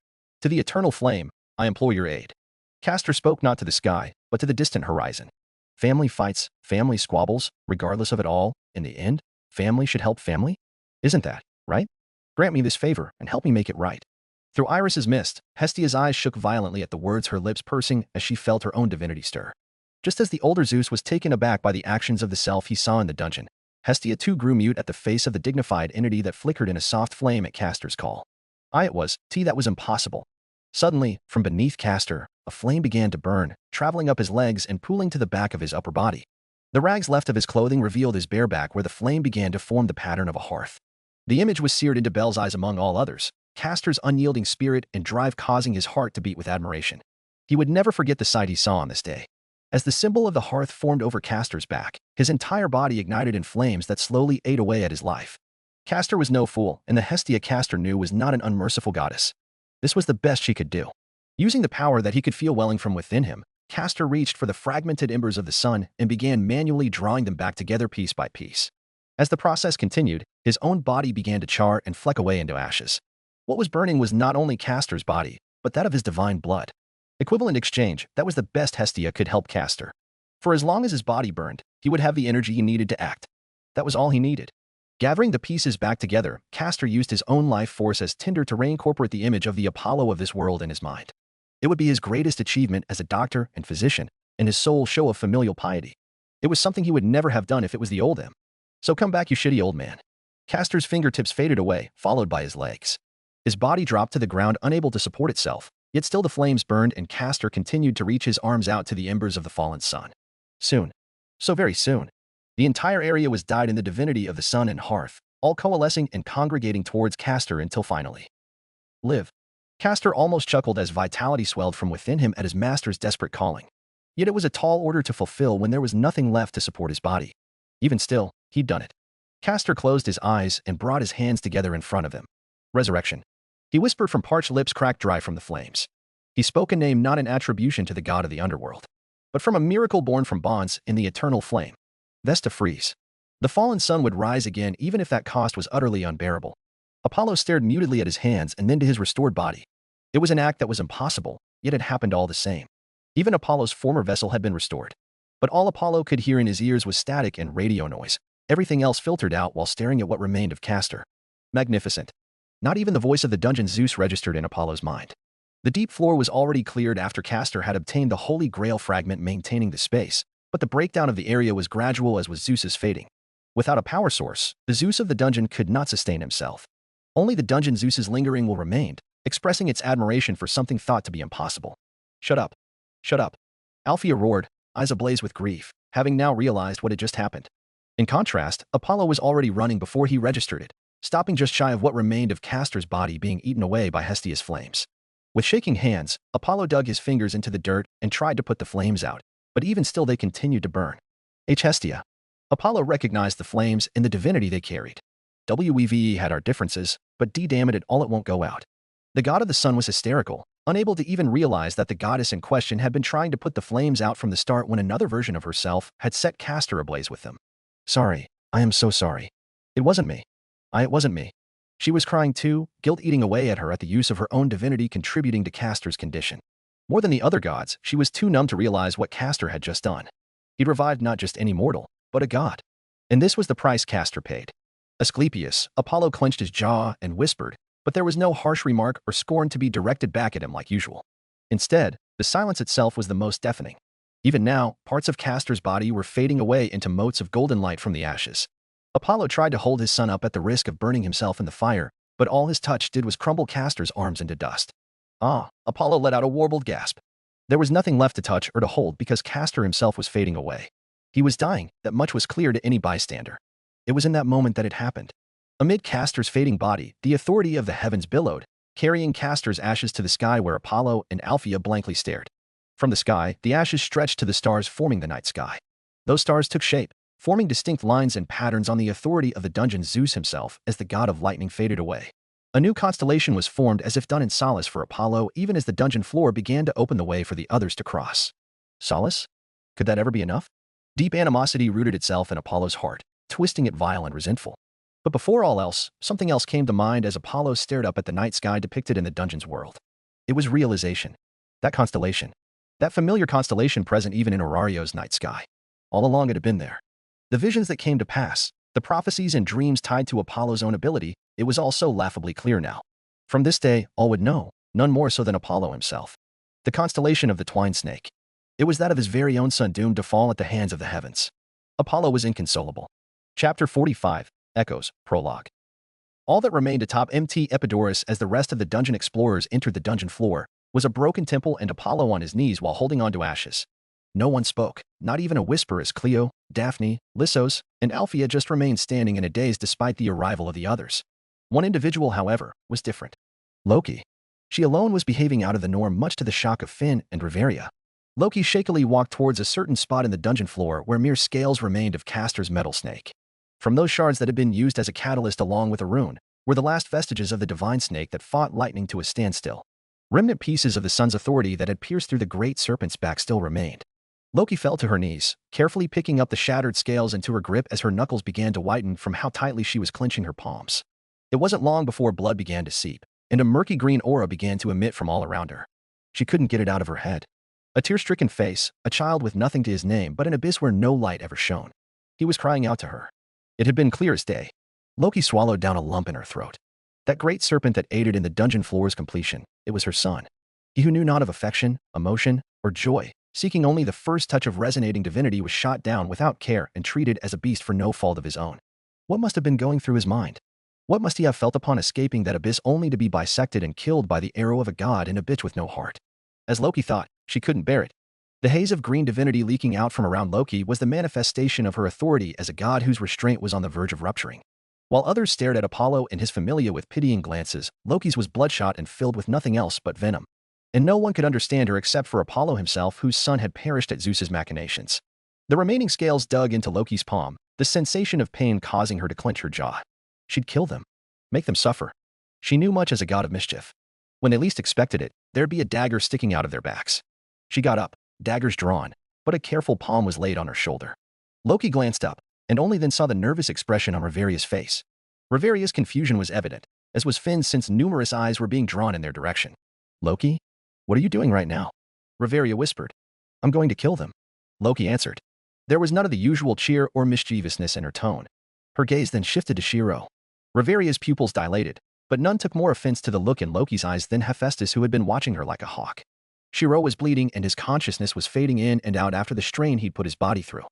To the eternal flame, I implore your aid. Castor spoke not to the sky, but to the distant horizon. Family fights, family squabbles, regardless of it all, in the end, family should help family? Isn't that right? Grant me this favor and help me make it right. Through Iris's mist, Hestia's eyes shook violently at the words, her lips pursing as she felt her own divinity stir. Just as the older Zeus was taken aback by the actions of the self he saw in the dungeon, Hestia too grew mute at the face of the dignified entity that flickered in a soft flame at Castor's call. It was that was impossible. Suddenly, from beneath Castor, a flame began to burn, traveling up his legs and pooling to the back of his upper body. The rags left of his clothing revealed his bare back where the flame began to form the pattern of a hearth. The image was seared into Belle's eyes among all others, Castor's unyielding spirit and drive causing his heart to beat with admiration. He would never forget the sight he saw on this day. As the symbol of the hearth formed over Castor's back, his entire body ignited in flames that slowly ate away at his life. Castor was no fool, and the Hestia Castor knew was not an unmerciful goddess. This was the best she could do. Using the power that he could feel welling from within him, Castor reached for the fragmented embers of the sun and began manually drawing them back together piece by piece. As the process continued, his own body began to char and fleck away into ashes. What was burning was not only Castor's body, but that of his divine blood. Equivalent exchange, that was the best Hestia could help Castor. For as long as his body burned, he would have the energy he needed to act. That was all he needed. Gathering the pieces back together, Castor used his own life force as tinder to reincorporate the image of the Apollo of this world in his mind. It would be his greatest achievement as a doctor and physician, and his sole show of familial piety. It was something he would never have done if it was the old him. So come back, you shitty old man. Castor's fingertips faded away, followed by his legs. His body dropped to the ground, unable to support itself, yet still the flames burned and Castor continued to reach his arms out to the embers of the fallen sun. Soon, so very soon, the entire area was dyed in the divinity of the sun and hearth, all coalescing and congregating towards Castor until finally. Live. Castor almost chuckled as vitality swelled from within him at his master's desperate calling. Yet it was a tall order to fulfill when there was nothing left to support his body. Even still, he'd done it. Castor closed his eyes and brought his hands together in front of him. Resurrection. He whispered from parched lips cracked dry from the flames. He spoke a name not an attribution to the god of the underworld, but from a miracle born from bonds in the eternal flame. Vesta freeze. The fallen sun would rise again even if that cost was utterly unbearable. Apollo stared mutedly at his hands and then to his restored body. It was an act that was impossible, yet it happened all the same. Even Apollo's former vessel had been restored. But all Apollo could hear in his ears was static and radio noise. Everything else filtered out while staring at what remained of Castor. Magnificent. Not even the voice of the dungeon Zeus registered in Apollo's mind. The deep floor was already cleared after Castor had obtained the Holy Grail fragment maintaining the space, but the breakdown of the area was gradual as was Zeus's fading. Without a power source, the Zeus of the dungeon could not sustain himself. Only the dungeon Zeus's lingering will remained, expressing its admiration for something thought to be impossible. Shut up. Shut up. Althea roared, eyes ablaze with grief, having now realized what had just happened. In contrast, Apollo was already running before he registered it, stopping just shy of what remained of Castor's body being eaten away by Hestia's flames. With shaking hands, Apollo dug his fingers into the dirt and tried to put the flames out, but even still they continued to burn. Hestia. Apollo recognized the flames and the divinity they carried. WEVE had our differences, but damn it all, it won't go out. The god of the sun was hysterical, unable to even realize that the goddess in question had been trying to put the flames out from the start when another version of herself had set Castor ablaze with them. Sorry, I am so sorry. It wasn't me. It wasn't me. She was crying too, guilt eating away at her at the use of her own divinity contributing to Castor's condition. More than the other gods, she was too numb to realize what Castor had just done. He'd revived not just any mortal, but a god. And this was the price Castor paid. Asclepius, Apollo clenched his jaw and whispered, but there was no harsh remark or scorn to be directed back at him like usual. Instead, the silence itself was the most deafening. Even now, parts of Castor's body were fading away into motes of golden light from the ashes. Apollo tried to hold his son up at the risk of burning himself in the fire, but all his touch did was crumble Castor's arms into dust. Apollo let out a warbled gasp. There was nothing left to touch or to hold because Castor himself was fading away. He was dying, that much was clear to any bystander. It was in that moment that it happened. Amid Castor's fading body, the authority of the heavens billowed, carrying Castor's ashes to the sky where Apollo and Althea blankly stared. From the sky, the ashes stretched to the stars forming the night sky. Those stars took shape, forming distinct lines and patterns on the authority of the dungeon Zeus himself as the god of lightning faded away. A new constellation was formed as if done in solace for Apollo even as the dungeon floor began to open the way for the others to cross. Solace? Could that ever be enough? Deep animosity rooted itself in Apollo's heart, twisting it vile and resentful. But before all else, something else came to mind as Apollo stared up at the night sky depicted in the dungeon's world. It was realization. That constellation. That familiar constellation present even in Aurario's night sky. All along it had been there. The visions that came to pass, the prophecies and dreams tied to Apollo's own ability, it was all so laughably clear now. From this day, all would know, none more so than Apollo himself. The constellation of the twine snake. It was that of his very own son doomed to fall at the hands of the heavens. Apollo was inconsolable. Chapter 45, Echoes, Prologue. All that remained atop MT Epidaurus as the rest of the dungeon explorers entered the dungeon floor was a broken temple and Apollo on his knees while holding on to ashes. No one spoke, not even a whisper as Cleo, Daphne, Lissos, and Althea just remained standing in a daze despite the arrival of the others. One individual, however, was different. Loki. She alone was behaving out of the norm much to the shock of Finn and Riveria. Loki shakily walked towards a certain spot in the dungeon floor where mere scales remained of Castor's metal snake. From those shards that had been used as a catalyst along with a rune, were the last vestiges of the divine snake that fought lightning to a standstill. Remnant pieces of the sun's authority that had pierced through the great serpent's back still remained. Loki fell to her knees, carefully picking up the shattered scales into her grip as her knuckles began to whiten from how tightly she was clenching her palms. It wasn't long before blood began to seep, and a murky green aura began to emit from all around her. She couldn't get it out of her head. A tear-stricken face, a child with nothing to his name but an abyss where no light ever shone. He was crying out to her. It had been clear as day. Loki swallowed down a lump in her throat. That great serpent that aided in the dungeon floor's completion, it was her son. He who knew not of affection, emotion, or joy, seeking only the first touch of resonating divinity, was shot down without care and treated as a beast for no fault of his own. What must have been going through his mind? What must he have felt upon escaping that abyss only to be bisected and killed by the arrow of a god in a bitch with no heart? As Loki thought, she couldn't bear it. The haze of green divinity leaking out from around Loki was the manifestation of her authority as a god whose restraint was on the verge of rupturing. While others stared at Apollo and his familia with pitying glances, Loki's was bloodshot and filled with nothing else but venom. And no one could understand her except for Apollo himself, whose son had perished at Zeus's machinations. The remaining scales dug into Loki's palm, the sensation of pain causing her to clench her jaw. She'd kill them. Make them suffer. She knew much as a god of mischief. When they least expected it, there'd be a dagger sticking out of their backs. She got up, daggers drawn, but a careful palm was laid on her shoulder. Loki glanced up, and only then saw the nervous expression on Riveria's face. Riveria's confusion was evident, as was Finn's, since numerous eyes were being drawn in their direction. Loki? What are you doing right now? Riveria whispered. I'm going to kill them. Loki answered. There was none of the usual cheer or mischievousness in her tone. Her gaze then shifted to Shirou. Riveria's pupils dilated, but none took more offense to the look in Loki's eyes than Hephaestus, who had been watching her like a hawk. Shirou was bleeding and his consciousness was fading in and out after the strain he'd put his body through.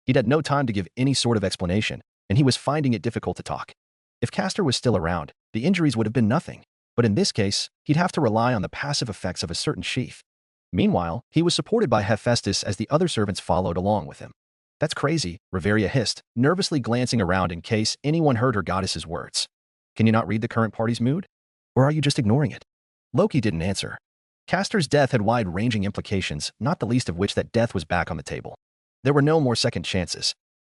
He'd had no time to give any sort of explanation, and he was finding it difficult to talk. If Castor was still around, the injuries would have been nothing, but in this case, he'd have to rely on the passive effects of a certain sheath. Meanwhile, he was supported by Hephaestus as the other servants followed along with him. That's crazy, Riveria hissed, nervously glancing around in case anyone heard her goddess's words. Can you not read the current party's mood? Or are you just ignoring it? Loki didn't answer. Castor's death had wide-ranging implications, not the least of which that death was back on the table. There were no more second chances.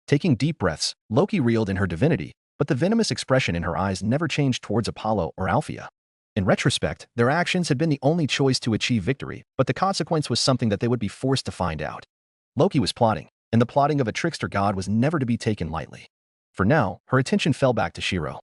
Taking deep breaths, Loki reeled in her divinity, but the venomous expression in her eyes never changed towards Apollo or Althea. In retrospect, their actions had been the only choice to achieve victory, but the consequence was something that they would be forced to find out. Loki was plotting, and the plotting of a trickster god was never to be taken lightly. For now, her attention fell back to Shirou.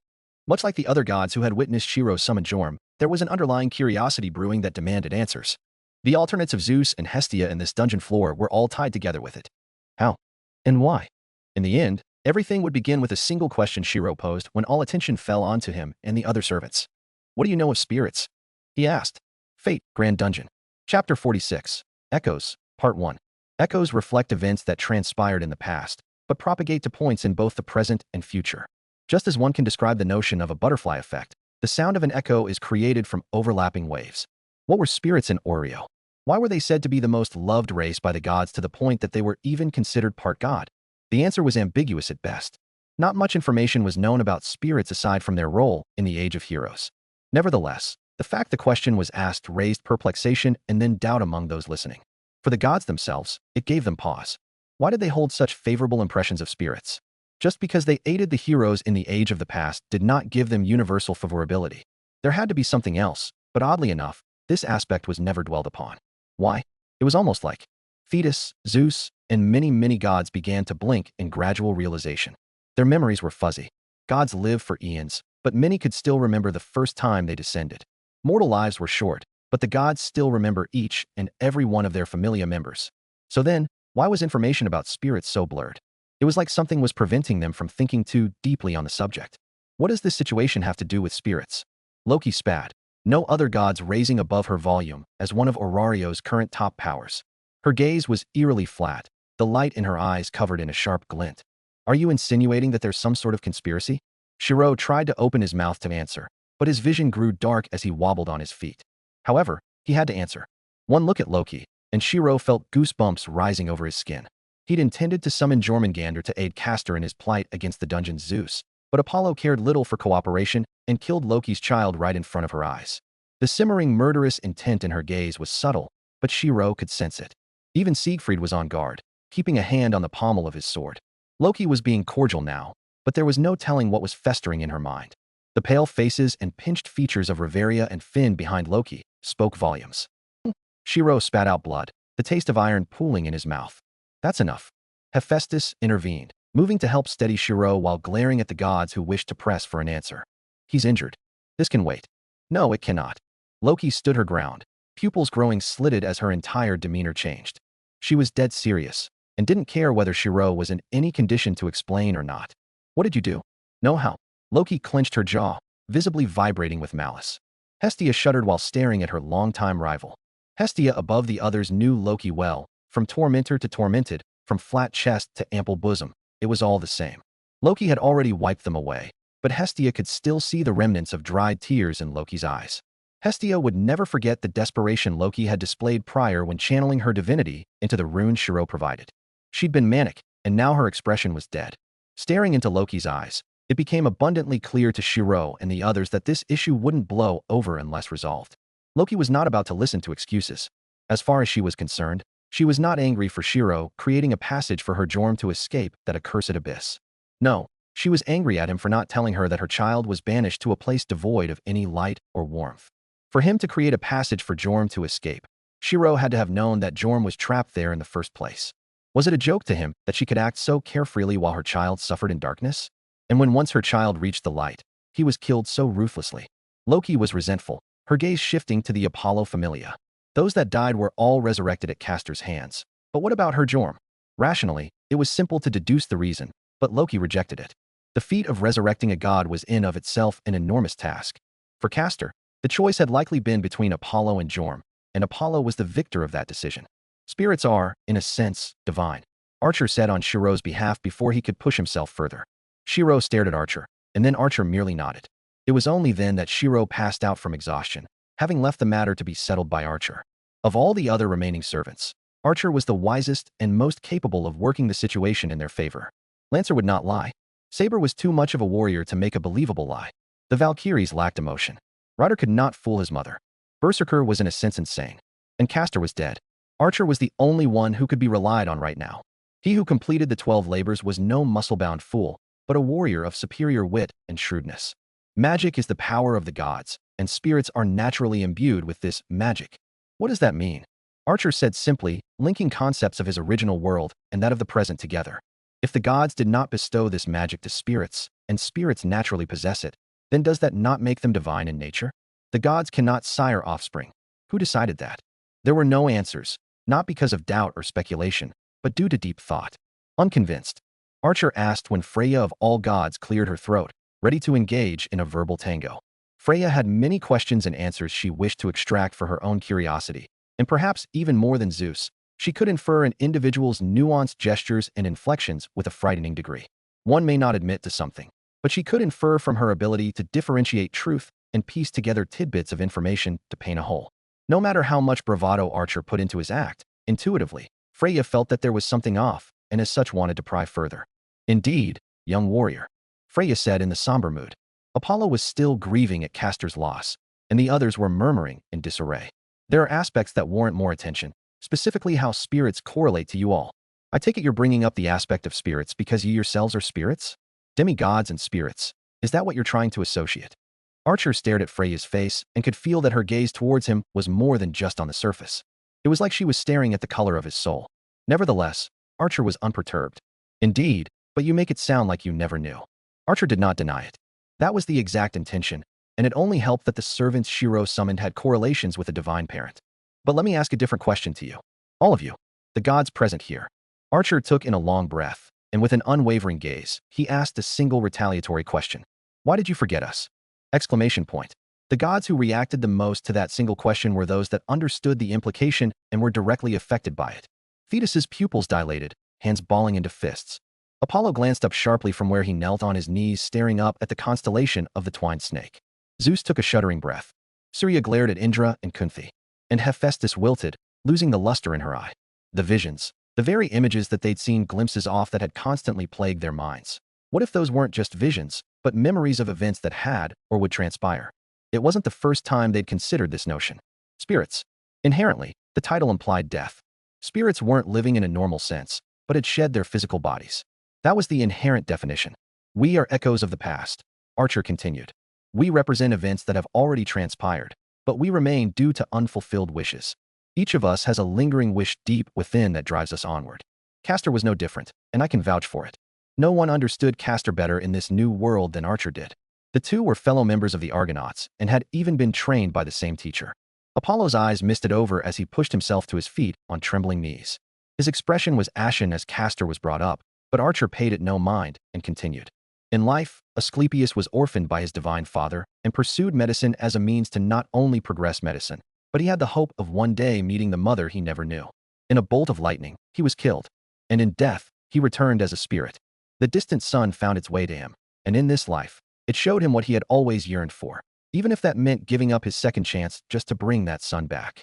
Much like the other gods who had witnessed Shirou summon Jorm, there was an underlying curiosity brewing that demanded answers. The alternates of Zeus and Hestia in this dungeon floor were all tied together with it. How? And why? In the end, everything would begin with a single question Shirou posed when all attention fell onto him and the other servants. What do you know of spirits? He asked. Fate, Grand Dungeon. Chapter 46. Echoes, Part 1. Echoes reflect events that transpired in the past, but propagate to points in both the present and future. Just as one can describe the notion of a butterfly effect, the sound of an echo is created from overlapping waves. What were spirits in Oreo? Why were they said to be the most loved race by the gods to the point that they were even considered part god? The answer was ambiguous at best. Not much information was known about spirits aside from their role in the Age of Heroes. Nevertheless, the fact the question was asked raised perplexation and then doubt among those listening. For the gods themselves, it gave them pause. Why did they hold such favorable impressions of spirits? Just because they aided the heroes in the age of the past did not give them universal favorability. There had to be something else, but oddly enough, this aspect was never dwelled upon. Why? It was almost like Thetis, Zeus, and many gods began to blink in gradual realization. Their memories were fuzzy. Gods live for eons, but many could still remember the first time they descended. Mortal lives were short, but the gods still remember each and every one of their familia members. So then, why was information about spirits so blurred? It was like something was preventing them from thinking too deeply on the subject. What does this situation have to do with spirits? Loki spat, no other gods raising above her volume as one of Aurario's current top powers. Her gaze was eerily flat, the light in her eyes covered in a sharp glint. Are you insinuating that there's some sort of conspiracy? Shirou tried to open his mouth to answer, but his vision grew dark as he wobbled on his feet. However, he had to answer. One look at Loki, and Shirou felt goosebumps rising over his skin. He'd intended to summon Jormungandr to aid Castor in his plight against the dungeon's Zeus, but Apollo cared little for cooperation and killed Loki's child right in front of her eyes. The simmering murderous intent in her gaze was subtle, but Shirou could sense it. Even Siegfried was on guard, keeping a hand on the pommel of his sword. Loki was being cordial now, but there was no telling what was festering in her mind. The pale faces and pinched features of Riveria and Finn behind Loki spoke volumes. Shirou spat out blood, the taste of iron pooling in his mouth. That's enough. Hephaestus intervened, moving to help steady Shirou while glaring at the gods who wished to press for an answer. He's injured. This can wait. No, it cannot. Loki stood her ground, pupils growing slitted as her entire demeanor changed. She was dead serious, and didn't care whether Shirou was in any condition to explain or not. What did you do? Know how? Loki clenched her jaw, visibly vibrating with malice. Hestia shuddered while staring at her longtime rival. Hestia above the others knew Loki well, from tormentor to tormented, from flat chest to ample bosom. It was all the same. Loki had already wiped them away, but Hestia could still see the remnants of dried tears in Loki's eyes. Hestia would never forget the desperation Loki had displayed prior when channeling her divinity into the rune Shirou provided. She'd been manic, and now her expression was dead. Staring into Loki's eyes, it became abundantly clear to Shirou and the others that this issue wouldn't blow over unless resolved. Loki was not about to listen to excuses. As far as she was concerned, she was not angry for Shirou creating a passage for her Jorm to escape that accursed abyss. No, she was angry at him for not telling her that her child was banished to a place devoid of any light or warmth. For him to create a passage for Jorm to escape, Shirou had to have known that Jorm was trapped there in the first place. Was it a joke to him that she could act so carefreely while her child suffered in darkness? And when once her child reached the light, he was killed so ruthlessly. Loki was resentful, her gaze shifting to the Apollo Familia. Those that died were all resurrected at Castor's hands. But what about her Jorm? Rationally, it was simple to deduce the reason, but Loki rejected it. The feat of resurrecting a god was in of itself an enormous task. For Castor, the choice had likely been between Apollo and Jorm, and Apollo was the victor of that decision. Spirits are, in a sense, divine, Archer said on Shirou's behalf before he could push himself further. Shirou stared at Archer, and then Archer merely nodded. It was only then that Shirou passed out from exhaustion, having left the matter to be settled by Archer. Of all the other remaining servants, Archer was the wisest and most capable of working the situation in their favor. Lancer would not lie. Saber was too much of a warrior to make a believable lie. The Valkyries lacked emotion. Ryder could not fool his mother. Berserker was in a sense insane. And Castor was dead. Archer was the only one who could be relied on right now. He who completed the 12 labors was no muscle-bound fool, but a warrior of superior wit and shrewdness. Magic is the power of the gods, and spirits are naturally imbued with this magic. What does that mean? Archer said simply, linking concepts of his original world and that of the present together. If the gods did not bestow this magic to spirits, and spirits naturally possess it, then does that not make them divine in nature? The gods cannot sire offspring. Who decided that? There were no answers, not because of doubt or speculation, but due to deep thought. Unconvinced, Archer asked when Freya of all gods cleared her throat, ready to engage in a verbal tango. Freya had many questions and answers she wished to extract for her own curiosity, and perhaps even more than Zeus, she could infer an individual's nuanced gestures and inflections with a frightening degree. One may not admit to something, but she could infer from her ability to differentiate truth and piece together tidbits of information to paint a whole. No matter how much bravado Archer put into his act, intuitively, Freya felt that there was something off, and as such wanted to pry further. Indeed, young warrior, Freya said in the somber mood. Apollo was still grieving at Castor's loss, and the others were murmuring in disarray. There are aspects that warrant more attention, specifically how spirits correlate to you all. I take it you're bringing up the aspect of spirits because you yourselves are spirits? Demigods and spirits. Is that what you're trying to associate? Archer stared at Freya's face and could feel that her gaze towards him was more than just on the surface. It was like she was staring at the color of his soul. Nevertheless, Archer was unperturbed. Indeed, but you make it sound like you never knew. Archer did not deny it. That was the exact intention, and it only helped that the servants Shirou summoned had correlations with a divine parent. But let me ask a different question to you. All of you, the gods present here. Archer took in a long breath, and with an unwavering gaze, he asked a single retaliatory question. Why did you forget us? Exclamation point. The gods who reacted the most to that single question were those that understood the implication and were directly affected by it. Thetis's pupils dilated, hands balling into fists. Apollo glanced up sharply from where he knelt on his knees, staring up at the constellation of the twined snake. Zeus took a shuddering breath. Surya glared at Indra and Kunthi. And Hephaestus wilted, losing the luster in her eye. The visions, the very images that they'd seen glimpses off that had constantly plagued their minds. What if those weren't just visions, but memories of events that had or would transpire? It wasn't the first time they'd considered this notion. Spirits. Inherently, the title implied death. Spirits weren't living in a normal sense, but had shed their physical bodies. That was the inherent definition. We are echoes of the past, Archer continued. We represent events that have already transpired, but we remain due to unfulfilled wishes. Each of us has a lingering wish deep within that drives us onward. Castor was no different, and I can vouch for it. No one understood Castor better in this new world than Archer did. The two were fellow members of the Argonauts and had even been trained by the same teacher. Apollo's eyes misted over as he pushed himself to his feet on trembling knees. His expression was ashen as Castor was brought up, but Archer paid it no mind and continued. In life, Asclepius was orphaned by his divine father and pursued medicine as a means to not only progress medicine, but he had the hope of one day meeting the mother he never knew. In a bolt of lightning, he was killed, and in death, he returned as a spirit. The distant sun found its way to him, and in this life, it showed him what he had always yearned for, even if that meant giving up his second chance just to bring that sun back.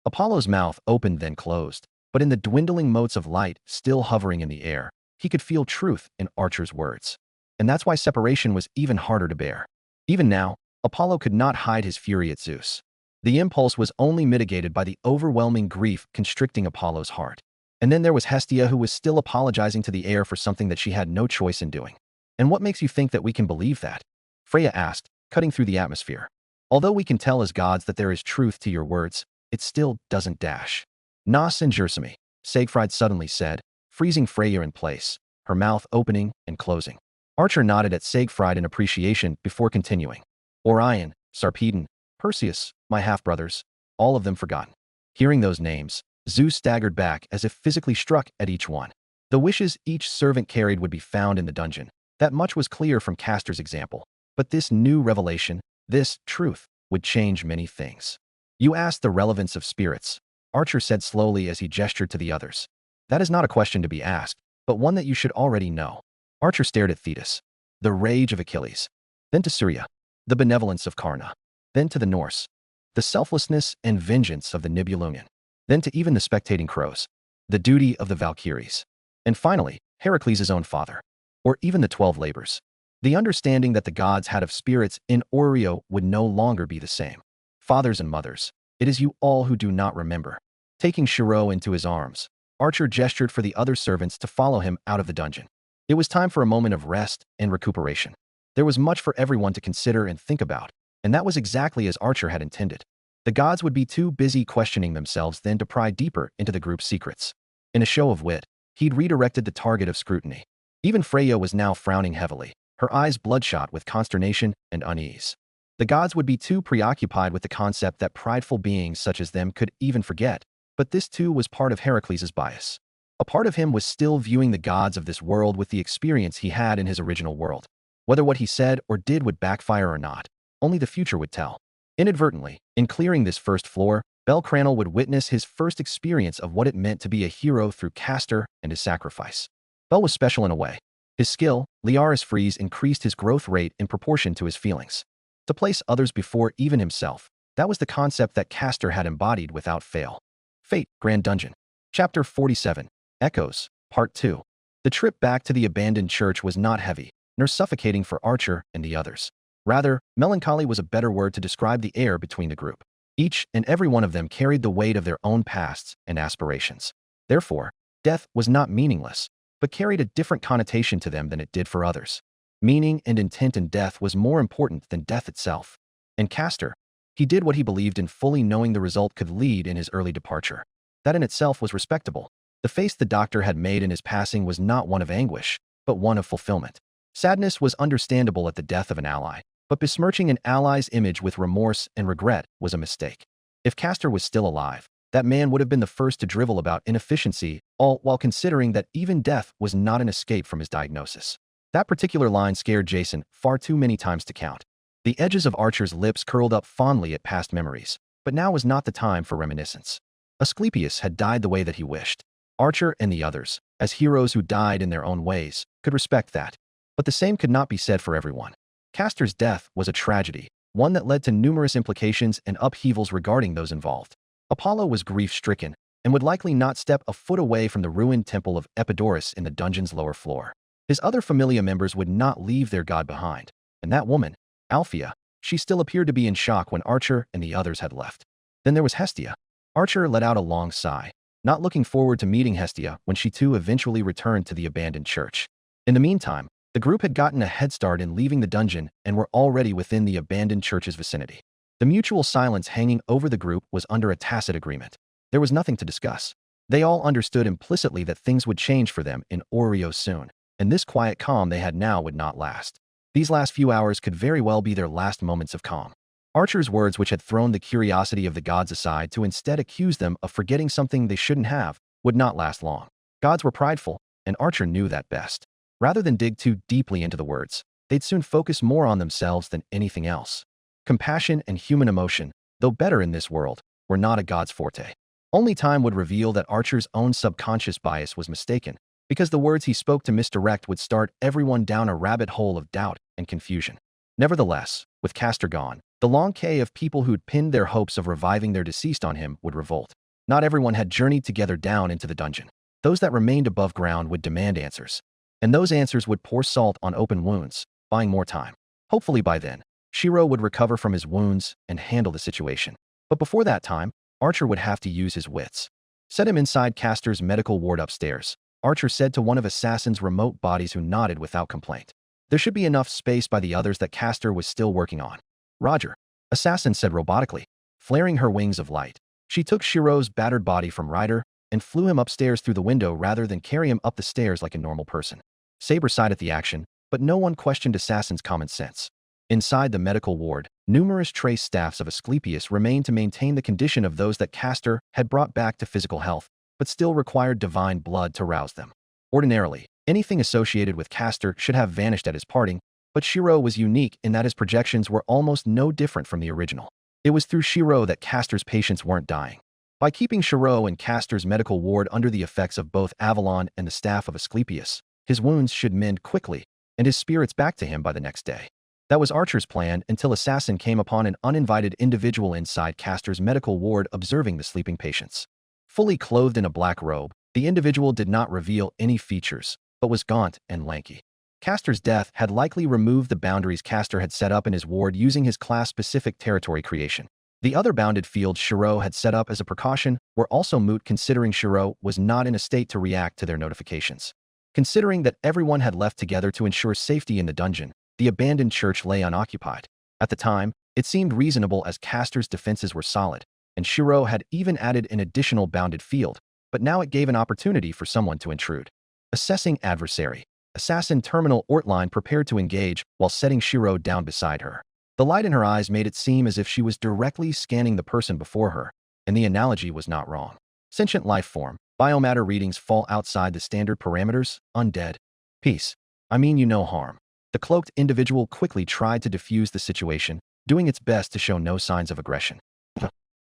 Apollo's mouth opened then closed, but in the dwindling motes of light still hovering in the air, he could feel truth in Archer's words. And that's why separation was even harder to bear. Even now, Apollo could not hide his fury at Zeus. The impulse was only mitigated by the overwhelming grief constricting Apollo's heart. And then there was Hestia, who was still apologizing to the air for something that she had no choice in doing. And what makes you think that we can believe that? Freya asked, cutting through the atmosphere. Although we can tell as gods that there is truth to your words, it still doesn't dash. Nas and Gersemi, Siegfried suddenly said, freezing Freya in place, her mouth opening and closing. Archer nodded at Siegfried in appreciation before continuing. Orion, Sarpedon, Perseus, my half-brothers, all of them forgotten. Hearing those names, Zeus staggered back as if physically struck at each one. The wishes each servant carried would be found in the dungeon. That much was clear from Castor's example. But this new revelation, this truth, would change many things. You asked the relevance of spirits, Archer said slowly as he gestured to the others. That is not a question to be asked, but one that you should already know. Archer stared at Thetis, the rage of Achilles, then to Syria, the benevolence of Karna, then to the Norse, the selflessness and vengeance of the Nibelungen, then to even the spectating crows, the duty of the Valkyries, and finally, Heracles' own father, or even the 12 labors. The understanding that the gods had of spirits in Oreo would no longer be the same. Fathers and mothers, it is you all who do not remember. Taking Shirou into his arms, Archer gestured for the other servants to follow him out of the dungeon. It was time for a moment of rest and recuperation. There was much for everyone to consider and think about, and that was exactly as Archer had intended. The gods would be too busy questioning themselves then to pry deeper into the group's secrets. In a show of wit, he'd redirected the target of scrutiny. Even Freya was now frowning heavily, her eyes bloodshot with consternation and unease. The gods would be too preoccupied with the concept that prideful beings such as them could even forget, but this too was part of Heracles' bias. A part of him was still viewing the gods of this world with the experience he had in his original world. Whether what he said or did would backfire or not, only the future would tell. Inadvertently, in clearing this first floor, Belcranel would witness his first experience of what it meant to be a hero through Castor and his sacrifice. Bel was special in a way. His skill, Liaris Freeze, increased his growth rate in proportion to his feelings. To place others before even himself, that was the concept that Castor had embodied without fail. Fate, Grand Dungeon. Chapter 47. Echoes, Part 2. The trip back to the abandoned church was not heavy, nor suffocating for Archer and the others. Rather, melancholy was a better word to describe the air between the group. Each and every one of them carried the weight of their own pasts and aspirations. Therefore, death was not meaningless, but carried a different connotation to them than it did for others. Meaning and intent in death was more important than death itself. And Castor, he did what he believed in, fully knowing the result could lead in his early departure. That in itself was respectable. The face the doctor had made in his passing was not one of anguish, but one of fulfillment. Sadness was understandable at the death of an ally, but besmirching an ally's image with remorse and regret was a mistake. If Castor was still alive, that man would have been the first to drivel about inefficiency, all while considering that even death was not an escape from his diagnosis. That particular line scared Jason far too many times to count. The edges of Archer's lips curled up fondly at past memories, but now was not the time for reminiscence. Asclepius had died the way that he wished. Archer and the others, as heroes who died in their own ways, could respect that. But the same could not be said for everyone. Castor's death was a tragedy, one that led to numerous implications and upheavals regarding those involved. Apollo was grief-stricken and would likely not step a foot away from the ruined temple of Epidaurus in the dungeon's lower floor. His other familia members would not leave their god behind, and that woman, Althea, she still appeared to be in shock when Archer and the others had left. Then there was Hestia. Archer let out a long sigh, not looking forward to meeting Hestia when she too eventually returned to the abandoned church. In the meantime, the group had gotten a head start in leaving the dungeon and were already within the abandoned church's vicinity. The mutual silence hanging over the group was under a tacit agreement. There was nothing to discuss. They all understood implicitly that things would change for them in Oreo soon, and this quiet calm they had now would not last. These last few hours could very well be their last moments of calm. Archer's words, which had thrown the curiosity of the gods aside to instead accuse them of forgetting something they shouldn't have, would not last long. Gods were prideful, and Archer knew that best. Rather than dig too deeply into the words, they'd soon focus more on themselves than anything else. Compassion and human emotion, though better in this world, were not a god's forte. Only time would reveal that Archer's own subconscious bias was mistaken, because the words he spoke to misdirect would start everyone down a rabbit hole of doubt and confusion. Nevertheless, with Castor gone, the long queue of people who'd pinned their hopes of reviving their deceased on him would revolt. Not everyone had journeyed together down into the dungeon. Those that remained above ground would demand answers, and those answers would pour salt on open wounds, buying more time. Hopefully by then, Shirou would recover from his wounds and handle the situation. But before that time, Archer would have to use his wits. Set him inside Castor's medical ward upstairs, Archer said to one of Assassin's remote bodies who nodded without complaint. There should be enough space by the others that Castor was still working on. Roger, Assassin said robotically, flaring her wings of light. She took Shirou's battered body from Ryder and flew him upstairs through the window rather than carry him up the stairs like a normal person. Saber sighed at the action, but no one questioned Assassin's common sense. Inside the medical ward, numerous trace staffs of Asclepius remained to maintain the condition of those that Castor had brought back to physical health, but still required divine blood to rouse them. Ordinarily, anything associated with Castor should have vanished at his parting, but Shirou was unique in that his projections were almost no different from the original. It was through Shirou that Castor's patients weren't dying. By keeping Shirou in Castor's medical ward under the effects of both Avalon and the staff of Asclepius, his wounds should mend quickly, and his spirits back to him by the next day. That was Archer's plan until Assassin came upon an uninvited individual inside Castor's medical ward observing the sleeping patients. Fully clothed in a black robe, the individual did not reveal any features, but was gaunt and lanky. Castor's death had likely removed the boundaries Castor had set up in his ward using his class-specific territory creation. The other bounded fields Shirou had set up as a precaution were also moot considering Shirou was not in a state to react to their notifications. Considering that everyone had left together to ensure safety in the dungeon, the abandoned church lay unoccupied. At the time, it seemed reasonable as Castor's defenses were solid, and Shirou had even added an additional bounded field, but now it gave an opportunity for someone to intrude. Assessing adversary. Assassin Terminal Ortlinde prepared to engage while setting Shirou down beside her. The light in her eyes made it seem as if she was directly scanning the person before her, and the analogy was not wrong. Sentient life form. Biomatter readings fall outside the standard parameters. Undead. Peace. I mean you no harm. The cloaked individual quickly tried to defuse the situation, doing its best to show no signs of aggression.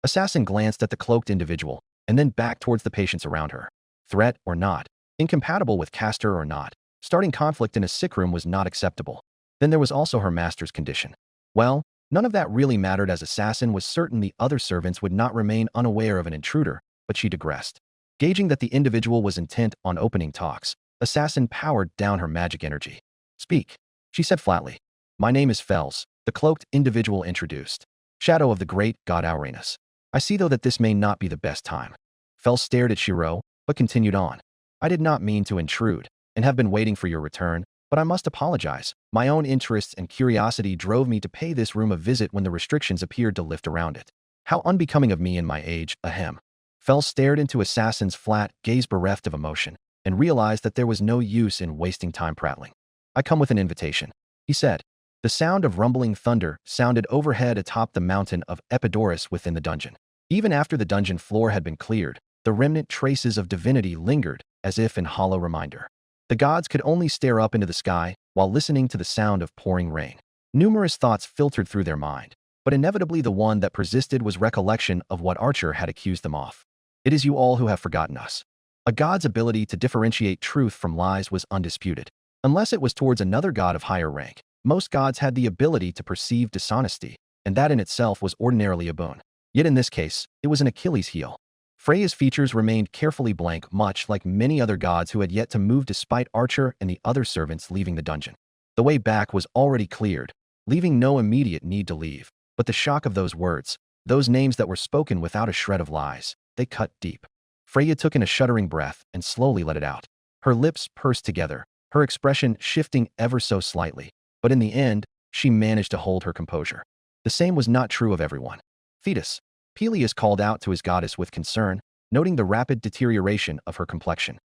Assassin glanced at the cloaked individual, and then back towards the patients around her. Threat or not, incompatible with Castor or not, starting conflict in a sick room was not acceptable. Then there was also her master's condition. Well, none of that really mattered as Assassin was certain the other servants would not remain unaware of an intruder, but she digressed. Gauging that the individual was intent on opening talks, Assassin powered down her magic energy. Speak, she said flatly. My name is Fels, the cloaked individual introduced. Shadow of the great god Uranus. I see though that this may not be the best time. Fels stared at Shirou, but continued on. I did not mean to intrude, and have been waiting for your return, but I must apologize. My own interests and curiosity drove me to pay this room a visit when the restrictions appeared to lift around it. How unbecoming of me in my age, ahem. Fels stared into Assassin's flat gaze bereft of emotion, and realized that there was no use in wasting time prattling. I come with an invitation, he said. The sound of rumbling thunder sounded overhead atop the mountain of Epidaurus within the dungeon. Even after the dungeon floor had been cleared, the remnant traces of divinity lingered, as if in hollow reminder. The gods could only stare up into the sky while listening to the sound of pouring rain. Numerous thoughts filtered through their mind, but inevitably the one that persisted was recollection of what Archer had accused them of. It is you all who have forgotten us. A god's ability to differentiate truth from lies was undisputed. Unless it was towards another god of higher rank, most gods had the ability to perceive dishonesty, and that in itself was ordinarily a boon. Yet in this case, it was an Achilles heel. Freya's features remained carefully blank, much like many other gods who had yet to move despite Archer and the other servants leaving the dungeon. The way back was already cleared, leaving no immediate need to leave, but the shock of those words, those names that were spoken without a shred of lies, they cut deep. Freya took in a shuddering breath and slowly let it out. Her lips pursed together, her expression shifting ever so slightly, but in the end, she managed to hold her composure. The same was not true of everyone. Thetis. Peleus called out to his goddess with concern, noting the rapid deterioration of her complexion.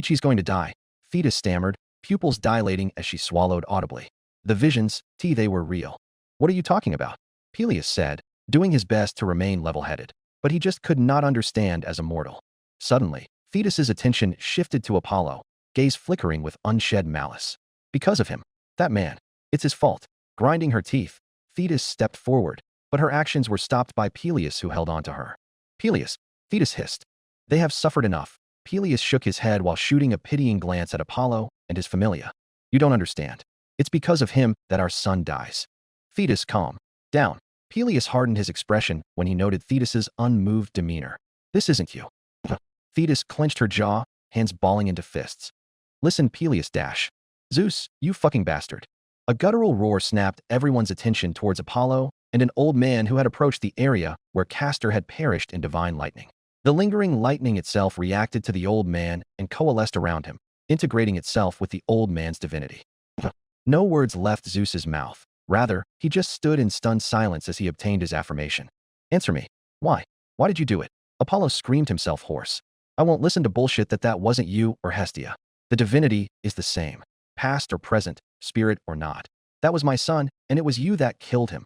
She's going to die, Thetis stammered, pupils dilating as she swallowed audibly. The visions, they were real. What are you talking about? Peleus said, doing his best to remain level-headed, but he just could not understand as a mortal. Suddenly, Thetis's attention shifted to Apollo, gaze flickering with unshed malice. Because of him, that man, it's his fault. Grinding her teeth, Thetis stepped forward, but her actions were stopped by Peleus, who held on to her. Peleus, Thetis hissed. They have suffered enough. Peleus shook his head while shooting a pitying glance at Apollo and his familia. You don't understand. It's because of him that our son dies. Thetis, calm down. Peleus hardened his expression when he noted Thetis's unmoved demeanor. This isn't you. Thetis clenched her jaw, hands balling into fists. Listen, Peleus dash. Zeus, you fucking bastard. A guttural roar snapped everyone's attention towards Apollo and an old man who had approached the area where Castor had perished in divine lightning. The lingering lightning itself reacted to the old man and coalesced around him, integrating itself with the old man's divinity. No words left Zeus's mouth. Rather, he just stood in stunned silence as he obtained his affirmation. Answer me. Why? Why did you do it? Apollo screamed himself hoarse. I won't listen to bullshit that wasn't you or Hestia. The divinity is the same, past or present, spirit or not. That was my son, and it was you that killed him.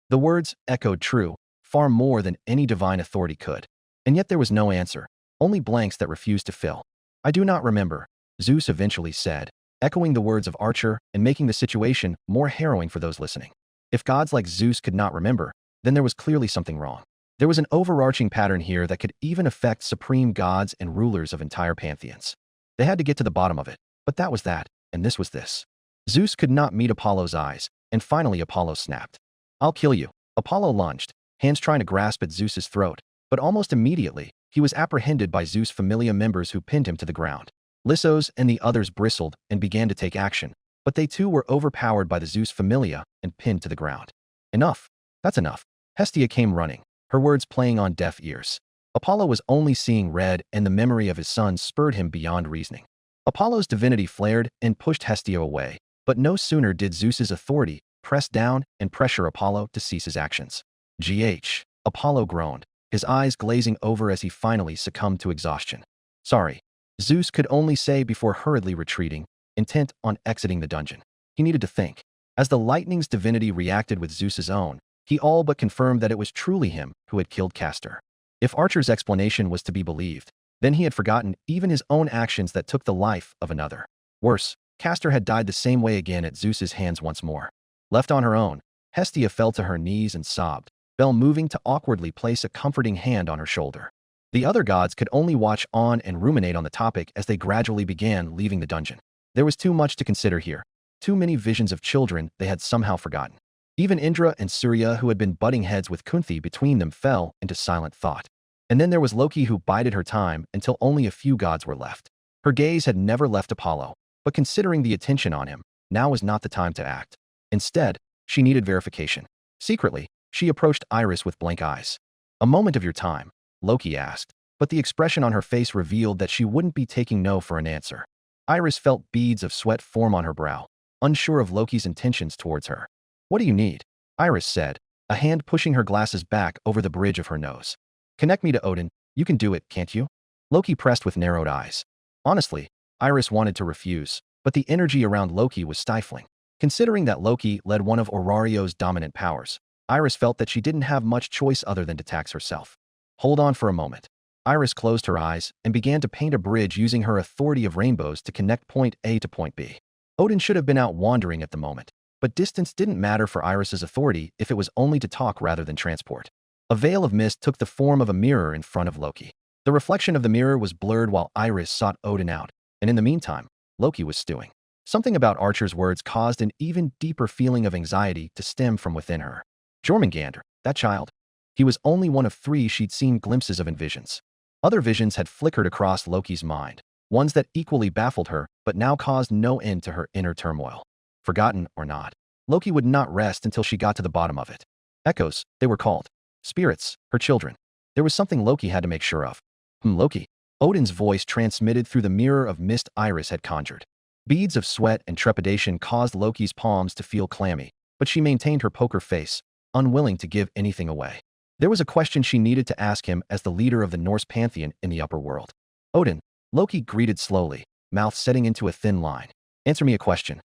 The words echoed true, far more than any divine authority could. And yet there was no answer, only blanks that refused to fill. I do not remember, Zeus eventually said, echoing the words of Archer and making the situation more harrowing for those listening. If gods like Zeus could not remember, then there was clearly something wrong. There was an overarching pattern here that could even affect supreme gods and rulers of entire pantheons. They had to get to the bottom of it, but that was that, and this was this. Zeus could not meet Apollo's eyes, and finally Apollo snapped. I'll kill you. Apollo lunged, hands trying to grasp at Zeus's throat, but almost immediately, he was apprehended by Zeus' familia members who pinned him to the ground. Lissos and the others bristled and began to take action, but they too were overpowered by the Zeus familia and pinned to the ground. Enough. That's enough. Hestia came running, her words playing on deaf ears. Apollo was only seeing red, and the memory of his son spurred him beyond reasoning. Apollo's divinity flared and pushed Hestia away, but no sooner did Zeus's authority press down and pressure Apollo to cease his actions. GH. Apollo groaned, his eyes glazing over as he finally succumbed to exhaustion. Sorry. Zeus could only say before hurriedly retreating, intent on exiting the dungeon. He needed to think. As the lightning's divinity reacted with Zeus's own, he all but confirmed that it was truly him who had killed Castor. If Archer's explanation was to be believed, then he had forgotten even his own actions that took the life of another. Worse, Castor had died the same way again at Zeus's hands once more. Left on her own, Hestia fell to her knees and sobbed, Bel moving to awkwardly place a comforting hand on her shoulder. The other gods could only watch on and ruminate on the topic as they gradually began leaving the dungeon. There was too much to consider here, too many visions of children they had somehow forgotten. Even Indra and Surya, who had been butting heads with Kunti between them, fell into silent thought. And then there was Loki, who bided her time until only a few gods were left. Her gaze had never left Apollo, but considering the attention on him, now was not the time to act. Instead, she needed verification. Secretly, she approached Iris with blank eyes. A moment of your time, Loki asked, but the expression on her face revealed that she wouldn't be taking no for an answer. Iris felt beads of sweat form on her brow, unsure of Loki's intentions towards her. What do you need? Iris said, a hand pushing her glasses back over the bridge of her nose. Connect me to Odin. You can do it, can't you? Loki pressed with narrowed eyes. Honestly, Iris wanted to refuse, but the energy around Loki was stifling. Considering that Loki led one of Aurario's dominant powers, Iris felt that she didn't have much choice other than to tax herself. Hold on for a moment. Iris closed her eyes and began to paint a bridge using her authority of rainbows to connect point A to point B. Odin should have been out wandering at the moment, but distance didn't matter for Iris's authority if it was only to talk rather than transport. A veil of mist took the form of a mirror in front of Loki. The reflection of the mirror was blurred while Iris sought Odin out, and in the meantime, Loki was stewing. Something about Archer's words caused an even deeper feeling of anxiety to stem from within her. Jormungandr, that child. He was only one of 3 she'd seen glimpses of in visions. Other visions had flickered across Loki's mind, ones that equally baffled her but now caused no end to her inner turmoil. Forgotten or not, Loki would not rest until she got to the bottom of it. Echoes, they were called. Spirits, her children. There was something Loki had to make sure of. Loki. Odin's voice transmitted through the mirror of mist Iris had conjured. Beads of sweat and trepidation caused Loki's palms to feel clammy, but she maintained her poker face, unwilling to give anything away. There was a question she needed to ask him as the leader of the Norse pantheon in the upper world. Odin, Loki greeted slowly, mouth setting into a thin line. Answer me a question.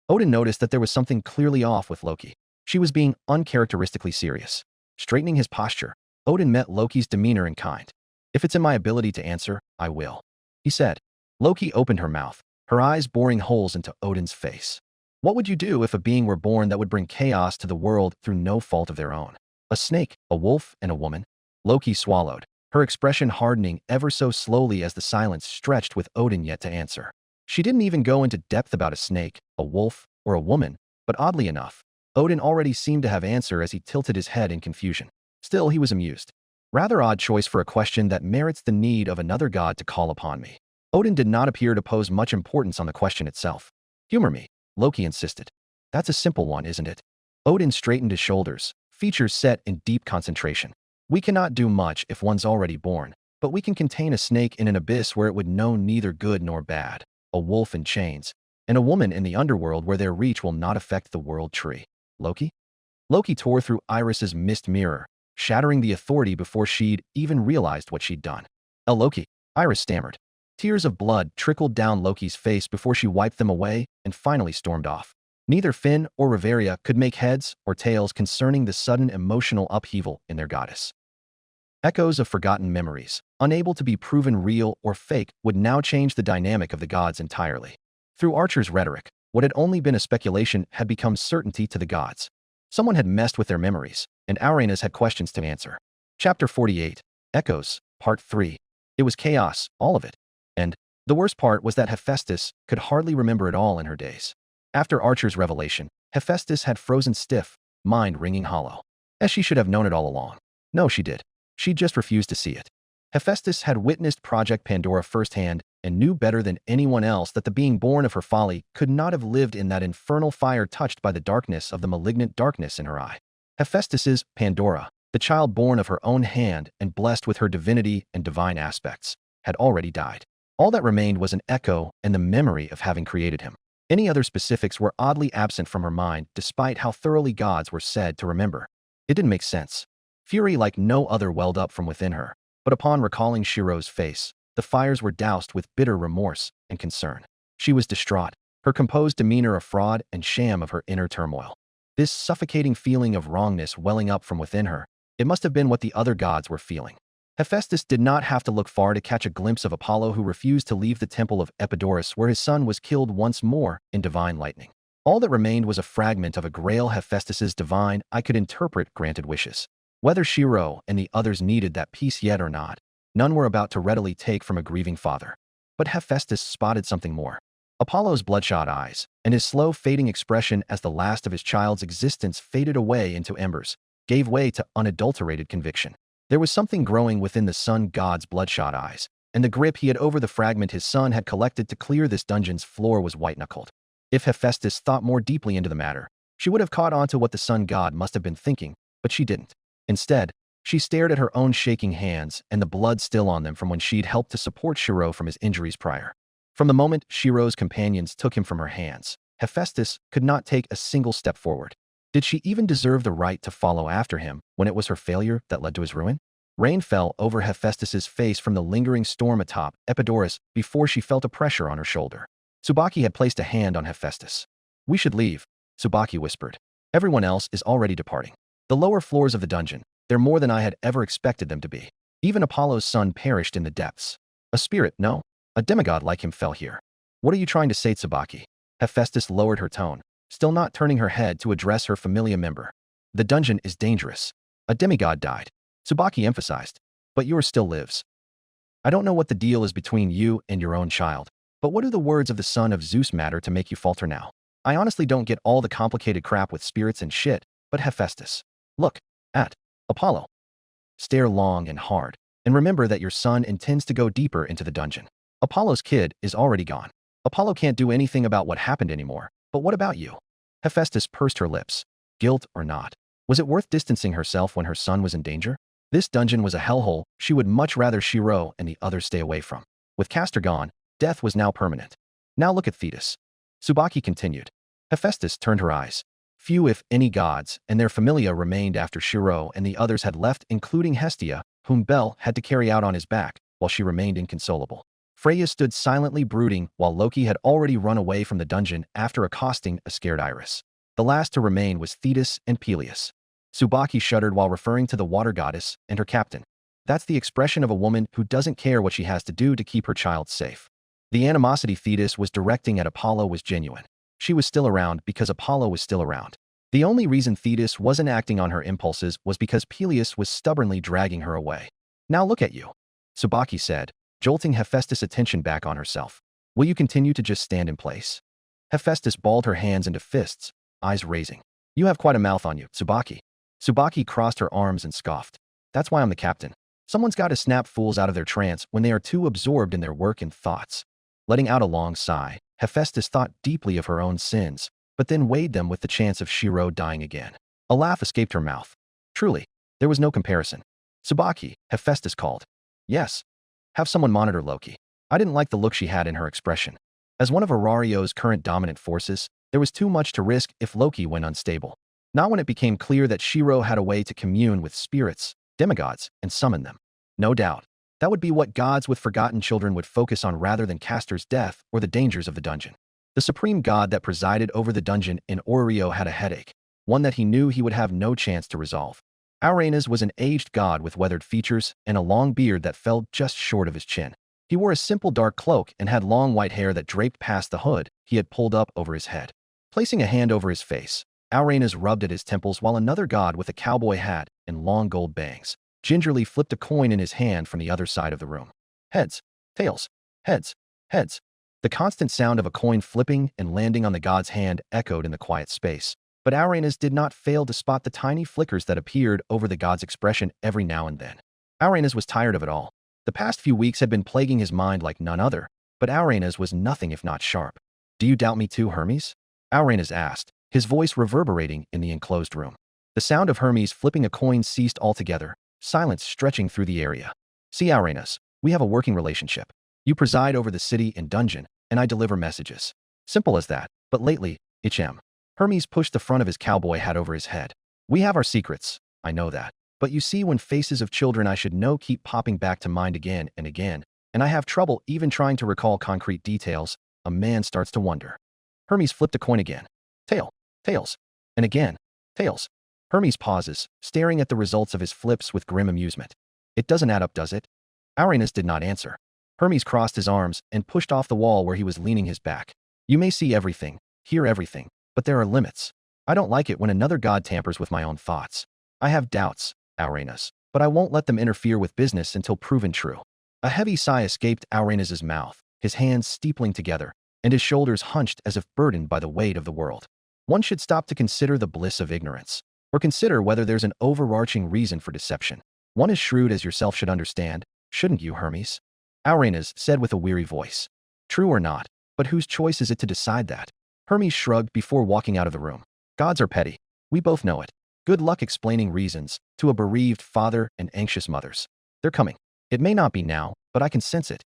Odin noticed that there was something clearly off with Loki. She was being uncharacteristically serious. Straightening his posture, Odin met Loki's demeanor in kind. "If it's in my ability to answer, I will," he said. Loki opened her mouth, her eyes boring holes into Odin's face. "What would you do if a being were born that would bring chaos to the world through no fault of their own? A snake, a wolf, and a woman?" Loki swallowed, her expression hardening ever so slowly as the silence stretched with Odin yet to answer. She didn't even go into depth about a snake, a wolf, or a woman, but oddly enough, Odin already seemed to have answer as he tilted his head in confusion. Still, he was amused. "Rather odd choice for a question that merits the need of another god to call upon me." Odin did not appear to pose much importance on the question itself. "Humor me," Loki insisted. "That's a simple one, isn't it?" Odin straightened his shoulders, features set in deep concentration. "We cannot do much if one's already born, but we can contain a snake in an abyss where it would know neither good nor bad, a wolf in chains, and a woman in the underworld where their reach will not affect the world tree." Loki? Loki tore through Iris's mist mirror, shattering the authority before she'd even realized what she'd done. Loki," Iris stammered. Tears of blood trickled down Loki's face before she wiped them away and finally stormed off. Neither Finn or Riveria could make heads or tails concerning the sudden emotional upheaval in their goddess. Echoes of forgotten memories, unable to be proven real or fake, would now change the dynamic of the gods entirely. Through Archer's rhetoric, what had only been a speculation had become certainty to the gods. Someone had messed with their memories, and Arenas had questions to answer. Chapter 48, Echoes, Part 3. It was chaos, all of it. And the worst part was that Hephaestus could hardly remember it all in her days. After Archer's revelation, Hephaestus had frozen stiff, mind ringing hollow. As she should have known it all along. No, she did. She just refused to see it. Hephaestus had witnessed Project Pandora firsthand and knew better than anyone else that the being born of her folly could not have lived in that infernal fire touched by the darkness of the malignant darkness in her eye. Hephaestus's Pandora, the child born of her own hand and blessed with her divinity and divine aspects, had already died. All that remained was an echo and the memory of having created him. Any other specifics were oddly absent from her mind, despite how thoroughly gods were said to remember. It didn't make sense. Fury like no other welled up from within her, but upon recalling Shirou's face, the fires were doused with bitter remorse and concern. She was distraught, her composed demeanor a fraud and sham of her inner turmoil. This suffocating feeling of wrongness welling up from within her, it must have been what the other gods were feeling. Hephaestus did not have to look far to catch a glimpse of Apollo, who refused to leave the temple of Epidaurus, where his son was killed once more in divine lightning. All that remained was a fragment of a grail Hephaestus's divine I could interpret granted wishes. Whether Shirou and the others needed that peace yet or not, none were about to readily take from a grieving father. But Hephaestus spotted something more. Apollo's bloodshot eyes, and his slow fading expression as the last of his child's existence faded away into embers, gave way to unadulterated conviction. There was something growing within the sun god's bloodshot eyes, and the grip he had over the fragment his son had collected to clear this dungeon's floor was white-knuckled. If Hephaestus thought more deeply into the matter, she would have caught on to what the sun god must have been thinking, but she didn't. Instead, she stared at her own shaking hands and the blood still on them from when she'd helped to support Shirou from his injuries prior. From the moment Shirou's companions took him from her hands, Hephaestus could not take a single step forward. Did she even deserve the right to follow after him when it was her failure that led to his ruin? Rain fell over Hephaestus's face from the lingering storm atop Epidaurus before she felt a pressure on her shoulder. Tsubaki had placed a hand on Hephaestus. "We should leave," Tsubaki whispered. "Everyone else is already departing. The lower floors of the dungeon, they're more than I had ever expected them to be. Even Apollo's son perished in the depths. A spirit, no, a demigod like him fell here. What are you trying to say, Tsubaki?" Hephaestus lowered her tone, still not turning her head to address her familiar member. "The dungeon is dangerous. A demigod died," Tsubaki emphasized, "but yours still lives. I don't know what the deal is between you and your own child, but what do the words of the son of Zeus matter to make you falter now? I honestly don't get all the complicated crap with spirits and shit, but Hephaestus, look at Apollo. Stare long and hard, and remember that your son intends to go deeper into the dungeon. Apollo's kid is already gone. Apollo can't do anything about what happened anymore, but what about you?" Hephaestus pursed her lips. Guilt or not, was it worth distancing herself when her son was in danger? This dungeon was a hellhole she would much rather Shirou and the others stay away from. With Castor gone, death was now permanent. Now look at Thetis. Tsubaki continued. Hephaestus turned her eyes. Few if any gods and their familia remained after Shirou and the others had left, including Hestia, whom Bel had to carry out on his back, while she remained inconsolable. Freya stood silently brooding while Loki had already run away from the dungeon after accosting a scared Iris. The last to remain was Thetis and Peleus. Tsubaki shuddered while referring to the water goddess and her captain. That's the expression of a woman who doesn't care what she has to do to keep her child safe. The animosity Thetis was directing at Apollo was genuine. She was still around because Apollo was still around. The only reason Thetis wasn't acting on her impulses was because Peleus was stubbornly dragging her away. Now look at you, Tsubaki said, jolting Hephaestus' attention back on herself. Will you continue to just stand in place? Hephaestus balled her hands into fists, eyes raising. You have quite a mouth on you, Tsubaki. Tsubaki crossed her arms and scoffed. That's why I'm the captain. Someone's got to snap fools out of their trance when they are too absorbed in their work and thoughts. Letting out a long sigh, Hephaestus thought deeply of her own sins, but then weighed them with the chance of Shirou dying again. A laugh escaped her mouth. Truly, there was no comparison. Tsubaki, Hephaestus called. Yes. Have someone monitor Loki. I didn't like the look she had in her expression. As one of Arario's current dominant forces, there was too much to risk if Loki went unstable. Not when it became clear that Shirou had a way to commune with spirits, demigods, and summon them. No doubt, that would be what gods with forgotten children would focus on rather than Castor's death or the dangers of the dungeon. The supreme god that presided over the dungeon in Orio had a headache, one that he knew he would have no chance to resolve. Auranes was an aged god with weathered features and a long beard that fell just short of his chin. He wore a simple dark cloak and had long white hair that draped past the hood he had pulled up over his head. Placing a hand over his face, Auranes rubbed at his temples while another god with a cowboy hat and long gold bangs gingerly flipped a coin in his hand from the other side of the room. Heads, tails, heads, heads. The constant sound of a coin flipping and landing on the god's hand echoed in the quiet space, but Auranes did not fail to spot the tiny flickers that appeared over the god's expression every now and then. Auranes was tired of it all. The past few weeks had been plaguing his mind like none other, but Auranes was nothing if not sharp. Do you doubt me too, Hermes? Auranes asked, his voice reverberating in the enclosed room. The sound of Hermes flipping a coin ceased altogether, silence stretching through the area. See, Auranes, we have a working relationship. You preside over the city and dungeon, and I deliver messages. Simple as that, but lately, Hermes pushed the front of his cowboy hat over his head. We have our secrets, I know that. But you see, when faces of children I should know keep popping back to mind again and again, and I have trouble even trying to recall concrete details, a man starts to wonder. Hermes flipped a coin again. Tails. And again, tails. Hermes pauses, staring at the results of his flips with grim amusement. It doesn't add up, does it? Auranes did not answer. Hermes crossed his arms and pushed off the wall where he was leaning his back. You may see everything, hear everything, but there are limits. I don't like it when another god tampers with my own thoughts. I have doubts, Auranes, but I won't let them interfere with business until proven true. A heavy sigh escaped Auranes' mouth, his hands steepling together, and his shoulders hunched as if burdened by the weight of the world. One should stop to consider the bliss of ignorance, or consider whether there's an overarching reason for deception. One as shrewd as yourself should understand, shouldn't you, Hermes? Auranes said with a weary voice. True or not, but whose choice is it to decide that? Hermes shrugged before walking out of the room. Gods are petty. We both know it. Good luck explaining reasons to a bereaved father and anxious mothers. They're coming. It may not be now, but I can sense it.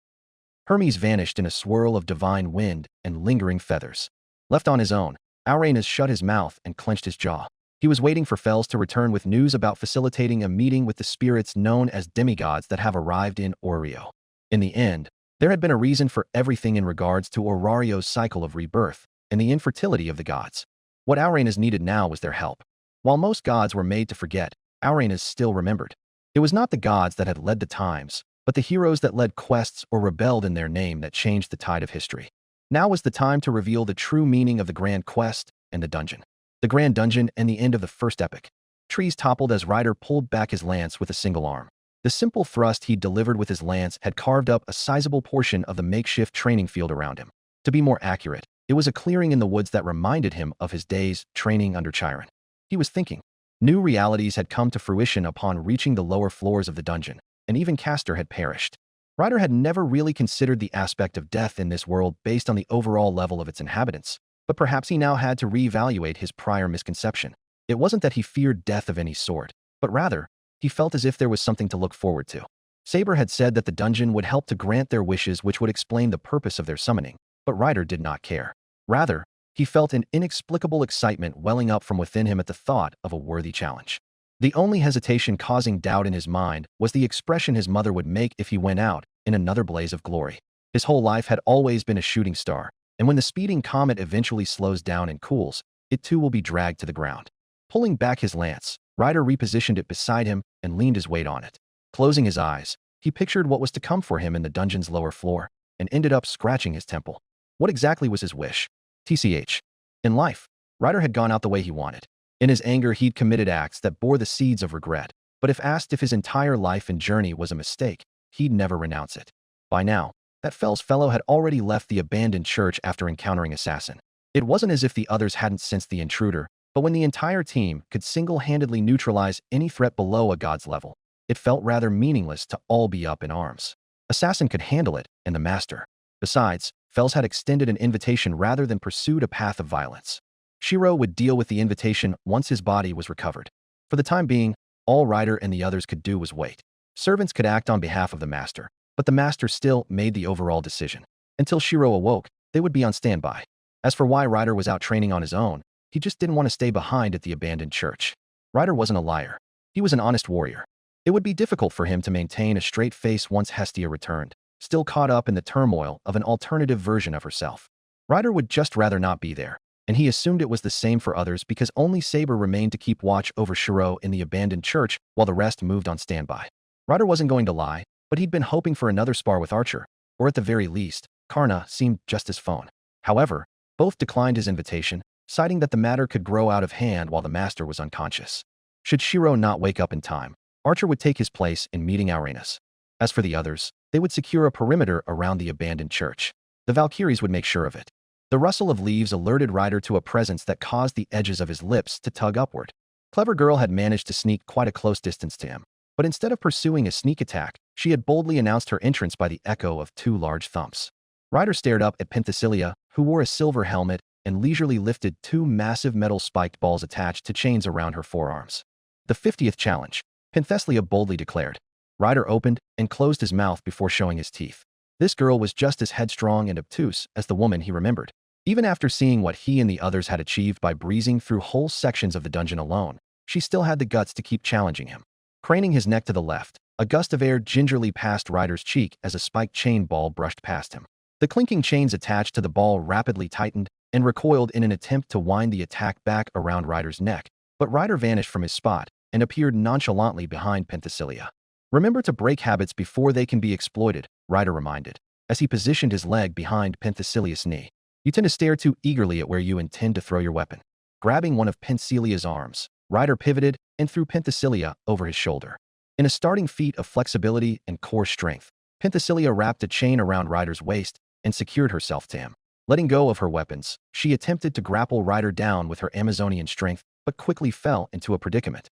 Hermes vanished in a swirl of divine wind and lingering feathers. Left on his own, Auranes shut his mouth and clenched his jaw. He was waiting for Fels to return with news about facilitating a meeting with the spirits known as demigods that have arrived in Orio. In the end, there had been a reason for everything in regards to Orario's cycle of rebirth and the infertility of the gods. What Auranes needed now was their help. While most gods were made to forget, Auranes still remembered. It was not the gods that had led the times, but the heroes that led quests or rebelled in their name that changed the tide of history. Now was the time to reveal the true meaning of the grand quest and the dungeon. The grand dungeon and the end of the first epic. Trees toppled as Ryder pulled back his lance with a single arm. The simple thrust he'd delivered with his lance had carved up a sizable portion of the makeshift training field around him. To be more accurate, it was a clearing in the woods that reminded him of his days training under Chiron. He was thinking. New realities had come to fruition upon reaching the lower floors of the dungeon, and even Castor had perished. Ryder had never really considered the aspect of death in this world based on the overall level of its inhabitants, but perhaps he now had to reevaluate his prior misconception. It wasn't that he feared death of any sort, but rather, he felt as if there was something to look forward to. Saber had said that the dungeon would help to grant their wishes, which would explain the purpose of their summoning, but Ryder did not care. Rather, he felt an inexplicable excitement welling up from within him at the thought of a worthy challenge. The only hesitation causing doubt in his mind was the expression his mother would make if he went out in another blaze of glory. His whole life had always been a shooting star, and when the speeding comet eventually slows down and cools, it too will be dragged to the ground. Pulling back his lance, Ryder repositioned it beside him and leaned his weight on it. Closing his eyes, he pictured what was to come for him in the dungeon's lower floor, and ended up scratching his temple. What exactly was his wish? TCH. In life, Ryder had gone out the way he wanted. In his anger, he'd committed acts that bore the seeds of regret, but if asked if his entire life and journey was a mistake, he'd never renounce it. By now, that fellow had already left the abandoned church after encountering Assassin. It wasn't as if the others hadn't sensed the intruder, but when the entire team could single-handedly neutralize any threat below a god's level, it felt rather meaningless to all be up in arms. Assassin could handle it, and the Master. Besides, Fels had extended an invitation rather than pursued a path of violence. Shirou would deal with the invitation once his body was recovered. For the time being, all Ryder and the others could do was wait. Servants could act on behalf of the Master, but the Master still made the overall decision. Until Shirou awoke, they would be on standby. As for why Ryder was out training on his own, he just didn't want to stay behind at the abandoned church. Ryder wasn't a liar. He was an honest warrior. It would be difficult for him to maintain a straight face once Hestia returned, still caught up in the turmoil of an alternative version of herself. Ryder would just rather not be there, and he assumed it was the same for others because only Saber remained to keep watch over Shirou in the abandoned church while the rest moved on standby. Ryder wasn't going to lie, but he'd been hoping for another spar with Archer, or at the very least, Karna seemed just as phone. However, both declined his invitation, citing that the matter could grow out of hand while the Master was unconscious. Should Shirou not wake up in time, Archer would take his place in meeting Uranus. As for the others, they would secure a perimeter around the abandoned church. The Valkyries would make sure of it. The rustle of leaves alerted Ryder to a presence that caused the edges of his lips to tug upward. Clever Girl had managed to sneak quite a close distance to him, but instead of pursuing a sneak attack, she had boldly announced her entrance by the echo of 2 large thumps. Ryder stared up at Penthesilea, who wore a silver helmet and leisurely lifted 2 massive metal spiked balls attached to chains around her forearms. The 50th challenge, Penthesilea boldly declared. Ryder opened and closed his mouth before showing his teeth. This girl was just as headstrong and obtuse as the woman he remembered. Even after seeing what he and the others had achieved by breezing through whole sections of the dungeon alone, she still had the guts to keep challenging him. Craning his neck to the left, a gust of air gingerly passed Ryder's cheek as a spiked chain ball brushed past him. The clinking chains attached to the ball rapidly tightened and recoiled in an attempt to wind the attack back around Ryder's neck, but Ryder vanished from his spot and appeared nonchalantly behind Penthesilea. Remember to break habits before they can be exploited, Ryder reminded, as he positioned his leg behind Penthesilea's knee. You tend to stare too eagerly at where you intend to throw your weapon. Grabbing one of Penthesilea's arms, Ryder pivoted and threw Penthesilea over his shoulder. In a starting feat of flexibility and core strength, Penthesilea wrapped a chain around Ryder's waist and secured herself to him. Letting go of her weapons, she attempted to grapple Ryder down with her Amazonian strength, but quickly fell into a predicament.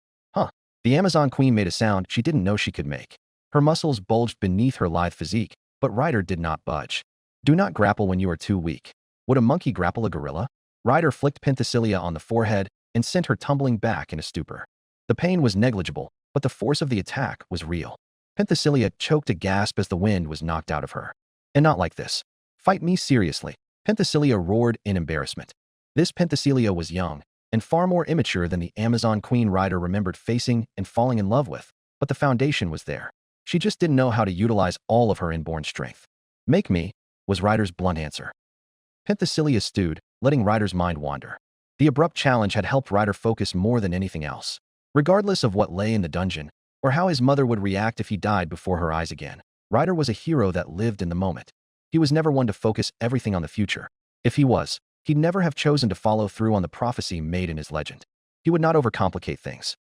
The Amazon Queen made a sound she didn't know she could make. Her muscles bulged beneath her lithe physique, but Ryder did not budge. Do not grapple when you are too weak. Would a monkey grapple a gorilla? Ryder flicked Penthesilea on the forehead and sent her tumbling back in a stupor. The pain was negligible, but the force of the attack was real. Penthesilea choked a gasp as the wind was knocked out of her. And not like this. Fight me seriously. Penthesilea roared in embarrassment. This Penthesilea was young, and far more immature than the Amazon Queen Ryder remembered facing and falling in love with, but the foundation was there. She just didn't know how to utilize all of her inborn strength. Make me, was Ryder's blunt answer. Penthesilea stewed, letting Ryder's mind wander. The abrupt challenge had helped Ryder focus more than anything else. Regardless of what lay in the dungeon, or how his mother would react if he died before her eyes again, Ryder was a hero that lived in the moment. He was never one to focus everything on the future. If he was, he'd never have chosen to follow through on the prophecy made in his legend. He would not overcomplicate things.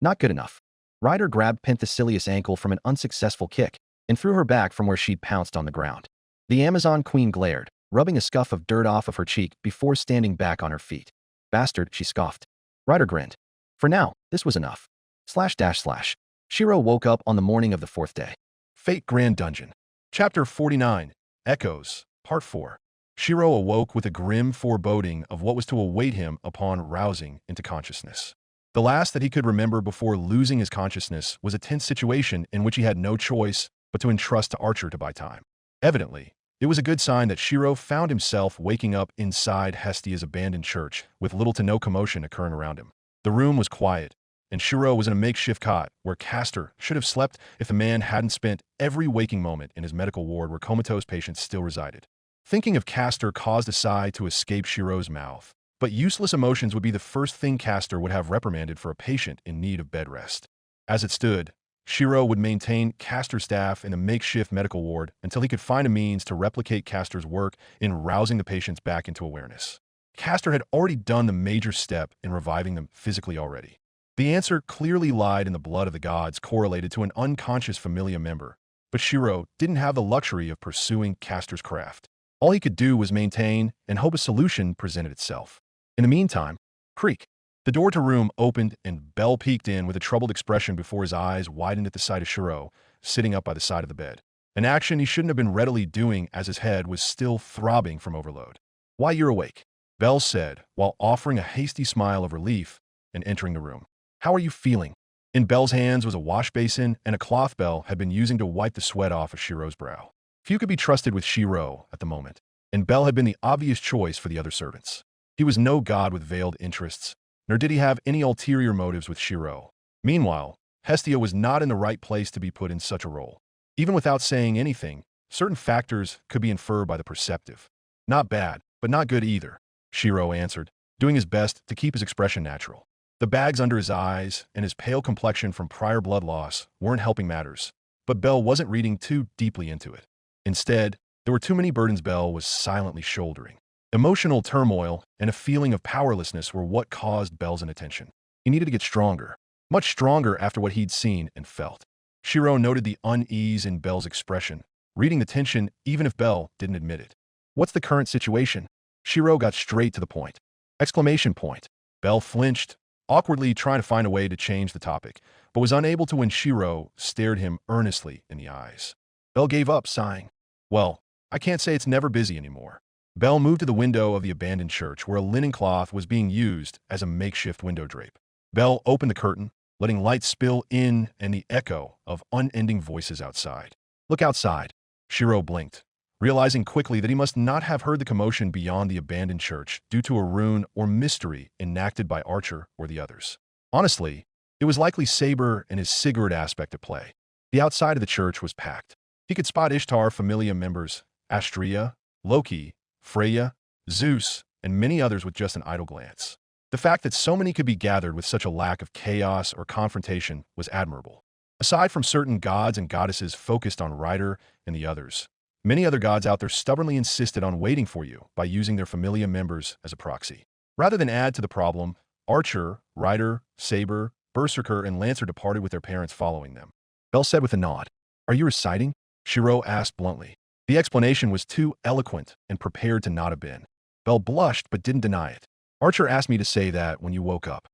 Not good enough. Ryder grabbed Penthesilea's ankle from an unsuccessful kick and threw her back from where she'd pounced on the ground. The Amazon Queen glared, rubbing a scuff of dirt off of her cheek before standing back on her feet. Bastard, she scoffed. Ryder grinned. For now, this was enough. Shirou woke up on the morning of the 4th day. Fate Grand Dungeon. Chapter 49. Echoes. Part 4. Shirou awoke with a grim foreboding of what was to await him upon rousing into consciousness. The last that he could remember before losing his consciousness was a tense situation in which he had no choice but to entrust to Archer to buy time. Evidently, it was a good sign that Shirou found himself waking up inside Hestia's abandoned church with little to no commotion occurring around him. The room was quiet, and Shirou was in a makeshift cot where Castor should have slept if the man hadn't spent every waking moment in his medical ward where comatose patients still resided. Thinking of Castor caused a sigh to escape Shirou's mouth, but useless emotions would be the first thing Castor would have reprimanded for a patient in need of bed rest. As it stood, Shirou would maintain Castor's staff in the makeshift medical ward until he could find a means to replicate Castor's work in rousing the patients back into awareness. Castor had already done the major step in reviving them physically already. The answer clearly lied in the blood of the gods correlated to an unconscious familia member, but Shirou didn't have the luxury of pursuing Castor's craft. All he could do was maintain and hope a solution presented itself. In the meantime, creak. The door to room opened and Bell peeked in with a troubled expression before his eyes widened at the sight of Shirou, sitting up by the side of the bed. An action he shouldn't have been readily doing as his head was still throbbing from overload. "Why, you're awake," Bell said, while offering a hasty smile of relief and entering the room. "How are you feeling?" In Bell's hands was a wash basin and a cloth Bell had been using to wipe the sweat off of Shirou's brow. Few could be trusted with Shirou at the moment, and Bell had been the obvious choice for the other servants. He was no god with veiled interests, nor did he have any ulterior motives with Shirou. Meanwhile, Hestia was not in the right place to be put in such a role. Even without saying anything, certain factors could be inferred by the perceptive. "Not bad, but not good either," Shirou answered, doing his best to keep his expression natural. The bags under his eyes and his pale complexion from prior blood loss weren't helping matters, but Bell wasn't reading too deeply into it. Instead, there were too many burdens Bell was silently shouldering. Emotional turmoil and a feeling of powerlessness were what caused Bell's inattention. He needed to get stronger, much stronger after what he'd seen and felt. Shirou noted the unease in Bell's expression, reading the tension even if Bell didn't admit it. "What's the current situation?" Shirou got straight to the point. Exclamation point. Bell flinched, awkwardly trying to find a way to change the topic, but was unable to when Shirou stared him earnestly in the eyes. Bell gave up, sighing. "Well, I can't say it's never busy anymore." Bell moved to the window of the abandoned church where a linen cloth was being used as a makeshift window drape. Bell opened the curtain, letting light spill in and the echo of unending voices outside. "Look outside." Shirou blinked, realizing quickly that he must not have heard the commotion beyond the abandoned church due to a rune or mystery enacted by Archer or the others. Honestly, it was likely Saber and his Sigurd aspect at play. The outside of the church was packed. He could spot Ishtar familia members, Astrea, Loki, Freya, Zeus, and many others with just an idle glance. The fact that so many could be gathered with such a lack of chaos or confrontation was admirable. Aside from certain gods and goddesses focused on Ryder and the others, many other gods out there stubbornly insisted on waiting for you by using their familia members as a proxy. Rather than add to the problem, Archer, Ryder, Saber, Berserker, and Lancer departed with their parents following them. Bell said with a nod. "Are you reciting?" Shirou asked bluntly. The explanation was too eloquent and prepared to not have been. Bell blushed but didn't deny it. "Archer asked me to say that when you woke up."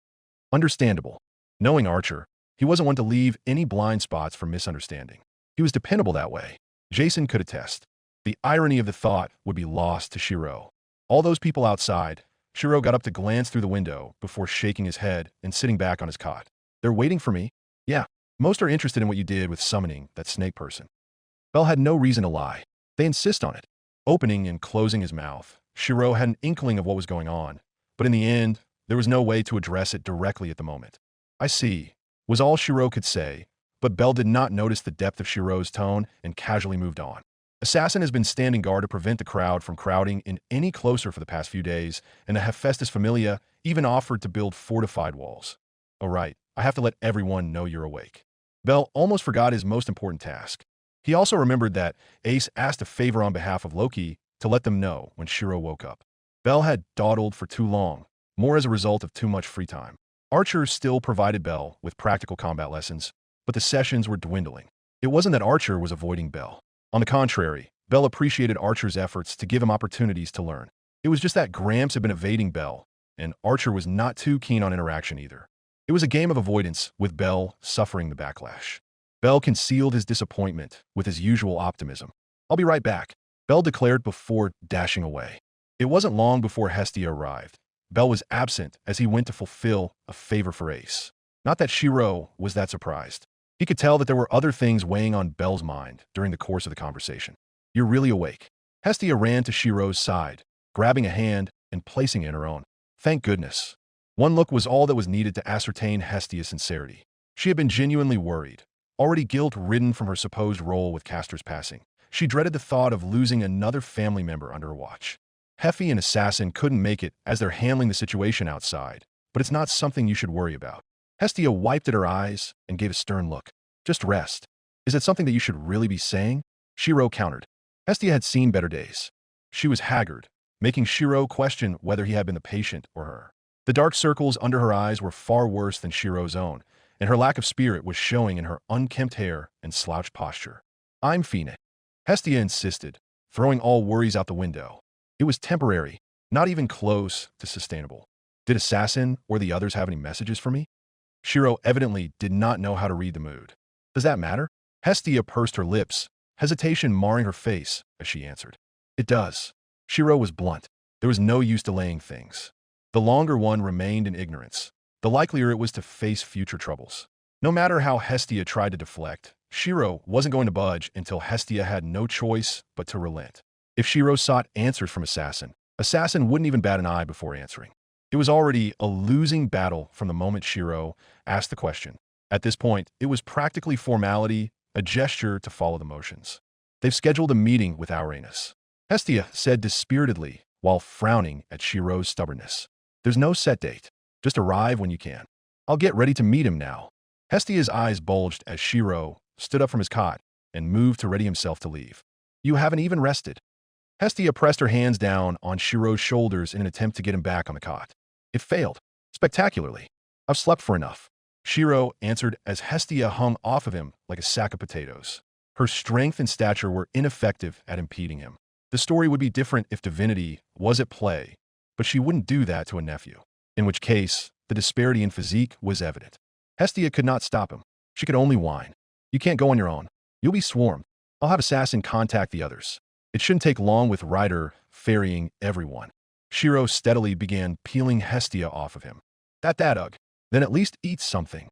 Understandable. Knowing Archer, he wasn't one to leave any blind spots for misunderstanding. He was dependable that way. Jason could attest. The irony of the thought would be lost to Shirou. All those people outside, Shirou got up to glance through the window before shaking his head and sitting back on his cot. "They're waiting for me?" "Yeah. Most are interested in what you did with summoning that snake person." Bell had no reason to lie. They insist on it. Opening and closing his mouth, Shirou had an inkling of what was going on, but in the end, there was no way to address it directly at the moment. "I see," was all Shirou could say, but Bell did not notice the depth of Shirou's tone and casually moved on. Assassin has been standing guard to prevent the crowd from crowding in any closer for the past few days, and the Hephaestus Familia even offered to build fortified walls. "Oh right, I have to let everyone know you're awake." Bell almost forgot his most important task. He also remembered that Ace asked a favor on behalf of Loki to let them know when Shirou woke up. Bell had dawdled for too long, more as a result of too much free time. Archer still provided Bell with practical combat lessons, but the sessions were dwindling. It wasn't that Archer was avoiding Bell. On the contrary, Bell appreciated Archer's efforts to give him opportunities to learn. It was just that Gramps had been evading Bell, and Archer was not too keen on interaction either. It was a game of avoidance, with Bell suffering the backlash. Bell concealed his disappointment with his usual optimism. "I'll be right back," Bell declared before dashing away. It wasn't long before Hestia arrived. Bell was absent as he went to fulfill a favor for Ace. Not that Shirou was that surprised. He could tell that there were other things weighing on Bell's mind during the course of the conversation. "You're really awake." Hestia ran to Shirou's side, grabbing a hand and placing it in her own. "Thank goodness." One look was all that was needed to ascertain Hestia's sincerity. She had been genuinely worried, already guilt-ridden from her supposed role with Castor's passing. She dreaded the thought of losing another family member under her watch. Heffy and Assassin couldn't make it as they're handling the situation outside, but it's not something you should worry about. Hestia wiped at her eyes and gave a stern look. Just rest. Is it something that you should really be saying? Shirou countered. Hestia had seen better days. She was haggard, making Shirou question whether he had been the patient or her. The dark circles under her eyes were far worse than Shirou's own, and her lack of spirit was showing in her unkempt hair and slouched posture. I'm Fine. Hestia insisted, throwing all worries out the window. It was temporary, not even close to sustainable. Did Assassin or the others have any messages for me? Shirou evidently did not know how to read the mood. Does that matter? Hestia pursed her lips, hesitation marring her face as she answered. It does. Shirou was blunt. There was no use delaying things. The longer one remained in ignorance, the likelier it was to face future troubles. No matter how Hestia tried to deflect, Shirou wasn't going to budge until Hestia had no choice but to relent. If Shirou sought answers from Assassin, Assassin wouldn't even bat an eye before answering. It was already a losing battle from the moment Shirou asked the question. At this point, it was practically formality, a gesture to follow the motions. They've scheduled a meeting with Uranus. Hestia said dispiritedly while frowning at Shirou's stubbornness. There's no set date. Just arrive when you can. I'll get ready to meet him now. Hestia's eyes bulged as Shirou stood up from his cot and moved to ready himself to leave. You haven't even rested. Hestia pressed her hands down on Shirou's shoulders in an attempt to get him back on the cot. It failed. Spectacularly. I've slept for enough. Shirou answered as Hestia hung off of him like a sack of potatoes. Her strength and stature were ineffective at impeding him. The story would be different if divinity was at play, but she wouldn't do that to a nephew, in which case the disparity in physique was evident. Hestia could not stop him. She could only whine. You can't go on your own. You'll be swarmed. I'll have Assassin contact the others. It shouldn't take long with Ryder ferrying everyone. Shirou steadily began peeling Hestia off of him. Ugh. Then at least eat something.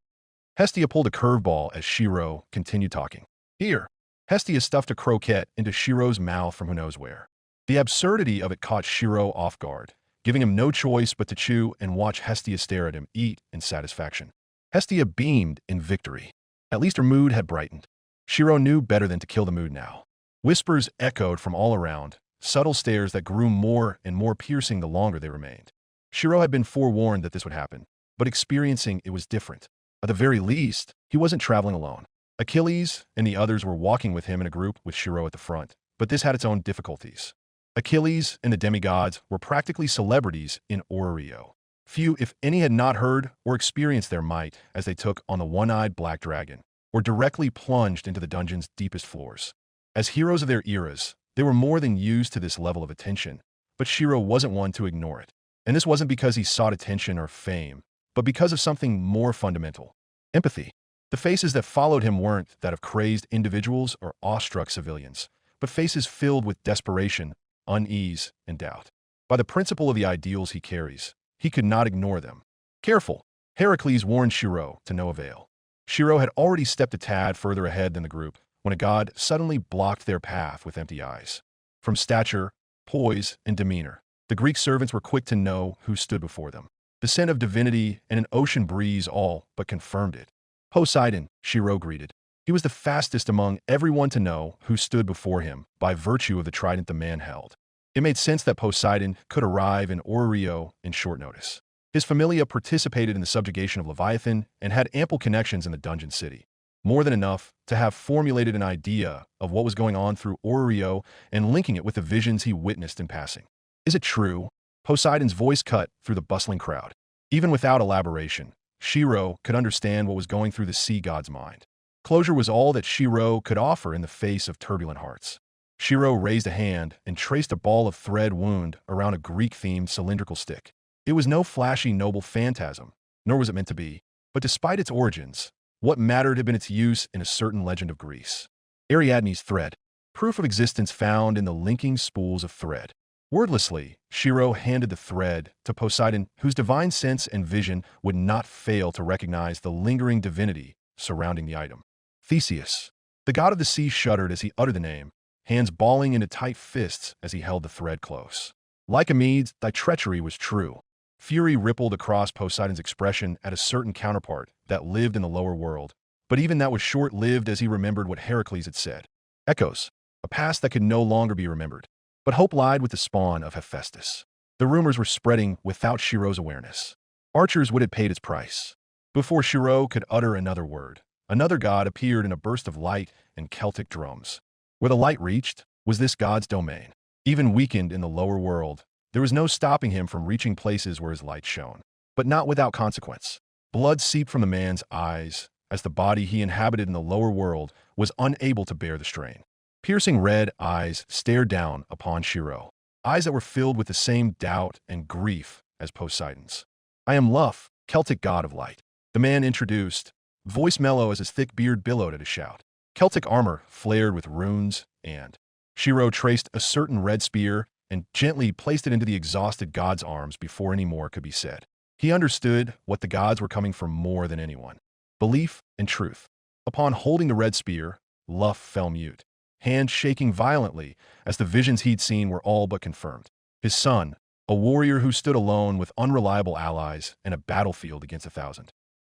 Hestia pulled a curveball as Shirou continued talking. Here. Hestia stuffed a croquette into Shirou's mouth from who knows where. The absurdity of it caught Shirou off guard, giving him no choice but to chew and watch Hestia stare at him eat in satisfaction. Hestia beamed in victory. At least her mood had brightened. Shirou knew better than to kill the mood now. Whispers echoed from all around, subtle stares that grew more and more piercing the longer they remained. Shirou had been forewarned that this would happen, but experiencing it was different. At the very least, he wasn't traveling alone. Achilles and the others were walking with him in a group with Shirou at the front, but this had its own difficulties. Achilles and the demigods were practically celebrities in Orrio. Few, if any, had not heard or experienced their might as they took on the one-eyed black dragon, or directly plunged into the dungeon's deepest floors. As heroes of their eras, they were more than used to this level of attention, but Shirou wasn't one to ignore it. And this wasn't because he sought attention or fame, but because of something more fundamental. Empathy. The faces that followed him weren't that of crazed individuals or awestruck civilians, but faces filled with desperation, unease, and doubt. By the principle of the ideals he carries, he could not ignore them. Careful, Heracles warned Shirou to no avail. Shirou had already stepped a tad further ahead than the group when a god suddenly blocked their path with empty eyes. From stature, poise, and demeanor, the Greek servants were quick to know who stood before them. The scent of divinity and an ocean breeze all but confirmed it. Poseidon, Shirou greeted. He was the fastest among everyone to know who stood before him by virtue of the trident the man held. It made sense that Poseidon could arrive in Orrio in short notice. His familia participated in the subjugation of Leviathan and had ample connections in the dungeon city. More than enough to have formulated an idea of what was going on through Orrio and linking it with the visions he witnessed in passing. Is it true? Poseidon's voice cut through the bustling crowd. Even without elaboration, Shirou could understand what was going through the sea god's mind. Closure was all that Shirou could offer in the face of turbulent hearts. Shirou raised a hand and traced a ball of thread wound around a Greek-themed cylindrical stick. It was no flashy noble phantasm, nor was it meant to be, but despite its origins, what mattered had been its use in a certain legend of Greece. Ariadne's thread, proof of existence found in the linking spools of thread. Wordlessly, Shirou handed the thread to Poseidon, whose divine sense and vision would not fail to recognize the lingering divinity surrounding the item. Theseus. The god of the sea shuddered as he uttered the name, hands balling into tight fists as he held the thread close. Lycomedes, thy treachery was true. Fury rippled across Poseidon's expression at a certain counterpart that lived in the lower world, but even that was short-lived as he remembered what Heracles had said. Echoes, a past that could no longer be remembered. But hope lied with the spawn of Hephaestus. The rumors were spreading without Shirou's awareness. Archers would have paid its price. Before Shirou could utter another word, another god appeared in a burst of light and Celtic drums. Where the light reached was this god's domain. Even weakened in the lower world, there was no stopping him from reaching places where his light shone. But not without consequence. Blood seeped from the man's eyes, as the body he inhabited in the lower world was unable to bear the strain. Piercing red eyes stared down upon Shirou, eyes that were filled with the same doubt and grief as Poseidon's. "I am Luff, Celtic god of light," the man introduced, voice mellow as his thick beard billowed at a shout. Celtic armor flared with runes, and Shirou traced a certain red spear and gently placed it into the exhausted god's arms before any more could be said. He understood what the gods were coming for more than anyone: belief and truth. Upon holding the red spear, Luff fell mute, hand shaking violently as the visions he'd seen were all but confirmed. His son, a warrior who stood alone with unreliable allies in a battlefield against 1,000.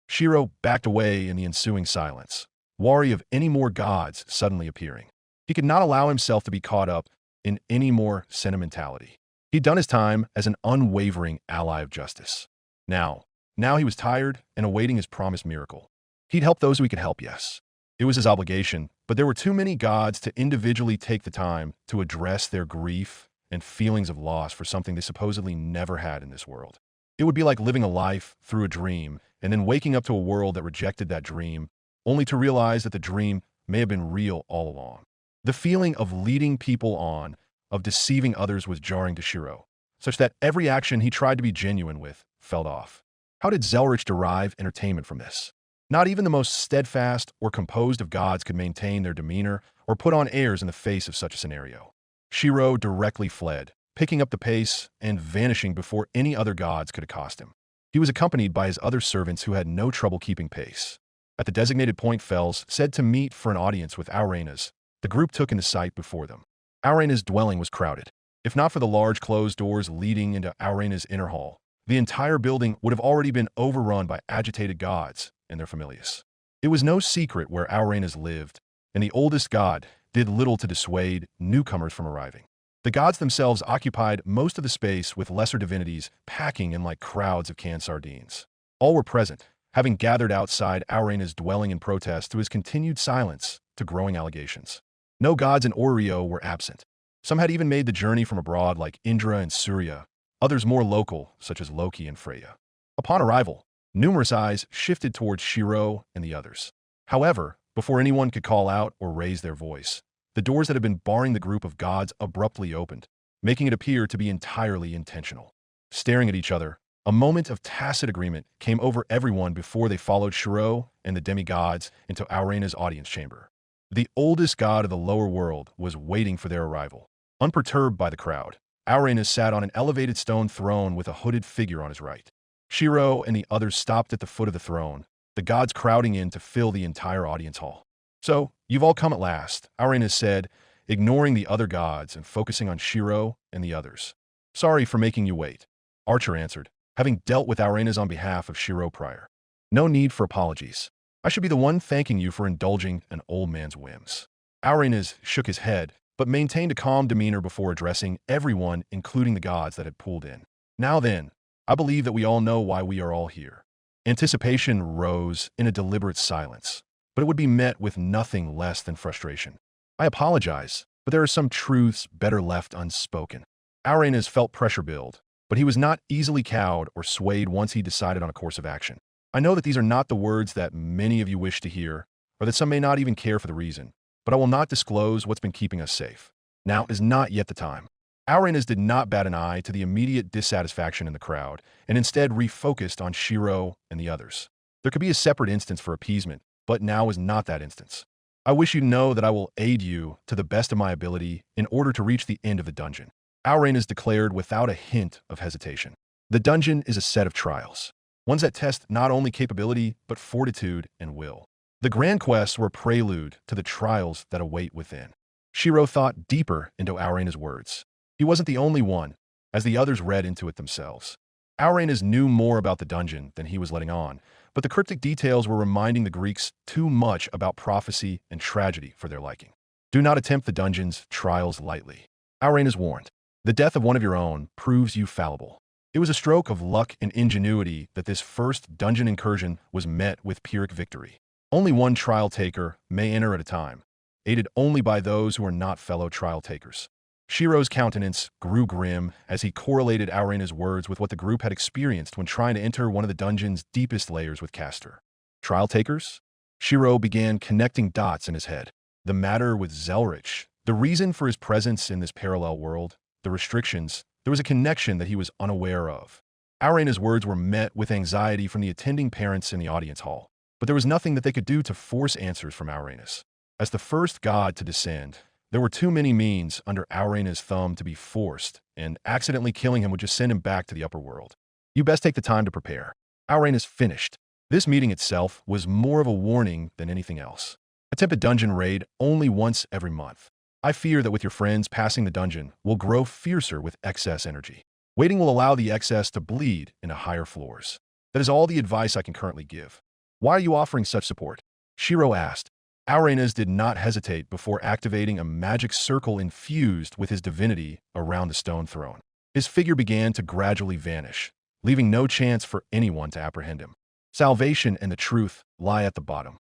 Shirou backed away in the ensuing silence, wary of any more gods suddenly appearing. He could not allow himself to be caught up in any more sentimentality. He'd done his time as an unwavering ally of justice. Now he was tired and awaiting his promised miracle. He'd help those who he could help, yes. It was his obligation, but there were too many gods to individually take the time to address their grief and feelings of loss for something they supposedly never had in this world. It would be like living a life through a dream and then waking up to a world that rejected that dream, only to realize that the dream may have been real all along. The feeling of leading people on, of deceiving others was jarring to Shirou, such that every action he tried to be genuine with fell off. How did Zelretch derive entertainment from this? Not even the most steadfast or composed of gods could maintain their demeanor or put on airs in the face of such a scenario. Shirou directly fled, picking up the pace and vanishing before any other gods could accost him. He was accompanied by his other servants who had no trouble keeping pace. At the designated point Fells said to meet for an audience with Aurena's, the group took into sight before them. Aurena's dwelling was crowded. If not for the large closed doors leading into Aurena's inner hall, the entire building would have already been overrun by agitated gods and their familiars. It was no secret where Aurena's lived, and the oldest god did little to dissuade newcomers from arriving. The gods themselves occupied most of the space, with lesser divinities packing in like crowds of canned sardines. All were present, having gathered outside Aurena's dwelling in protest to his continued silence to growing allegations. No gods in Oreo were absent. Some had even made the journey from abroad, like Indra and Surya, others more local, such as Loki and Freya. Upon arrival, numerous eyes shifted towards Shirou and the others. However, before anyone could call out or raise their voice, the doors that had been barring the group of gods abruptly opened, making it appear to be entirely intentional. Staring at each other, a moment of tacit agreement came over everyone before they followed Shirou and the demigods into Aurena's audience chamber. The oldest god of the lower world was waiting for their arrival. Unperturbed by the crowd, Aurena sat on an elevated stone throne with a hooded figure on his right. Shirou and the others stopped at the foot of the throne, the gods crowding in to fill the entire audience hall. "So, you've all come at last," Aurena said, ignoring the other gods and focusing on Shirou and the others. "Sorry for making you wait," Archer answered, having dealt with Aurena's on behalf of Shirou prior. "No need for apologies. I should be the one thanking you for indulging an old man's whims." Aurena's shook his head, but maintained a calm demeanor before addressing everyone, including the gods that had pulled in. "Now then, I believe that we all know why we are all here." Anticipation rose in a deliberate silence, but it would be met with nothing less than frustration. "I apologize, but there are some truths better left unspoken." Aurena's felt pressure build, but he was not easily cowed or swayed once he decided on a course of action. "I know that these are not the words that many of you wish to hear, or that some may not even care for the reason, but I will not disclose what's been keeping us safe. Now is not yet the time." Aurena's did not bat an eye to the immediate dissatisfaction in the crowd, and instead refocused on Shirou and the others. There could be a separate instance for appeasement, but now is not that instance. "I wish you to know that I will aid you to the best of my ability in order to reach the end of the dungeon," Aurena's declared without a hint of hesitation. "The dungeon is a set of trials, ones that test not only capability, but fortitude and will. The grand quests were a prelude to the trials that await within." Shirou thought deeper into Aurena's words. He wasn't the only one, as the others read into it themselves. Auranes knew more about the dungeon than he was letting on, but the cryptic details were reminding the Greeks too much about prophecy and tragedy for their liking. Do not attempt the dungeon's trials lightly. Auranes warned, the death of one of your own proves you fallible. It was a stroke of luck and ingenuity that this first dungeon incursion was met with Pyrrhic victory. Only one trial taker may enter at a time, aided only by those who are not fellow trial takers. Shirou's countenance grew grim as he correlated Auranes' words with what the group had experienced when trying to enter one of the dungeon's deepest layers with Castor. Trial takers? Shirou began connecting dots in his head. The matter with Zelretch, the reason for his presence in this parallel world, the restrictions, there was a connection that he was unaware of. Auranes' words were met with anxiety from the attending parents in the audience hall, but there was nothing that they could do to force answers from Auranes. As the first god to descend, there were too many means under Auranes' thumb to be forced, and accidentally killing him would just send him back to the upper world. You best take the time to prepare. Auranes finished. This meeting itself was more of a warning than anything else. Attempt a dungeon raid only once every month. I fear that with your friends, passing the dungeon will grow fiercer with excess energy. Waiting will allow the excess to bleed into higher floors. That is all the advice I can currently give. Why are you offering such support? Shirou asked. Auranes did not hesitate before activating a magic circle infused with his divinity around the stone throne. His figure began to gradually vanish, leaving no chance for anyone to apprehend him. Salvation and the truth lie at the bottom,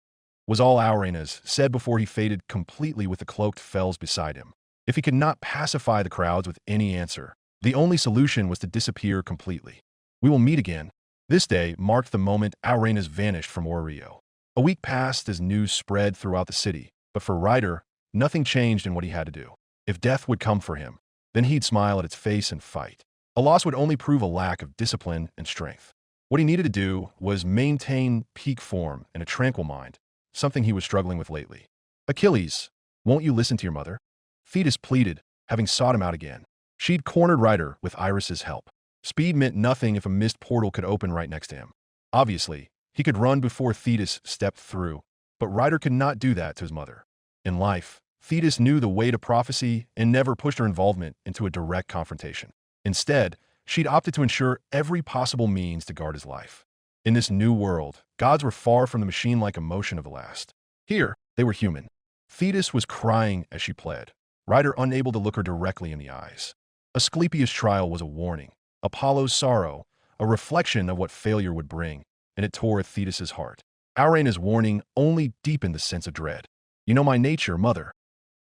was all Auranes said before he faded completely with the cloaked fells beside him. If he could not pacify the crowds with any answer, the only solution was to disappear completely. We will meet again. This day marked the moment Auranes vanished from Orio. A week passed as news spread throughout the city, but for Ryder, nothing changed in what he had to do. If death would come for him, then he'd smile at its face and fight. A loss would only prove a lack of discipline and strength. What he needed to do was maintain peak form and a tranquil mind, something he was struggling with lately. Achilles, won't you listen to your mother? Thetis pleaded, having sought him out again. She'd cornered Ryder with Iris's help. Speed meant nothing if a mist portal could open right next to him. Obviously, he could run before Thetis stepped through, but Ryder could not do that to his mother. In life, Thetis knew the way to prophecy and never pushed her involvement into a direct confrontation. Instead, she'd opted to ensure every possible means to guard his life. In this new world, gods were far from the machine-like emotion of the last. Here, they were human. Thetis was crying as she pled, Ryder unable to look her directly in the eyes. Asclepius' trial was a warning, Apollo's sorrow, a reflection of what failure would bring, and it tore at Thetis' heart. Auranes' warning only deepened the sense of dread. You know my nature, mother.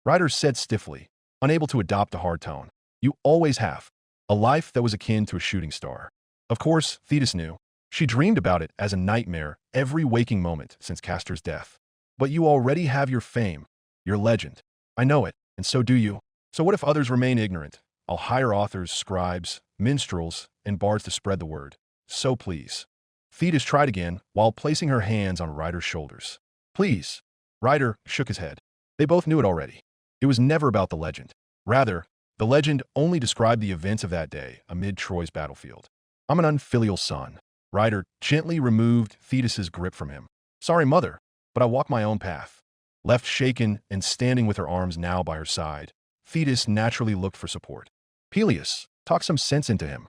Ryder said stiffly, unable to adopt a hard tone. You always have. A life that was akin to a shooting star. Of course, Thetis knew. She dreamed about it as a nightmare every waking moment since Castor's death. But you already have your fame, your legend. I know it, and so do you. So what if others remain ignorant? I'll hire authors, scribes, minstrels, and bards to spread the word. So please. Thetis tried again while placing her hands on Ryder's shoulders. Please. Ryder shook his head. They both knew it already. It was never about the legend. Rather, the legend only described the events of that day amid Troy's battlefield. I'm an unfilial son. Ryder gently removed Thetis' grip from him. Sorry, mother, but I walk my own path. Left shaken and standing with her arms now by her side, Thetis naturally looked for support. Peleus, talk some sense into him.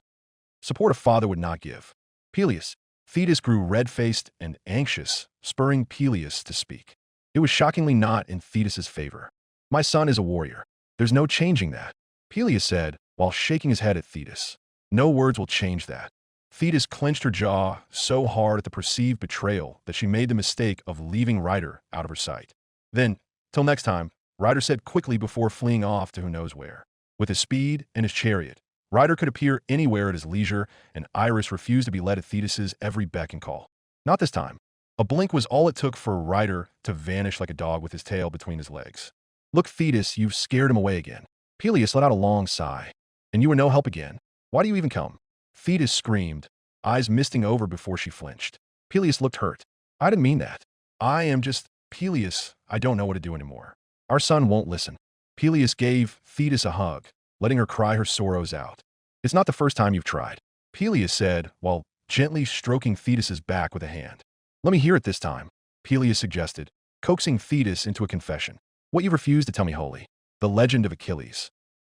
Support a father would not give. Peleus. Thetis grew red-faced and anxious, spurring Peleus to speak. It was shockingly not in Thetis' favor. My son is a warrior. There's no changing that. Peleus said, while shaking his head at Thetis. No words will change that. Thetis clenched her jaw so hard at the perceived betrayal that she made the mistake of leaving Ryder out of her sight. Then, till next time, Ryder said quickly before fleeing off to who knows where. With his speed and his chariot, Ryder could appear anywhere at his leisure, and Iris refused to be led at Thetis' every beck and call. Not this time. A blink was all it took for Ryder to vanish like a dog with his tail between his legs. Look, Thetis, you've scared him away again. Peleus let out a long sigh. And you were no help again. Why do you even come? Thetis screamed, eyes misting over before she flinched. Peleus looked hurt. I didn't mean that. I am just... Peleus, I don't know what to do anymore. Our son won't listen. Peleus gave Thetis a hug, letting her cry her sorrows out. It's not the first time you've tried. Peleus said, while gently stroking Thetis' back with a hand. Let me hear it this time, Peleus suggested, coaxing Thetis into a confession. What you refused to tell me wholly. The legend of Achilles.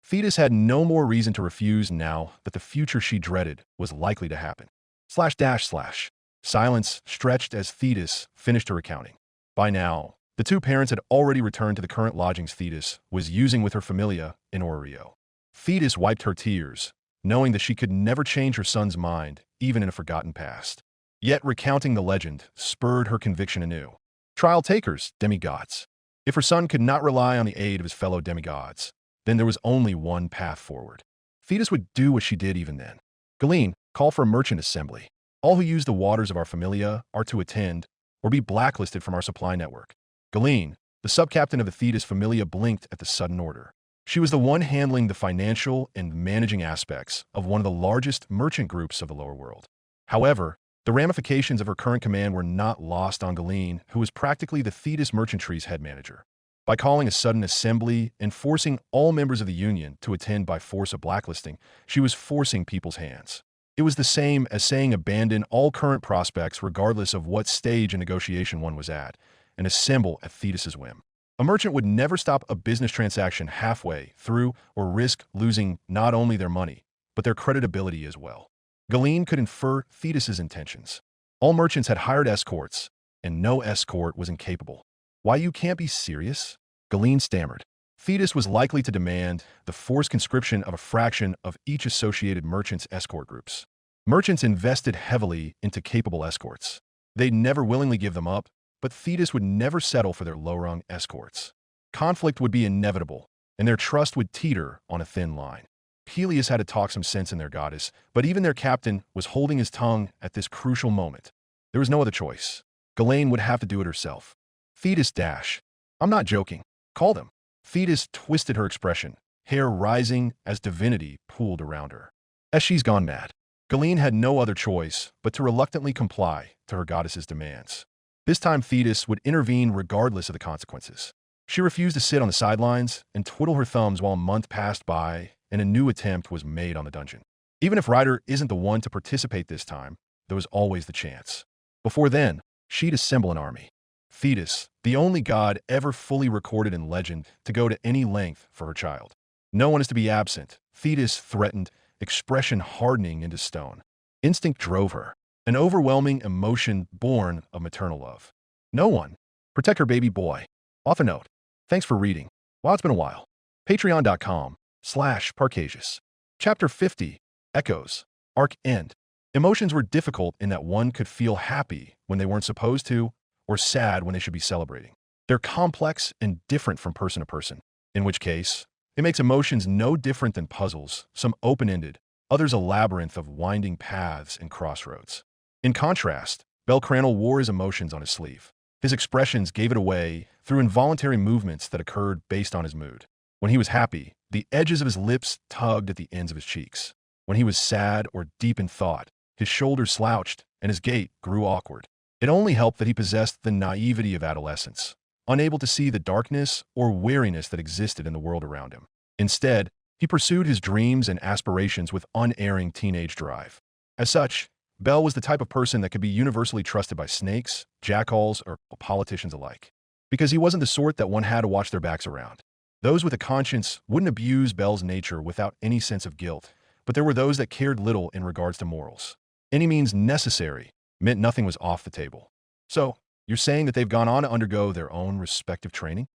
Thetis had no more reason to refuse now that the future she dreaded was likely to happen. Slash dash slash. Silence stretched as Thetis finished her recounting. By now, the two parents had already returned to the current lodgings Thetis was using with her familia in Orio. Thetis wiped her tears, knowing that she could never change her son's mind, even in a forgotten past. Yet recounting the legend spurred her conviction anew. Trial takers, demigods. If her son could not rely on the aid of his fellow demigods, then there was only one path forward. Thetis would do what she did even then. Galeen, call for a merchant assembly. All who use the waters of our familia are to attend or be blacklisted from our supply network. Galeen, the subcaptain of the Thetis familia, blinked at the sudden order. She was the one handling the financial and managing aspects of one of the largest merchant groups of the lower world. However, the ramifications of her current command were not lost on Galeen, who was practically the Thetis merchantry's head manager. By calling a sudden assembly and forcing all members of the union to attend by force of blacklisting, she was forcing people's hands. It was the same as saying abandon all current prospects regardless of what stage in negotiation one was at, and assemble at Thetis's whim. A merchant would never stop a business transaction halfway through or risk losing not only their money, but their credibility as well. Galeen could infer Thetis's intentions. All merchants had hired escorts, and no escort was incapable. Why, you can't be serious? Galeen stammered. Thetis was likely to demand the forced conscription of a fraction of each associated merchant's escort groups. Merchants invested heavily into capable escorts. They'd never willingly give them up, but Thetis would never settle for their low-rung escorts. Conflict would be inevitable, and their trust would teeter on a thin line. Helios had to talk some sense in their goddess, but even their captain was holding his tongue at this crucial moment. There was no other choice. Galeen would have to do it herself. Thetis dash. I'm not joking. Call them. Thetis twisted her expression, hair rising as divinity pooled around her. As she's gone mad, Galeen had no other choice but to reluctantly comply to her goddess's demands. This time Thetis would intervene regardless of the consequences. She refused to sit on the sidelines and twiddle her thumbs while a month passed by and a new attempt was made on the dungeon. Even if Ryder isn't the one to participate this time, there was always the chance. Before then, she'd assemble an army. Thetis, the only god ever fully recorded in legend to go to any length for her child. No one is to be absent, Thetis threatened, expression hardening into stone. Instinct drove her, an overwhelming emotion born of maternal love. No one. Protect her baby boy. Off a note. Thanks for reading. Wow, it's been a while. Patreon.com/Parcasious. Chapter 50. Echoes. Arc End. Emotions were difficult in that one could feel happy when they weren't supposed to, or sad when they should be celebrating. They're complex and different from person to person, in which case, it makes emotions no different than puzzles, some open-ended, others a labyrinth of winding paths and crossroads. In contrast, Belcranel wore his emotions on his sleeve. His expressions gave it away through involuntary movements that occurred based on his mood. When he was happy, the edges of his lips tugged at the ends of his cheeks. When he was sad or deep in thought, his shoulders slouched and his gait grew awkward. It only helped that he possessed the naivety of adolescence, unable to see the darkness or weariness that existed in the world around him. Instead, he pursued his dreams and aspirations with unerring teenage drive. As such, Bel was the type of person that could be universally trusted by snakes, jackals, or politicians alike. Because he wasn't the sort that one had to watch their backs around. Those with a conscience wouldn't abuse Bel's nature without any sense of guilt, but there were those that cared little in regards to morals. Any means necessary meant nothing was off the table. So, you're saying that they've gone on to undergo their own respective training?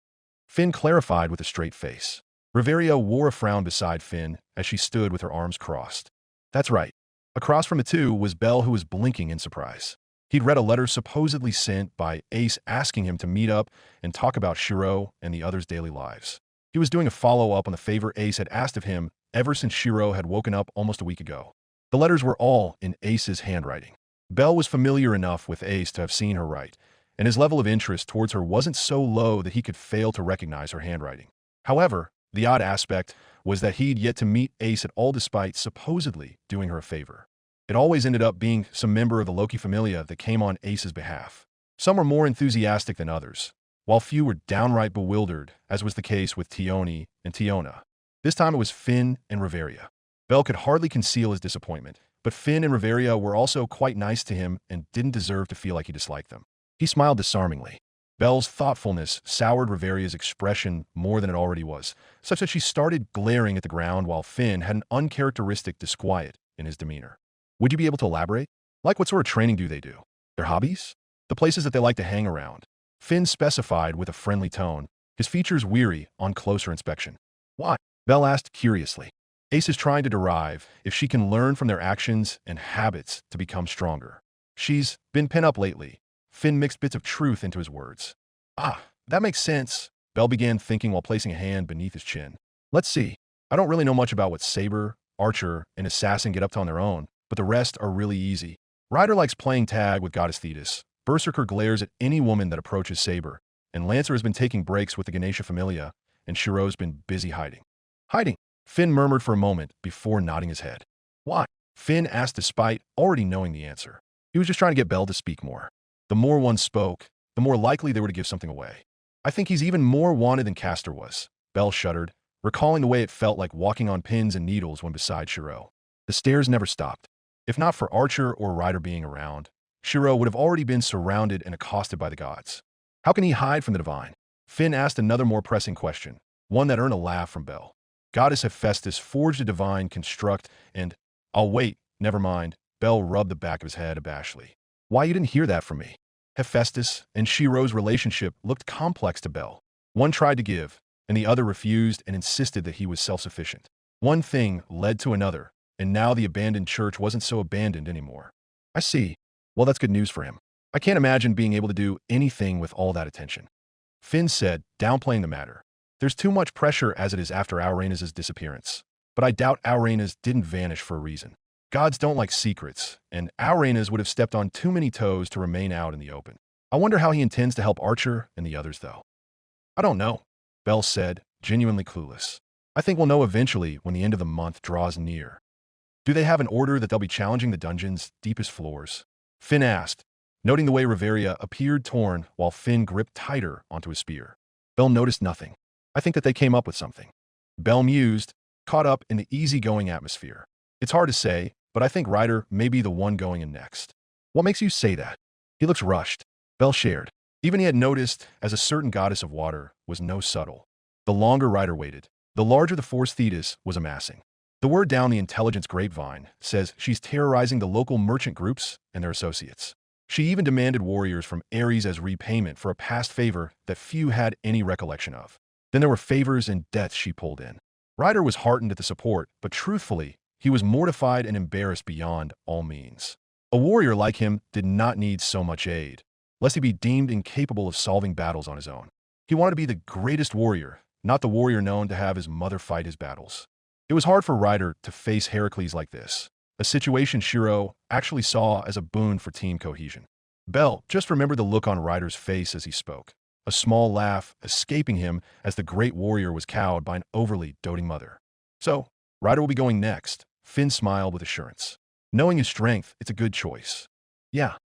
Finn clarified with a straight face. Riveria wore a frown beside Finn as she stood with her arms crossed. That's right. Across from the two was Bel, who was blinking in surprise. He'd read a letter supposedly sent by Ace asking him to meet up and talk about Shirou and the others' daily lives. He was doing a follow-up on the favor Ace had asked of him ever since Shirou had woken up almost a week ago. The letters were all in Ace's handwriting. Bel was familiar enough with Ace to have seen her write, and his level of interest towards her wasn't so low that he could fail to recognize her handwriting. However, the odd aspect was that he'd yet to meet Ace at all despite supposedly doing her a favor. It always ended up being some member of the Loki Familia that came on Ace's behalf. Some were more enthusiastic than others, while few were downright bewildered, as was the case with Tioni and Tiona. This time it was Finn and Riveria. Bel could hardly conceal his disappointment, but Finn and Riveria were also quite nice to him and didn't deserve to feel like he disliked them. He smiled disarmingly. Belle's thoughtfulness soured Riveria's expression more than it already was, such that she started glaring at the ground while Finn had an uncharacteristic disquiet in his demeanor. Would you be able to elaborate? Like what sort of training do they do? Their hobbies? The places that they like to hang around? Finn specified with a friendly tone, his features weary on closer inspection. Why? Belle asked curiously. Ace is trying to derive if she can learn from their actions and habits to become stronger. She's been pent up lately. Finn mixed bits of truth into his words. Ah, that makes sense, Belle began thinking while placing a hand beneath his chin. Let's see. I don't really know much about what Saber, Archer, and Assassin get up to on their own, but the rest are really easy. Ryder likes playing tag with Goddess Thetis. Berserker glares at any woman that approaches Saber, and Lancer has been taking breaks with the Ganesha Familia, and Shirou's been busy hiding. Hiding? Finn murmured for a moment before nodding his head. Why? Finn asked despite already knowing the answer. He was just trying to get Belle to speak more. The more one spoke, the more likely they were to give something away. I think he's even more wanted than Castor was. Belle shuddered, recalling the way it felt like walking on pins and needles when beside Shirou. The stares never stopped. If not for Archer or Ryder being around, Shirou would have already been surrounded and accosted by the gods. How can he hide from the divine? Finn asked another more pressing question, one that earned a laugh from Belle. Goddess Hephaestus forged a divine construct and, I'll wait, never mind, Belle rubbed the back of his head abashedly. Why you didn't hear that from me? Hephaestus and Shirou's relationship looked complex to Belle. One tried to give, and the other refused and insisted that he was self-sufficient. One thing led to another, and now the abandoned church wasn't so abandoned anymore. I see. Well, that's good news for him. I can't imagine being able to do anything with all that attention. Finn said, downplaying the matter. There's too much pressure as it is after Aurena's disappearance. But I doubt Aurena's didn't vanish for a reason. Gods don't like secrets, and Aurena's would have stepped on too many toes to remain out in the open. I wonder how he intends to help Archer and the others, though. I don't know, Belle said, genuinely clueless. I think we'll know eventually when the end of the month draws near. Do they have an order that they'll be challenging the dungeon's deepest floors? Finn asked, noting the way Riveria appeared torn while Finn gripped tighter onto his spear. Belle noticed nothing. I think that they came up with something. Belle mused, caught up in the easygoing atmosphere. It's hard to say, but I think Ryder may be the one going in next. What makes you say that? He looks rushed. Belle shared. Even he had noticed, as a certain goddess of water was no subtle. The longer Ryder waited, the larger the force Thetis was amassing. The word down the intelligence grapevine says she's terrorizing the local merchant groups and their associates. She even demanded warriors from Ares as repayment for a past favor that few had any recollection of. Then there were favors and deaths she pulled in. Ryder was heartened at the support, but truthfully, he was mortified and embarrassed beyond all means. A warrior like him did not need so much aid, lest he be deemed incapable of solving battles on his own. He wanted to be the greatest warrior, not the warrior known to have his mother fight his battles. It was hard for Ryder to face Heracles like this, a situation Shirou actually saw as a boon for team cohesion. Belle just remembered the look on Ryder's face as he spoke, a small laugh escaping him as the great warrior was cowed by an overly doting mother. So, Ryder will be going next. Finn smiled with assurance. Knowing his strength, it's a good choice. Yeah.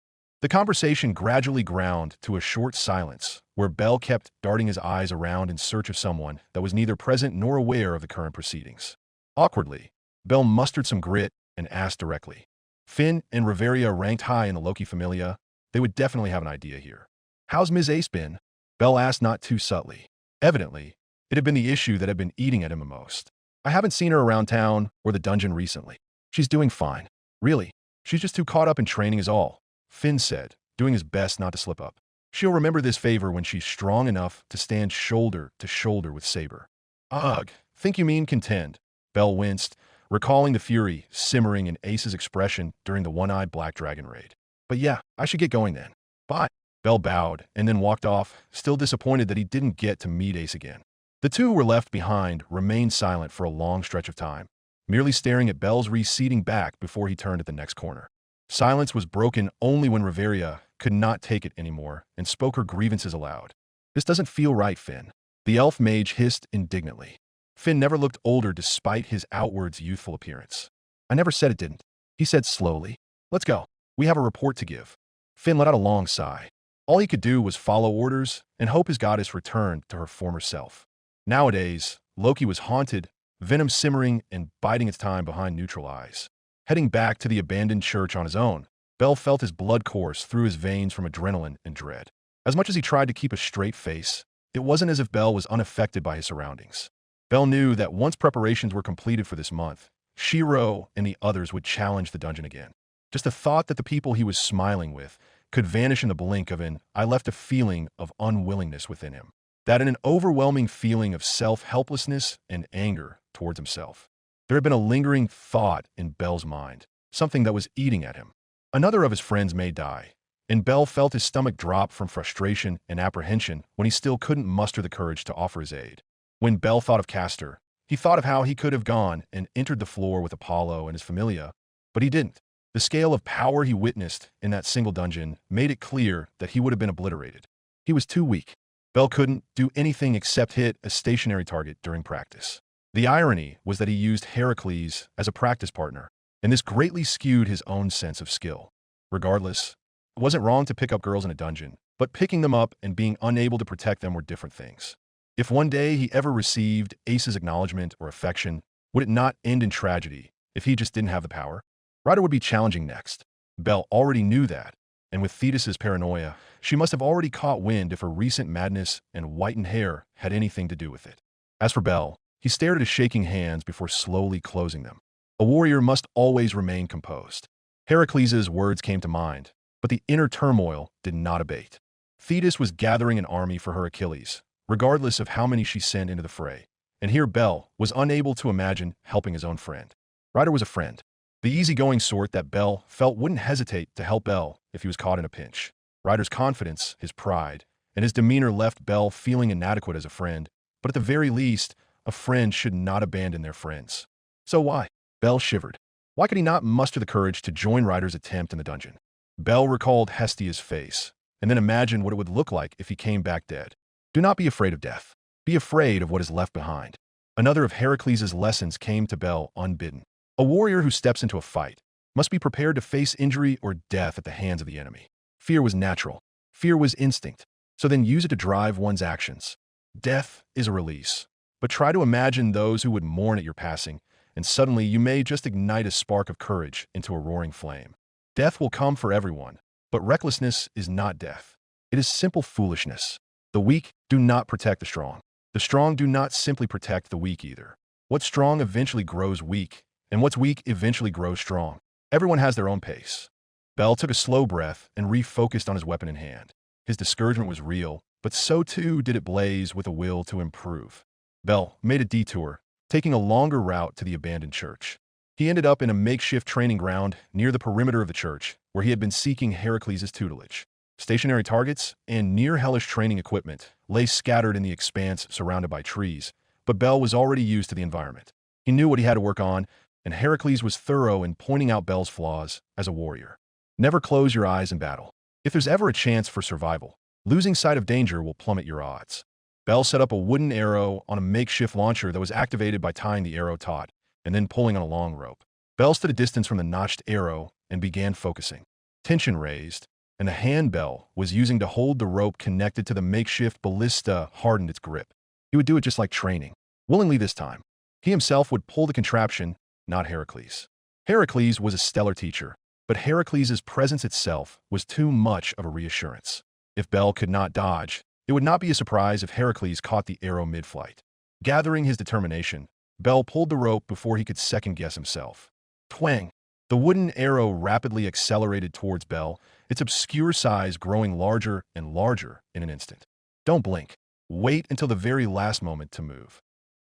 The conversation gradually ground to a short silence, where Belle kept darting his eyes around in search of someone that was neither present nor aware of the current proceedings. Awkwardly, Belle mustered some grit and asked directly. Finn and Riveria ranked high in the Loki Familia. They would definitely have an idea here. How's Ms. Ace been? Belle asked not too subtly. Evidently, it had been the issue that had been eating at him the most. I haven't seen her around town or the dungeon recently. She's doing fine. Really, she's just too caught up in training is all, Finn said, doing his best not to slip up. She'll remember this favor when she's strong enough to stand shoulder to shoulder with Saber. Ugh, think you mean contend? Belle winced, recalling the fury simmering in Ace's expression during the one-eyed black dragon raid. But yeah, I should get going then. Bye. Belle bowed and then walked off, still disappointed that he didn't get to meet Ace again. The two who were left behind remained silent for a long stretch of time, merely staring at Belle's receding back before he turned at the next corner. Silence was broken only when Riveria could not take it anymore and spoke her grievances aloud. This doesn't feel right, Finn. The elf mage hissed indignantly. Finn never looked older despite his outwards youthful appearance. I never said it didn't, he said slowly. Let's go. We have a report to give. Finn let out a long sigh. All he could do was follow orders and hope his goddess returned to her former self. Nowadays, Loki was haunted, venom simmering and biding its time behind neutral eyes. Heading back to the abandoned church on his own, Belle felt his blood course through his veins from adrenaline and dread. As much as he tried to keep a straight face, it wasn't as if Bell was unaffected by his surroundings. Bell knew that once preparations were completed for this month, Shirou and the others would challenge the dungeon again. Just the thought that the people he was smiling with could vanish in the blink of an eye left a feeling of unwillingness within him. That in an overwhelming feeling of self-helplessness and anger towards himself. There had been a lingering thought in Bell's mind, something that was eating at him. Another of his friends may die, and Bell felt his stomach drop from frustration and apprehension when he still couldn't muster the courage to offer his aid. When Bell thought of Castor, he thought of how he could have gone and entered the floor with Apollo and his familia, but he didn't. The scale of power he witnessed in that single dungeon made it clear that he would have been obliterated. He was too weak. Bell couldn't do anything except hit a stationary target during practice. The irony was that he used Heracles as a practice partner, and this greatly skewed his own sense of skill. Regardless, it wasn't wrong to pick up girls in a dungeon, but picking them up and being unable to protect them were different things. If one day he ever received Ace's acknowledgement or affection, would it not end in tragedy if he just didn't have the power? Ryder would be challenging next. Bell already knew that, and with Thetis's paranoia, she must have already caught wind if her recent madness and whitened hair had anything to do with it. As for Bell, he stared at his shaking hands before slowly closing them. A warrior must always remain composed. Heracles' words came to mind, but the inner turmoil did not abate. Thetis was gathering an army for her Achilles, regardless of how many she sent into the fray, and here Bell was unable to imagine helping his own friend. Ryder was a friend, the easygoing sort that Bell felt wouldn't hesitate to help Bell if he was caught in a pinch. Ryder's confidence, his pride, and his demeanor left Bell feeling inadequate as a friend, but at the very least, a friend should not abandon their friends. So why? Bell shivered. Why could he not muster the courage to join Ryder's attempt in the dungeon? Bell recalled Hestia's face, and then imagined what it would look like if he came back dead. Do not be afraid of death. Be afraid of what is left behind. Another of Heracles' lessons came to Bell unbidden. A warrior who steps into a fight must be prepared to face injury or death at the hands of the enemy. Fear was natural. Fear was instinct. So then use it to drive one's actions. Death is a release. But try to imagine those who would mourn at your passing, and suddenly you may just ignite a spark of courage into a roaring flame. Death will come for everyone, but recklessness is not death. It is simple foolishness. The weak do not protect the strong. The strong do not simply protect the weak either. What's strong eventually grows weak, and what's weak eventually grows strong. Everyone has their own pace. Bell took a slow breath and refocused on his weapon in hand. His discouragement was real, but so too did it blaze with a will to improve. Bell made a detour, taking a longer route to the abandoned church. He ended up in a makeshift training ground near the perimeter of the church, where he had been seeking Heracles' tutelage. Stationary targets and near-hellish training equipment lay scattered in the expanse surrounded by trees, but Bell was already used to the environment. He knew what he had to work on, and Heracles was thorough in pointing out Bell's flaws as a warrior. Never close your eyes in battle. If there's ever a chance for survival, losing sight of danger will plummet your odds. Bell set up a wooden arrow on a makeshift launcher that was activated by tying the arrow taut and then pulling on a long rope. Bell stood a distance from the notched arrow and began focusing. Tension raised, and the hand Bell was using to hold the rope connected to the makeshift ballista hardened its grip. He would do it just like training, willingly this time. He himself would pull the contraption, not Heracles. Heracles was a stellar teacher, but Heracles' presence itself was too much of a reassurance. If Bell could not dodge, it would not be a surprise if Heracles caught the arrow mid-flight. Gathering his determination, Bell pulled the rope before he could second-guess himself. Twang! The wooden arrow rapidly accelerated towards Bell, its obscure size growing larger and larger in an instant. Don't blink. Wait until the very last moment to move.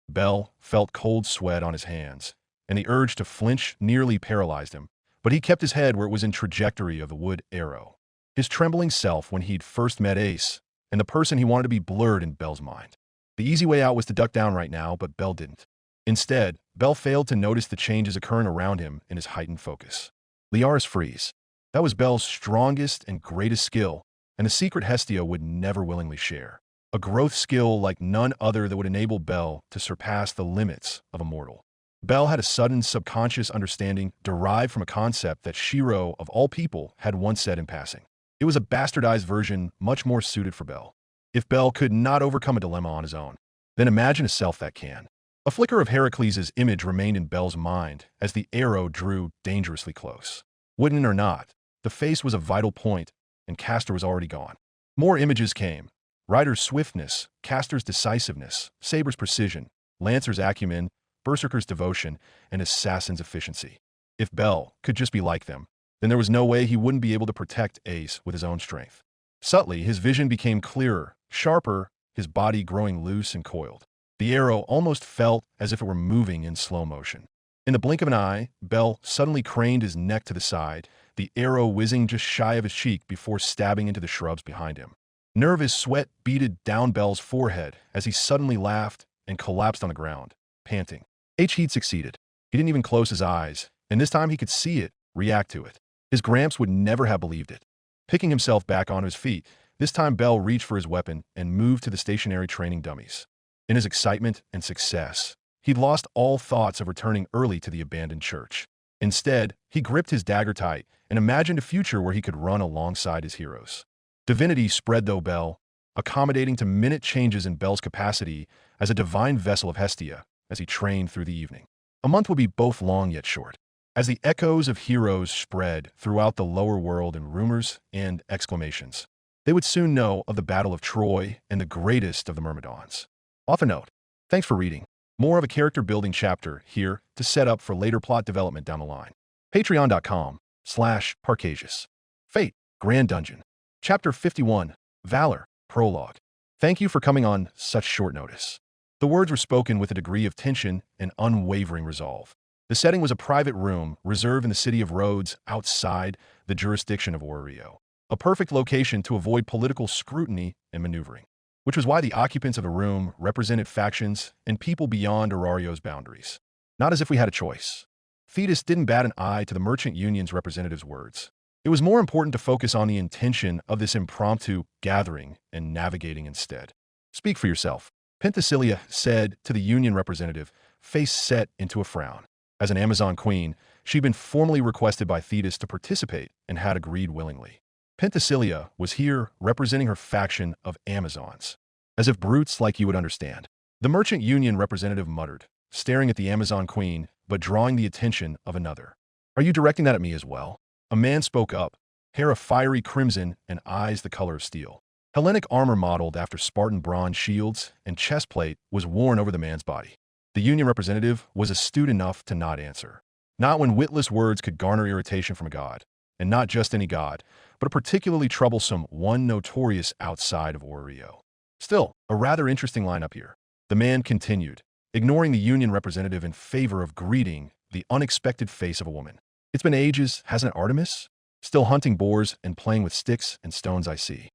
Bell felt cold sweat on his hands, and the urge to flinch nearly paralyzed him, but he kept his head where it was in trajectory of the wood arrow. His trembling self when he'd first met Ace, and the person he wanted to be blurred in Bell's mind. The easy way out was to duck down right now, but Bell didn't. Instead, Bell failed to notice the changes occurring around him in his heightened focus. Liara's freeze. That was Bell's strongest and greatest skill, and a secret Hestia would never willingly share. A growth skill like none other that would enable Bell to surpass the limits of a mortal. Bell had a sudden subconscious understanding derived from a concept that Shirou, of all people, had once said in passing. It was a bastardized version much more suited for Bell. If Bell could not overcome a dilemma on his own, then imagine a self that can. A flicker of Heracles' image remained in Bell's mind as the arrow drew dangerously close. Wooden or not, the face was a vital point, and Castor was already gone. More images came. Rider's swiftness, caster's decisiveness, Saber's precision, Lancer's acumen, Berserker's devotion, and Assassin's efficiency. If Bell could just be like them, then there was no way he wouldn't be able to protect Ace with his own strength. Subtly, his vision became clearer, sharper, his body growing loose and coiled. The arrow almost felt as if it were moving in slow motion. In the blink of an eye, Bell suddenly craned his neck to the side, the arrow whizzing just shy of his cheek before stabbing into the shrubs behind him. Nervous sweat beaded down Bell's forehead as he suddenly laughed and collapsed on the ground, panting. He'd succeeded. He didn't even close his eyes, and this time he could see it, react to it. His Gramps would never have believed it. Picking himself back onto his feet, this time Bell reached for his weapon and moved to the stationary training dummies. In his excitement and success, he'd lost all thoughts of returning early to the abandoned church. Instead, he gripped his dagger tight and imagined a future where he could run alongside his heroes. Divinity spread though Bell, accommodating to minute changes in Bell's capacity as a divine vessel of Hestia as he trained through the evening. A month would be both long yet short. As the echoes of heroes spread throughout the lower world in rumors and exclamations, they would soon know of the Battle of Troy and the greatest of the Myrmidons. Author note: thanks for reading. More of a character-building chapter here to set up for later plot development down the line. Patreon.com/Parcasious. Fate, Grand Dungeon. Chapter 51, Valor, Prologue. Thank you for coming on such short notice. The words were spoken with a degree of tension and unwavering resolve. The setting was a private room reserved in the city of Rhodes outside the jurisdiction of Orio, a perfect location to avoid political scrutiny and maneuvering, which was why the occupants of the room represented factions and people beyond Orario's boundaries. Not as if we had a choice. Thetis didn't bat an eye to the merchant union's representative's words. It was more important to focus on the intention of this impromptu gathering and navigating instead. Speak for yourself, Penthesilea said to the union representative, face set into a frown. As an Amazon queen, she'd been formally requested by Thetis to participate and had agreed willingly. Penthesilea was here representing her faction of Amazons. As if brutes like you would understand. The merchant union representative muttered, staring at the Amazon queen, but drawing the attention of another. Are you directing that at me as well? A man spoke up, hair a fiery crimson and eyes the color of steel. Hellenic armor modeled after Spartan bronze shields and chestplate was worn over the man's body. The union representative was astute enough to not answer. Not when witless words could garner irritation from a god. And not just any god, but a particularly troublesome one notorious outside of Orio. Still, a rather interesting lineup here. The man continued, ignoring the union representative in favor of greeting the unexpected face of a woman. It's been ages, hasn't it, Artemis? Still hunting boars and playing with sticks and stones, I see.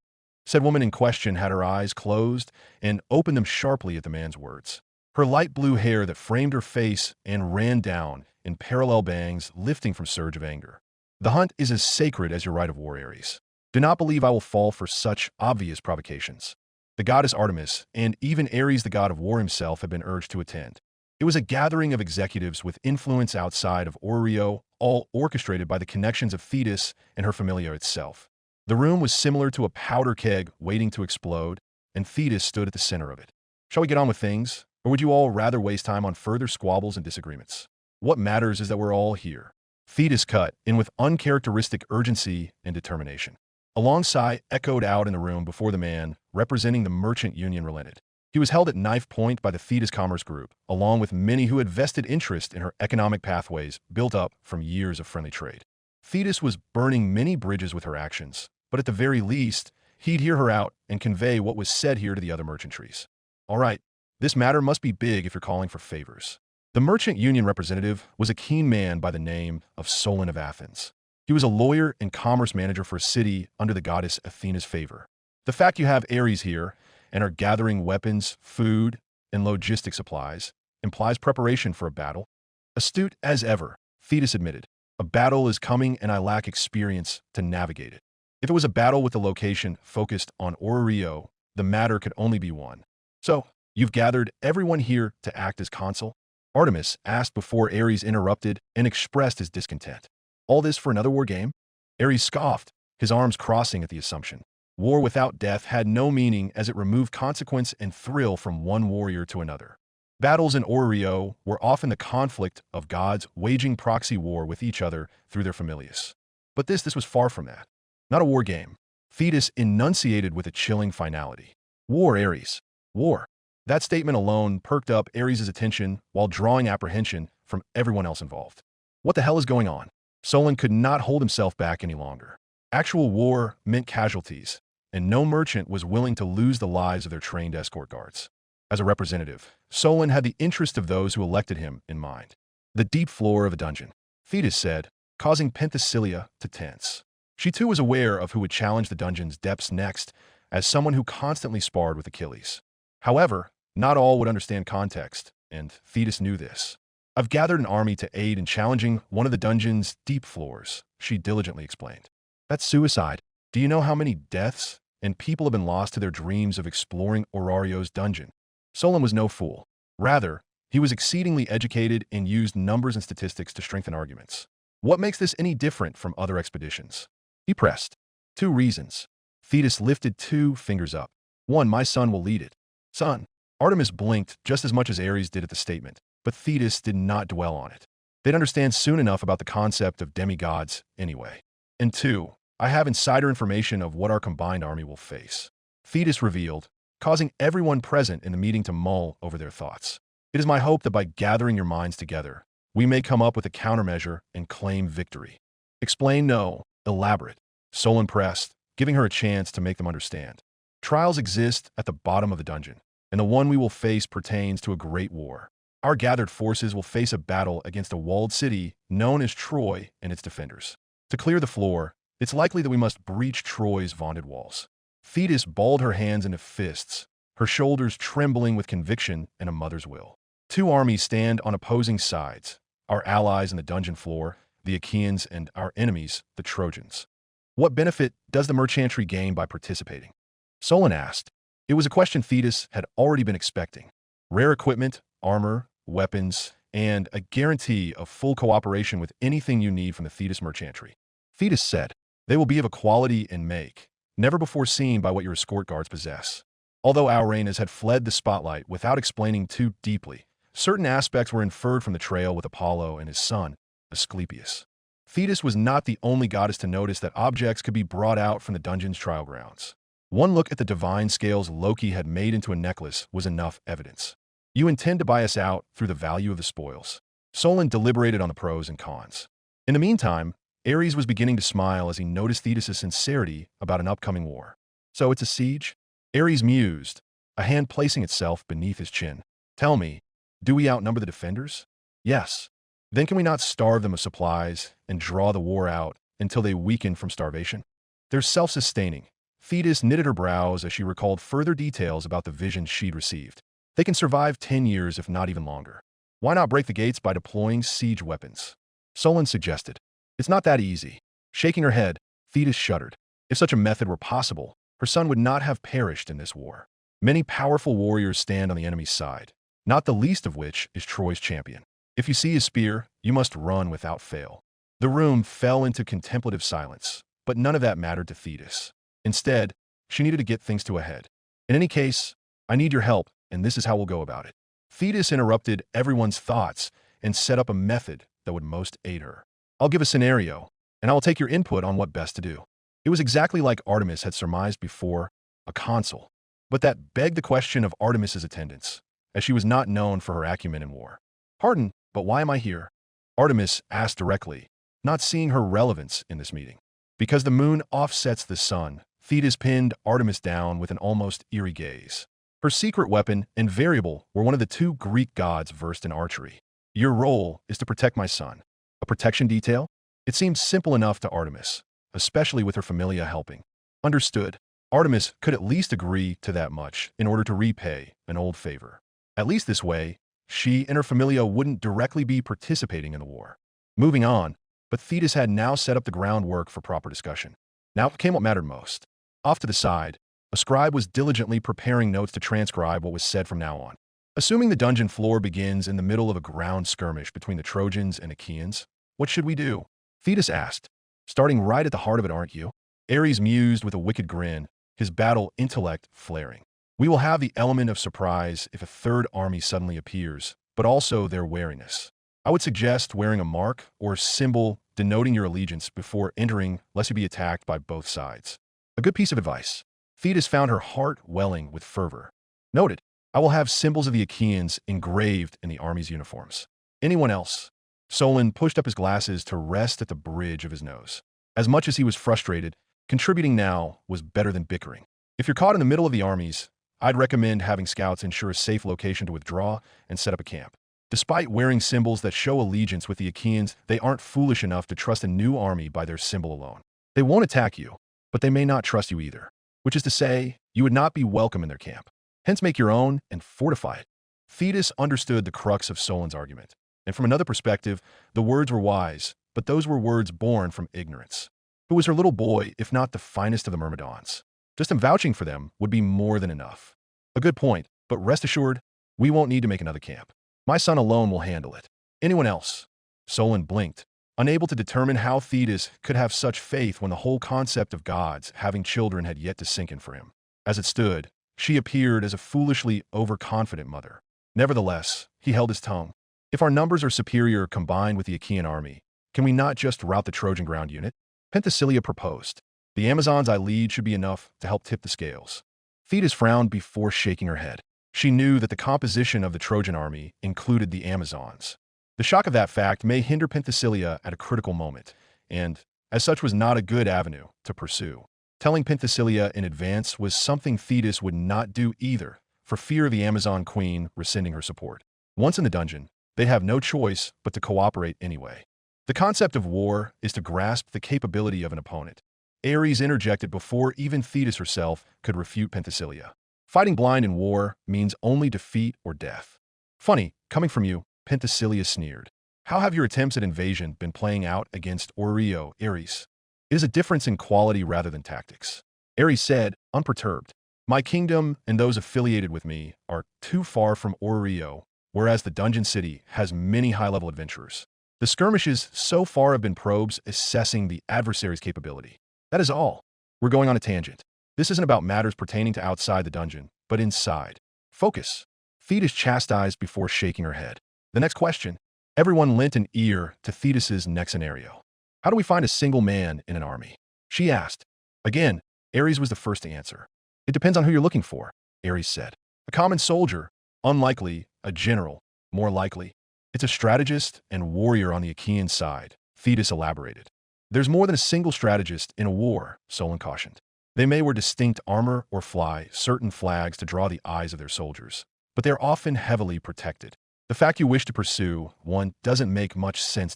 Said woman in question had her eyes closed and opened them sharply at the man's words. Her light blue hair that framed her face and ran down in parallel bangs lifting from surge of anger. The hunt is as sacred as your right of war, Ares. Do not believe I will fall for such obvious provocations. The goddess Artemis, and even Ares the god of war himself, had been urged to attend. It was a gathering of executives with influence outside of Orio, all orchestrated by the connections of Thetis and her familia itself. The room was similar to a powder keg waiting to explode, and Thetis stood at the center of it. Shall we get on with things, or would you all rather waste time on further squabbles and disagreements? What matters is that we're all here. Thetis cut in with uncharacteristic urgency and determination. A long sigh echoed out in the room before the man, representing the merchant union, relented. He was held at knife point by the Thetis Commerce Group, along with many who had vested interest in her economic pathways built up from years of friendly trade. Thetis was burning many bridges with her actions, but at the very least, he'd hear her out and convey what was said here to the other merchantries. All right, this matter must be big if you're calling for favors. The merchant union representative was a keen man by the name of Solon of Athens. He was a lawyer and commerce manager for a city under the goddess Athena's favor. The fact you have Ares here and are gathering weapons, food, and logistic supplies implies preparation for a battle. Astute as ever, Thetis admitted. A battle is coming and I lack experience to navigate it. If it was a battle with the location focused on Orio, the matter could only be one. So, you've gathered everyone here to act as consul? Artemis asked before Ares interrupted and expressed his discontent. All this for another war game? Ares scoffed, his arms crossing at the assumption. War without death had no meaning as it removed consequence and thrill from one warrior to another. Battles in Orio were often the conflict of gods waging proxy war with each other through their familias. But this was far from that. Not a war game. Thetis enunciated with a chilling finality. War, Ares. War. That statement alone perked up Ares' attention while drawing apprehension from everyone else involved. What the hell is going on? Solon could not hold himself back any longer. Actual war meant casualties, and no merchant was willing to lose the lives of their trained escort guards. As a representative, Solon had the interest of those who elected him in mind. The deep floor of a dungeon, Thetis said, causing Penthesilea to tense. She too was aware of who would challenge the dungeon's depths next, as someone who constantly sparred with Achilles. However, not all would understand context, and Thetis knew this. I've gathered an army to aid in challenging one of the dungeon's deep floors, she diligently explained. That's suicide. Do you know how many deaths and people have been lost to their dreams of exploring Aurario's dungeon? Solon was no fool. Rather, he was exceedingly educated and used numbers and statistics to strengthen arguments. What makes this any different from other expeditions? He pressed. 2 reasons. Thetis lifted 2 fingers up. 1, my son will lead it. Son. Artemis blinked just as much as Ares did at the statement, but Thetis did not dwell on it. They'd understand soon enough about the concept of demigods anyway. And 2, I have insider information of what our combined army will face. Thetis revealed, causing everyone present in the meeting to mull over their thoughts. It is my hope that by gathering your minds together, we may come up with a countermeasure and claim victory. Explain, no, elaborate. Solon pressed, giving her a chance to make them understand. Trials exist at the bottom of the dungeon, and the one we will face pertains to a great war. Our gathered forces will face a battle against a walled city known as Troy and its defenders. To clear the floor, it's likely that we must breach Troy's vaunted walls. Thetis balled her hands into fists, her shoulders trembling with conviction and a mother's will. 2 armies stand on opposing sides, our allies in the dungeon floor, the Achaeans, and our enemies, the Trojans. What benefit does the merchantry gain by participating? Solon asked. It was a question Thetis had already been expecting. Rare equipment, armor, weapons, and a guarantee of full cooperation with anything you need from the Thetis merchantry. Thetis said, they will be of a quality and make, never before seen by what your escort guards possess. Although Auranas had fled the spotlight without explaining too deeply, certain aspects were inferred from the trail with Apollo and his son, Asclepius. Thetis was not the only goddess to notice that objects could be brought out from the dungeon's trial grounds. One look at the divine scales Loki had made into a necklace was enough evidence. You intend to buy us out through the value of the spoils. Solon deliberated on the pros and cons. In the meantime, Ares was beginning to smile as he noticed Thetis' sincerity about an upcoming war. So it's a siege? Ares mused, a hand placing itself beneath his chin. Tell me, do we outnumber the defenders? Yes. Then can we not starve them of supplies and draw the war out until they weaken from starvation? They're self-sustaining. Thetis knitted her brows as she recalled further details about the vision she'd received. They can survive 10 years, if not even longer. Why not break the gates by deploying siege weapons? Solon suggested. It's not that easy. Shaking her head, Thetis shuddered. If such a method were possible, her son would not have perished in this war. Many powerful warriors stand on the enemy's side, not the least of which is Troy's champion. If you see his spear, you must run without fail. The room fell into contemplative silence, but none of that mattered to Thetis. Instead, she needed to get things to a head. In any case, I need your help, and this is how we'll go about it. Thetis interrupted everyone's thoughts and set up a method that would most aid her. I'll give a scenario, and I will take your input on what best to do. It was exactly like Artemis had surmised before, a consul. But that begged the question of Artemis's attendance, as she was not known for her acumen in war. Pardon, but why am I here? Artemis asked directly, not seeing her relevance in this meeting. Because the moon offsets the sun, Thetis pinned Artemis down with an almost eerie gaze. Her secret weapon and variable were one of the 2 Greek gods versed in archery. Your role is to protect my son. A protection detail? It seemed simple enough to Artemis, especially with her familia helping. Understood. Artemis could at least agree to that much in order to repay an old favor. At least this way, she and her familia wouldn't directly be participating in the war. Moving on, but Thetis had now set up the groundwork for proper discussion. Now came what mattered most. Off to the side, a scribe was diligently preparing notes to transcribe what was said from now on. Assuming the dungeon floor begins in the middle of a ground skirmish between the Trojans and Achaeans, what should we do? Thetis asked. Starting right at the heart of it, aren't you? Ares mused with a wicked grin, his battle intellect flaring. We will have the element of surprise if a 3rd army suddenly appears, but also their wariness. I would suggest wearing a mark or symbol denoting your allegiance before entering, lest you be attacked by both sides. A good piece of advice. Thetis found her heart welling with fervor. Noted, I will have symbols of the Achaeans engraved in the army's uniforms. Anyone else? Solon pushed up his glasses to rest at the bridge of his nose. As much as he was frustrated, contributing now was better than bickering. If you're caught in the middle of the armies, I'd recommend having scouts ensure a safe location to withdraw and set up a camp. Despite wearing symbols that show allegiance with the Achaeans, they aren't foolish enough to trust a new army by their symbol alone. They won't attack you, but they may not trust you either, which is to say, you would not be welcome in their camp. Hence make your own and fortify it. Thetis understood the crux of Solon's argument, and from another perspective, the words were wise, but those were words born from ignorance. Who was her little boy, if not the finest of the Myrmidons? Just him vouching for them would be more than enough. A good point, but rest assured, we won't need to make another camp. My son alone will handle it. Anyone else? Solon blinked, unable to determine how Thetis could have such faith when the whole concept of gods having children had yet to sink in for him. As it stood, she appeared as a foolishly overconfident mother. Nevertheless, he held his tongue. If our numbers are superior combined with the Achaean army, can we not just rout the Trojan ground unit? Penthesilea proposed. The Amazons I lead should be enough to help tip the scales. Thetis frowned before shaking her head. She knew that the composition of the Trojan army included the Amazons. The shock of that fact may hinder Penthesilea at a critical moment, and, as such, was not a good avenue to pursue. Telling Penthesilea in advance was something Thetis would not do either, for fear of the Amazon queen rescinding her support. Once in the dungeon, they have no choice but to cooperate anyway. The concept of war is to grasp the capability of an opponent. Ares interjected before even Thetis herself could refute Penthesilea. Fighting blind in war means only defeat or death. Funny, coming from you, Penthesilea sneered. How have your attempts at invasion been playing out against Ares? It is a difference in quality rather than tactics. Ares said, unperturbed. My kingdom and those affiliated with me are too far from Oreo, whereas the dungeon city has many high-level adventurers. The skirmishes so far have been probes assessing the adversary's capability. That is all. We're going on a tangent. This isn't about matters pertaining to outside the dungeon, but inside. Focus. Thetis chastised before shaking her head. The next question. Everyone lent an ear to Thetis's next scenario. How do we find a single man in an army? She asked. Again, Ares was the first to answer. It depends on who you're looking for, Ares said. A common soldier, unlikely. A general, more likely. It's a strategist and warrior on the Achaean side, Thetis elaborated. There's more than a single strategist in a war, Solon cautioned. They may wear distinct armor or fly certain flags to draw the eyes of their soldiers, but they're often heavily protected. The fact you wish to pursue one doesn't make much sense.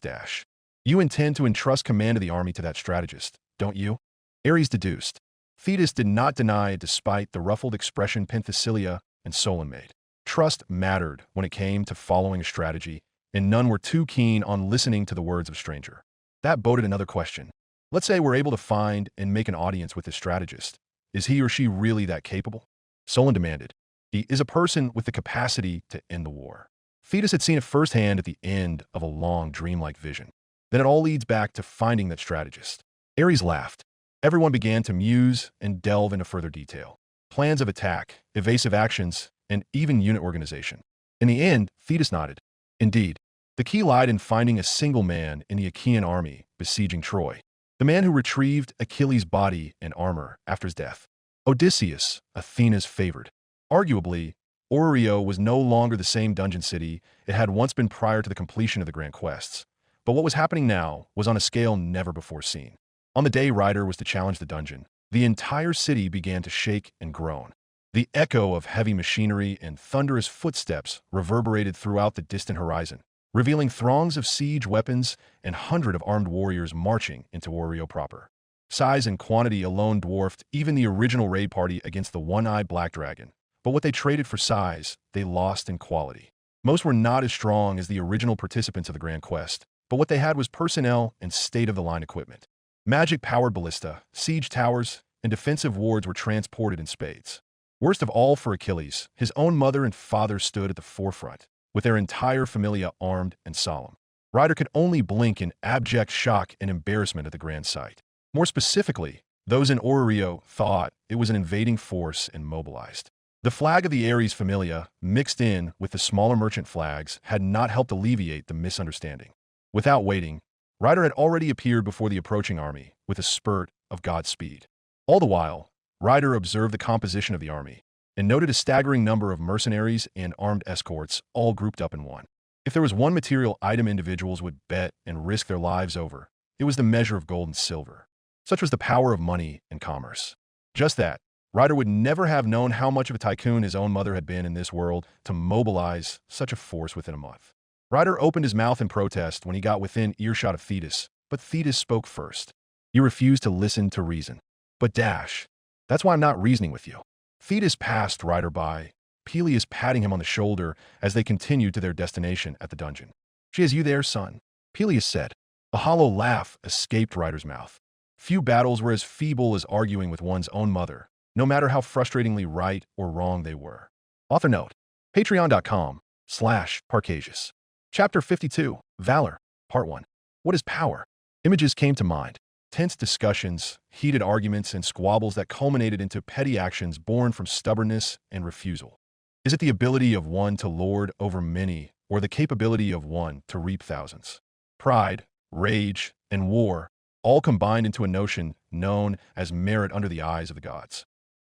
You intend to entrust command of the army to that strategist, don't you? Ares deduced. Thetis did not deny it despite the ruffled expression Penthesilea and Solon made. Trust mattered when it came to following a strategy, and none were too keen on listening to the words of a stranger. That boded another question. Let's say we're able to find and make an audience with this strategist. Is he or she really that capable? Solon demanded. He is a person with the capacity to end the war. Thetis had seen it firsthand at the end of a long, dreamlike vision. Then it all leads back to finding that strategist. Ares laughed. Everyone began to muse and delve into further detail. Plans of attack, evasive actions, and even unit organization. In the end, Thetis nodded. Indeed, the key lied in finding a single man in the Achaean army besieging Troy. The man who retrieved Achilles' body and armor after his death. Odysseus, Athena's favorite. Arguably, Oreo was no longer the same dungeon city it had once been prior to the completion of the grand quests. But what was happening now was on a scale never before seen. On the day Ryder was to challenge the dungeon, the entire city began to shake and groan. The echo of heavy machinery and thunderous footsteps reverberated throughout the distant horizon, revealing throngs of siege weapons and hundreds of armed warriors marching into Oreo proper. Size and quantity alone dwarfed even the original raid party against the one-eyed black dragon, but what they traded for size, they lost in quality. Most were not as strong as the original participants of the Grand Quest, but what they had was personnel and state-of-the-line equipment. Magic-powered ballista, siege towers, and defensive wards were transported in spades. Worst of all for Achilles, his own mother and father stood at the forefront, with their entire familia armed and solemn. Ryder could only blink in abject shock and embarrassment at the grand sight. More specifically, those in Oreo thought it was an invading force and mobilized. The flag of the Ares familia, mixed in with the smaller merchant flags, had not helped alleviate the misunderstanding. Without waiting, Ryder had already appeared before the approaching army with a spurt of Godspeed. All the while, Ryder observed the composition of the army and noted a staggering number of mercenaries and armed escorts all grouped up in one. If there was one material item individuals would bet and risk their lives over, it was the measure of gold and silver. Such was the power of money and commerce. Just that, Ryder would never have known how much of a tycoon his own mother had been in this world to mobilize such a force within a month. Ryder opened his mouth in protest when he got within earshot of Thetis, but Thetis spoke first. You refuse to listen to reason. But Dash, that's why I'm not reasoning with you. Thetis passed Ryder by, Peleus patting him on the shoulder as they continued to their destination at the dungeon. She has you there, son, Peleus said. A hollow laugh escaped Ryder's mouth. Few battles were as feeble as arguing with one's own mother, no matter how frustratingly right or wrong they were. Author note, patreon.com/Parcasious. Chapter 52, Valor, Part 1. What is power? Images came to mind. Tense discussions, heated arguments, and squabbles that culminated into petty actions born from stubbornness and refusal. Is it the ability of one to lord over many, or the capability of one to reap thousands? Pride, rage, and war, all combined into a notion known as merit under the eyes of the gods.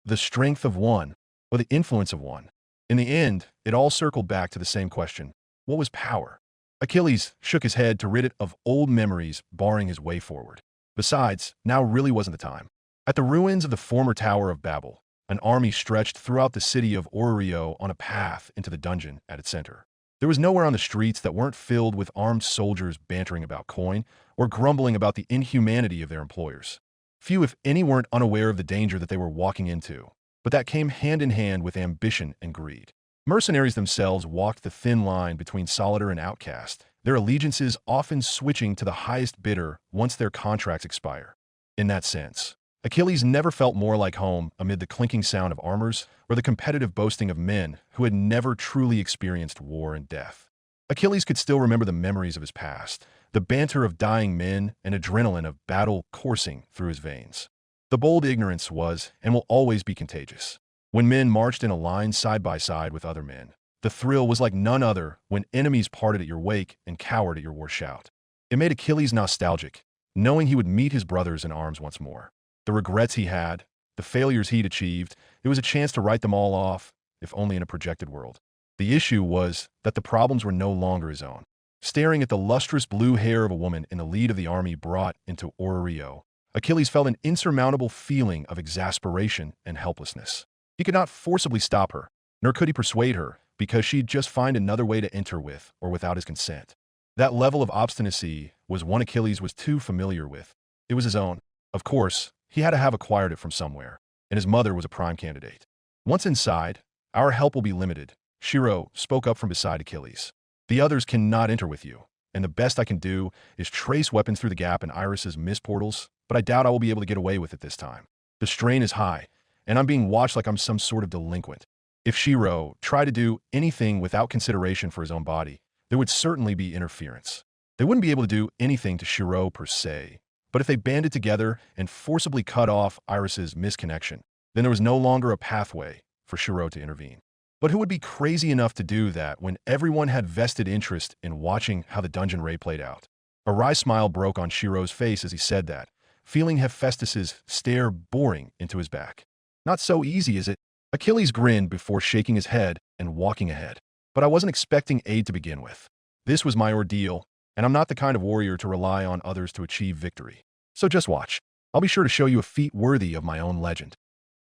The strength of one, or the influence of one. In the end, it all circled back to the same question. What was power? Achilles shook his head to rid it of old memories barring his way forward. Besides, now really wasn't the time. At the ruins of the former Tower of Babel, an army stretched throughout the city of Orrio on a path into the dungeon at its center. There was nowhere on the streets that weren't filled with armed soldiers bantering about coin or grumbling about the inhumanity of their employers. Few, if any, weren't unaware of the danger that they were walking into, but that came hand in hand with ambition and greed. Mercenaries themselves walked the thin line between solider and outcast, their allegiances often switching to the highest bidder once their contracts expire. In that sense, Achilles never felt more like home amid the clinking sound of armors or the competitive boasting of men who had never truly experienced war and death. Achilles could still remember the memories of his past, the banter of dying men and adrenaline of battle coursing through his veins. The bold ignorance was and will always be contagious. When men marched in a line side by side with other men, the thrill was like none other when enemies parted at your wake and cowered at your war shout. It made Achilles nostalgic, knowing he would meet his brothers in arms once more. The regrets he had, the failures he'd achieved, it was a chance to write them all off, if only in a projected world. The issue was that the problems were no longer his own. Staring at the lustrous blue hair of a woman in the lead of the army brought into Orrio, Achilles felt an insurmountable feeling of exasperation and helplessness. He could not forcibly stop her, nor could he persuade her, because she'd just find another way to enter with or without his consent. That level of obstinacy was one Achilles was too familiar with. It was his own. Of course, he had to have acquired it from somewhere, and his mother was a prime candidate. Once inside, our help will be limited, Shirou spoke up from beside Achilles. The others cannot enter with you, and the best I can do is trace weapons through the gap in Iris's mist portals, but I doubt I will be able to get away with it this time. The strain is high, and I'm being watched like I'm some sort of delinquent. If Shirou tried to do anything without consideration for his own body, there would certainly be interference. They wouldn't be able to do anything to Shirou per se, but if they banded together and forcibly cut off Iris's misconnection, then there was no longer a pathway for Shirou to intervene. But who would be crazy enough to do that when everyone had vested interest in watching how the dungeon raid played out? A wry smile broke on Shirou's face as he said that, feeling Hephaestus's stare boring into his back. Not so easy, is it? Achilles grinned before shaking his head and walking ahead. But I wasn't expecting aid to begin with. This was my ordeal, and I'm not the kind of warrior to rely on others to achieve victory. So just watch. I'll be sure to show you a feat worthy of my own legend.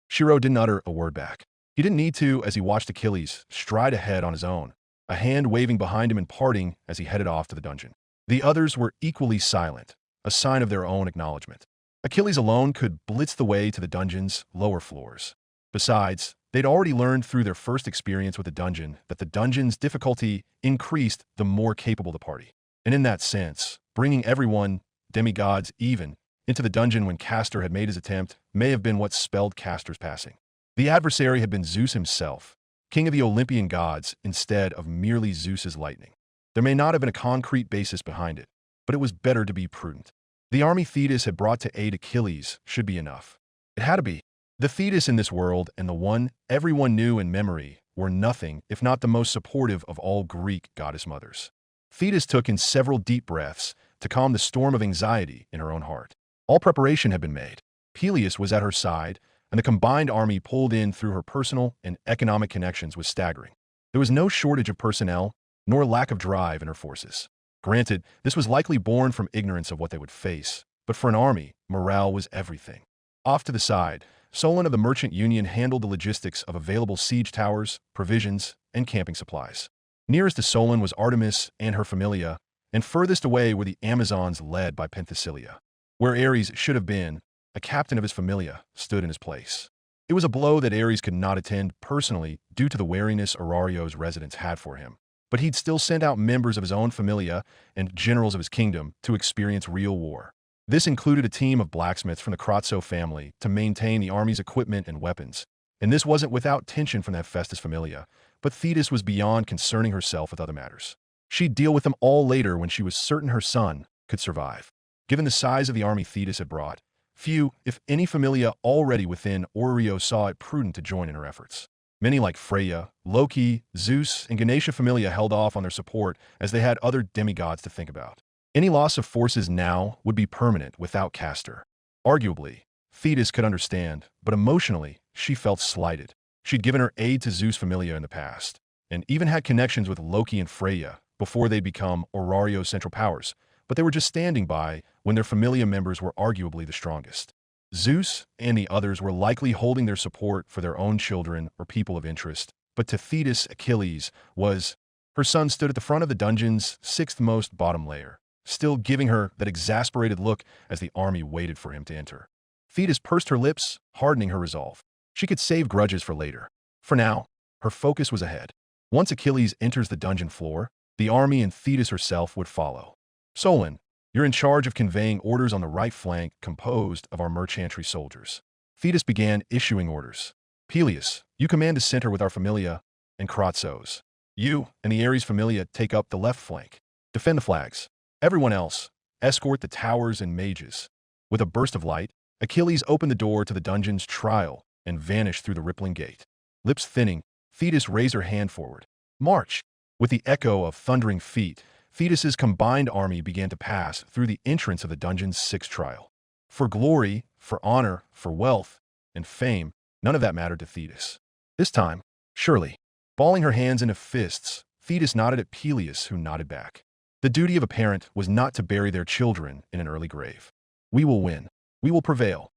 Shirou didn't utter a word back. He didn't need to as he watched Achilles stride ahead on his own, a hand waving behind him and parting as he headed off to the dungeon. The others were equally silent, a sign of their own acknowledgement. Achilles alone could blitz the way to the dungeon's lower floors. Besides, they'd already learned through their first experience with the dungeon that the dungeon's difficulty increased the more capable the party. And in that sense, bringing everyone, demigods even, into the dungeon when Castor had made his attempt may have been what spelled Castor's passing. The adversary had been Zeus himself, king of the Olympian gods, instead of merely Zeus's lightning. There may not have been a concrete basis behind it, but it was better to be prudent. The army Thetis had brought to aid Achilles should be enough. It had to be. The Thetis in this world and the one everyone knew in memory were nothing if not the most supportive of all Greek goddess mothers. Thetis took in several deep breaths to calm the storm of anxiety in her own heart. All preparation had been made. Peleus was at her side, and the combined army pulled in through her personal and economic connections was staggering. There was no shortage of personnel, nor lack of drive in her forces. Granted, this was likely born from ignorance of what they would face, but for an army, morale was everything. Off to the side, Solon of the Merchant Union handled the logistics of available siege towers, provisions, and camping supplies. Nearest to Solon was Artemis and her familia, and furthest away were the Amazons led by Penthesilea. Where Ares should have been, a captain of his familia stood in his place. It was a blow that Ares could not attend personally due to the wariness Aurario's residents had for him, but he'd still send out members of his own familia and generals of his kingdom to experience real war. This included a team of blacksmiths from the Kratso family to maintain the army's equipment and weapons, and this wasn't without tension from that Festus familia, but Thetis was beyond concerning herself with other matters. She'd deal with them all later when she was certain her son could survive. Given the size of the army Thetis had brought, few, if any familia already within Orio saw it prudent to join in her efforts. Many like Freya, Loki, Zeus, and Ganesha familia held off on their support as they had other demigods to think about. Any loss of forces now would be permanent without Castor. Arguably, Thetis could understand, but emotionally, she felt slighted. She'd given her aid to Zeus familia in the past, and even had connections with Loki and Freya before they'd become Aurario's central powers, but they were just standing by when their familia members were arguably the strongest. Zeus and the others were likely holding their support for their own children or people of interest, but to Thetis, Achilles was, her son stood at the front of the dungeon's sixth-most bottom layer, still giving her that exasperated look as the army waited for him to enter. Thetis pursed her lips, hardening her resolve. She could save grudges for later. For now, her focus was ahead. Once Achilles enters the dungeon floor, the army and Thetis herself would follow. Solon, you're in charge of conveying orders on the right flank composed of our merchantry soldiers. Thetis began issuing orders. Peleus, you command the center with our familia and Kratsos. You and the Ares familia take up the left flank. Defend the flags. Everyone else, escort the towers and mages. With a burst of light, Achilles opened the door to the dungeon's trial and vanished through the rippling gate. Lips thinning, Thetis raised her hand forward. March! With the echo of thundering feet, Thetis's combined army began to pass through the entrance of the dungeon's sixth trial. For glory, for honor, for wealth, and fame, none of that mattered to Thetis. This time, surely. Balling her hands into fists, Thetis nodded at Peleus, who nodded back. The duty of a parent was not to bury their children in an early grave. We will win. We will prevail.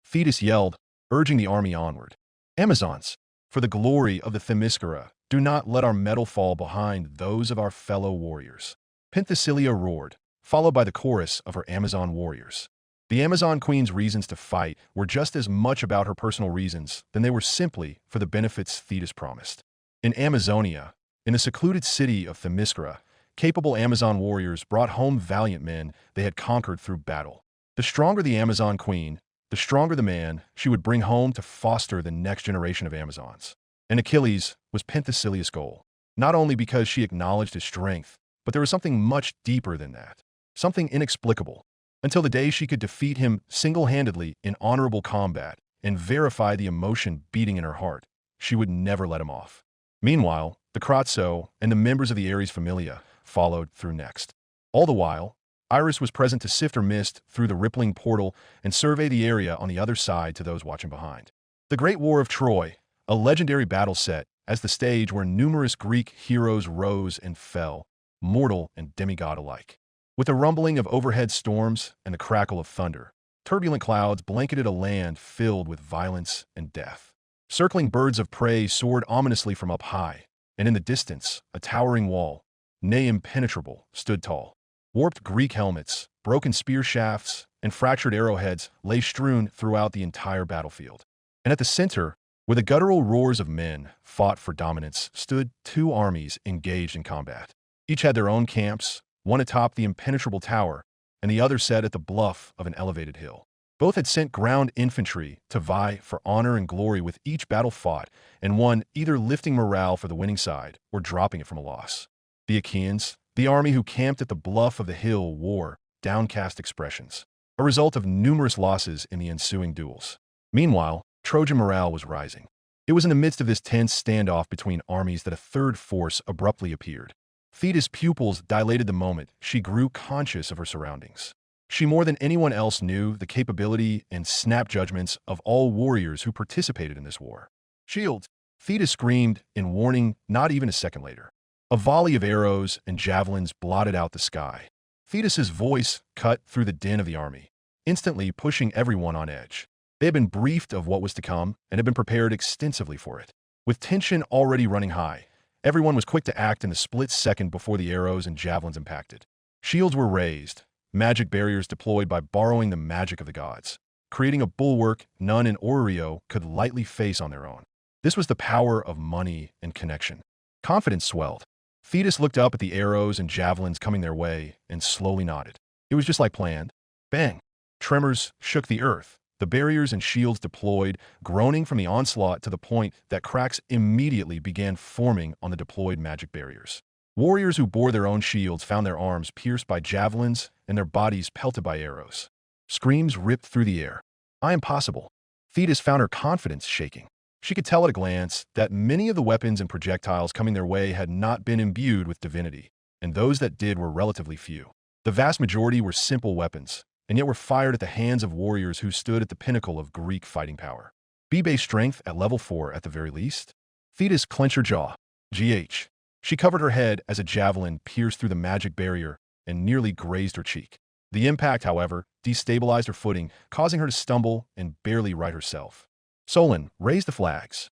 Thetis yelled, urging the army onward. Amazons, for the glory of the Themyscira, do not let our metal fall behind those of our fellow warriors. Penthesilea roared, followed by the chorus of her Amazon warriors. The Amazon queen's reasons to fight were just as much about her personal reasons than they were simply for the benefits Thetis promised. In Amazonia, in the secluded city of Themyscira, capable Amazon warriors brought home valiant men they had conquered through battle. The stronger the Amazon queen, the stronger the man she would bring home to foster the next generation of Amazons. And Achilles was Penthesilea's goal, not only because she acknowledged his strength, but there was something much deeper than that, something inexplicable, until the day she could defeat him single-handedly in honorable combat and verify the emotion beating in her heart. She would never let him off. Meanwhile, the Kratso and the members of the Ares familia followed through next. All the while, Iris was present to sift her mist through the rippling portal and survey the area on the other side to those watching behind. The Great War of Troy, a legendary battle set as the stage where numerous Greek heroes rose and fell, mortal and demigod alike. With the rumbling of overhead storms and the crackle of thunder, turbulent clouds blanketed a land filled with violence and death. Circling birds of prey soared ominously from up high, and in the distance, a towering wall, nay impenetrable, stood tall. Warped Greek helmets, broken spear shafts, and fractured arrowheads lay strewn throughout the entire battlefield. And at the center, where the guttural roars of men fought for dominance, stood two armies engaged in combat. Each had their own camps, one atop the impenetrable tower, and the other set at the bluff of an elevated hill. Both had sent ground infantry to vie for honor and glory with each battle fought, and one either lifting morale for the winning side or dropping it from a loss. The Achaeans, the army who camped at the bluff of the hill, wore downcast expressions, a result of numerous losses in the ensuing duels. Meanwhile, Trojan morale was rising. It was in the midst of this tense standoff between armies that a third force abruptly appeared. Thetis' pupils dilated the moment she grew conscious of her surroundings. She more than anyone else knew the capability and snap judgments of all warriors who participated in this war. Shield! Thetis screamed in warning not even a second later. A volley of arrows and javelins blotted out the sky. Thetis's voice cut through the din of the army, instantly pushing everyone on edge. They had been briefed of what was to come and had been prepared extensively for it. With tension already running high, everyone was quick to act in the split second before the arrows and javelins impacted. Shields were raised, magic barriers deployed by borrowing the magic of the gods, creating a bulwark none in Oreo could lightly face on their own. This was the power of money and connection. Confidence swelled. Thetis looked up at the arrows and javelins coming their way and slowly nodded. It was just like planned. Bang! Tremors shook the earth. The barriers and shields deployed, groaning from the onslaught to the point that cracks immediately began forming on the deployed magic barriers. Warriors who bore their own shields found their arms pierced by javelins and their bodies pelted by arrows. Screams ripped through the air. "I am possible." Thetis found her confidence shaking. She could tell at a glance that many of the weapons and projectiles coming their way had not been imbued with divinity, and those that did were relatively few. The vast majority were simple weapons, and yet were fired at the hands of warriors who stood at the pinnacle of Greek fighting power. B-base strength at level 4 at the very least? Thetis clenched her jaw. GH. She covered her head as a javelin pierced through the magic barrier and nearly grazed her cheek. The impact, however, destabilized her footing, causing her to stumble and barely right herself. Solon, raise the flags.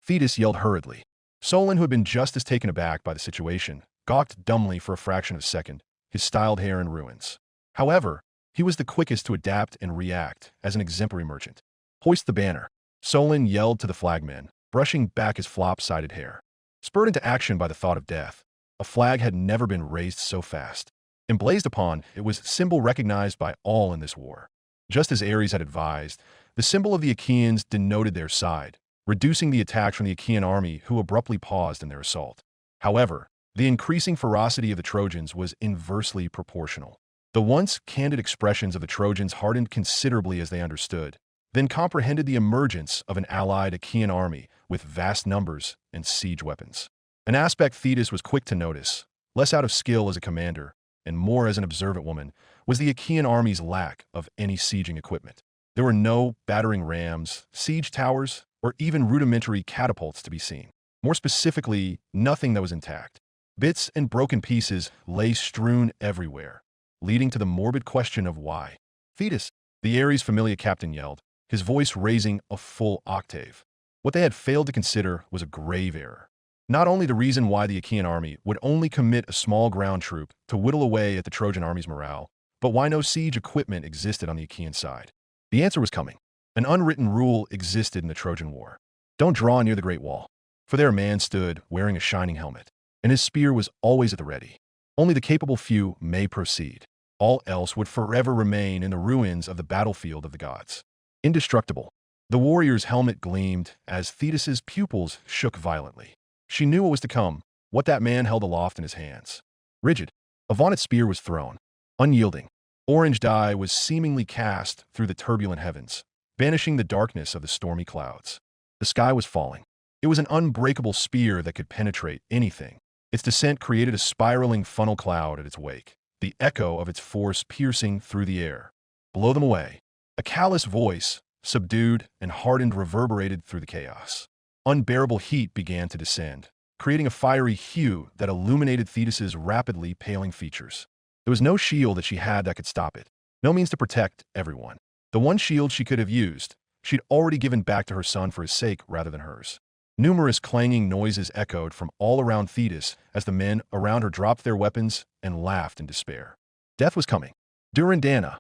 Thetis yelled hurriedly. Solon, who had been just as taken aback by the situation, gawked dumbly for a fraction of a second, his styled hair in ruins. However, he was the quickest to adapt and react as an exemplary merchant. Hoist the banner. Solon yelled to the flagmen, brushing back his flop-sided hair. Spurred into action by the thought of death, a flag had never been raised so fast. Emblazed upon, it was a symbol recognized by all in this war. Just as Ares had advised, the symbol of the Achaeans denoted their side, reducing the attack from the Achaean army who abruptly paused in their assault. However, the increasing ferocity of the Trojans was inversely proportional. The once candid expressions of the Trojans hardened considerably as they understood, then comprehended the emergence of an allied Achaean army with vast numbers and siege weapons. An aspect Thetis was quick to notice, less out of skill as a commander and more as an observant woman, was the Achaean army's lack of any sieging equipment. There were no battering rams, siege towers, or even rudimentary catapults to be seen. More specifically, nothing that was intact. Bits and broken pieces lay strewn everywhere, leading to the morbid question of why. "Thetis," the Ares familia captain yelled, his voice raising a full octave. What they had failed to consider was a grave error. Not only the reason why the Achaean army would only commit a small ground troop to whittle away at the Trojan army's morale, but why no siege equipment existed on the Achaean side. The answer was coming. An unwritten rule existed in the Trojan War. Don't draw near the Great Wall, for there a man stood wearing a shining helmet, and his spear was always at the ready. Only the capable few may proceed. All else would forever remain in the ruins of the battlefield of the gods. Indestructible. The warrior's helmet gleamed as Thetis's pupils shook violently. She knew what was to come, what that man held aloft in his hands. Rigid, a vaunted spear was thrown. Unyielding, orange dye was seemingly cast through the turbulent heavens, banishing the darkness of the stormy clouds. The sky was falling. It was an unbreakable spear that could penetrate anything. Its descent created a spiraling funnel cloud at its wake, the echo of its force piercing through the air. Blow them away. A callous voice, subdued and hardened, reverberated through the chaos. Unbearable heat began to descend, creating a fiery hue that illuminated Thetis's rapidly paling features. There was no shield that she had that could stop it, no means to protect everyone. The one shield she could have used, she'd already given back to her son for his sake rather than hers. Numerous clanging noises echoed from all around Thetis as the men around her dropped their weapons and laughed in despair. Death was coming. Durandana.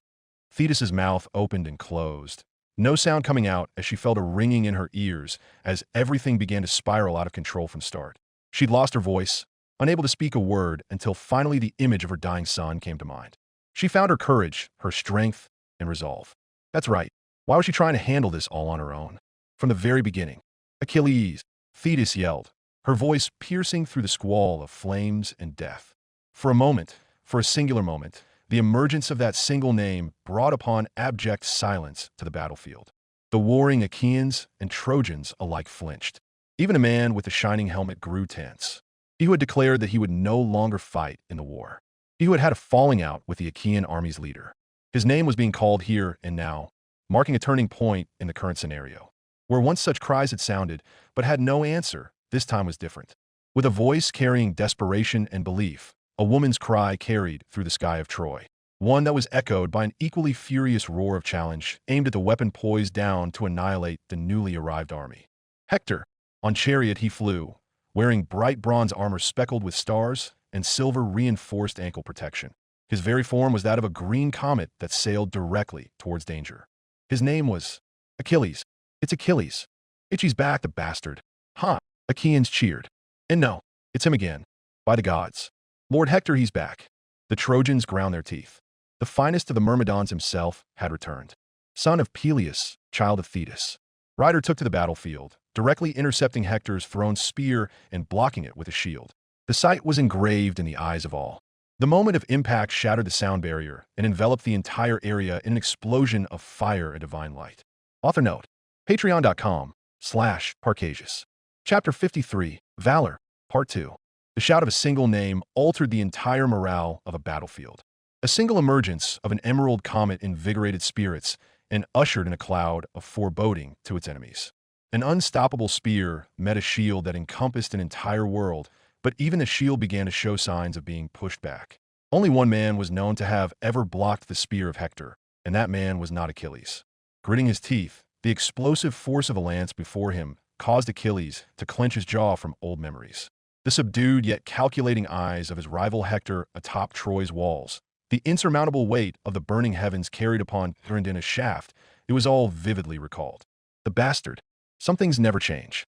Thetis's mouth opened and closed, no sound coming out as she felt a ringing in her ears as everything began to spiral out of control from start. She'd lost her voice, unable to speak a word until finally the image of her dying son came to mind. She found her courage, her strength, and resolve. That's right. Why was she trying to handle this all on her own? From the very beginning. Achilles, Thetis yelled, her voice piercing through the squall of flames and death. For a moment, for a singular moment, the emergence of that single name brought upon abject silence to the battlefield. The warring Achaeans and Trojans alike flinched. Even a man with a shining helmet grew tense. He who had declared that he would no longer fight in the war. He who had had a falling out with the Achaean army's leader. His name was being called here and now, marking a turning point in the current scenario. Where once such cries had sounded, but had no answer, this time was different. With a voice carrying desperation and belief, a woman's cry carried through the sky of Troy. One that was echoed by an equally furious roar of challenge, aimed at the weapon poised down to annihilate the newly arrived army. Hector. On chariot he flew, wearing bright bronze armor speckled with stars and silver-reinforced ankle protection. His very form was that of a green comet that sailed directly towards danger. His name was Achilles. It's Achilles. Itchy's back, the bastard. Huh. Achaeans cheered. And no, it's him again. By the gods. Lord Hector, he's back. The Trojans ground their teeth. The finest of the Myrmidons himself had returned. Son of Peleus, child of Thetis. Rider took to the battlefield, directly intercepting Hector's thrown spear and blocking it with a shield. The sight was engraved in the eyes of all. The moment of impact shattered the sound barrier and enveloped the entire area in an explosion of fire and divine light. Author note: patreon.com/Parcasious. Chapter 53, Valor, Part 2. The shout of a single name altered the entire morale of a battlefield. A single emergence of an emerald comet invigorated spirits and ushered in a cloud of foreboding to its enemies. An unstoppable spear met a shield that encompassed an entire world, but even the shield began to show signs of being pushed back. Only one man was known to have ever blocked the spear of Hector, and that man was not Achilles. Gritting his teeth, the explosive force of a lance before him caused Achilles to clench his jaw from old memories. The subdued yet calculating eyes of his rival Hector atop Troy's walls, the insurmountable weight of the burning heavens carried upon turned in a shaft, it was all vividly recalled. The bastard. Some things never change.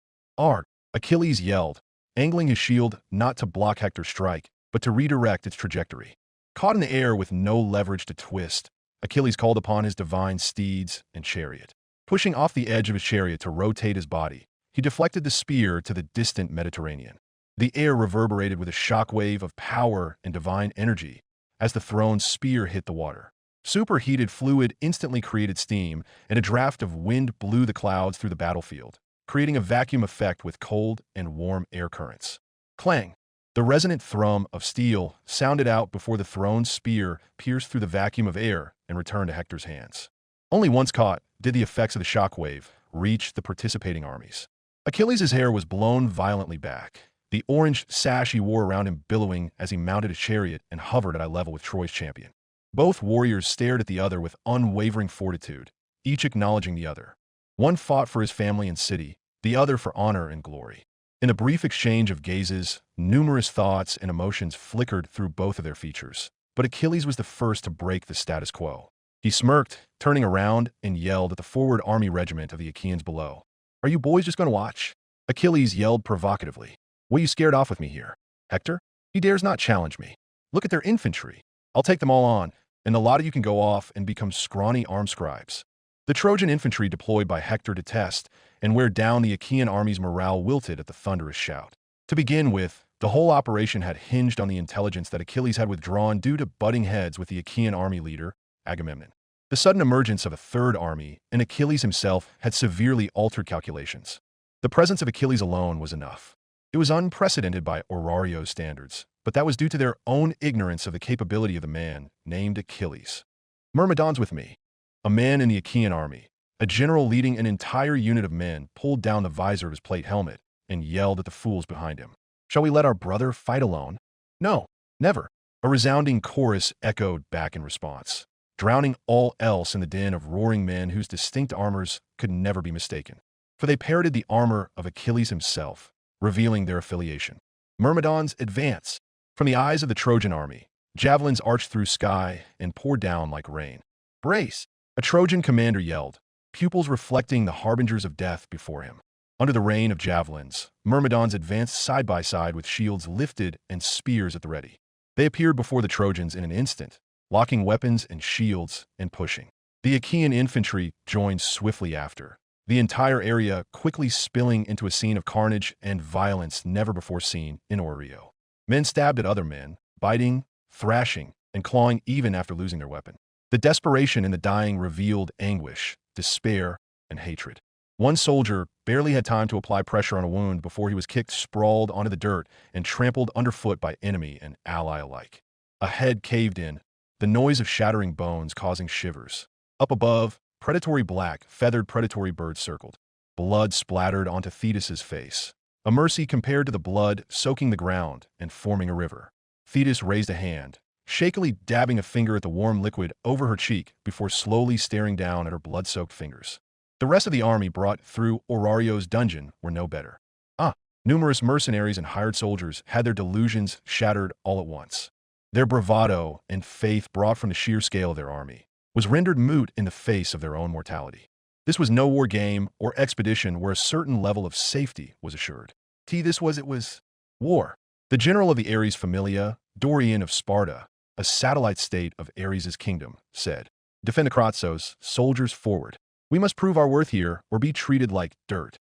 Achilles yelled, angling his shield not to block Hector's strike, but to redirect its trajectory. Caught in the air with no leverage to twist, Achilles called upon his divine steeds and chariot. Pushing off the edge of his chariot to rotate his body, he deflected the spear to the distant Mediterranean. The air reverberated with a shockwave of power and divine energy as the thrown spear hit the water. Superheated fluid instantly created steam, and a draft of wind blew the clouds through the battlefield, creating a vacuum effect with cold and warm air currents. Clang! The resonant thrum of steel sounded out before the thrown spear pierced through the vacuum of air and returned to Hector's hands. Only once caught did the effects of the shockwave reach the participating armies. Achilles' hair was blown violently back, the orange sash he wore around him billowing as he mounted a chariot and hovered at eye level with Troy's champion. Both warriors stared at the other with unwavering fortitude, each acknowledging the other. One fought for his family and city, the other for honor and glory. In a brief exchange of gazes, numerous thoughts and emotions flickered through both of their features. But Achilles was the first to break the status quo. He smirked, turning around, and yelled at the forward army regiment of the Achaeans below. "Are you boys just going to watch?" Achilles yelled provocatively. "What are you scared off with me here? Hector? He dares not challenge me. Look at their infantry. I'll take them all on, and a lot of you can go off and become scrawny armed scribes." The Trojan infantry deployed by Hector to test and wear down the Achaean army's morale wilted at the thunderous shout. To begin with, the whole operation had hinged on the intelligence that Achilles had withdrawn due to butting heads with the Achaean army leader, Agamemnon. The sudden emergence of a third army and Achilles himself had severely altered calculations. The presence of Achilles alone was enough. It was unprecedented by Orario's standards, but that was due to their own ignorance of the capability of the man named Achilles. Myrmidons with me. A man in the Achaean army, a general leading an entire unit of men, pulled down the visor of his plate helmet and yelled at the fools behind him. "Shall we let our brother fight alone?" "No, never." A resounding chorus echoed back in response, drowning all else in the din of roaring men whose distinct armors could never be mistaken. For they parroted the armor of Achilles himself, revealing their affiliation. Myrmidons, advance! From the eyes of the Trojan army, javelins arched through sky and poured down like rain. "Brace!" A Trojan commander yelled, pupils reflecting the harbingers of death before him. Under the rain of javelins, Myrmidons advanced side by side with shields lifted and spears at the ready. They appeared before the Trojans in an instant, locking weapons and shields and pushing. The Achaean infantry joined swiftly after, the entire area quickly spilling into a scene of carnage and violence never before seen in Orio. Men stabbed at other men, biting, thrashing, and clawing even after losing their weapon. The desperation in the dying revealed anguish, despair, and hatred. One soldier barely had time to apply pressure on a wound before he was kicked sprawled onto the dirt and trampled underfoot by enemy and ally alike. A head caved in, the noise of shattering bones causing shivers. Up above, predatory black, feathered predatory birds circled. Blood splattered onto Thetis's face. A mercy compared to the blood soaking the ground and forming a river. Thetis raised a hand, shakily dabbing a finger at the warm liquid over her cheek before slowly staring down at her blood-soaked fingers. The rest of the army brought through Aurario's dungeon were no better. Numerous mercenaries and hired soldiers had their delusions shattered all at once. Their bravado and faith brought from the sheer scale of their army was rendered moot in the face of their own mortality. This was no war game or expedition where a certain level of safety was assured. It was war. The general of the Ares Familia, Dorian of Sparta, a satellite state of Ares' kingdom, said, "Defend the Kratsos, soldiers forward. We must prove our worth here or be treated like dirt."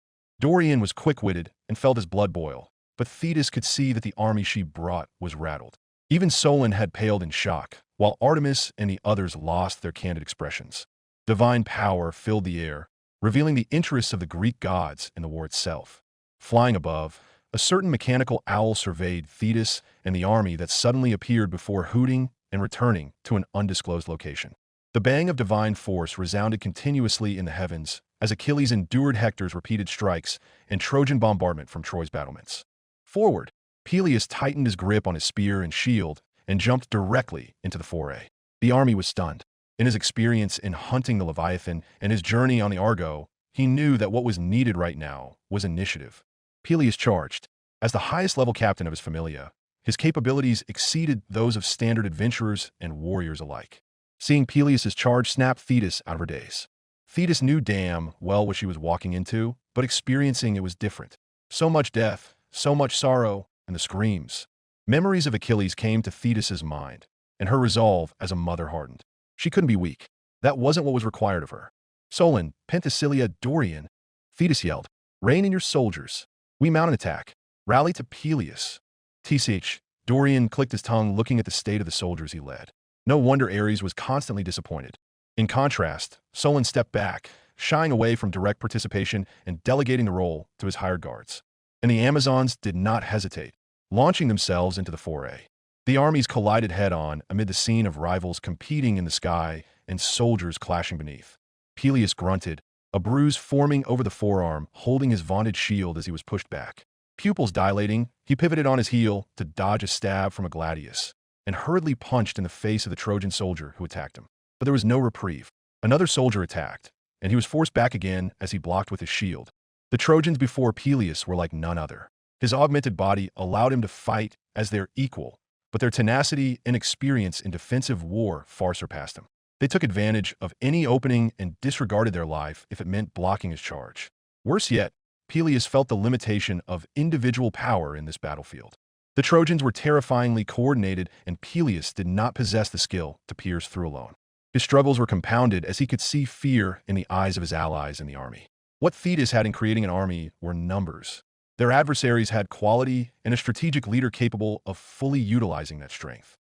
Dorian was quick-witted and felt his blood boil, but Thetis could see that the army she brought was rattled. Even Solon had paled in shock, while Artemis and the others lost their candid expressions. Divine power filled the air, revealing the interests of the Greek gods in the war itself. Flying above, a certain mechanical owl surveyed Thetis and the army that suddenly appeared before hooting and returning to an undisclosed location. The bang of divine force resounded continuously in the heavens as Achilles endured Hector's repeated strikes and Trojan bombardment from Troy's battlements. Forward, Peleus tightened his grip on his spear and shield and jumped directly into the foray. The army was stunned. In his experience in hunting the Leviathan and his journey on the Argo, he knew that what was needed right now was initiative. Peleus charged. As the highest-level captain of his familia, his capabilities exceeded those of standard adventurers and warriors alike. Seeing Peleus' charge snapped Thetis out of her daze. Thetis knew damn well what she was walking into, but experiencing it was different. So much death, so much sorrow, and the screams. Memories of Achilles came to Thetis' mind, and her resolve as a mother hardened. She couldn't be weak. That wasn't what was required of her. Solon, Penthesilea, Dorian, Thetis yelled, "Rein in your soldiers. We mount an attack. Rally to Peleus." TCH, Dorian clicked his tongue looking at the state of the soldiers he led. No wonder Ares was constantly disappointed. In contrast, Solon stepped back, shying away from direct participation and delegating the role to his hired guards. And the Amazons did not hesitate, launching themselves into the foray. The armies collided head-on amid the scene of rivals competing in the sky and soldiers clashing beneath. Peleus grunted, a bruise forming over the forearm, holding his vaunted shield as he was pushed back. Pupils dilating, he pivoted on his heel to dodge a stab from a gladius, and hurriedly punched in the face of the Trojan soldier who attacked him. But there was no reprieve. Another soldier attacked, and he was forced back again as he blocked with his shield. The Trojans before Peleus were like none other. His augmented body allowed him to fight as their equal, but their tenacity and experience in defensive war far surpassed him. They took advantage of any opening and disregarded their life if it meant blocking his charge. Worse yet, Peleus felt the limitation of individual power in this battlefield. The Trojans were terrifyingly coordinated, and Peleus did not possess the skill to pierce through alone. His struggles were compounded as he could see fear in the eyes of his allies in the army. What Thetis had in creating an army were numbers. Their adversaries had quality and a strategic leader capable of fully utilizing that strength.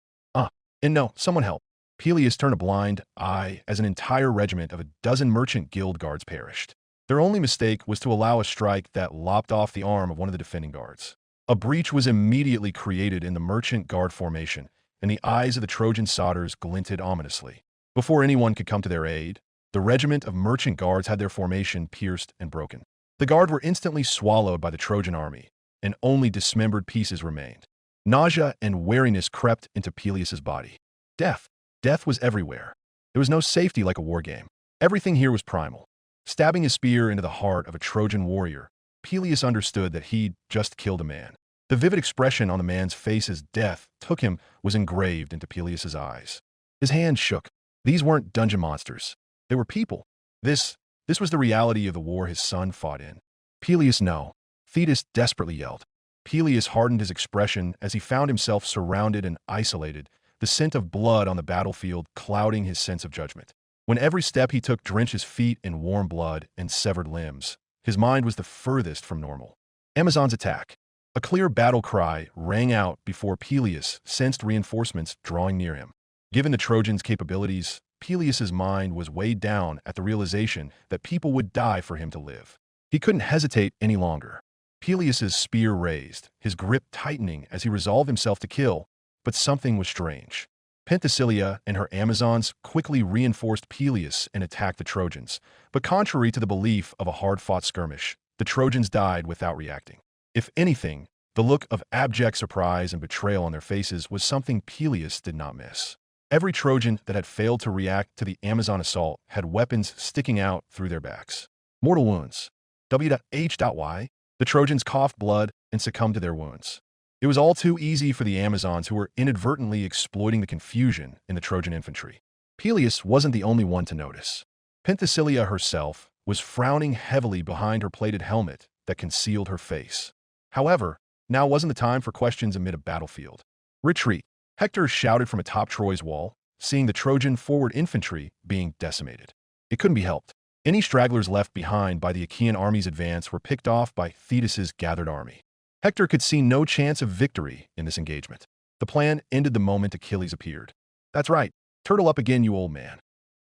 And no, someone help. Peleus turned a blind eye as an entire regiment of a dozen merchant guild guards perished. Their only mistake was to allow a strike that lopped off the arm of one of the defending guards. A breach was immediately created in the merchant guard formation, and the eyes of the Trojan solders glinted ominously. Before anyone could come to their aid, the regiment of merchant guards had their formation pierced and broken. The guard were instantly swallowed by the Trojan army, and only dismembered pieces remained. Nausea and weariness crept into Peleus' body. Death. Death was everywhere. There was no safety like a war game. Everything here was primal. Stabbing his spear into the heart of a Trojan warrior, Peleus understood that he'd just killed a man. The vivid expression on the man's face as death took him was engraved into Peleus' eyes. His hand shook. These weren't dungeon monsters. They were people. This was the reality of the war his son fought in. Peleus, no. Thetis desperately yelled. Peleus hardened his expression as he found himself surrounded and isolated, the scent of blood on the battlefield clouding his sense of judgment. When every step he took drenched his feet in warm blood and severed limbs, his mind was the furthest from normal. Amazon's attack. A clear battle cry rang out before Peleus sensed reinforcements drawing near him. Given the Trojans' capabilities, Peleus' mind was weighed down at the realization that people would die for him to live. He couldn't hesitate any longer. Peleus' spear raised, his grip tightening as he resolved himself to kill, but something was strange. Penthesilea and her Amazons quickly reinforced Peleus and attacked the Trojans, but contrary to the belief of a hard-fought skirmish, the Trojans died without reacting. If anything, the look of abject surprise and betrayal on their faces was something Peleus did not miss. Every Trojan that had failed to react to the Amazon assault had weapons sticking out through their backs. Mortal wounds. W.H.Y. The Trojans coughed blood and succumbed to their wounds. It was all too easy for the Amazons who were inadvertently exploiting the confusion in the Trojan infantry. Peleus wasn't the only one to notice. Penthesilea herself was frowning heavily behind her plated helmet that concealed her face. However, now wasn't the time for questions amid a battlefield. Retreat. Hector shouted from atop Troy's wall, seeing the Trojan forward infantry being decimated. It couldn't be helped. Any stragglers left behind by the Achaean army's advance were picked off by Thetis's gathered army. Hector could see no chance of victory in this engagement. The plan ended the moment Achilles appeared. "That's right. Turtle up again, you old man."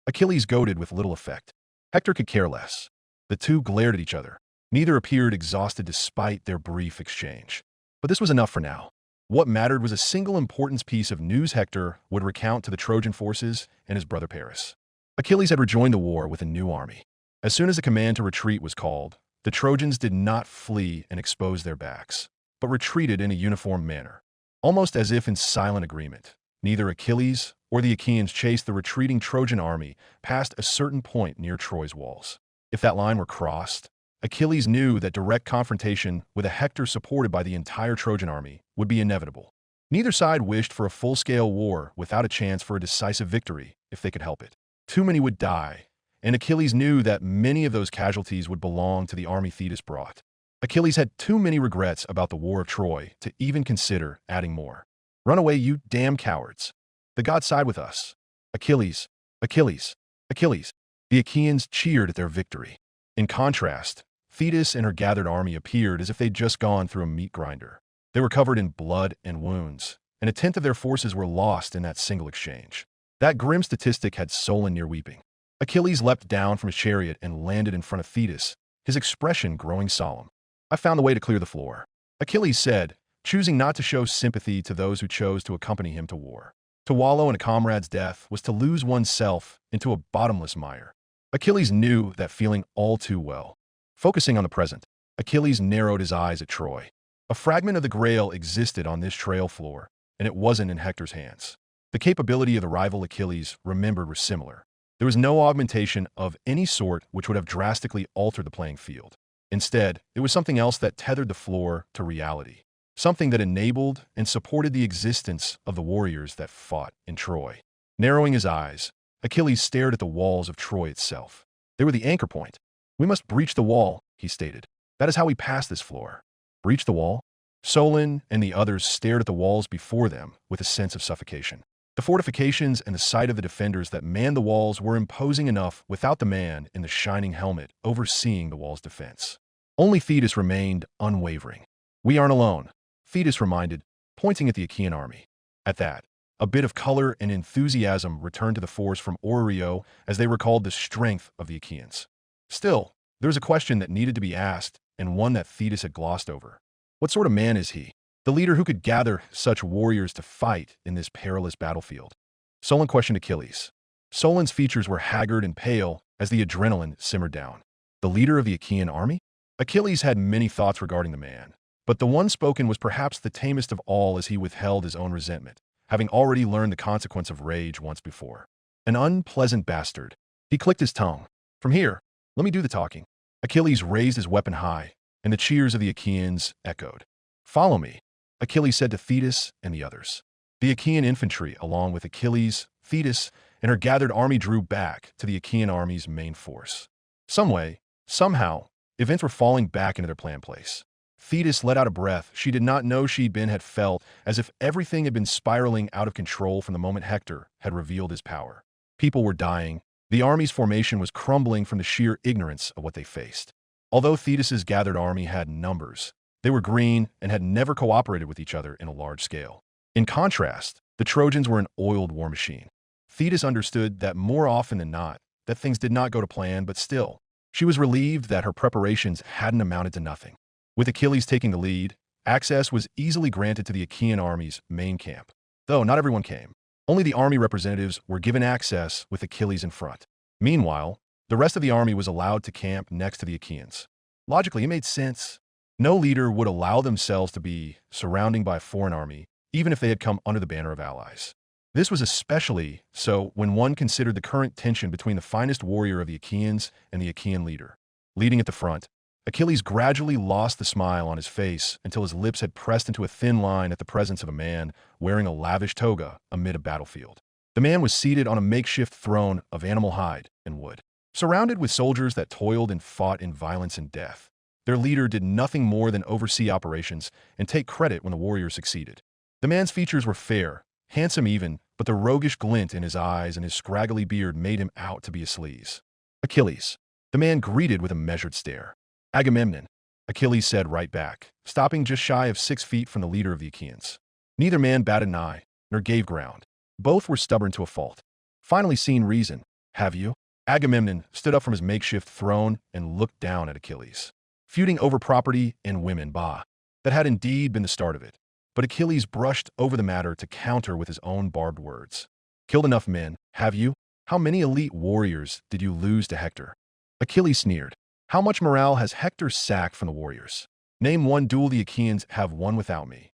Achilles goaded with little effect. Hector could care less. The two glared at each other. Neither appeared exhausted despite their brief exchange. But this was enough for now. What mattered was a single importance piece of news Hector would recount to the Trojan forces and his brother Paris. Achilles had rejoined the war with a new army. As soon as the command to retreat was called, the Trojans did not flee and expose their backs, but retreated in a uniform manner, almost as if in silent agreement. Neither Achilles or the Achaeans chased the retreating Trojan army past a certain point near Troy's walls. If that line were crossed, Achilles knew that direct confrontation with a Hector supported by the entire Trojan army would be inevitable. Neither side wished for a full-scale war without a chance for a decisive victory if they could help it. Too many would die, and Achilles knew that many of those casualties would belong to the army Thetis brought. Achilles had too many regrets about the war of Troy to even consider adding more. "Run away, you damn cowards. The gods side with us. Achilles, Achilles, Achilles." The Achaeans cheered at their victory. In contrast, Thetis and her gathered army appeared as if they'd just gone through a meat grinder. They were covered in blood and wounds, and a tenth of their forces were lost in that single exchange. That grim statistic had Solon near weeping. Achilles leapt down from his chariot and landed in front of Thetis, his expression growing solemn. "I found the way to clear the floor," Achilles said, choosing not to show sympathy to those who chose to accompany him to war. To wallow in a comrade's death was to lose oneself into a bottomless mire. Achilles knew that feeling all too well. Focusing on the present, Achilles narrowed his eyes at Troy. A fragment of the Grail existed on this trail floor, and it wasn't in Hector's hands. The capability of the rival Achilles remembered were similar. There was no augmentation of any sort which would have drastically altered the playing field. Instead, it was something else that tethered the floor to reality. Something that enabled and supported the existence of the warriors that fought in Troy. Narrowing his eyes, Achilles stared at the walls of Troy itself. They were the anchor point. "We must breach the wall," he stated. "That is how we pass this floor." Breach the wall? Solon and the others stared at the walls before them with a sense of suffocation. The fortifications and the sight of the defenders that manned the walls were imposing enough without the man in the shining helmet overseeing the wall's defense. Only Thetis remained unwavering. "We aren't alone," Thetis reminded, pointing at the Achaean army. At that, a bit of color and enthusiasm returned to the force from Oreio as they recalled the strength of the Achaeans. Still, there was a question that needed to be asked, and one that Thetis had glossed over. What sort of man is he? The leader who could gather such warriors to fight in this perilous battlefield? Solon questioned Achilles. Solon's features were haggard and pale as the adrenaline simmered down. The leader of the Achaean army? Achilles had many thoughts regarding the man, but the one spoken was perhaps the tamest of all as he withheld his own resentment, having already learned the consequence of rage once before. An unpleasant bastard. He clicked his tongue. "From here, let me do the talking." Achilles raised his weapon high, and the cheers of the Achaeans echoed. "Follow me," Achilles said to Thetis and the others. The Achaean infantry, along with Achilles, Thetis, and her gathered army drew back to the Achaean army's main force. Some way, somehow, events were falling back into their planned place. Thetis let out a breath she did not know had felt as if everything had been spiraling out of control from the moment Hector had revealed his power. People were dying. The army's formation was crumbling from the sheer ignorance of what they faced. Although Thetis's gathered army had numbers, they were green and had never cooperated with each other in a large scale. In contrast, the Trojans were an oiled war machine. Thetis understood that more often than not, that things did not go to plan, but still, she was relieved that her preparations hadn't amounted to nothing. With Achilles taking the lead, access was easily granted to the Achaean army's main camp. Though not everyone came. Only the army representatives were given access with Achilles in front. Meanwhile, the rest of the army was allowed to camp next to the Achaeans. Logically, it made sense. No leader would allow themselves to be surrounded by a foreign army, even if they had come under the banner of allies. This was especially so when one considered the current tension between the finest warrior of the Achaeans and the Achaean leader. Leading at the front, Achilles gradually lost the smile on his face until his lips had pressed into a thin line at the presence of a man wearing a lavish toga amid a battlefield. The man was seated on a makeshift throne of animal hide and wood, surrounded with soldiers that toiled and fought in violence and death. Their leader did nothing more than oversee operations and take credit when the warrior succeeded. The man's features were fair, handsome even, but the roguish glint in his eyes and his scraggly beard made him out to be a sleaze. Achilles. The man greeted with a measured stare. Agamemnon, Achilles said right back, stopping just shy of 6 feet from the leader of the Achaeans. Neither man batted an eye, nor gave ground. Both were stubborn to a fault. Finally seen reason, have you? Agamemnon stood up from his makeshift throne and looked down at Achilles. Feuding over property and women, bah. That had indeed been the start of it. But Achilles brushed over the matter to counter with his own barbed words. Killed enough men, have you? How many elite warriors did you lose to Hector? Achilles sneered. How much morale has Hector sacked from the warriors? Name one duel the Achaeans have won without me.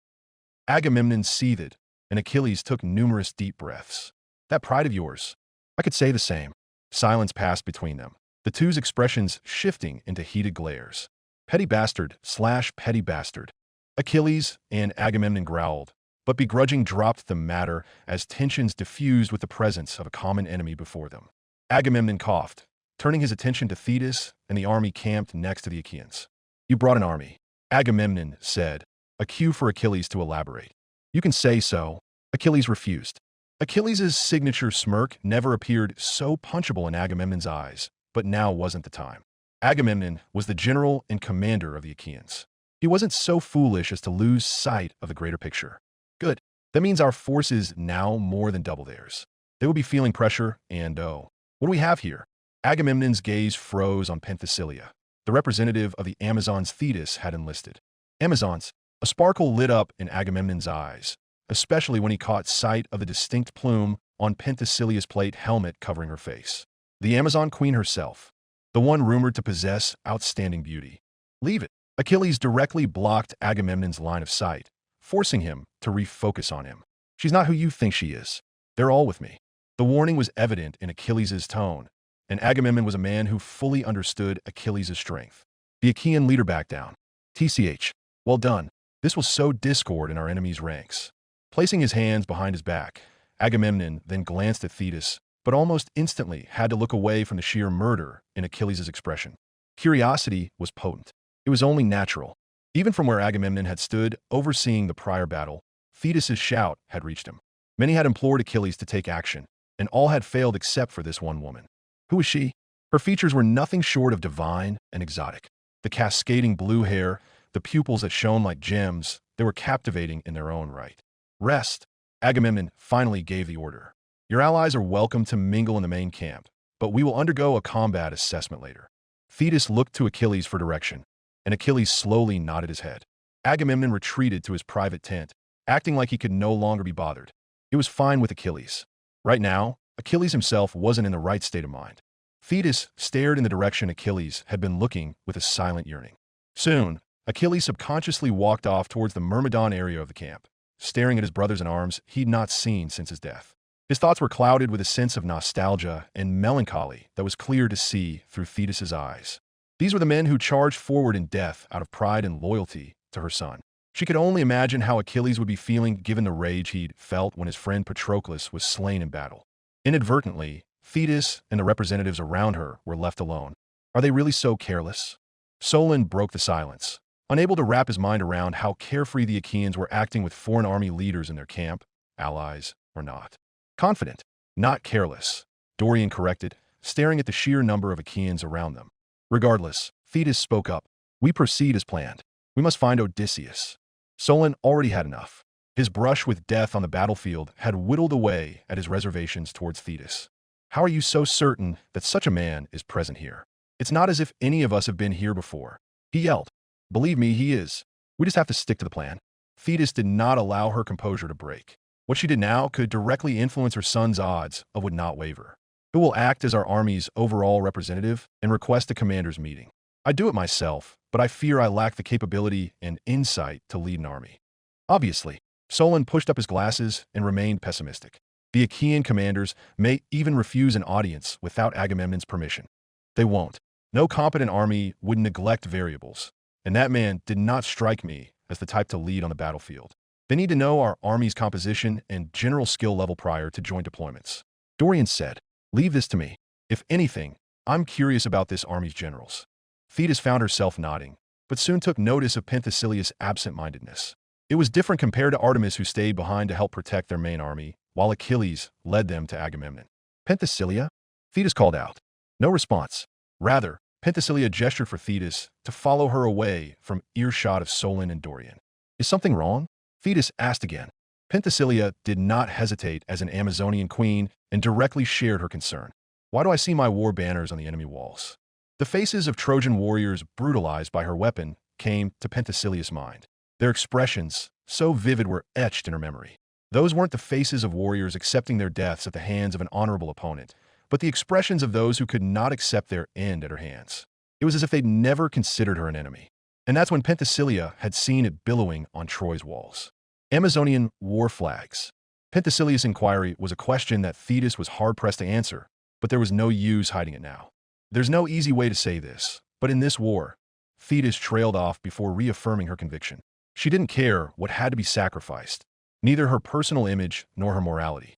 Agamemnon seethed, and Achilles took numerous deep breaths. That pride of yours. I could say the same. Silence passed between them, the two's expressions shifting into heated glares. Petty bastard / petty bastard. Achilles and Agamemnon growled, but begrudging dropped the matter as tensions diffused with the presence of a common enemy before them. Agamemnon coughed, turning his attention to Thetis and the army camped next to the Achaeans. You brought an army, Agamemnon said, a cue for Achilles to elaborate. You can say so. Achilles refused. Achilles' signature smirk never appeared so punchable in Agamemnon's eyes, but now wasn't the time. Agamemnon was the general and commander of the Achaeans. He wasn't so foolish as to lose sight of the greater picture. Good. That means our forces now more than double theirs. They will be feeling pressure and, oh, what do we have here? Agamemnon's gaze froze on Penthesilea, the representative of the Amazons Thetis had enlisted. Amazons, a sparkle lit up in Agamemnon's eyes, especially when he caught sight of the distinct plume on Penthesilea's plate helmet covering her face. The Amazon queen herself, the one rumored to possess outstanding beauty. Leave it. Achilles directly blocked Agamemnon's line of sight, forcing him to refocus on him. She's not who you think she is. They're all with me. The warning was evident in Achilles' tone, and Agamemnon was a man who fully understood Achilles' strength. The Achaean leader backed down. TCH. Well done. This will sow discord in our enemy's ranks. Placing his hands behind his back, Agamemnon then glanced at Thetis, but almost instantly had to look away from the sheer murder in Achilles' expression. Curiosity was potent. It was only natural. Even from where Agamemnon had stood, overseeing the prior battle, Thetis' shout had reached him. Many had implored Achilles to take action, and all had failed except for this one woman. Who was she? Her features were nothing short of divine and exotic. The cascading blue hair, the pupils that shone like gems, they were captivating in their own right. Rest. Agamemnon finally gave the order. Your allies are welcome to mingle in the main camp, but we will undergo a combat assessment later. Thetis looked to Achilles for direction, and Achilles slowly nodded his head. Agamemnon retreated to his private tent, acting like he could no longer be bothered. It was fine with Achilles. Right now, Achilles himself wasn't in the right state of mind. Thetis stared in the direction Achilles had been looking with a silent yearning. Soon, Achilles subconsciously walked off towards the Myrmidon area of the camp, staring at his brothers in arms he'd not seen since his death. His thoughts were clouded with a sense of nostalgia and melancholy that was clear to see through Thetis' eyes. These were the men who charged forward in death out of pride and loyalty to her son. She could only imagine how Achilles would be feeling given the rage he'd felt when his friend Patroclus was slain in battle. Inadvertently, Thetis and the representatives around her were left alone. Are they really so careless? Solon broke the silence, unable to wrap his mind around how carefree the Achaeans were acting with foreign army leaders in their camp, allies or not. Confident, not careless, Dorian corrected, staring at the sheer number of Achaeans around them. Regardless, Thetis spoke up. We proceed as planned. We must find Odysseus. Solon already had enough. His brush with death on the battlefield had whittled away at his reservations towards Thetis. How are you so certain that such a man is present here? It's not as if any of us have been here before. He yelled. Believe me, he is. We just have to stick to the plan. Thetis did not allow her composure to break. What she did now could directly influence her son's odds of would not waver. Who will act as our army's overall representative and request a commander's meeting? I'd do it myself, but I fear I lack the capability and insight to lead an army. Obviously, Solon pushed up his glasses and remained pessimistic. The Achaean commanders may even refuse an audience without Agamemnon's permission. They won't. No competent army would neglect variables, and that man did not strike me as the type to lead on the battlefield. They need to know our army's composition and general skill level prior to joint deployments. Dorian said, "Leave this to me. If anything, I'm curious about this army's generals." Thetis found herself nodding, but soon took notice of Penthesilea's absent-mindedness. It was different compared to Artemis, who stayed behind to help protect their main army, while Achilles led them to Agamemnon. "Penthesilea?" Thetis called out. No response. Rather, Penthesilea gestured for Thetis to follow her away from earshot of Solon and Dorian. "Is something wrong?" Thetis asked again. Penthesilea did not hesitate as an Amazonian queen and directly shared her concern. "Why do I see my war banners on the enemy walls?" The faces of Trojan warriors brutalized by her weapon came to Penthesilea's mind. Their expressions, so vivid, were etched in her memory. Those weren't the faces of warriors accepting their deaths at the hands of an honorable opponent, but the expressions of those who could not accept their end at her hands. It was as if they'd never considered her an enemy. And that's when Penthesilea had seen it billowing on Troy's walls. Amazonian war flags. Penthesilea's inquiry was a question that Thetis was hard-pressed to answer, but there was no use hiding it now. There's no easy way to say this, but in this war, Thetis trailed off before reaffirming her conviction. She didn't care what had to be sacrificed, neither her personal image nor her morality.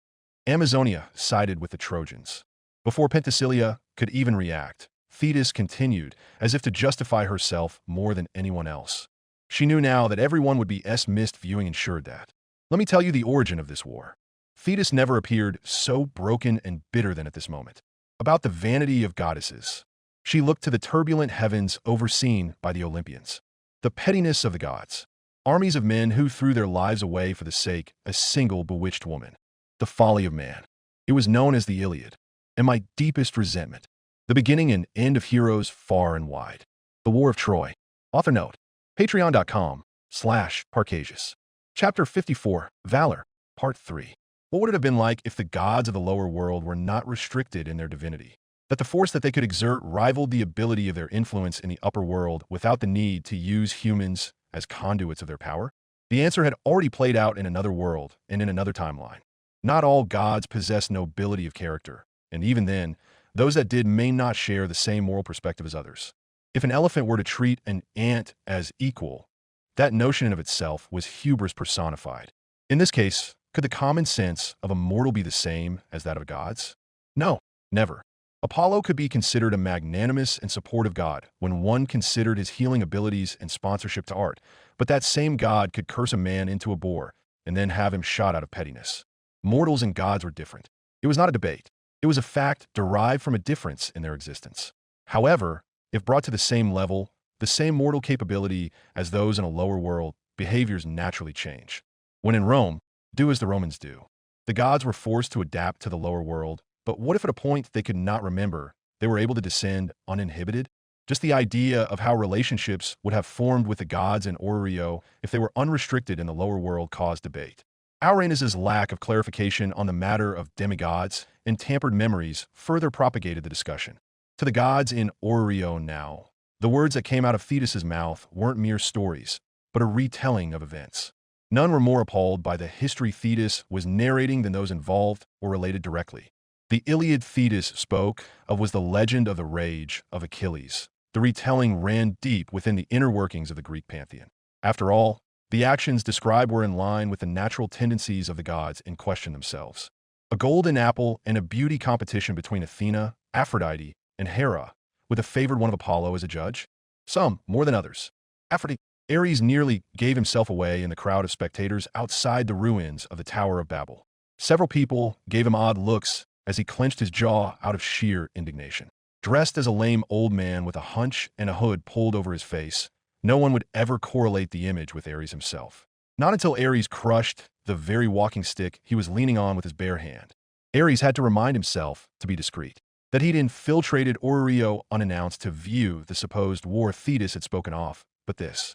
Amazonia sided with the Trojans. Before Penthesilea could even react, Thetis continued, as if to justify herself more than anyone else. She knew now that everyone would be missed viewing ensured that. "Let me tell you the origin of this war." Thetis never appeared so broken and bitter than at this moment. About the vanity of goddesses. She looked to the turbulent heavens overseen by the Olympians. The pettiness of the gods. Armies of men who threw their lives away for the sake of a single bewitched woman. The folly of man. It was known as the Iliad. And my deepest resentment. The beginning and end of heroes far and wide. The War of Troy. Author note. Patreon.com/Parcasious. Chapter 54, Valor, Part 3. What would it have been like if the gods of the lower world were not restricted in their divinity? That the force that they could exert rivaled the ability of their influence in the upper world without the need to use humans as conduits of their power? The answer had already played out in another world and in another timeline. Not all gods possess nobility of character, and even then, those that did may not share the same moral perspective as others. If an elephant were to treat an ant as equal, that notion in of itself was hubris personified. In this case, could the common sense of a mortal be the same as that of gods? No, never. Apollo could be considered a magnanimous and supportive god when one considered his healing abilities and sponsorship to art, but that same god could curse a man into a boar and then have him shot out of pettiness. Mortals and gods were different. It was not a debate. It was a fact derived from a difference in their existence. However, if brought to the same level, the same mortal capability as those in a lower world, behaviors naturally change. When in Rome, do as the Romans do. The gods were forced to adapt to the lower world, but what if at a point they could not remember, they were able to descend uninhibited? Just the idea of how relationships would have formed with the gods in Orrerio if they were unrestricted in the lower world caused debate. Auranius's lack of clarification on the matter of demigods and tampered memories further propagated the discussion. To the gods in Orrerio now, the words that came out of Thetis's mouth weren't mere stories, but a retelling of events. None were more appalled by the history Thetis was narrating than those involved or related directly. The Iliad Thetis spoke of was the legend of the rage of Achilles. The retelling ran deep within the inner workings of the Greek pantheon. After all, the actions described were in line with the natural tendencies of the gods in question themselves. A golden apple and a beauty competition between Athena, Aphrodite, and Hera, with a favored one of Apollo as a judge? Some, more than others. Aphrodite. Ares nearly gave himself away in the crowd of spectators outside the ruins of the Tower of Babel. Several people gave him odd looks as he clenched his jaw out of sheer indignation. Dressed as a lame old man with a hunch and a hood pulled over his face, no one would ever correlate the image with Ares himself. Not until Ares crushed the very walking stick he was leaning on with his bare hand. Ares had to remind himself to be discreet, that he'd infiltrated Orrerio unannounced to view the supposed war Thetis had spoken of, but this,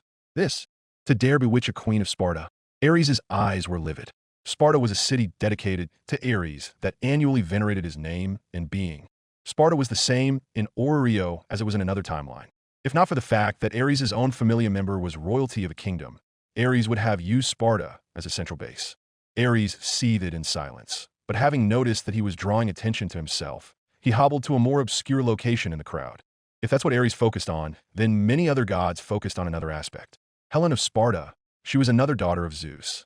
to dare bewitch a queen of Sparta. Ares's eyes were livid. Sparta was a city dedicated to Ares that annually venerated his name and being. Sparta was the same in Orio as it was in another timeline. If not for the fact that Ares' own familia member was royalty of a kingdom, Ares would have used Sparta as a central base. Ares seethed in silence, but having noticed that he was drawing attention to himself, he hobbled to a more obscure location in the crowd. If that's what Ares focused on, then many other gods focused on another aspect. Helen of Sparta, she was another daughter of Zeus.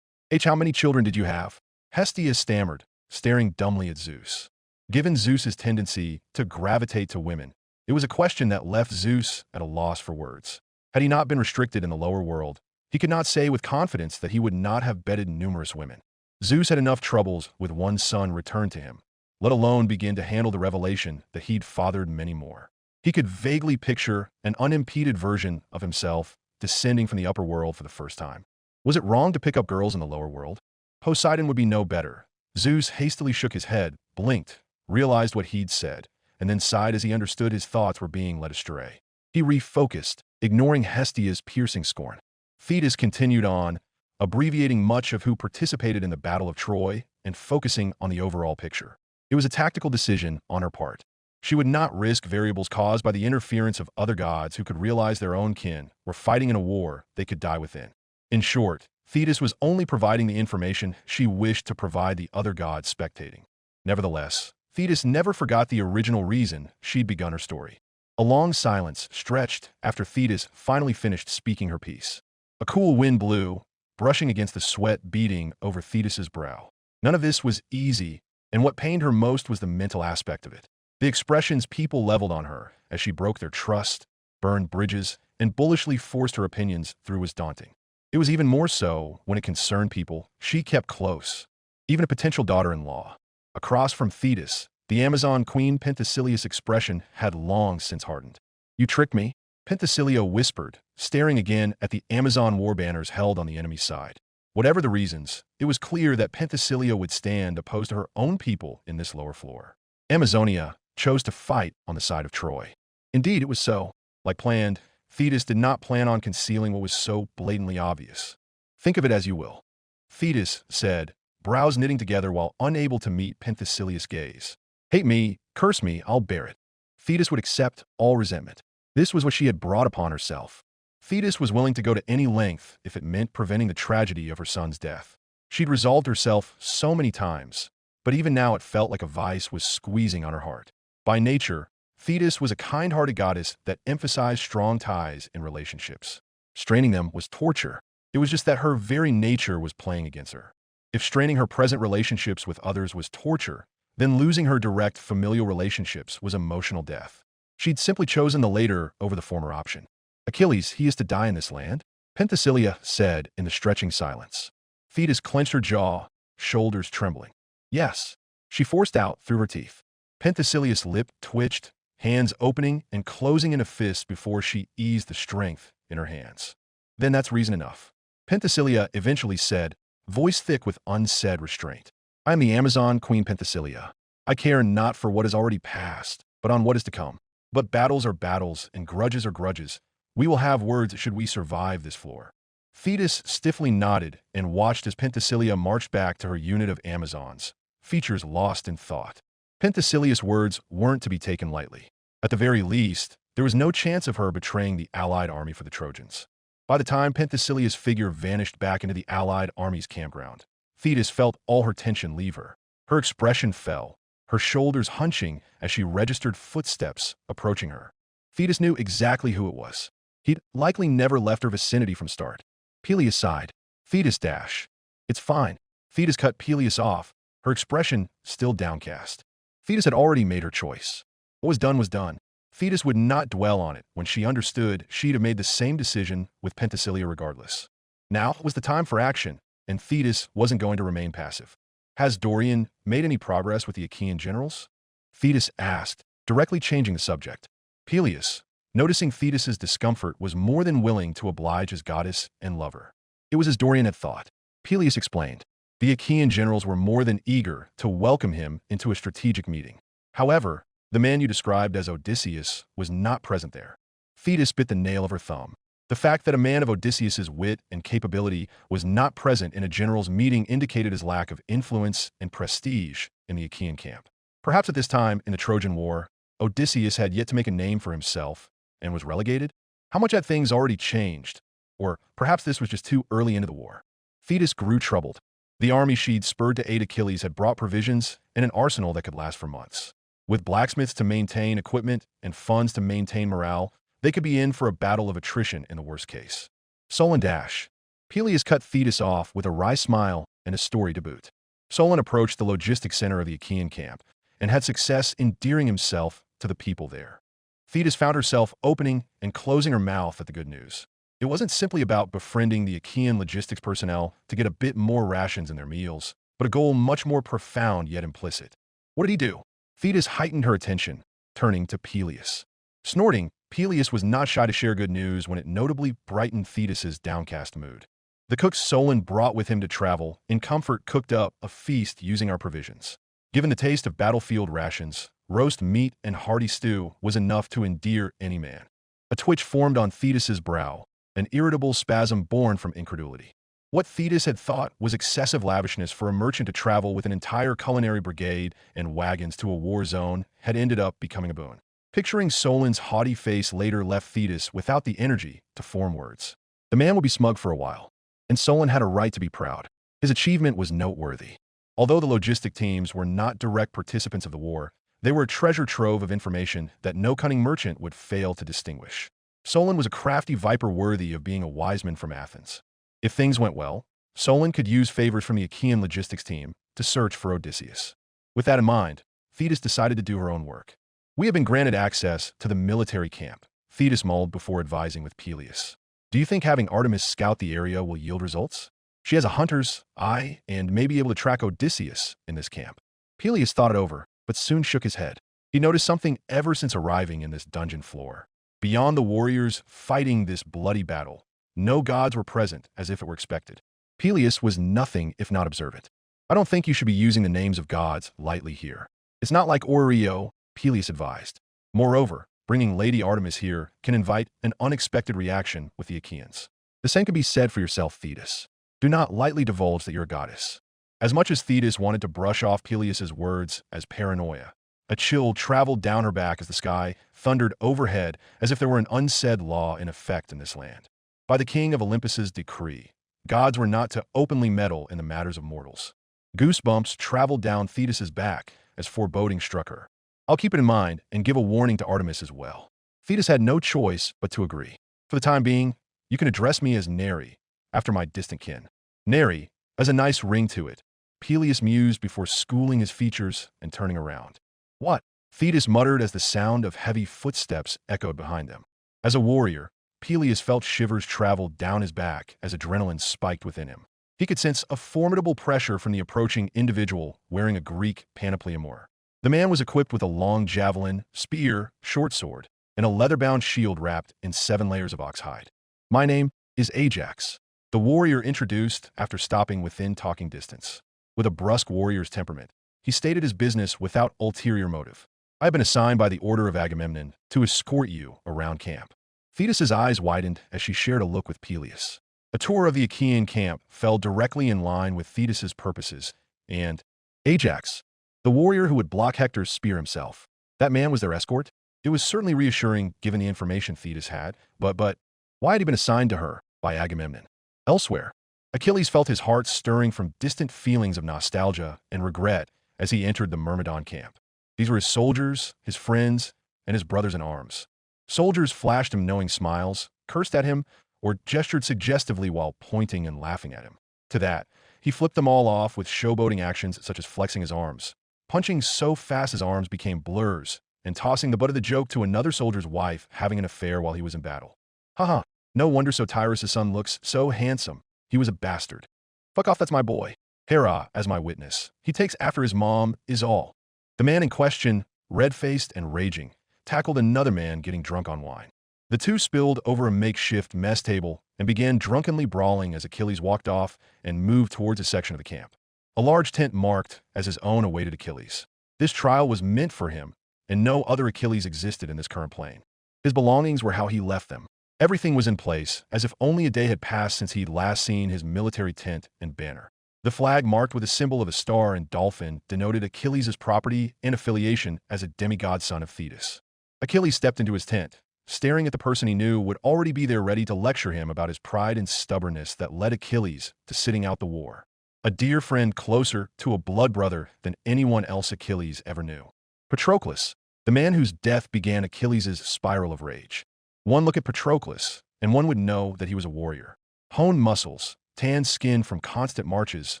How many children did you have? Hestia stammered, staring dumbly at Zeus. Given Zeus's tendency to gravitate to women, it was a question that left Zeus at a loss for words. Had he not been restricted in the lower world, he could not say with confidence that he would not have bedded numerous women. Zeus had enough troubles with one son returned to him, let alone begin to handle the revelation that he'd fathered many more. He could vaguely picture an unimpeded version of himself descending from the upper world for the first time. Was it wrong to pick up girls in the lower world? Poseidon would be no better. Zeus hastily shook his head, blinked, realized what he'd said, and then sighed as he understood his thoughts were being led astray. He refocused, ignoring Hestia's piercing scorn. Thetis continued on, abbreviating much of who participated in the Battle of Troy and focusing on the overall picture. It was a tactical decision on her part. She would not risk variables caused by the interference of other gods who could realize their own kin were fighting in a war they could die within. In short, Thetis was only providing the information she wished to provide the other gods spectating. Nevertheless, Thetis never forgot the original reason she'd begun her story. A long silence stretched after Thetis finally finished speaking her piece. A cool wind blew, brushing against the sweat beading over Thetis's brow. None of this was easy, and what pained her most was the mental aspect of it. The expressions people leveled on her as she broke their trust, burned bridges, and bullishly forced her opinions through was daunting. It was even more so when it concerned people she kept close, even a potential daughter-in-law. Across from Thetis, the Amazon queen Pentasilea's expression had long since hardened. "You tricked me," Penthesilea whispered, staring again at the Amazon war banners held on the enemy's side. Whatever the reasons, it was clear that Penthesilea would stand opposed to her own people in this lower floor. Amazonia chose to fight on the side of Troy. Indeed, it was so. Like planned, Thetis did not plan on concealing what was so blatantly obvious. "Think of it as you will," Thetis said, brows knitting together while unable to meet Penthesilea's gaze. "Hate me, curse me, I'll bear it." Thetis would accept all resentment. This was what she had brought upon herself. Thetis was willing to go to any length if it meant preventing the tragedy of her son's death. She'd resolved herself so many times, but even now it felt like a vice was squeezing on her heart. By nature, Thetis was a kind-hearted goddess that emphasized strong ties in relationships. Straining them was torture. It was just that her very nature was playing against her. If straining her present relationships with others was torture, then losing her direct familial relationships was emotional death. She'd simply chosen the later over the former option. "Achilles, he is to die in this land?" Penthesilea said in the stretching silence. Thetis clenched her jaw, shoulders trembling. "Yes," she forced out through her teeth. Penthesilea's lip twitched, hands opening and closing in a fist before she eased the strength in her hands. "Then that's reason enough," Penthesilea eventually said, voice thick with unsaid restraint. "I am the Amazon Queen Penthesilea. I care not for what has already passed, but on what is to come. But battles are battles and grudges are grudges. We will have words should we survive this floor." Thetis stiffly nodded and watched as Penthesilea marched back to her unit of Amazons, features lost in thought. Penthesilea's words weren't to be taken lightly. At the very least, there was no chance of her betraying the allied army for the Trojans. By the time Penthesilea's figure vanished back into the allied army's campground, Thetis felt all her tension leave her. Her expression fell, her shoulders hunching as she registered footsteps approaching her. Thetis knew exactly who it was. He'd likely never left her vicinity from start. Peleus sighed. "Thetis dash. It's fine." Thetis cut Peleus off, her expression still downcast. Thetis had already made her choice. What was done was done. Thetis would not dwell on it when she understood she'd have made the same decision with Penthesilea regardless. Now was the time for action, and Thetis wasn't going to remain passive. "Has Dorian made any progress with the Achaean generals?" Thetis asked, directly changing the subject. Peleus, noticing Thetis's discomfort, was more than willing to oblige his goddess and lover. It was as Dorian had thought. Peleus explained. The Achaean generals were more than eager to welcome him into a strategic meeting. However, the man you described as Odysseus was not present there. Thetis bit the nail of her thumb. The fact that a man of Odysseus's wit and capability was not present in a general's meeting indicated his lack of influence and prestige in the Achaean camp. Perhaps at this time in the Trojan War, Odysseus had yet to make a name for himself and was relegated? How much had things already changed? Or perhaps this was just too early into the war. Thetis grew troubled. The army she'd spurred to aid Achilles had brought provisions and an arsenal that could last for months. With blacksmiths to maintain equipment and funds to maintain morale, they could be in for a battle of attrition in the worst case. Solon dash. Peleus cut Thetis off with a wry smile and a story to boot. Solon approached the logistics center of the Achaean camp and had success endearing himself to the people there. Thetis found herself opening and closing her mouth at the good news. It wasn't simply about befriending the Achaean logistics personnel to get a bit more rations in their meals, but a goal much more profound yet implicit. What did he do? Thetis heightened her attention, turning to Peleus. Snorting, Peleus was not shy to share good news when it notably brightened Thetis's downcast mood. The cook Solon brought with him to travel, in comfort cooked up a feast using our provisions. Given the taste of battlefield rations, roast meat and hearty stew was enough to endear any man. A twitch formed on Thetis's brow, an irritable spasm born from incredulity. What Thetis had thought was excessive lavishness for a merchant to travel with an entire culinary brigade and wagons to a war zone had ended up becoming a boon. Picturing Solon's haughty face later left Thetis without the energy to form words. The man would be smug for a while, and Solon had a right to be proud. His achievement was noteworthy. Although the logistic teams were not direct participants of the war, they were a treasure trove of information that no cunning merchant would fail to distinguish. Solon was a crafty viper worthy of being a wise man from Athens. If things went well, Solon could use favors from the Achaean logistics team to search for Odysseus. With that in mind, Thetis decided to do her own work. We have been granted access to the military camp, Thetis mulled before advising with Peleus. Do you think having Artemis scout the area will yield results? She has a hunter's eye and may be able to track Odysseus in this camp. Peleus thought it over, but soon shook his head. He noticed something ever since arriving in this dungeon floor. Beyond the warriors fighting this bloody battle, no gods were present as if it were expected. Peleus was nothing if not observant. I don't think you should be using the names of gods lightly here. It's not like Oreo, Peleus advised. Moreover, bringing Lady Artemis here can invite an unexpected reaction with the Achaeans. The same can be said for yourself, Thetis. Do not lightly divulge that you're a goddess. As much as Thetis wanted to brush off Peleus's words as paranoia, a chill traveled down her back as the sky thundered overhead as if there were an unsaid law in effect in this land. By the king of Olympus's decree, gods were not to openly meddle in the matters of mortals. Goosebumps traveled down Thetis's back as foreboding struck her. I'll keep it in mind and give a warning to Artemis as well. Thetis had no choice but to agree. For the time being, you can address me as Neri, after my distant kin. Neri has a nice ring to it, Peleus mused before schooling his features and turning around. What? Thetis muttered as the sound of heavy footsteps echoed behind them. As a warrior, Peleus felt shivers travel down his back as adrenaline spiked within him. He could sense a formidable pressure from the approaching individual wearing a Greek panoply armor. The man was equipped with a long javelin, spear, short sword, and a leather-bound shield wrapped in 7 layers of ox hide. My name is Ajax, the warrior introduced after stopping within talking distance. With a brusque warrior's temperament, he stated his business without ulterior motive. I have been assigned by the order of Agamemnon to escort you around camp. Thetis's eyes widened as she shared a look with Peleus. A tour of the Achaean camp fell directly in line with Thetis's purposes, and Ajax, the warrior who would block Hector's spear himself. That man was their escort? It was certainly reassuring given the information Thetis had, but why had he been assigned to her by Agamemnon? Elsewhere, Achilles felt his heart stirring from distant feelings of nostalgia and regret as he entered the Myrmidon camp. These were his soldiers, his friends, and his brothers in arms. Soldiers flashed him knowing smiles, cursed at him, or gestured suggestively while pointing and laughing at him. To that, he flipped them all off with showboating actions such as flexing his arms, punching so fast his arms became blurs, and tossing the butt of the joke to another soldier's wife having an affair while he was in battle. Haha, no wonder Sotiris' son looks so handsome. He was a bastard. Fuck off, that's my boy. Hera as my witness. He takes after his mom is all. The man in question, red-faced and raging, tackled another man getting drunk on wine. The two spilled over a makeshift mess table and began drunkenly brawling as Achilles walked off and moved towards a section of the camp. A large tent marked as his own awaited Achilles. This trial was meant for him, and no other Achilles existed in this current plane. His belongings were how he left them. Everything was in place, as if only a day had passed since he'd last seen his military tent and banner. The flag, marked with a symbol of a star and dolphin, denoted Achilles' property and affiliation as a demigod son of Thetis. Achilles stepped into his tent, staring at the person he knew would already be there ready to lecture him about his pride and stubbornness that led Achilles to sitting out the war. A dear friend closer to a blood brother than anyone else Achilles ever knew. Patroclus, the man whose death began Achilles' spiral of rage. One look at Patroclus, and one would know that he was a warrior. Honed muscles, tanned skin from constant marches,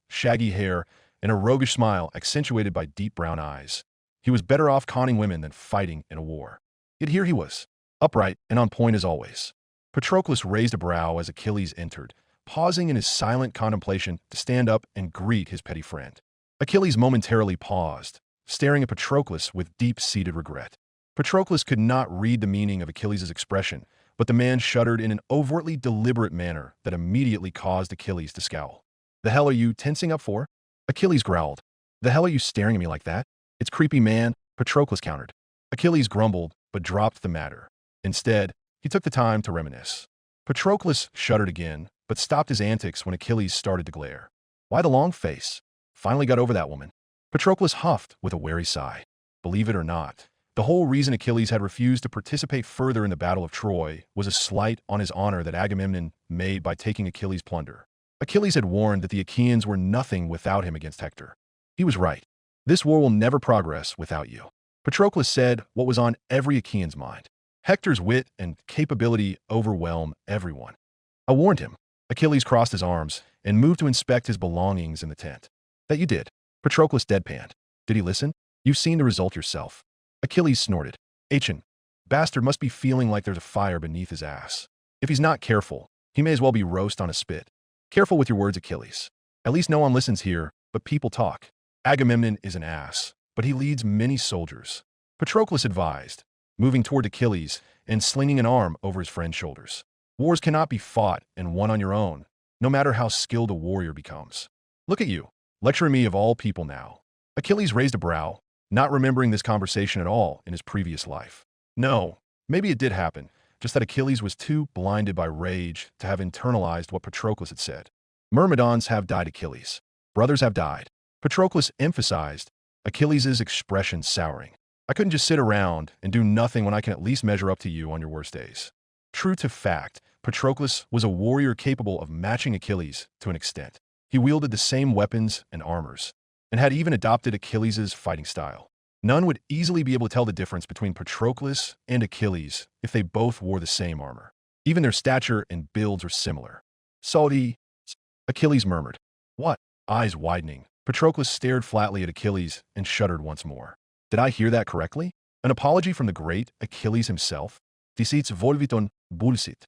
shaggy hair, and a roguish smile accentuated by deep brown eyes. He was better off conning women than fighting in a war. Yet here he was, upright and on point as always. Patroclus raised a brow as Achilles entered, pausing in his silent contemplation to stand up and greet his petty friend. Achilles momentarily paused, staring at Patroclus with deep-seated regret. Patroclus could not read the meaning of Achilles' expression, but the man shuddered in an overtly deliberate manner that immediately caused Achilles to scowl. "The hell are you tensing up for?" Achilles growled. "The hell are you staring at me like that? It's creepy, man," Patroclus countered. Achilles grumbled, but dropped the matter. Instead, he took the time to reminisce. Patroclus shuddered again, but stopped his antics when Achilles started to glare. "Why the long face? Finally got over that woman." Patroclus huffed with a wary sigh. Believe it or not, the whole reason Achilles had refused to participate further in the Battle of Troy was a slight on his honor that Agamemnon made by taking Achilles' plunder. Achilles had warned that the Achaeans were nothing without him against Hector. He was right. "This war will never progress without you." Patroclus said what was on every Achaean's mind. Hector's wit and capability overwhelm everyone. "I warned him." Achilles crossed his arms and moved to inspect his belongings in the tent. "That you did." Patroclus deadpanned. "Did he listen? You've seen the result yourself." Achilles snorted. "Achin, bastard must be feeling like there's a fire beneath his ass. If he's not careful, he may as well be roast on a spit." "Careful with your words, Achilles. At least no one listens here, but people talk. Agamemnon is an ass, but he leads many soldiers," Patroclus advised, moving toward Achilles and slinging an arm over his friend's shoulders. "Wars cannot be fought and won on your own, no matter how skilled a warrior becomes. Look at you, lecturing me of all people now." Achilles raised a brow, not remembering this conversation at all in his previous life. No, maybe it did happen, just that Achilles was too blinded by rage to have internalized what Patroclus had said. "Myrmidons have died, Achilles. Brothers have died." Patroclus emphasized, Achilles' expression souring. "I couldn't just sit around and do nothing when I can at least measure up to you on your worst days." True to fact, Patroclus was a warrior capable of matching Achilles to an extent. He wielded the same weapons and armors, and had even adopted Achilles' fighting style. None would easily be able to tell the difference between Patroclus and Achilles if they both wore the same armor. Even their stature and builds are similar. "Salty," Achilles murmured. "What?" Eyes widening, Patroclus stared flatly at Achilles and shuddered once more. "Did I hear that correctly? An apology from the great Achilles himself? Deceits volviton bullshit."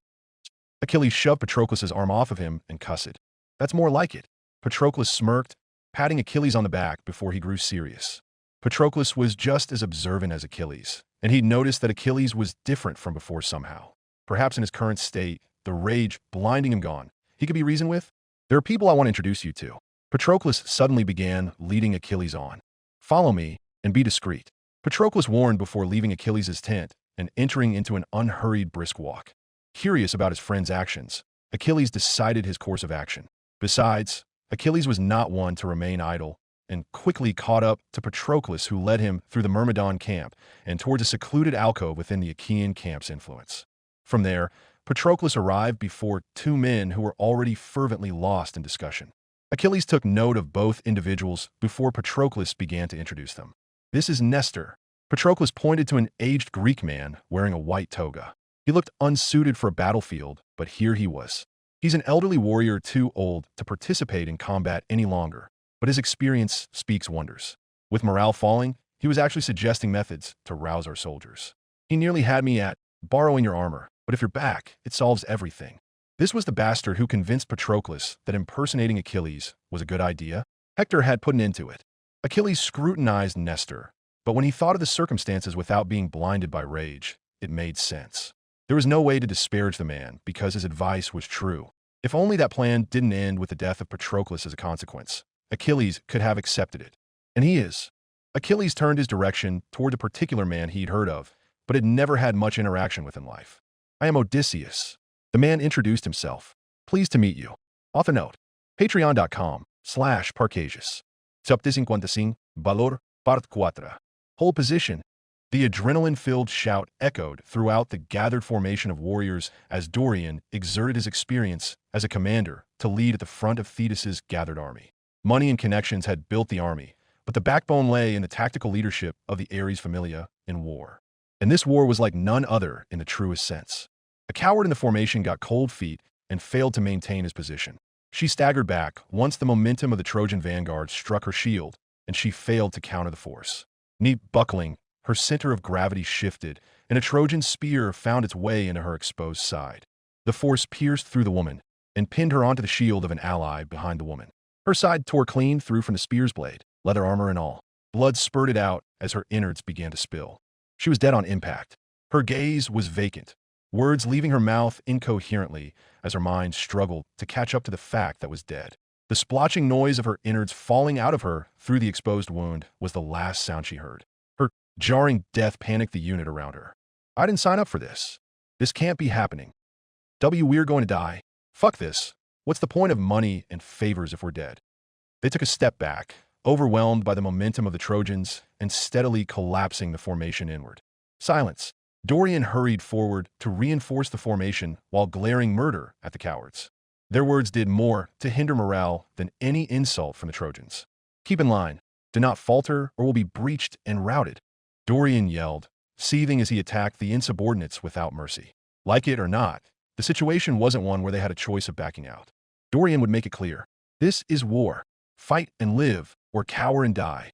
Achilles shoved Patroclus' arm off of him and cussed. "That's more like it." Patroclus smirked, patting Achilles on the back before he grew serious. Patroclus was just as observant as Achilles, and he'd noticed that Achilles was different from before somehow. Perhaps in his current state, the rage blinding him gone, he could be reasoned with. "There are people I want to introduce you to." Patroclus suddenly began leading Achilles on. "Follow me and be discreet." Patroclus warned before leaving Achilles' tent and entering into an unhurried brisk walk. Curious about his friend's actions, Achilles decided his course of action. Besides, Achilles was not one to remain idle, and quickly caught up to Patroclus, who led him through the Myrmidon camp and towards a secluded alcove within the Achaean camp's influence. From there, Patroclus arrived before two men who were already fervently lost in discussion. Achilles took note of both individuals before Patroclus began to introduce them. "This is Nestor." Patroclus pointed to an aged Greek man wearing a white toga. He looked unsuited for a battlefield, but here he was. He's an elderly warrior too old to participate in combat any longer, but his experience speaks wonders. With morale falling, he was actually suggesting methods to rouse our soldiers. "He nearly had me at borrowing your armor, but if you're back, it solves everything." This was the bastard who convinced Patroclus that impersonating Achilles was a good idea. Hector had put an end to it. Achilles scrutinized Nestor, but when he thought of the circumstances without being blinded by rage, it made sense. There was no way to disparage the man because his advice was true. If only that plan didn't end with the death of Patroclus as a consequence, Achilles could have accepted it. And he is. Achilles turned his direction toward the particular man he'd heard of, but had never had much interaction with in life. "I am Odysseus, The man introduced himself. Pleased to meet you. Author note. Patreon.com/Parcasious. Sub-55 valor part 4. Hold position. The adrenaline-filled shout echoed throughout the gathered formation of warriors as Dorian exerted his experience as a commander to lead at the front of Thetis's gathered army. Money and connections had built the army, but the backbone lay in the tactical leadership of the Ares Familia in war. And this war was like none other in the truest sense. A coward in the formation got cold feet and failed to maintain his position. She staggered back once the momentum of the Trojan vanguard struck her shield, and she failed to counter the force. Knee buckling, her center of gravity shifted, and a Trojan spear found its way into her exposed side. The force pierced through the woman and pinned her onto the shield of an ally behind the woman. Her side tore clean through from the spear's blade, leather armor and all. Blood spurted out as her innards began to spill. She was dead on impact. Her gaze was vacant, words leaving her mouth incoherently as her mind struggled to catch up to the fact that was dead. The splotching noise of her innards falling out of her through the exposed wound was the last sound she heard. Her jarring death panicked the unit around her. I didn't sign up for this. This can't be happening. We're going to die. Fuck this. What's the point of money and favors if we're dead? They took a step back, overwhelmed by the momentum of the Trojans and steadily collapsing the formation inward. Silence. Dorian hurried forward to reinforce the formation while glaring murder at the cowards. Their words did more to hinder morale than any insult from the Trojans. Keep in line. Do not falter or we'll be breached and routed. Dorian yelled, seething as he attacked the insubordinates without mercy. Like it or not, the situation wasn't one where they had a choice of backing out. Dorian would make it clear. This is war. Fight and live, or cower and die.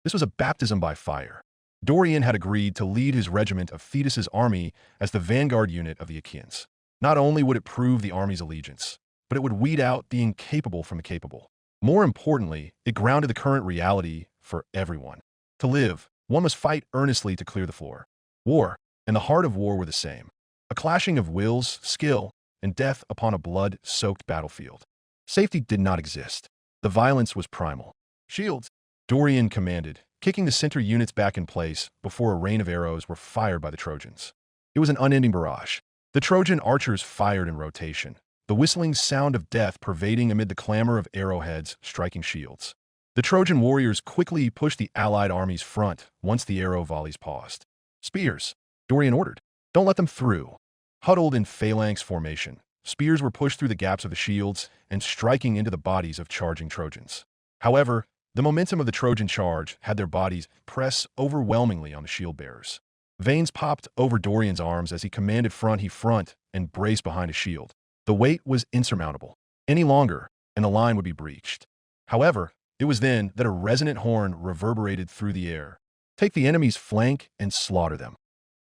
This was a baptism by fire. Dorian had agreed to lead his regiment of Thetis's army as the vanguard unit of the Achaeans. Not only would it prove the army's allegiance, but it would weed out the incapable from the capable. More importantly, it grounded the current reality for everyone. To live, one must fight earnestly to clear the floor. War and the heart of war were the same. A clashing of wills, skill, and death upon a blood-soaked battlefield. Safety did not exist. The violence was primal. Shields, Dorian commanded, kicking the center units back in place before a rain of arrows were fired by the Trojans. It was an unending barrage. The Trojan archers fired in rotation, the whistling sound of death pervading amid the clamor of arrowheads striking shields. The Trojan warriors quickly pushed the allied army's front once the arrow volleys paused. Spears, Dorian ordered. Don't let them through. Huddled in phalanx formation, spears were pushed through the gaps of the shields and striking into the bodies of charging Trojans. However, the momentum of the Trojan charge had their bodies press overwhelmingly on the shield bearers. Veins popped over Dorian's arms as he commanded front and braced behind a shield. The weight was insurmountable. Any longer, and the line would be breached. However, it was then that a resonant horn reverberated through the air. Take the enemy's flank and slaughter them.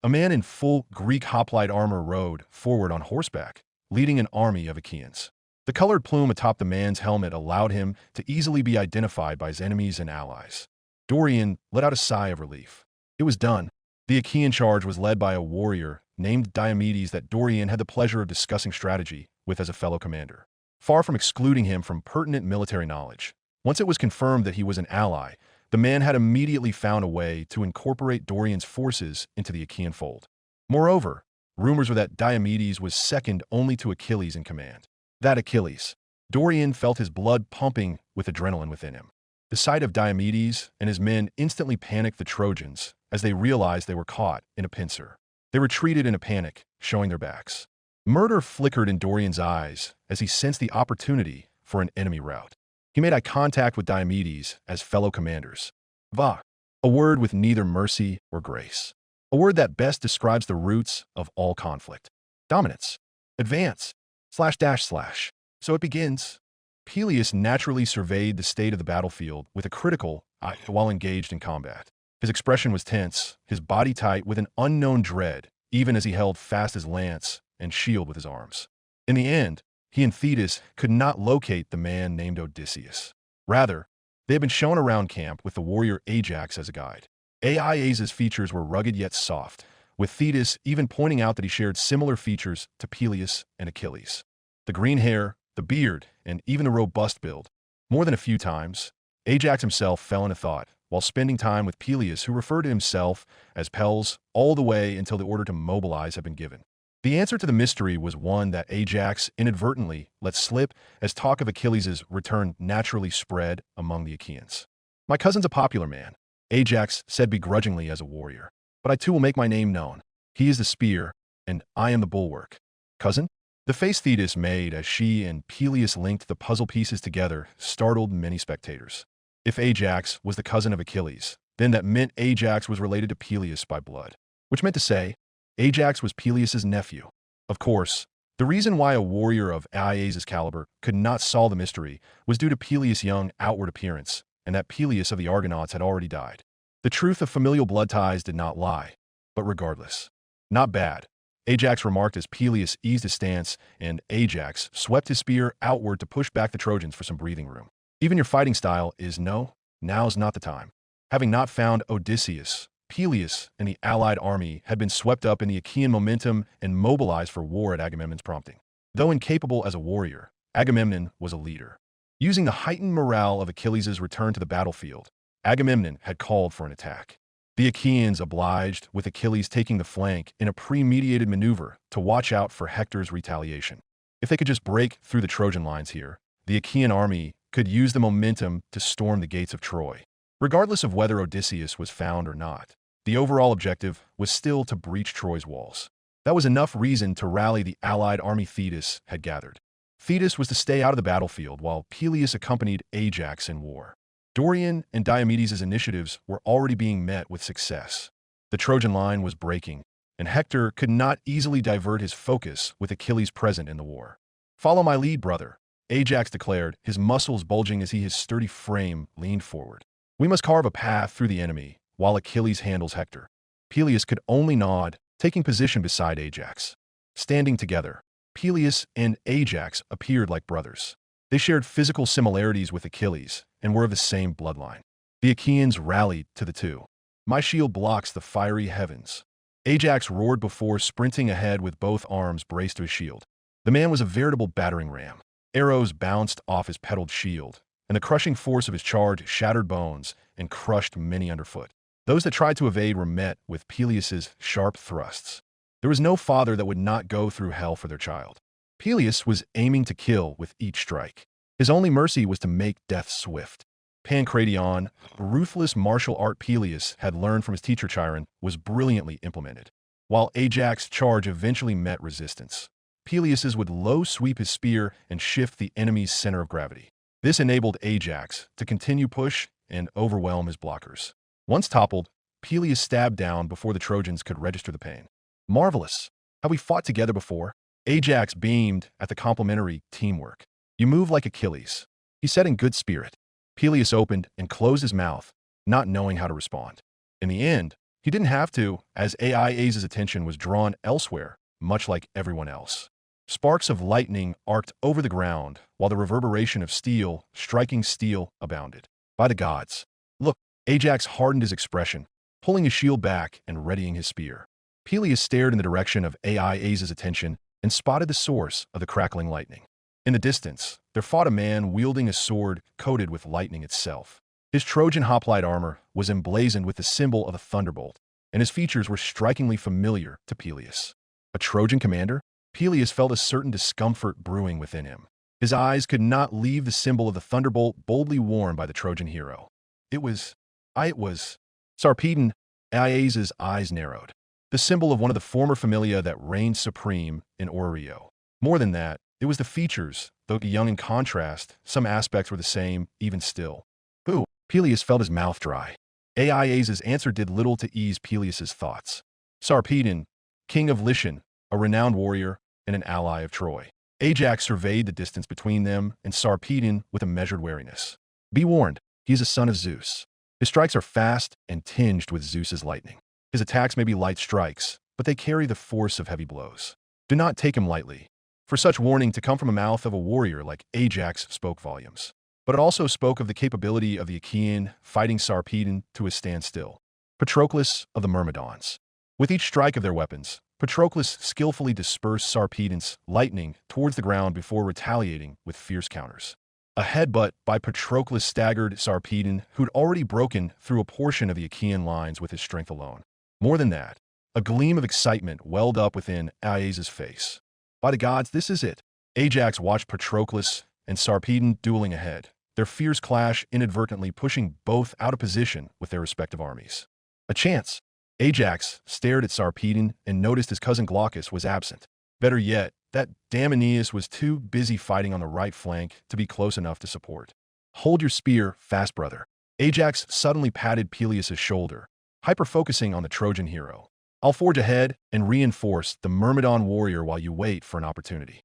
A man in full Greek hoplite armor rode forward on horseback, leading an army of Achaeans. The colored plume atop the man's helmet allowed him to easily be identified by his enemies and allies. Dorian let out a sigh of relief. It was done. The Achaean charge was led by a warrior named Diomedes that Dorian had the pleasure of discussing strategy with as a fellow commander. Far from excluding him from pertinent military knowledge, once it was confirmed that he was an ally, the man had immediately found a way to incorporate Dorian's forces into the Achaean fold. Moreover, rumors were that Diomedes was second only to Achilles in command. That Achilles. Dorian felt his blood pumping with adrenaline within him. The sight of Diomedes and his men instantly panicked the Trojans as they realized they were caught in a pincer. They retreated in a panic, showing their backs. Murder flickered in Dorian's eyes as he sensed the opportunity for an enemy rout. He made eye contact with Diomedes as fellow commanders. Va, a word with neither mercy or grace. A word that best describes the roots of all conflict. Dominance. Advance. //. So it begins. Peleus naturally surveyed the state of the battlefield with a critical eye while engaged in combat. His expression was tense, his body tight with an unknown dread, even as he held fast his lance and shield with his arms. In the end, he and Thetis could not locate the man named Odysseus. Rather, they had been shown around camp with the warrior Ajax as a guide. Aias's features were rugged yet soft, with Thetis even pointing out that he shared similar features to Peleus and Achilles. The green hair, the beard, and even the robust build. More than a few times, Ajax himself fell into thought while spending time with Peleus, who referred to himself as Pels all the way until the order to mobilize had been given. The answer to the mystery was one that Ajax inadvertently let slip as talk of Achilles' return naturally spread among the Achaeans. "My cousin's a popular man," Ajax said begrudgingly as a warrior. "But I too will make my name known. He is the spear, and I am the bulwark." "Cousin?" The face Thetis made as she and Peleus linked the puzzle pieces together startled many spectators. If Ajax was the cousin of Achilles, then that meant Ajax was related to Peleus by blood, which meant to say Ajax was Peleus's nephew. Of course, the reason why a warrior of Aias' caliber could not solve the mystery was due to Peleus' young outward appearance, and that Peleus of the Argonauts had already died. The truth of familial blood ties did not lie, but regardless. "Not bad," Ajax remarked as Peleus eased his stance, and Ajax swept his spear outward to push back the Trojans for some breathing room. "Even your fighting style is no, now's not the time." Having not found Odysseus, Peleus and the allied army had been swept up in the Achaean momentum and mobilized for war at Agamemnon's prompting. Though incapable as a warrior, Agamemnon was a leader. Using the heightened morale of Achilles' return to the battlefield, Agamemnon had called for an attack. The Achaeans obliged, with Achilles taking the flank in a pre-mediated maneuver to watch out for Hector's retaliation. If they could just break through the Trojan lines here, the Achaean army could use the momentum to storm the gates of Troy. Regardless of whether Odysseus was found or not, the overall objective was still to breach Troy's walls. That was enough reason to rally the allied army Thetis had gathered. Thetis was to stay out of the battlefield while Peleus accompanied Ajax in war. Dorian and Diomedes' initiatives were already being met with success. The Trojan line was breaking, and Hector could not easily divert his focus with Achilles present in the war. "Follow my lead, brother," Ajax declared, his muscles bulging as his sturdy frame leaned forward. "We must carve a path through the enemy, while Achilles handles Hector." Peleus could only nod, taking position beside Ajax. Standing together, Peleus and Ajax appeared like brothers. They shared physical similarities with Achilles and were of the same bloodline. The Achaeans rallied to the two. "My shield blocks the fiery heavens," Ajax roared before sprinting ahead with both arms braced to his shield. The man was a veritable battering ram. Arrows bounced off his petaled shield, and the crushing force of his charge shattered bones and crushed many underfoot. Those that tried to evade were met with Peleus's sharp thrusts. There was no father that would not go through hell for their child. Peleus was aiming to kill with each strike. His only mercy was to make death swift. Pancration, the ruthless martial art Peleus had learned from his teacher Chiron, was brilliantly implemented. While Ajax's charge eventually met resistance, Peleus's would low sweep his spear and shift the enemy's center of gravity. This enabled Ajax to continue push and overwhelm his blockers. Once toppled, Peleus stabbed down before the Trojans could register the pain. "Marvelous! Have we fought together before?" Ajax beamed at the complementary teamwork. "You move like Achilles," he said in good spirit. Peleus opened and closed his mouth, not knowing how to respond. In the end, he didn't have to, as Aias's attention was drawn elsewhere, much like everyone else. Sparks of lightning arced over the ground, while the reverberation of steel striking steel abounded. "By the gods!" "Look!" Ajax hardened his expression, pulling his shield back and readying his spear. Peleus stared in the direction of Aias's attention and spotted the source of the crackling lightning. In the distance, there fought a man wielding a sword coated with lightning itself. His Trojan hoplite armor was emblazoned with the symbol of a thunderbolt, and his features were strikingly familiar to Peleus. A Trojan commander? Peleus felt a certain discomfort brewing within him. His eyes could not leave the symbol of the thunderbolt boldly worn by the Trojan hero. It was Sarpedon. Aias's eyes narrowed. The symbol of one of the former familia that reigned supreme in Orio. More than that, it was the features, though young in contrast, some aspects were the same, even still. "Who?" Peleus felt his mouth dry. Aias's answer did little to ease Peleus's thoughts. "Sarpedon, king of Lycian, a renowned warrior and an ally of Troy." Ajax surveyed the distance between them and Sarpedon with a measured wariness. "Be warned, he is a son of Zeus. His strikes are fast and tinged with Zeus's lightning. His attacks may be light strikes, but they carry the force of heavy blows. Do not take him lightly." For such warning to come from the mouth of a warrior like Ajax spoke volumes. But it also spoke of the capability of the Achaean fighting Sarpedon to a standstill. Patroclus of the Myrmidons. With each strike of their weapons, Patroclus skillfully dispersed Sarpedon's lightning towards the ground before retaliating with fierce counters. A headbutt by Patroclus staggered Sarpedon, who'd already broken through a portion of the Achaean lines with his strength alone. More than that, A gleam of excitement welled up within Aias's face. By the gods, this is it. Ajax watched Patroclus and Sarpedon dueling ahead, their fierce clash inadvertently pushing both out of position with their respective armies. A chance. Ajax stared at Sarpedon and noticed his cousin Glaucus was absent. Better yet, that damn Aeneas was too busy fighting on the right flank to be close enough to support. Hold your spear fast, brother. Ajax suddenly patted Peleus' shoulder, hyper-focusing on the Trojan hero. I'll forge ahead and reinforce the Myrmidon warrior while you wait for an opportunity.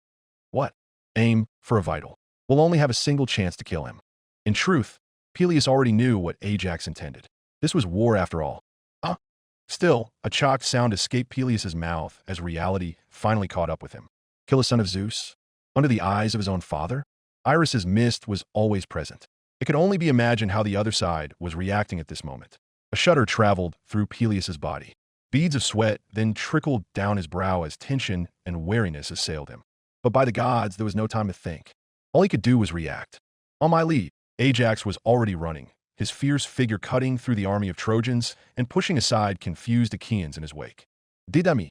What? Aim for a vital. We'll only have a single chance to kill him. In truth, Peleus already knew what Ajax intended. This was war after all. Still, a chocked sound escaped Peleus' mouth as reality finally caught up with him. Kill a son of Zeus? Under the eyes of his own father? Iris's mist was always present. It could only be imagined how the other side was reacting at this moment. A shudder traveled through Peleus' body. Beads of sweat then trickled down his brow as tension and wariness assailed him. But by the gods, there was no time to think. All he could do was react. On my lead, Ajax was already running, his fierce figure cutting through the army of Trojans and pushing aside confused Achaeans in his wake. Didami.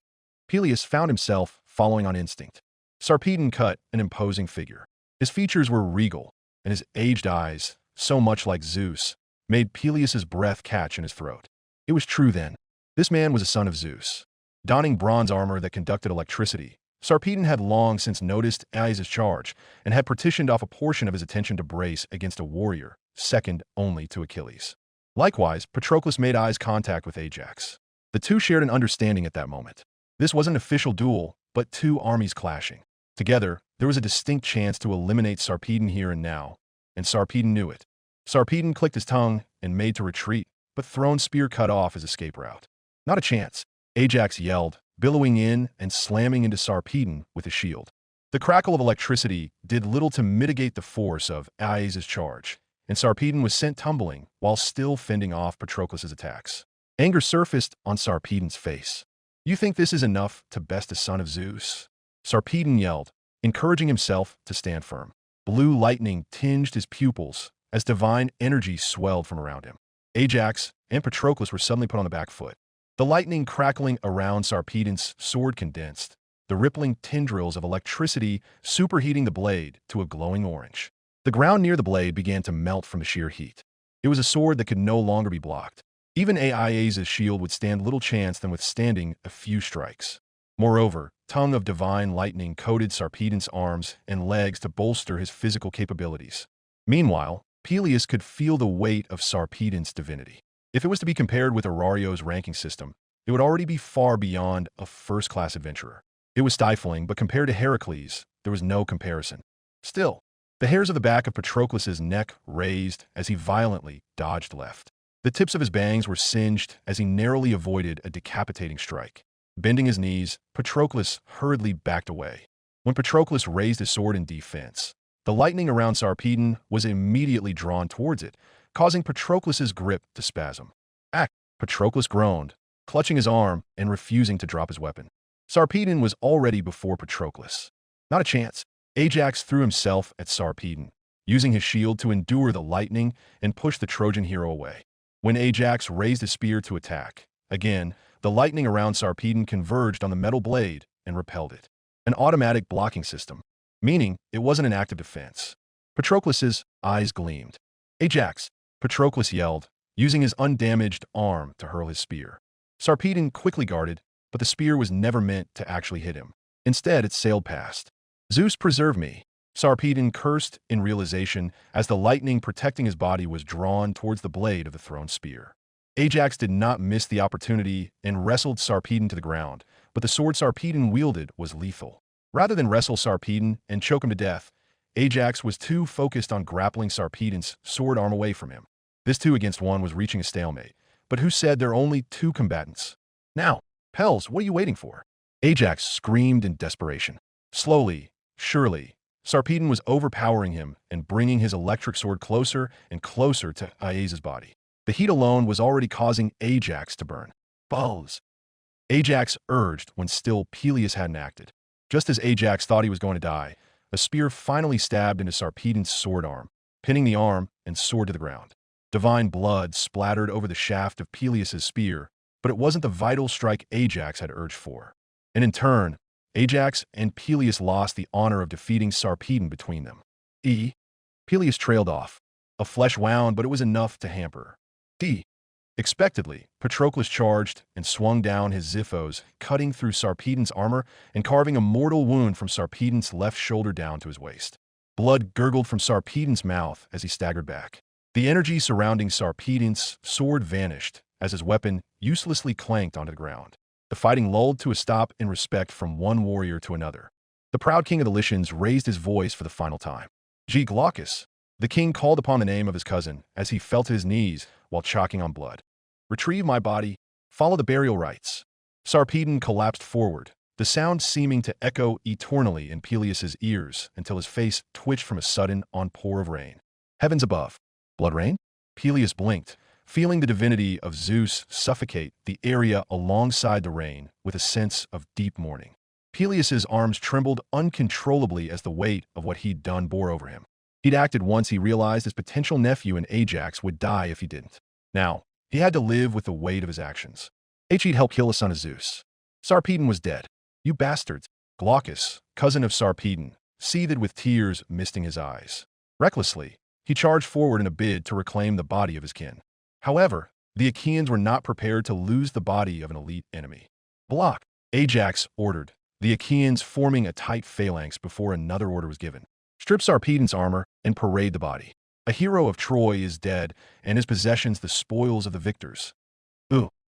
Peleus found himself following on instinct. Sarpedon cut an imposing figure. His features were regal, and his aged eyes, so much like Zeus, made Peleus' breath catch in his throat. It was true then. This man was a son of Zeus. Donning bronze armor that conducted electricity, Sarpedon had long since noticed Aias' charge and had partitioned off a portion of his attention to brace against a warrior, second only to Achilles. Likewise, Patroclus made eyes contact with Ajax. The two shared an understanding at that moment. This wasn't an official duel, but two armies clashing. Together, there was a distinct chance to eliminate Sarpedon here and now, and Sarpedon knew it. Sarpedon clicked his tongue and made to retreat, but thrown spear cut off his escape route. Not a chance, Ajax yelled, billowing in and slamming into Sarpedon with his shield. The crackle of electricity did little to mitigate the force of Aias' charge, and Sarpedon was sent tumbling while still fending off Patroclus' attacks. Anger surfaced on Sarpedon's face. You think this is enough to best a son of Zeus? Sarpedon yelled, encouraging himself to stand firm. Blue lightning tinged his pupils as divine energy swelled from around him. Ajax and Patroclus were suddenly put on the back foot. The lightning crackling around Sarpedon's sword condensed, the rippling tendrils of electricity superheating the blade to a glowing orange. The ground near the blade began to melt from the sheer heat. It was a sword that could no longer be blocked. Even Aias' shield would stand little chance than withstanding a few strikes. Moreover, tongue of divine lightning coated Sarpedon's arms and legs to bolster his physical capabilities. Meanwhile, Peleus could feel the weight of Sarpedon's divinity. If it was to be compared with Arario's ranking system, it would already be far beyond a first-class adventurer. It was stifling, but compared to Heracles, there was no comparison. Still, the hairs of the back of Patroclus' neck raised as he violently dodged left. The tips of his bangs were singed as he narrowly avoided a decapitating strike. Bending his knees, Patroclus hurriedly backed away. When Patroclus raised his sword in defense, the lightning around Sarpedon was immediately drawn towards it, causing Patroclus' grip to spasm. Patroclus groaned, clutching his arm and refusing to drop his weapon. Sarpedon was already before Patroclus. Not a chance. Ajax threw himself at Sarpedon, using his shield to endure the lightning and push the Trojan hero away. When Ajax raised his spear to attack, again, the lightning around Sarpedon converged on the metal blade and repelled it. An automatic blocking system, meaning it wasn't an active defense. Patroclus' eyes gleamed. Ajax, Patroclus yelled, using his undamaged arm to hurl his spear. Sarpedon quickly guarded, but the spear was never meant to actually hit him. Instead, it sailed past. Zeus preserve me, Sarpedon cursed in realization as the lightning protecting his body was drawn towards the blade of the thrown spear. Ajax did not miss the opportunity and wrestled Sarpedon to the ground, but the sword Sarpedon wielded was lethal. Rather than wrestle Sarpedon and choke him to death, Ajax was too focused on grappling Sarpedon's sword arm away from him. This 2 against 1 was reaching a stalemate, but who said there are only 2 combatants? Now, Pels, what are you waiting for? Ajax screamed in desperation. Slowly, surely, Sarpedon was overpowering him and bringing his electric sword closer and closer to Aias' body. The heat alone was already causing Ajax to burn. Balls! Ajax urged when still Peleus hadn't acted. Just as Ajax thought he was going to die, a spear finally stabbed into Sarpedon's sword arm, pinning the arm and sword to the ground. Divine blood splattered over the shaft of Peleus' spear, but it wasn't the vital strike Ajax had urged for. And in turn, Ajax and Peleus lost the honor of defeating Sarpedon between them. Peleus trailed off. A flesh wound, but it was enough to hamper. Expectedly, Patroclus charged and swung down his Xiphos, cutting through Sarpedon's armor and carving a mortal wound from Sarpedon's left shoulder down to his waist. Blood gurgled from Sarpedon's mouth as he staggered back. The energy surrounding Sarpedon's sword vanished as his weapon uselessly clanked onto the ground. The fighting lulled to a stop in respect from one warrior to another. The proud king of the Lycians raised his voice for the final time. Glaucus, the king called upon the name of his cousin as he fell to his knees while choking on blood. Retrieve my body, follow the burial rites. Sarpedon collapsed forward, the sound seeming to echo eternally in Peleus's ears until his face twitched from a sudden onpour of rain. Heavens above. Blood rain? Peleus blinked, feeling the divinity of Zeus suffocate the area alongside the rain with a sense of deep mourning. Peleus's arms trembled uncontrollably as the weight of what he'd done bore over him. He'd acted once he realized his potential nephew in Ajax would die if he didn't. Now, he had to live with the weight of his actions. He'd help kill a son of Zeus. Sarpedon was dead. You bastards. Glaucus, cousin of Sarpedon, seethed with tears misting his eyes. Recklessly, he charged forward in a bid to reclaim the body of his kin. However, the Achaeans were not prepared to lose the body of an elite enemy. Block, Ajax ordered, the Achaeans forming a tight phalanx before another order was given. Strip Sarpedon's armor and parade the body. A hero of Troy is dead, and his possessions the spoils of the victors.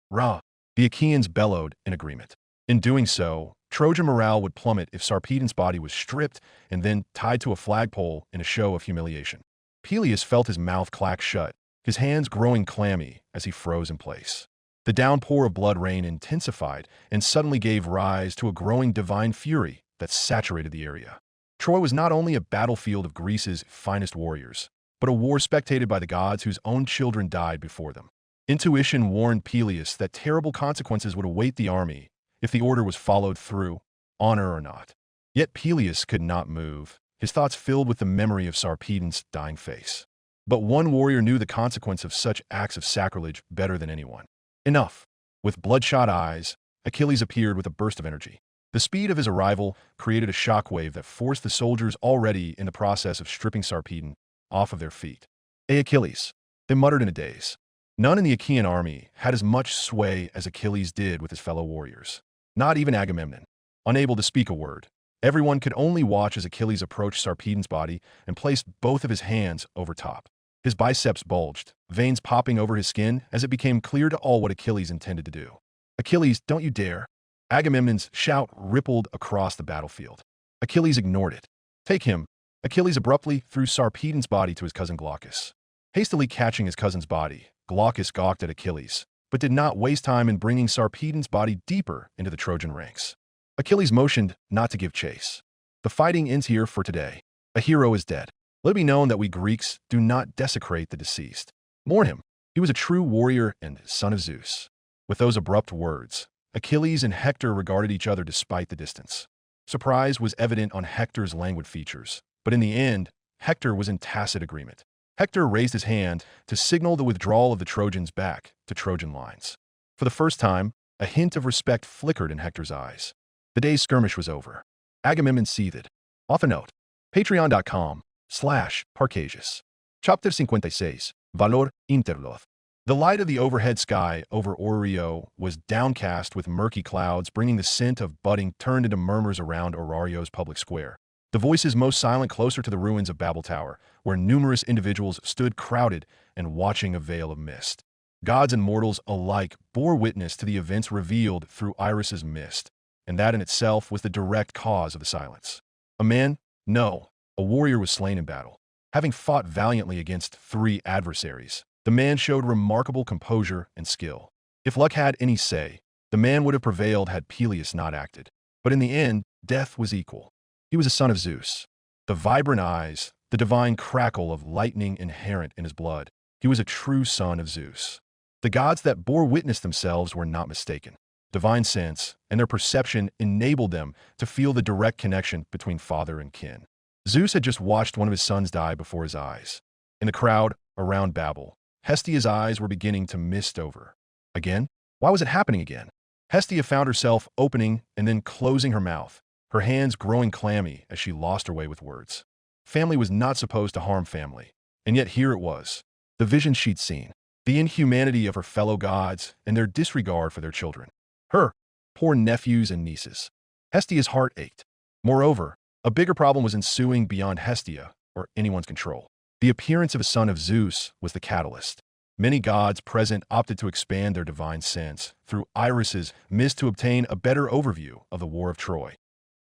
Rah! The Achaeans bellowed in agreement. In doing so, Trojan morale would plummet if Sarpedon's body was stripped and then tied to a flagpole in a show of humiliation. Peleus felt his mouth clack shut, his hands growing clammy as he froze in place. The downpour of blood rain intensified and suddenly gave rise to a growing divine fury that saturated the area. Troy was not only a battlefield of Greece's finest warriors, but a war spectated by the gods whose own children died before them. Intuition warned Peleus that terrible consequences would await the army if the order was followed through, honor or not. Yet Peleus could not move, his thoughts filled with the memory of Sarpedon's dying face. But one warrior knew the consequence of such acts of sacrilege better than anyone. Enough. With bloodshot eyes, Achilles appeared with a burst of energy. The speed of his arrival created a shockwave that forced the soldiers already in the process of stripping Sarpedon off of their feet. Achilles, they muttered in a daze. None in the Achaean army had as much sway as Achilles did with his fellow warriors. Not even Agamemnon. Unable to speak a word, everyone could only watch as Achilles approached Sarpedon's body and placed both of his hands over top. His biceps bulged, veins popping over his skin as it became clear to all what Achilles intended to do. Achilles, don't you dare. Agamemnon's shout rippled across the battlefield. Achilles ignored it. Take him. Achilles abruptly threw Sarpedon's body to his cousin Glaucus. Hastily catching his cousin's body, Glaucus gawked at Achilles, but did not waste time in bringing Sarpedon's body deeper into the Trojan ranks. Achilles motioned not to give chase. The fighting ends here for today. A hero is dead. Let it be known that we Greeks do not desecrate the deceased. Mourn him. He was a true warrior and son of Zeus. With those abrupt words, Achilles and Hector regarded each other despite the distance. Surprise was evident on Hector's languid features, but in the end, Hector was in tacit agreement. Hector raised his hand to signal the withdrawal of the Trojans back to Trojan lines. For the first time, a hint of respect flickered in Hector's eyes. The day's skirmish was over. Agamemnon seethed. Off a note. Patreon.com/Parcasious. Chapter 56. Valor Interloth. The light of the overhead sky over Orio was downcast with murky clouds, bringing the scent of budding turned into murmurs around Orario's public square. The voices most silent closer to the ruins of Babel Tower, where numerous individuals stood crowded and watching a veil of mist. Gods and mortals alike bore witness to the events revealed through Iris's mist, and that in itself was the direct cause of the silence. A man? No, a warrior was slain in battle. Having fought valiantly against 3 adversaries, the man showed remarkable composure and skill. If luck had any say, the man would have prevailed had Peleus not acted. But in the end, death was equal. He was a son of Zeus. The vibrant eyes, the divine crackle of lightning inherent in his blood. He was a true son of Zeus. The gods that bore witness themselves were not mistaken. Divine sense and their perception enabled them to feel the direct connection between father and kin. Zeus had just watched one of his sons die before his eyes. In the crowd around Babel, Hestia's eyes were beginning to mist over. Again? Why was it happening again? Hestia found herself opening and then closing her mouth, her hands growing clammy as she lost her way with words. Family was not supposed to harm family, and yet here it was. The vision she'd seen, the inhumanity of her fellow gods and their disregard for their children. Her poor nephews and nieces. Hestia's heart ached. Moreover, a bigger problem was ensuing beyond Hestia or anyone's control. The appearance of a son of Zeus was the catalyst. Many gods present opted to expand their divine sense through Iris's mist to obtain a better overview of the War of Troy.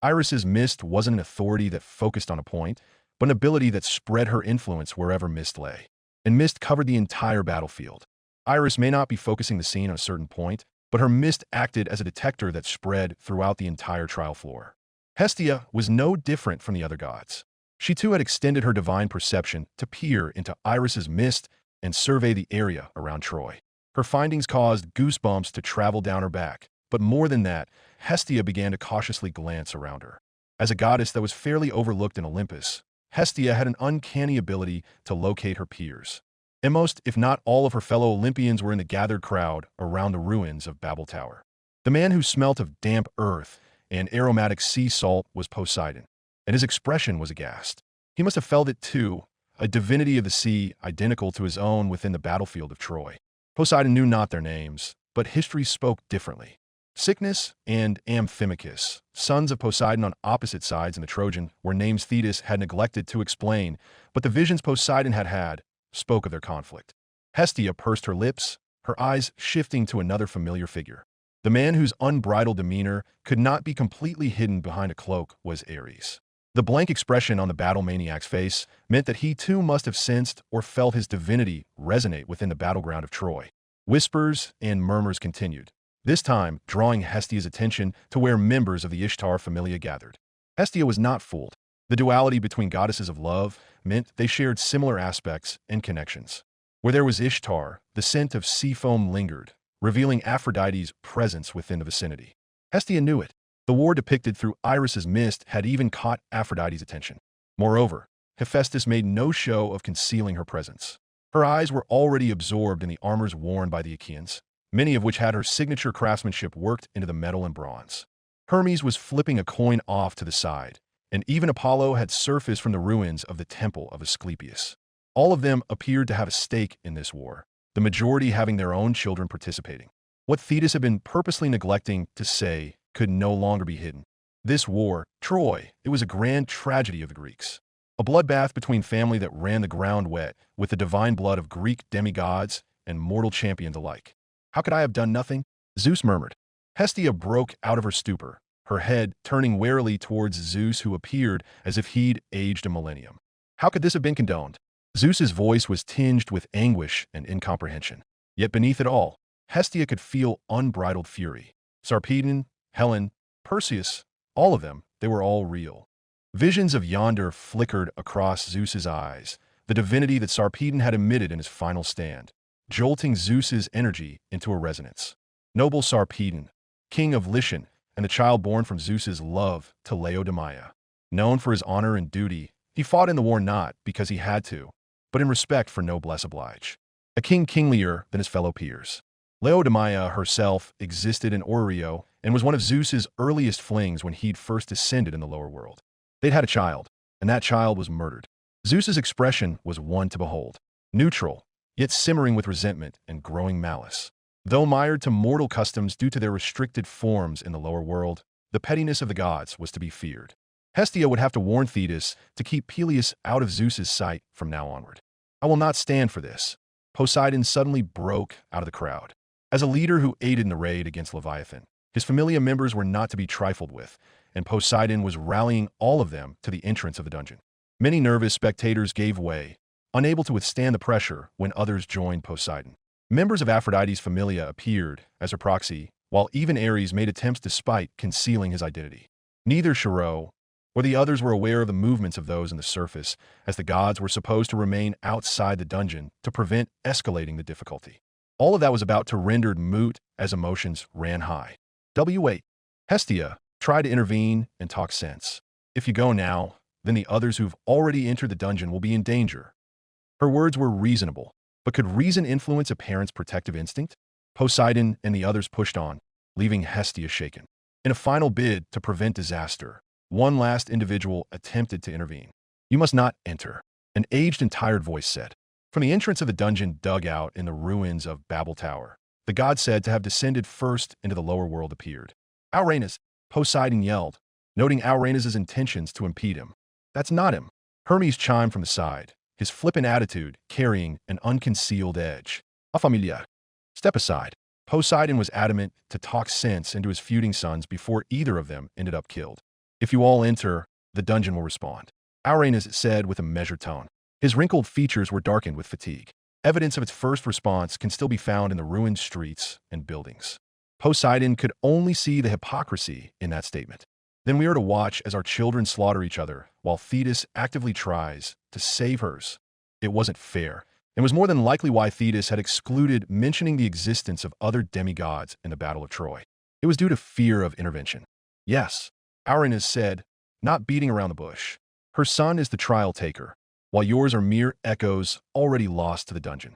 Iris's mist wasn't an authority that focused on a point, but an ability that spread her influence wherever mist lay. And mist covered the entire battlefield. Iris may not be focusing the scene on a certain point, but her mist acted as a detector that spread throughout the entire trial floor. Hestia was no different from the other gods. She too had extended her divine perception to peer into Iris's mist and survey the area around Troy. Her findings caused goosebumps to travel down her back, but more than that, Hestia began to cautiously glance around her. As a goddess that was fairly overlooked in Olympus, Hestia had an uncanny ability to locate her peers. And most, if not all, of her fellow Olympians were in the gathered crowd around the ruins of Babel Tower. The man who smelt of damp earth and aromatic sea salt was Poseidon, and his expression was aghast. He must have felt it too, a divinity of the sea identical to his own within the battlefield of Troy. Poseidon knew not their names, but history spoke differently. Cycnus and Amphimachus, sons of Poseidon on opposite sides in the Trojan, were names Thetis had neglected to explain, but the visions Poseidon had spoke of their conflict. Hestia pursed her lips, her eyes shifting to another familiar figure. The man whose unbridled demeanor could not be completely hidden behind a cloak was Ares. The blank expression on the battle maniac's face meant that he too must have sensed or felt his divinity resonate within the battleground of Troy. Whispers and murmurs continued, this time drawing Hestia's attention to where members of the Ishtar familia gathered. Hestia was not fooled. The duality between goddesses of love meant they shared similar aspects and connections. Where there was Ishtar, the scent of sea foam lingered, revealing Aphrodite's presence within the vicinity. Hestia knew it. The war depicted through Iris's mist had even caught Aphrodite's attention. Moreover, Hephaestus made no show of concealing her presence. Her eyes were already absorbed in the armors worn by the Achaeans, many of which had her signature craftsmanship worked into the metal and bronze. Hermes was flipping a coin off to the side, and even Apollo had surfaced from the ruins of the temple of Asclepius. All of them appeared to have a stake in this war, the majority having their own children participating. What Thetis had been purposely neglecting to say could no longer be hidden. This war, Troy, it was a grand tragedy of the Greeks. A bloodbath between family that ran the ground wet with the divine blood of Greek demigods and mortal champions alike. How could I have done nothing? Zeus murmured. Hestia broke out of her stupor, her head turning warily towards Zeus, who appeared as if he'd aged a millennium. How could this have been condoned? Zeus's voice was tinged with anguish and incomprehension. Yet beneath it all, Hestia could feel unbridled fury. Sarpedon, Helen, Perseus, all of them, they were all real. Visions of yonder flickered across Zeus's eyes, the divinity that Sarpedon had emitted in his final stand, jolting Zeus's energy into a resonance. Noble Sarpedon, king of Lycian, and the child born from Zeus's love to Laodamia. Known for his honor and duty, he fought in the war not because he had to, but in respect for noblesse oblige. A king kinglier than his fellow peers. Laodamia herself existed in Oreo and was one of Zeus's earliest flings when he'd first descended in the lower world. They'd had a child, and that child was murdered. Zeus's expression was one to behold, neutral, yet simmering with resentment and growing malice. Though mired to mortal customs due to their restricted forms in the lower world, the pettiness of the gods was to be feared. Hestia would have to warn Thetis to keep Peleus out of Zeus's sight from now onward. I will not stand for this. Poseidon suddenly broke out of the crowd. As a leader who aided in the raid against Leviathan, his familia members were not to be trifled with, and Poseidon was rallying all of them to the entrance of the dungeon. Many nervous spectators gave way, unable to withstand the pressure when others joined Poseidon. Members of Aphrodite's familia appeared as her proxy, while even Ares made attempts despite concealing his identity. Neither Shirou or the others were aware of the movements of those in the surface, as the gods were supposed to remain outside the dungeon to prevent escalating the difficulty. All of that was about to rendered moot as emotions ran high. Wait. Hestia tried to intervene and talk sense. If you go now, then the others who've already entered the dungeon will be in danger. Her words were reasonable, but could reason influence a parent's protective instinct? Poseidon and the others pushed on, leaving Hestia shaken. In a final bid to prevent disaster, one last individual attempted to intervene. "You must not enter," an aged and tired voice said. From the entrance of the dungeon dug out in the ruins of Babel Tower, the god said to have descended first into the lower world appeared. "Ouranus," Poseidon yelled, noting Ouranus's intentions to impede him. "That's not him." Hermes chimed from the side, his flippant attitude carrying an unconcealed edge. "A familia. Step aside." Poseidon was adamant to talk sense into his feuding sons before either of them ended up killed. "If you all enter, the dungeon will respond," Ouranus said with a measured tone. His wrinkled features were darkened with fatigue. Evidence of its first response can still be found in the ruined streets and buildings. Poseidon could only see the hypocrisy in that statement. "Then we are to watch as our children slaughter each other while Thetis actively tries to save hers." It wasn't fair, and was more than likely why Thetis had excluded mentioning the existence of other demigods in the Battle of Troy. It was due to fear of intervention. "Yes," Ouranus said, not beating around the bush. "Her son is the trial taker, while yours are mere echoes already lost to the dungeon."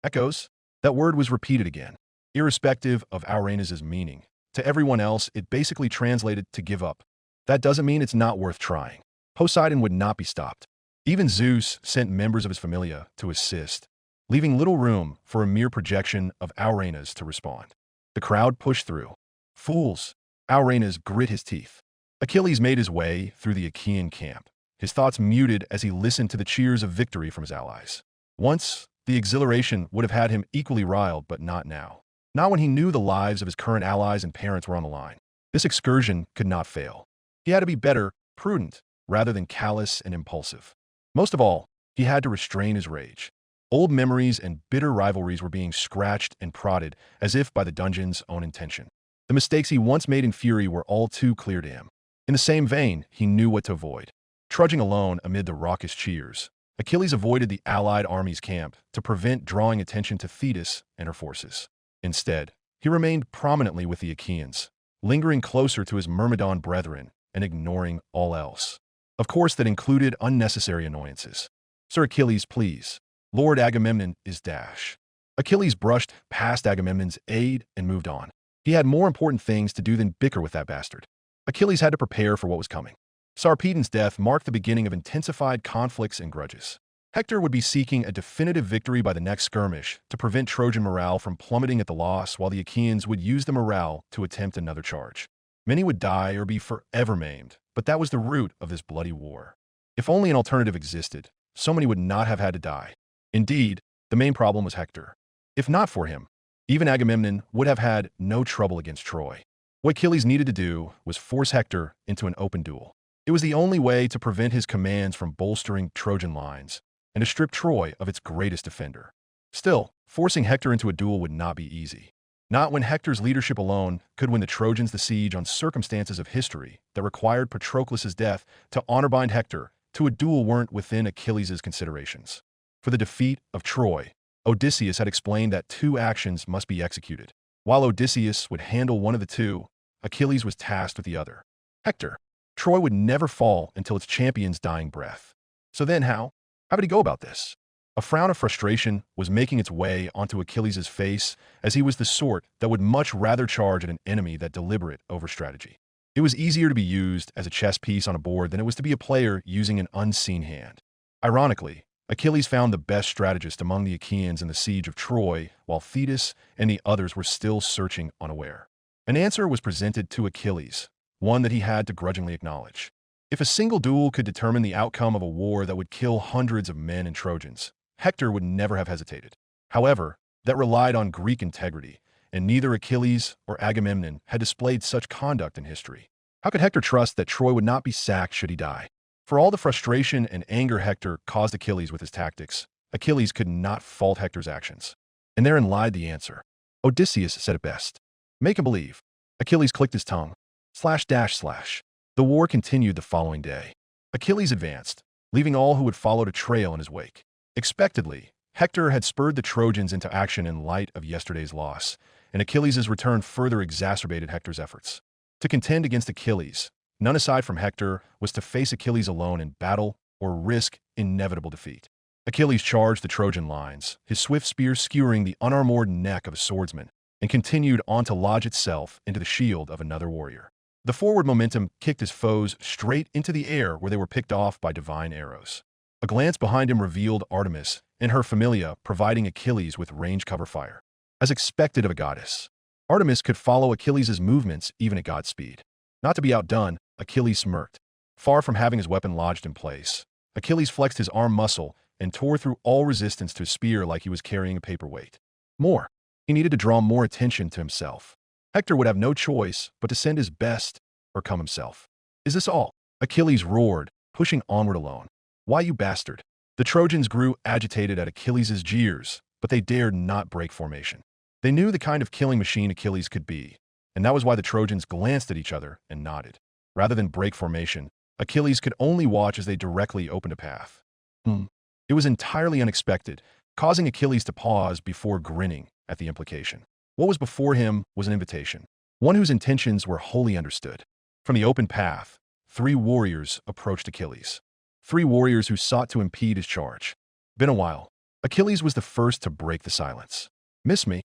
Echoes? That word was repeated again, irrespective of Ouranus's meaning. To everyone else, it basically translated to give up. That doesn't mean it's not worth trying. Poseidon would not be stopped. Even Zeus sent members of his familia to assist, leaving little room for a mere projection of Ouranus to respond. The crowd pushed through. "Fools!" Ouranus grit his teeth. Achilles made his way through the Achaean camp, his thoughts muted as he listened to the cheers of victory from his allies. Once, the exhilaration would have had him equally riled, but not now. Not when he knew the lives of his current allies and parents were on the line. This excursion could not fail. He had to be better, prudent, rather than callous and impulsive. Most of all, he had to restrain his rage. Old memories and bitter rivalries were being scratched and prodded as if by the dungeon's own intention. The mistakes he once made in fury were all too clear to him. In the same vein, he knew what to avoid. Trudging alone amid the raucous cheers, Achilles avoided the allied army's camp to prevent drawing attention to Thetis and her forces. Instead, he remained prominently with the Achaeans, lingering closer to his Myrmidon brethren and ignoring all else. Of course, that included unnecessary annoyances. "Sir Achilles, please. Lord Agamemnon is dash." Achilles brushed past Agamemnon's aid and moved on. He had more important things to do than bicker with that bastard. Achilles had to prepare for what was coming. Sarpedon's death marked the beginning of intensified conflicts and grudges. Hector would be seeking a definitive victory by the next skirmish to prevent Trojan morale from plummeting at the loss, while the Achaeans would use the morale to attempt another charge. Many would die or be forever maimed, but that was the root of this bloody war. If only an alternative existed, so many would not have had to die. Indeed, the main problem was Hector. If not for him, even Agamemnon would have had no trouble against Troy. What Achilles needed to do was force Hector into an open duel. It was the only way to prevent his commands from bolstering Trojan lines and to strip Troy of its greatest defender. Still, forcing Hector into a duel would not be easy. Not when Hector's leadership alone could win the Trojans the siege on circumstances of history that required Patroclus' death to honor-bind Hector to a duel weren't within Achilles' considerations. For the defeat of Troy, Odysseus had explained that two actions must be executed. While Odysseus would handle one of the two, Achilles was tasked with the other. Hector. Troy would never fall until its champion's dying breath. So then how? How would he go about this? A frown of frustration was making its way onto Achilles' face, as he was the sort that would much rather charge at an enemy that deliberate over strategy. It was easier to be used as a chess piece on a board than it was to be a player using an unseen hand. Ironically, Achilles found the best strategist among the Achaeans in the siege of Troy, while Thetis and the others were still searching unaware. An answer was presented to Achilles, one that he had to grudgingly acknowledge. If a single duel could determine the outcome of a war that would kill hundreds of men and Trojans, Hector would never have hesitated. However, that relied on Greek integrity, and neither Achilles or Agamemnon had displayed such conduct in history. How could Hector trust that Troy would not be sacked should he die? For all the frustration and anger Hector caused Achilles with his tactics, Achilles could not fault Hector's actions. And therein lied the answer. Odysseus said it best. Make him believe. Achilles clicked his tongue. //. The war continued the following day. Achilles advanced, leaving all who had followed a trail in his wake. Expectedly, Hector had spurred the Trojans into action in light of yesterday's loss, and Achilles' return further exacerbated Hector's efforts. To contend against Achilles, none aside from Hector was to face Achilles alone in battle or risk inevitable defeat. Achilles charged the Trojan lines, his swift spear skewering the unarmored neck of a swordsman, and continued on to lodge itself into the shield of another warrior. The forward momentum kicked his foes straight into the air where they were picked off by divine arrows. A glance behind him revealed Artemis and her familia providing Achilles with range cover fire. As expected of a goddess, Artemis could follow Achilles' movements even at god speed. Not to be outdone, Achilles smirked. Far from having his weapon lodged in place, Achilles flexed his arm muscle and tore through all resistance to his spear like he was carrying a paperweight. More, he needed to draw more attention to himself. Hector would have no choice but to send his best or come himself. Is this all? Achilles roared, pushing onward alone. Why, you bastard? The Trojans grew agitated at Achilles' jeers, but they dared not break formation. They knew the kind of killing machine Achilles could be, and that was why the Trojans glanced at each other and nodded. Rather than break formation, Achilles could only watch as they directly opened a path. It was entirely unexpected, causing Achilles to pause before grinning at the implication. What was before him was an invitation, one whose intentions were wholly understood. From the open path, 3 warriors approached Achilles. 3 warriors who sought to impede his charge. Been a while. Achilles was the first to break the silence. Miss me?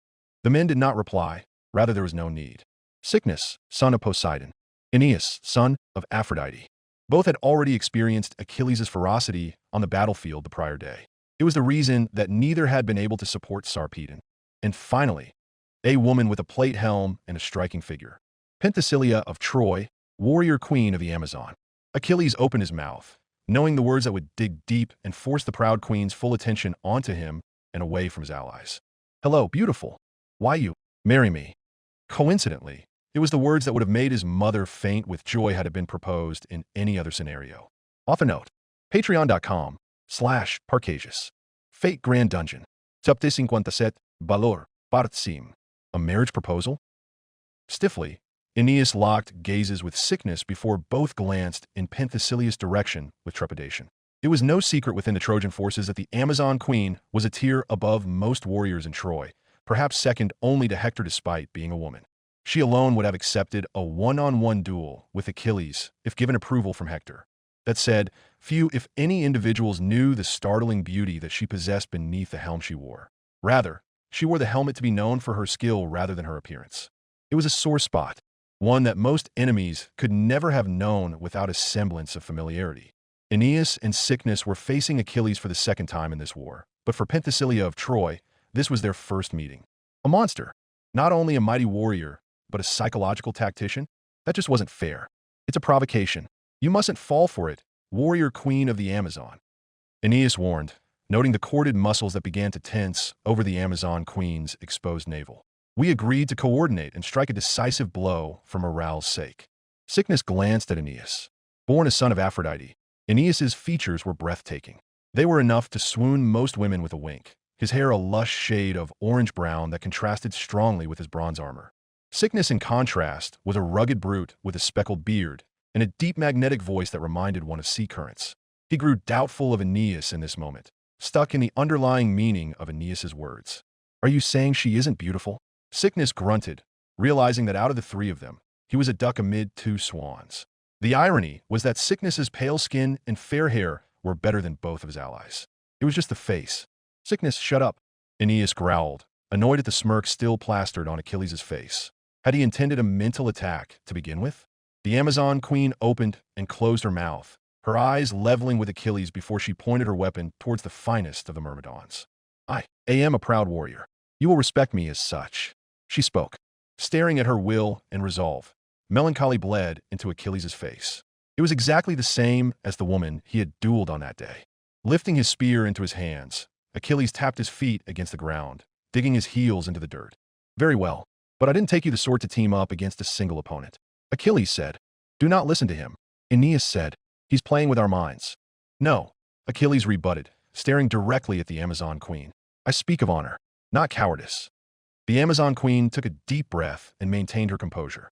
The men did not reply. Rather, there was no need. Cycnus, son of Poseidon. Aeneas, son of Aphrodite. Both had already experienced Achilles' ferocity on the battlefield the prior day. It was the reason that neither had been able to support Sarpedon. And finally, a woman with a plate helm and a striking figure. Penthesilea of Troy, warrior queen of the Amazon. Achilles opened his mouth, knowing the words that would dig deep and force the proud queen's full attention onto him and away from his allies. Hello, beautiful. Why you? Marry me. Coincidentally, it was the words that would have made his mother faint with joy had it been proposed in any other scenario. Author note, patreon.com/Parcasious. Fate Grand Dungeon. Chapter 57, Valor, Part Sim. A marriage proposal? Stiffly, Aeneas locked gazes with Cycnus before both glanced in Penthesilea's direction with trepidation. It was no secret within the Trojan forces that the Amazon queen was a tier above most warriors in Troy, perhaps second only to Hector despite being a woman. She alone would have accepted a one-on-one duel with Achilles if given approval from Hector. That said, few, if any, individuals knew the startling beauty that she possessed beneath the helm she wore. Rather, she wore the helmet to be known for her skill rather than her appearance. It was a sore spot, one that most enemies could never have known without a semblance of familiarity. Aeneas and Cycnus were facing Achilles for the second time in this war, but for Penthesilea of Troy, this was their first meeting. A monster, not only a mighty warrior, but a psychological tactician? That just wasn't fair. It's a provocation. You mustn't fall for it, warrior queen of the Amazon. Aeneas warned, noting the corded muscles that began to tense over the Amazon queen's exposed navel. We agreed to coordinate and strike a decisive blow for morale's sake. Cycnus glanced at Aeneas. Born a son of Aphrodite, Aeneas's features were breathtaking. They were enough to swoon most women with a wink, his hair a lush shade of orange-brown that contrasted strongly with his bronze armor. Cycnus, in contrast, was a rugged brute with a speckled beard and a deep magnetic voice that reminded one of sea currents. He grew doubtful of Aeneas in this moment, stuck in the underlying meaning of Aeneas's words. Are you saying she isn't beautiful? Cycnus grunted, realizing that out of the 3 of them, he was a duck amid 2 swans. The irony was that Cycnus's pale skin and fair hair were better than both of his allies. It was just the face. Cycnus, shut up. Aeneas growled, annoyed at the smirk still plastered on Achilles' face. Had he intended a mental attack to begin with? The Amazon queen opened and closed her mouth, her eyes leveling with Achilles before she pointed her weapon towards the finest of the Myrmidons. I am a proud warrior. You will respect me as such. She spoke, staring at her will and resolve. Melancholy bled into Achilles' face. It was exactly the same as the woman he had dueled on that day. Lifting his spear into his hands, Achilles tapped his feet against the ground, digging his heels into the dirt. Very well, but I didn't take you the sort to team up against a single opponent. Achilles said, do not listen to him. Aeneas said, he's playing with our minds. No, Achilles rebutted, staring directly at the Amazon queen. I speak of honor, not cowardice. The Amazon queen took a deep breath and maintained her composure.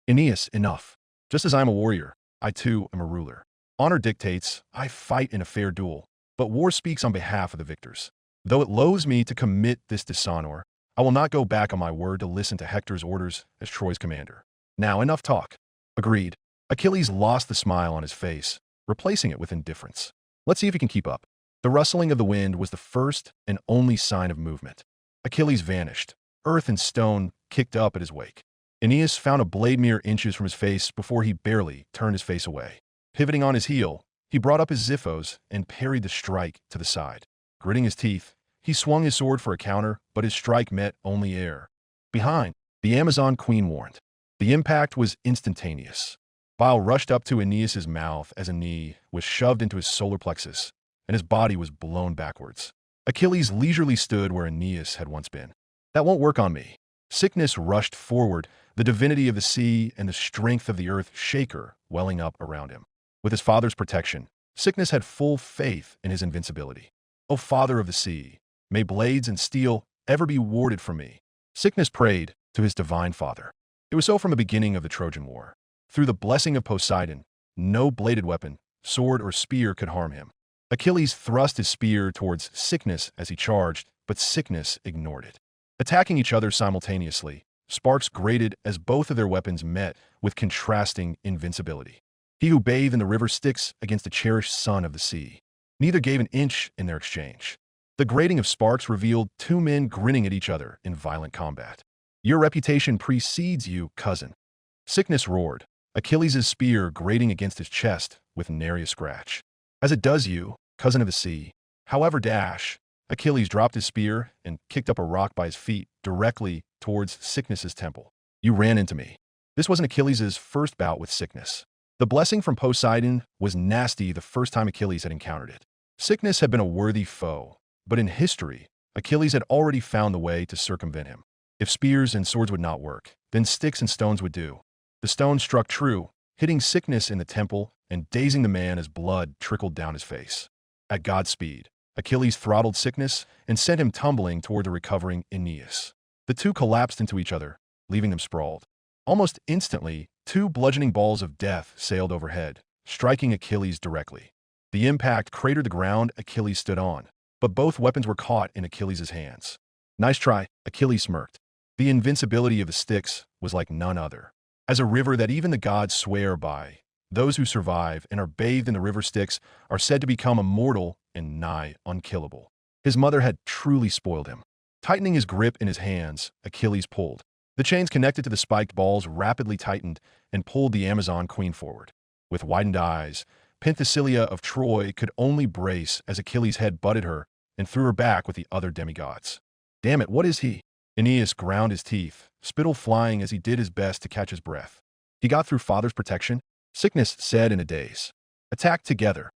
Aeneas, enough. Just as I'm a warrior, I too am a ruler. Honor dictates I fight in a fair duel, but war speaks on behalf of the victors. Though it loathes me to commit this dishonor, I will not go back on my word to listen to Hector's orders as Troy's commander. Now, enough talk. Agreed. Achilles lost the smile on his face, replacing it with indifference. Let's see if he can keep up. The rustling of the wind was the first and only sign of movement. Achilles vanished, Earth and stone kicked up at his wake. Aeneas found a blade mere inches from his face before he barely turned his face away. Pivoting on his heel, he brought up his ziphos and parried the strike to the side. Gritting his teeth, he swung his sword for a counter, but his strike met only air. Behind, the Amazon queen warned. The impact was instantaneous. Bile rushed up to Aeneas's mouth as a knee was shoved into his solar plexus, and his body was blown backwards. Achilles leisurely stood where Aeneas had once been. That won't work on me. Sickness rushed forward, the divinity of the sea and the strength of the earth shaker welling up around him. With his father's protection, Sickness had full faith in his invincibility. O Father of the sea, may blades and steel ever be warded from me. Sickness prayed to his divine father. It was so from the beginning of the Trojan War. Through the blessing of Poseidon, no bladed weapon, sword or spear could harm him. Achilles thrust his spear towards Sickness as he charged, but Sickness ignored it. Attacking each other simultaneously, sparks grated as both of their weapons met with contrasting invincibility. He who bathed in the river Styx against the cherished son of the sea. Neither gave an inch in their exchange. The grating of sparks revealed two men grinning at each other in violent combat. Your reputation precedes you, cousin. Sickness roared, Achilles' spear grating against his chest with nary a scratch. As it does you, cousin of the sea. However dash, Achilles dropped his spear and kicked up a rock by his feet directly towards Sickness's temple. You ran into me. This wasn't Achilles' first bout with Sickness. The blessing from Poseidon was nasty the first time Achilles had encountered it. Sickness had been a worthy foe, but in history, Achilles had already found the way to circumvent him. If spears and swords would not work, then sticks and stones would do. The stone struck true, hitting Sickness in the temple and dazing the man as blood trickled down his face. At God's speed, Achilles throttled Sickness and sent him tumbling toward the recovering Aeneas. The two collapsed into each other, leaving them sprawled. Almost instantly, two bludgeoning balls of death sailed overhead, striking Achilles directly. The impact cratered the ground Achilles stood on, but both weapons were caught in Achilles' hands. Nice try, Achilles smirked. The invincibility of the Styx was like none other. As a river that even the gods swear by, those who survive and are bathed in the river Styx are said to become immortal and nigh unkillable. His mother had truly spoiled him. Tightening his grip in his hands, Achilles pulled. The chains connected to the spiked balls rapidly tightened and pulled the Amazon queen forward. With widened eyes, Penthesilea of Troy could only brace as Achilles' head butted her and threw her back with the other demigods. Damn it, what is he? Aeneas ground his teeth, spittle flying as he did his best to catch his breath. He got through father's protection, Sickness said in a daze. Attack together.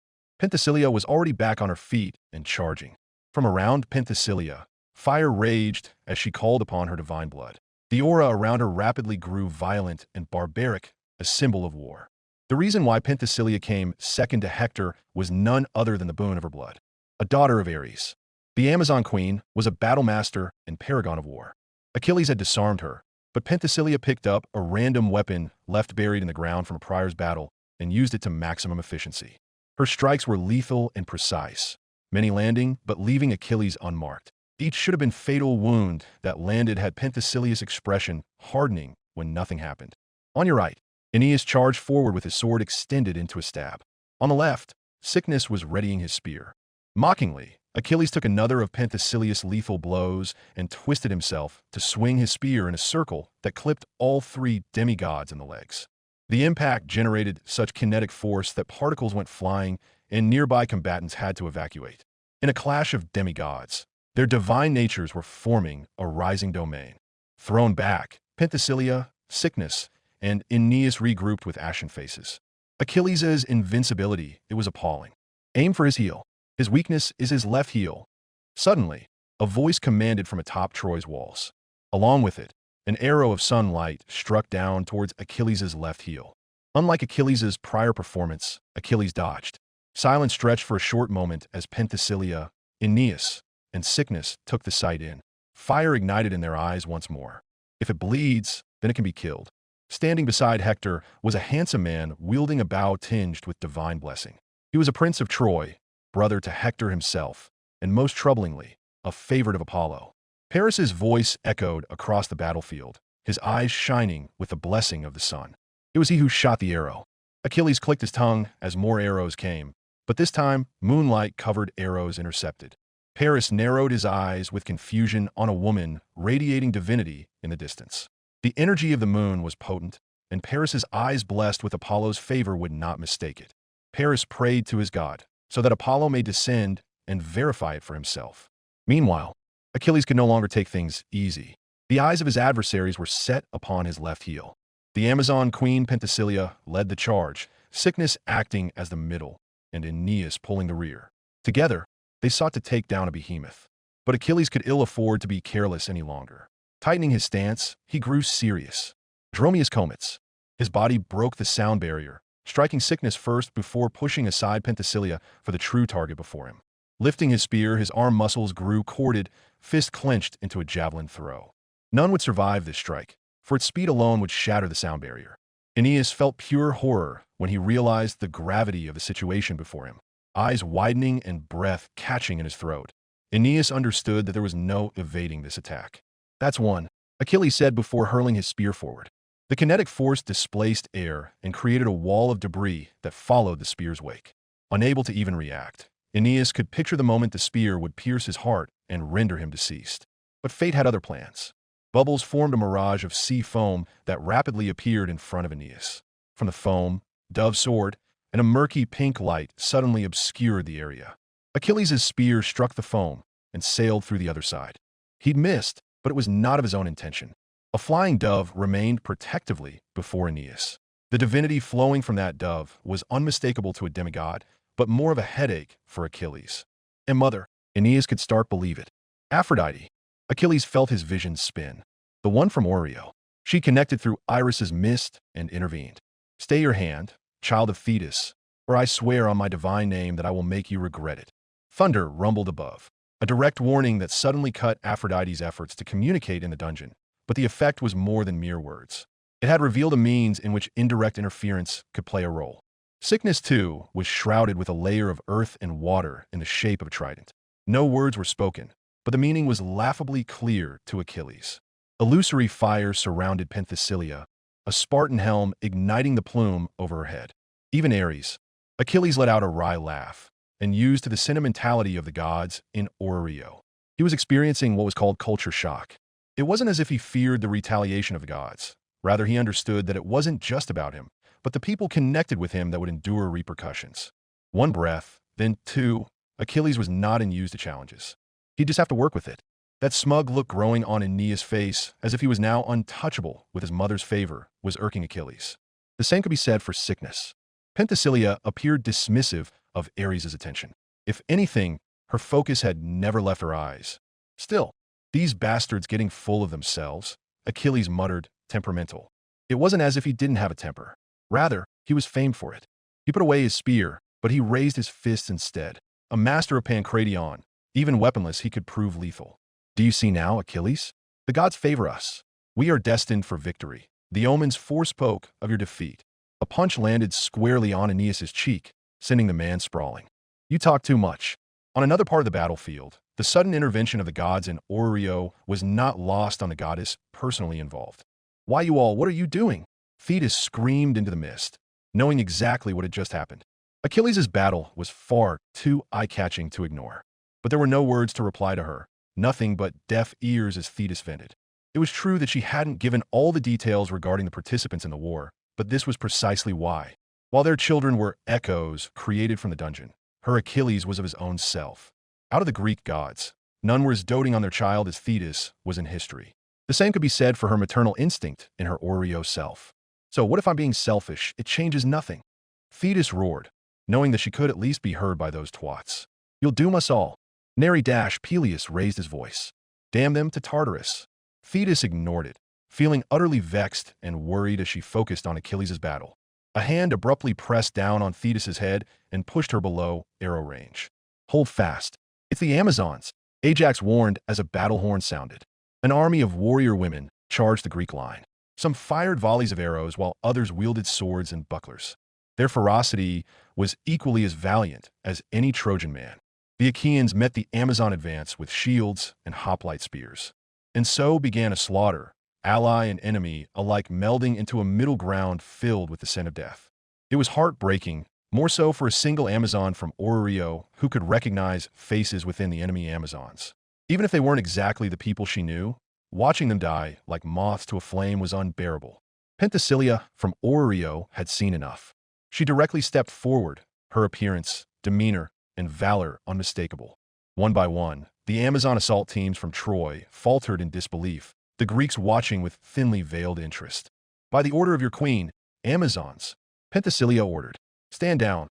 Penthesilea was already back on her feet and charging. From around Penthesilea, fire raged as she called upon her divine blood. The aura around her rapidly grew violent and barbaric, a symbol of war. The reason why Penthesilea came second to Hector was none other than the boon of her blood. A daughter of Ares. The Amazon queen was a battle master and paragon of war. Achilles had disarmed her, but Penthesilea picked up a random weapon left buried in the ground from a prior's battle and used it to maximum efficiency. Her strikes were lethal and precise, many landing but leaving Achilles unmarked. Each should have been fatal wound that landed had Penthesilea's expression hardening when nothing happened. On your right, Aeneas charged forward with his sword extended into a stab. On the left, Sickness was readying his spear. Mockingly, Achilles took another of Penthesilea's lethal blows and twisted himself to swing his spear in a circle that clipped all three demigods in the legs. The impact generated such kinetic force that particles went flying and nearby combatants had to evacuate. In a clash of demigods, their divine natures were forming a rising domain. Thrown back, Penthesilea, Sickness, and Aeneas regrouped with ashen faces. Achilles' invincibility, it was appalling. Aim for his heel. His weakness is his left heel. Suddenly, a voice commanded from atop Troy's walls. Along with it, an arrow of sunlight struck down towards Achilles' left heel. Unlike Achilles' prior performance, Achilles dodged. Silence stretched for a short moment as Penthesilea, Aeneas, and Sickness took the sight in. Fire ignited in their eyes once more. If it bleeds, then it can be killed. Standing beside Hector was a handsome man wielding a bow tinged with divine blessing. He was a prince of Troy, brother to Hector himself, and most troublingly, a favorite of Apollo. Paris's voice echoed across the battlefield, his eyes shining with the blessing of the sun. It was he who shot the arrow. Achilles clicked his tongue as more arrows came, but this time, moonlight-covered arrows intercepted. Paris narrowed his eyes with confusion on a woman radiating divinity in the distance. The energy of the moon was potent, and Paris's eyes blessed with Apollo's favor would not mistake it. Paris prayed to his god, so that Apollo may descend and verify it for himself. Meanwhile, Achilles could no longer take things easy. The eyes of his adversaries were set upon his left heel. The Amazon queen Penthesilea led the charge, Sickness acting as the middle, and Aeneas pulling the rear. Together, they sought to take down a behemoth. But Achilles could ill afford to be careless any longer. Tightening his stance, he grew serious. Dromius comets. His body broke the sound barrier, striking Sickness first before pushing aside Penthesilea for the true target before him. Lifting his spear, his arm muscles grew corded, fist clenched into a javelin throw. None would survive this strike, for its speed alone would shatter the sound barrier. Aeneas felt pure horror when he realized the gravity of the situation before him, eyes widening and breath catching in his throat. Aeneas understood that there was no evading this attack. "That's one," Achilles said before hurling his spear forward. The kinetic force displaced air and created a wall of debris that followed the spear's wake. Unable to even react, Aeneas could picture the moment the spear would pierce his heart and render him deceased. But fate had other plans. Bubbles formed a mirage of sea foam that rapidly appeared in front of Aeneas. From the foam, Dove soared, and a murky pink light suddenly obscured the area. Achilles' spear struck the foam and sailed through the other side. He'd missed, but it was not of his own intention. A flying dove remained protectively before Aeneas. The divinity flowing from that dove was unmistakable to a demigod, but more of a headache for Achilles. And mother, Aeneas could start believe it. Aphrodite. Achilles felt his vision spin. The one from Oreo. She connected through Iris's mist and intervened. "Stay your hand, child of Thetis, or I swear on my divine name that I will make you regret it." Thunder rumbled above, a direct warning that suddenly cut Aphrodite's efforts to communicate in the dungeon. But the effect was more than mere words. It had revealed a means in which indirect interference could play a role. Sickness, too, was shrouded with a layer of earth and water in the shape of a trident. No words were spoken, but the meaning was laughably clear to Achilles. Illusory fire surrounded Penthesilea, a Spartan helm igniting the plume over her head. Even Ares. Achilles let out a wry laugh, and used to the sentimentality of the gods in Oreo. He was experiencing what was called culture shock. It wasn't as if he feared the retaliation of the gods. Rather, he understood that it wasn't just about him, but the people connected with him that would endure repercussions. One breath, then two. Achilles was not unused to challenges. He'd just have to work with it. That smug look growing on Aeneas' face, as if he was now untouchable with his mother's favor, was irking Achilles. The same could be said for Sickness. Penthesilea appeared dismissive of Ares' attention. If anything, her focus had never left her eyes. Still, these bastards getting full of themselves, Achilles muttered, temperamental. It wasn't as if he didn't have a temper. Rather, he was famed for it. He put away his spear, but he raised his fists instead. A master of pancration, even weaponless, he could prove lethal. "Do you see now, Achilles? The gods favor us. We are destined for victory. The omens forespoke of your defeat." A punch landed squarely on Aeneas' cheek, sending the man sprawling. "You talk too much." On another part of the battlefield, the sudden intervention of the gods in Oreo was not lost on the goddess personally involved. "Why, you all, what are you doing?" Thetis screamed into the mist, knowing exactly what had just happened. Achilles' battle was far too eye-catching to ignore. But there were no words to reply to her, nothing but deaf ears as Thetis vented. It was true that she hadn't given all the details regarding the participants in the war, but this was precisely why. While their children were echoes created from the dungeon, her Achilles was of his own self. Out of the Greek gods, none were as doting on their child as Thetis was in history. The same could be said for her maternal instinct in her Oreo self. "So what if I'm being selfish? It changes nothing." Thetis roared, knowing that she could at least be heard by those twats. "You'll doom us all." Nary Peleus raised his voice. "Damn them to Tartarus." Thetis ignored it, feeling utterly vexed and worried as she focused on Achilles' battle. A hand abruptly pressed down on Thetis' head and pushed her below arrow range. "Hold fast. It's the Amazons," Ajax warned as a battle horn sounded. An army of warrior women charged the Greek line. Some fired volleys of arrows while others wielded swords and bucklers. Their ferocity was equally as valiant as any Trojan man. The Achaeans met the Amazon advance with shields and hoplite spears. And so began a slaughter, ally and enemy alike melding into a middle ground filled with the scent of death. It was heartbreaking More so for a single Amazon from Orrio who could recognize faces within the enemy Amazons. Even if they weren't exactly the people she knew, watching them die like moths to a flame was unbearable. Penthesilea from Orrio had seen enough. She directly stepped forward, her appearance, demeanor, and valor unmistakable. One by one, the Amazon assault teams from Troy faltered in disbelief, the Greeks watching with thinly veiled interest. By the order of your queen, Amazons, Penthesilea ordered, stand down.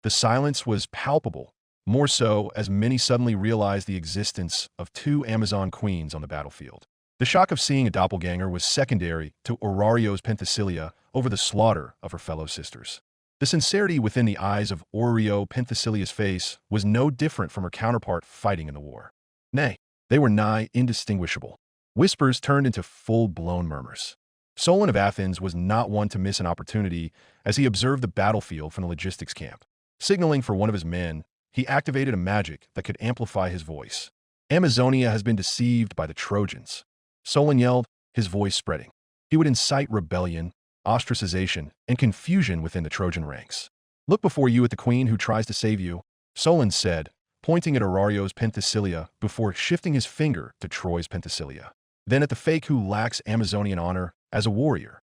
The silence was palpable, more so as many suddenly realized the existence of two Amazon queens on the battlefield. The shock of seeing a doppelganger was secondary to Orario's Penthesilea over the slaughter of her fellow sisters. The sincerity within the eyes of Orrio Penthesilea's face was no different from her counterpart fighting in the war. Nay, they were nigh indistinguishable. Whispers turned into full-blown murmurs. Solon of Athens was not one to miss an opportunity as he observed the battlefield from the logistics camp. Signaling for one of his men, he activated a magic that could amplify his voice. Amazonia has been deceived by the Trojans. Solon yelled, his voice spreading. He would incite rebellion, ostracization, and confusion within the Trojan ranks. Look before you at the queen who tries to save you, Solon said, pointing at Orario's Penthesilea before shifting his finger to Troy's Penthesilea. Then at the fake who lacks Amazonian honor as a warrior.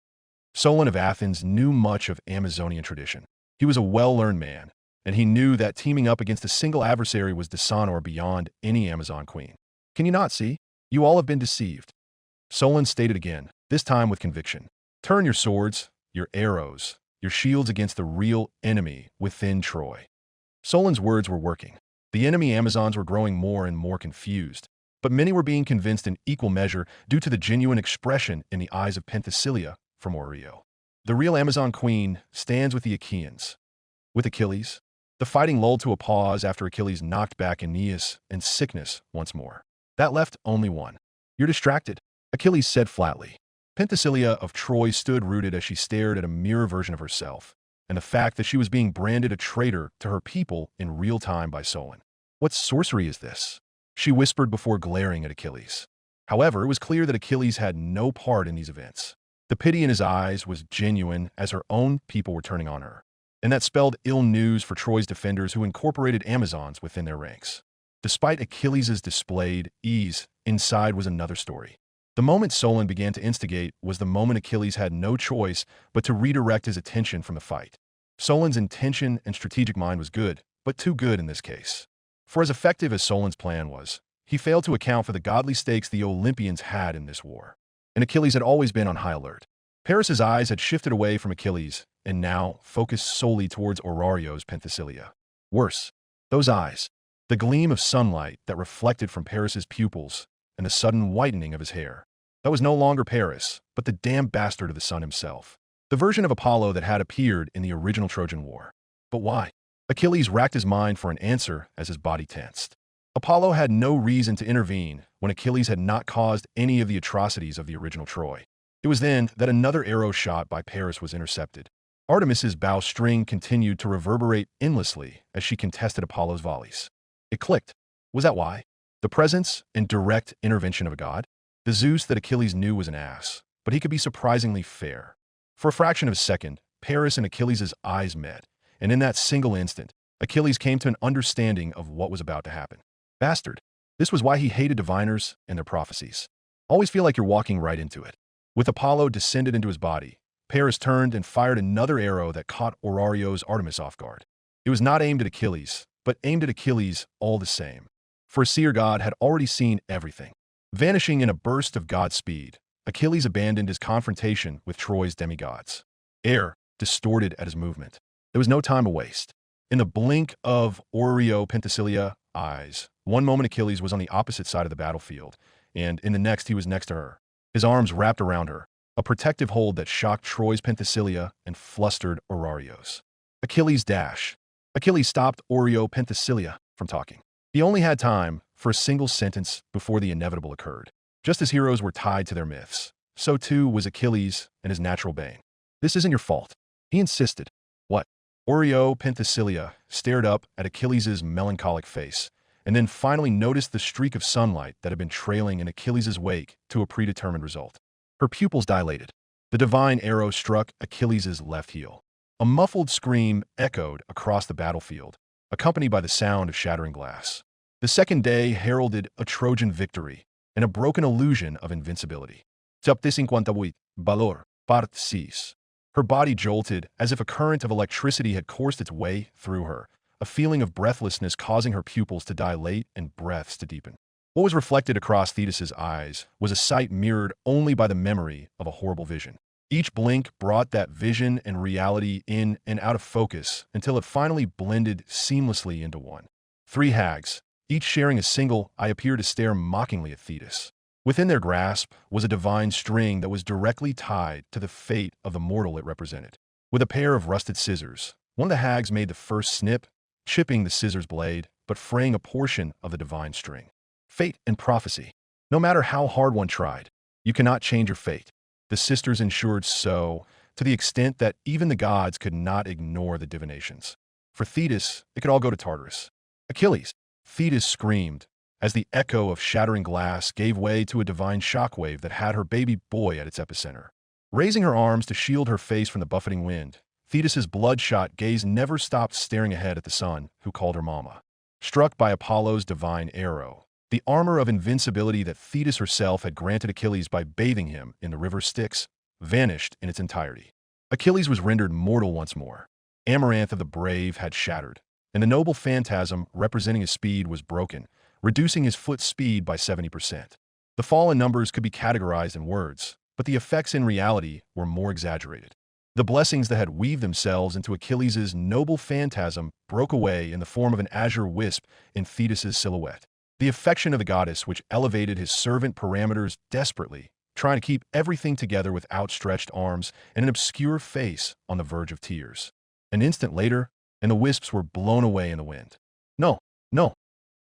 Solon of Athens knew much of Amazonian tradition. He was a well-learned man, and he knew that teaming up against a single adversary was dishonor beyond any Amazon queen. Can you not see? You all have been deceived. Solon stated again, this time with conviction. Turn your swords, your arrows, your shields against the real enemy within Troy. Solon's words were working. The enemy Amazons were growing more and more confused, but many were being convinced in equal measure due to the genuine expression in the eyes of Penthesilea from Orrio. The real Amazon queen stands with the Achaeans. With Achilles, the fighting lulled to a pause after Achilles knocked back Aeneas in sickness once more. That left only one. You're distracted, Achilles said flatly. Penthesilea of Troy stood rooted as she stared at a mirror version of herself, and the fact that she was being branded a traitor to her people in real time by Solon. What sorcery is this? She whispered before glaring at Achilles. However, it was clear that Achilles had no part in these events. The pity in his eyes was genuine as her own people were turning on her, and that spelled ill news for Troy's defenders who incorporated Amazons within their ranks. Despite Achilles' displayed ease, inside was another story. The moment Solon began to instigate was the moment Achilles had no choice but to redirect his attention from the fight. Solon's intention and strategic mind was good, but too good in this case. For as effective as Solon's plan was, he failed to account for the godly stakes the Olympians had in this war. And Achilles had always been on high alert. Paris's eyes had shifted away from Achilles and now focused solely towards Orario's Penthesilea. Worse, those eyes, the gleam of sunlight that reflected from Paris's pupils and the sudden whitening of his hair. That was no longer Paris, but the damn bastard of the sun himself. The version of Apollo that had appeared in the original Trojan War. But why? Achilles racked his mind for an answer as his body tensed. Apollo had no reason to intervene when Achilles had not caused any of the atrocities of the original Troy. It was then that another arrow shot by Paris was intercepted. Artemis's bowstring continued to reverberate endlessly as she contested Apollo's volleys. It clicked. Was that why? The presence and direct intervention of a god? The Zeus that Achilles knew was an ass, but he could be surprisingly fair. For a fraction of a second, Paris and Achilles' eyes met, and in that single instant, Achilles came to an understanding of what was about to happen. Bastard. This was why he hated diviners and their prophecies. Always feel like you're walking right into it. With Apollo descended into his body, Paris turned and fired another arrow that caught Orario's Artemis off guard. It was not aimed at Achilles, but aimed at Achilles all the same. For a seer god had already seen everything. Vanishing in a burst of god speed, Achilles abandoned his confrontation with Troy's demigods. Air distorted at his movement. There was no time to waste. In the blink of Orrio Penthesilea eyes, one moment Achilles was on the opposite side of the battlefield, and in the next he was next to her, his arms wrapped around her, a protective hold that shocked Troy's Penthesilea and flustered Orario's. Achilles dash. Achilles stopped Orrio Penthesilea from talking. He only had time for a single sentence before the inevitable occurred. Just as heroes were tied to their myths, so too was Achilles and his natural bane. This isn't your fault, he insisted. What? Orrio Penthesilea stared up at Achilles' melancholic face, and then finally noticed the streak of sunlight that had been trailing in Achilles' wake to a predetermined result. Her pupils dilated. The divine arrow struck Achilles' left heel. A muffled scream echoed across the battlefield, accompanied by the sound of shattering glass. The second day heralded a Trojan victory and a broken illusion of invincibility. Chapter 58. Valor. Part 6. Her body jolted as if a current of electricity had coursed its way through her, a feeling of breathlessness causing her pupils to dilate and breaths to deepen. What was reflected across Thetis's eyes was a sight mirrored only by the memory of a horrible vision. Each blink brought that vision and reality in and out of focus until it finally blended seamlessly into one. Three hags, each sharing a single eye, appeared to stare mockingly at Thetis. Within their grasp was a divine string that was directly tied to the fate of the mortal it represented. With a pair of rusted scissors, one of the hags made the first snip, chipping the scissors blade, but fraying a portion of the divine string. Fate and prophecy. No matter how hard one tried, you cannot change your fate. The sisters ensured so, to the extent that even the gods could not ignore the divinations. For Thetis, it could all go to Tartarus. Achilles. Thetis screamed, as the echo of shattering glass gave way to a divine shockwave that had her baby boy at its epicenter. Raising her arms to shield her face from the buffeting wind, Thetis's bloodshot gaze never stopped staring ahead at the son, who called her mama. Struck by Apollo's divine arrow, the armor of invincibility that Thetis herself had granted Achilles by bathing him in the river Styx vanished in its entirety. Achilles was rendered mortal once more. Amaranth of the brave had shattered, and the noble phantasm representing his speed was broken, reducing his foot speed by 70%. The fall in numbers could be categorized in words, but the effects in reality were more exaggerated. The blessings that had weaved themselves into Achilles' noble phantasm broke away in the form of an azure wisp in Thetis' silhouette. The affection of the goddess which elevated his servant parameters desperately, trying to keep everything together with outstretched arms and an obscure face on the verge of tears. An instant later, and the wisps were blown away in the wind. No, no.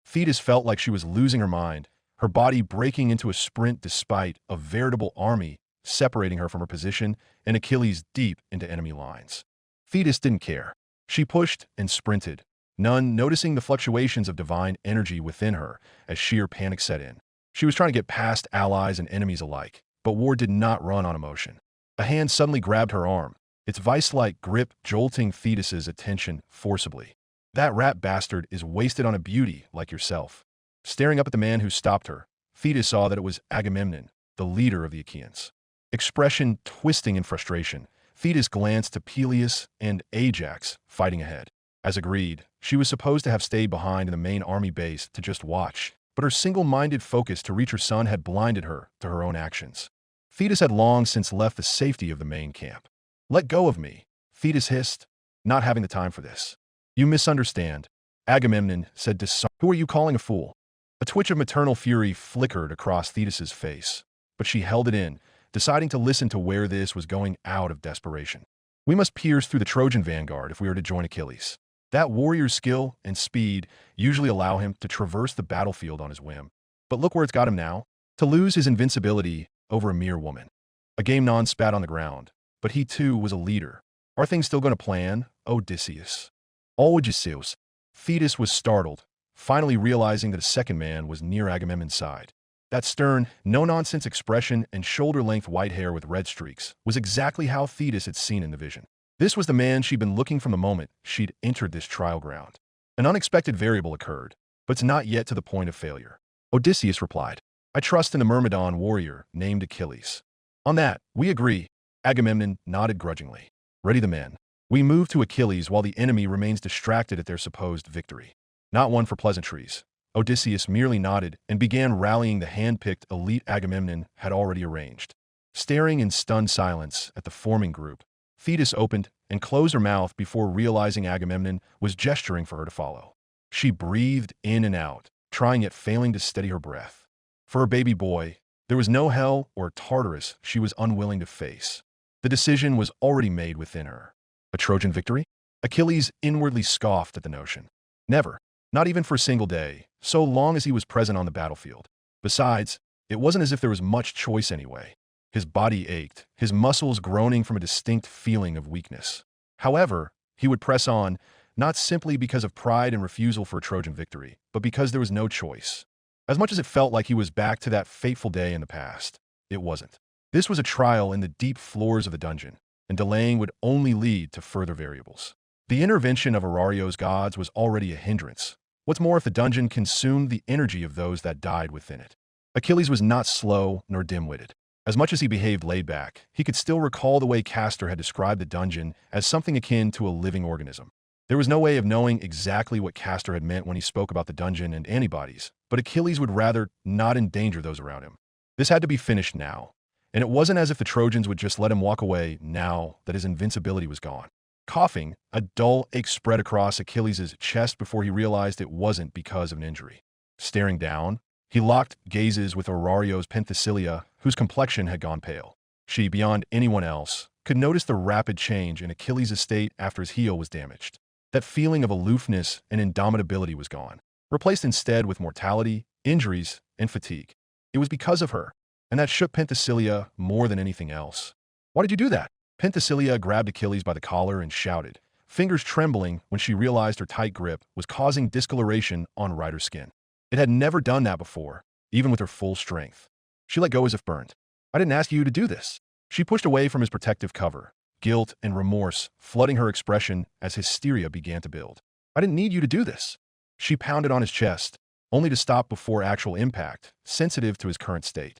Thetis felt like she was losing her mind, her body breaking into a sprint despite a veritable army separating her from her position and Achilles deep into enemy lines. Thetis didn't care. She pushed and sprinted, none noticing the fluctuations of divine energy within her as sheer panic set in. She was trying to get past allies and enemies alike, but war did not run on emotion. A hand suddenly grabbed her arm, its vice-like grip jolting Thetis's attention forcibly. That rat bastard is wasted on a beauty like yourself. Staring up at the man who stopped her, Thetis saw that it was Agamemnon, the leader of the Achaeans. Expression twisting in frustration, Thetis glanced to Peleus and Ajax fighting ahead. As agreed, she was supposed to have stayed behind in the main army base to just watch, but her single-minded focus to reach her son had blinded her to her own actions. Thetis had long since left the safety of the main camp. "Let go of me," Thetis hissed, not having the time for this. "You misunderstand," Agamemnon said disarmed. "Who are you calling a fool?" A twitch of maternal fury flickered across Thetis's face, but she held it in, deciding to listen to where this was going out of desperation. "We must pierce through the Trojan vanguard if we are to join Achilles. That warrior's skill and speed usually allow him to traverse the battlefield on his whim. But look where it's got him now, to lose his invincibility over a mere woman." Agamemnon spat on the ground, but he too was a leader. "Are things still going to plan, Odysseus?" Odysseus. Thetis was startled, finally realizing that a second man was near Agamemnon's side. That stern, no-nonsense expression and shoulder-length white hair with red streaks was exactly how Thetis had seen in the vision. This was the man she'd been looking from the moment she'd entered this trial ground. An unexpected variable occurred, but it's not yet to the point of failure. Odysseus replied, "I trust in the Myrmidon warrior named Achilles." "On that, we agree," Agamemnon nodded grudgingly. "Ready the men. We move to Achilles while the enemy remains distracted at their supposed victory." Not one for pleasantries. Odysseus merely nodded and began rallying the hand-picked elite Agamemnon had already arranged. Staring in stunned silence at the forming group, Thetis opened and closed her mouth before realizing Agamemnon was gesturing for her to follow. She breathed in and out, trying yet failing to steady her breath. For her baby boy, there was no hell or Tartarus she was unwilling to face. The decision was already made within her. A Trojan victory? Achilles inwardly scoffed at the notion. Never, not even for a single day, so long as he was present on the battlefield. Besides, it wasn't as if there was much choice anyway. His body ached, his muscles groaning from a distinct feeling of weakness. However, he would press on, not simply because of pride and refusal for a Trojan victory, but because there was no choice. As much as it felt like he was back to that fateful day in the past, it wasn't. This was a trial in the deep floors of the dungeon, and delaying would only lead to further variables. The intervention of Arario's gods was already a hindrance. What's more, if the dungeon consumed the energy of those that died within it? Achilles was not slow nor dim-witted. As much as he behaved laid back, he could still recall the way Castor had described the dungeon as something akin to a living organism. There was no way of knowing exactly what Castor had meant when he spoke about the dungeon and antibodies, but Achilles would rather not endanger those around him. This had to be finished now, and it wasn't as if the Trojans would just let him walk away now that his invincibility was gone. Coughing, a dull ache spread across Achilles' chest before he realized it wasn't because of an injury. Staring down, he locked gazes with Arario's Penthesilea, whose complexion had gone pale. She, beyond anyone else, could notice the rapid change in Achilles' state after his heel was damaged. That feeling of aloofness and indomitability was gone, replaced instead with mortality, injuries, and fatigue. It was because of her, and that shook Penthesilea more than anything else. "Why did you do that?" Penthesilea grabbed Achilles by the collar and shouted, fingers trembling when she realized her tight grip was causing discoloration on Ryder's skin. It had never done that before, even with her full strength. She let go as if burned. "I didn't ask you to do this." She pushed away from his protective cover, guilt and remorse flooding her expression as hysteria began to build. "I didn't need you to do this." She pounded on his chest, only to stop before actual impact, sensitive to his current state.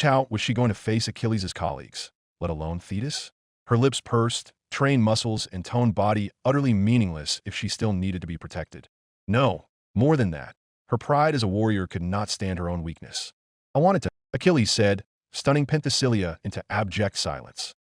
How was she going to face Achilles' colleagues, let alone Thetis? Her lips pursed, trained muscles and toned body utterly meaningless if she still needed to be protected. No, more than that. Her pride as a warrior could not stand her own weakness. "I wanted to," Achilles said, stunning Penthesilea into abject silence.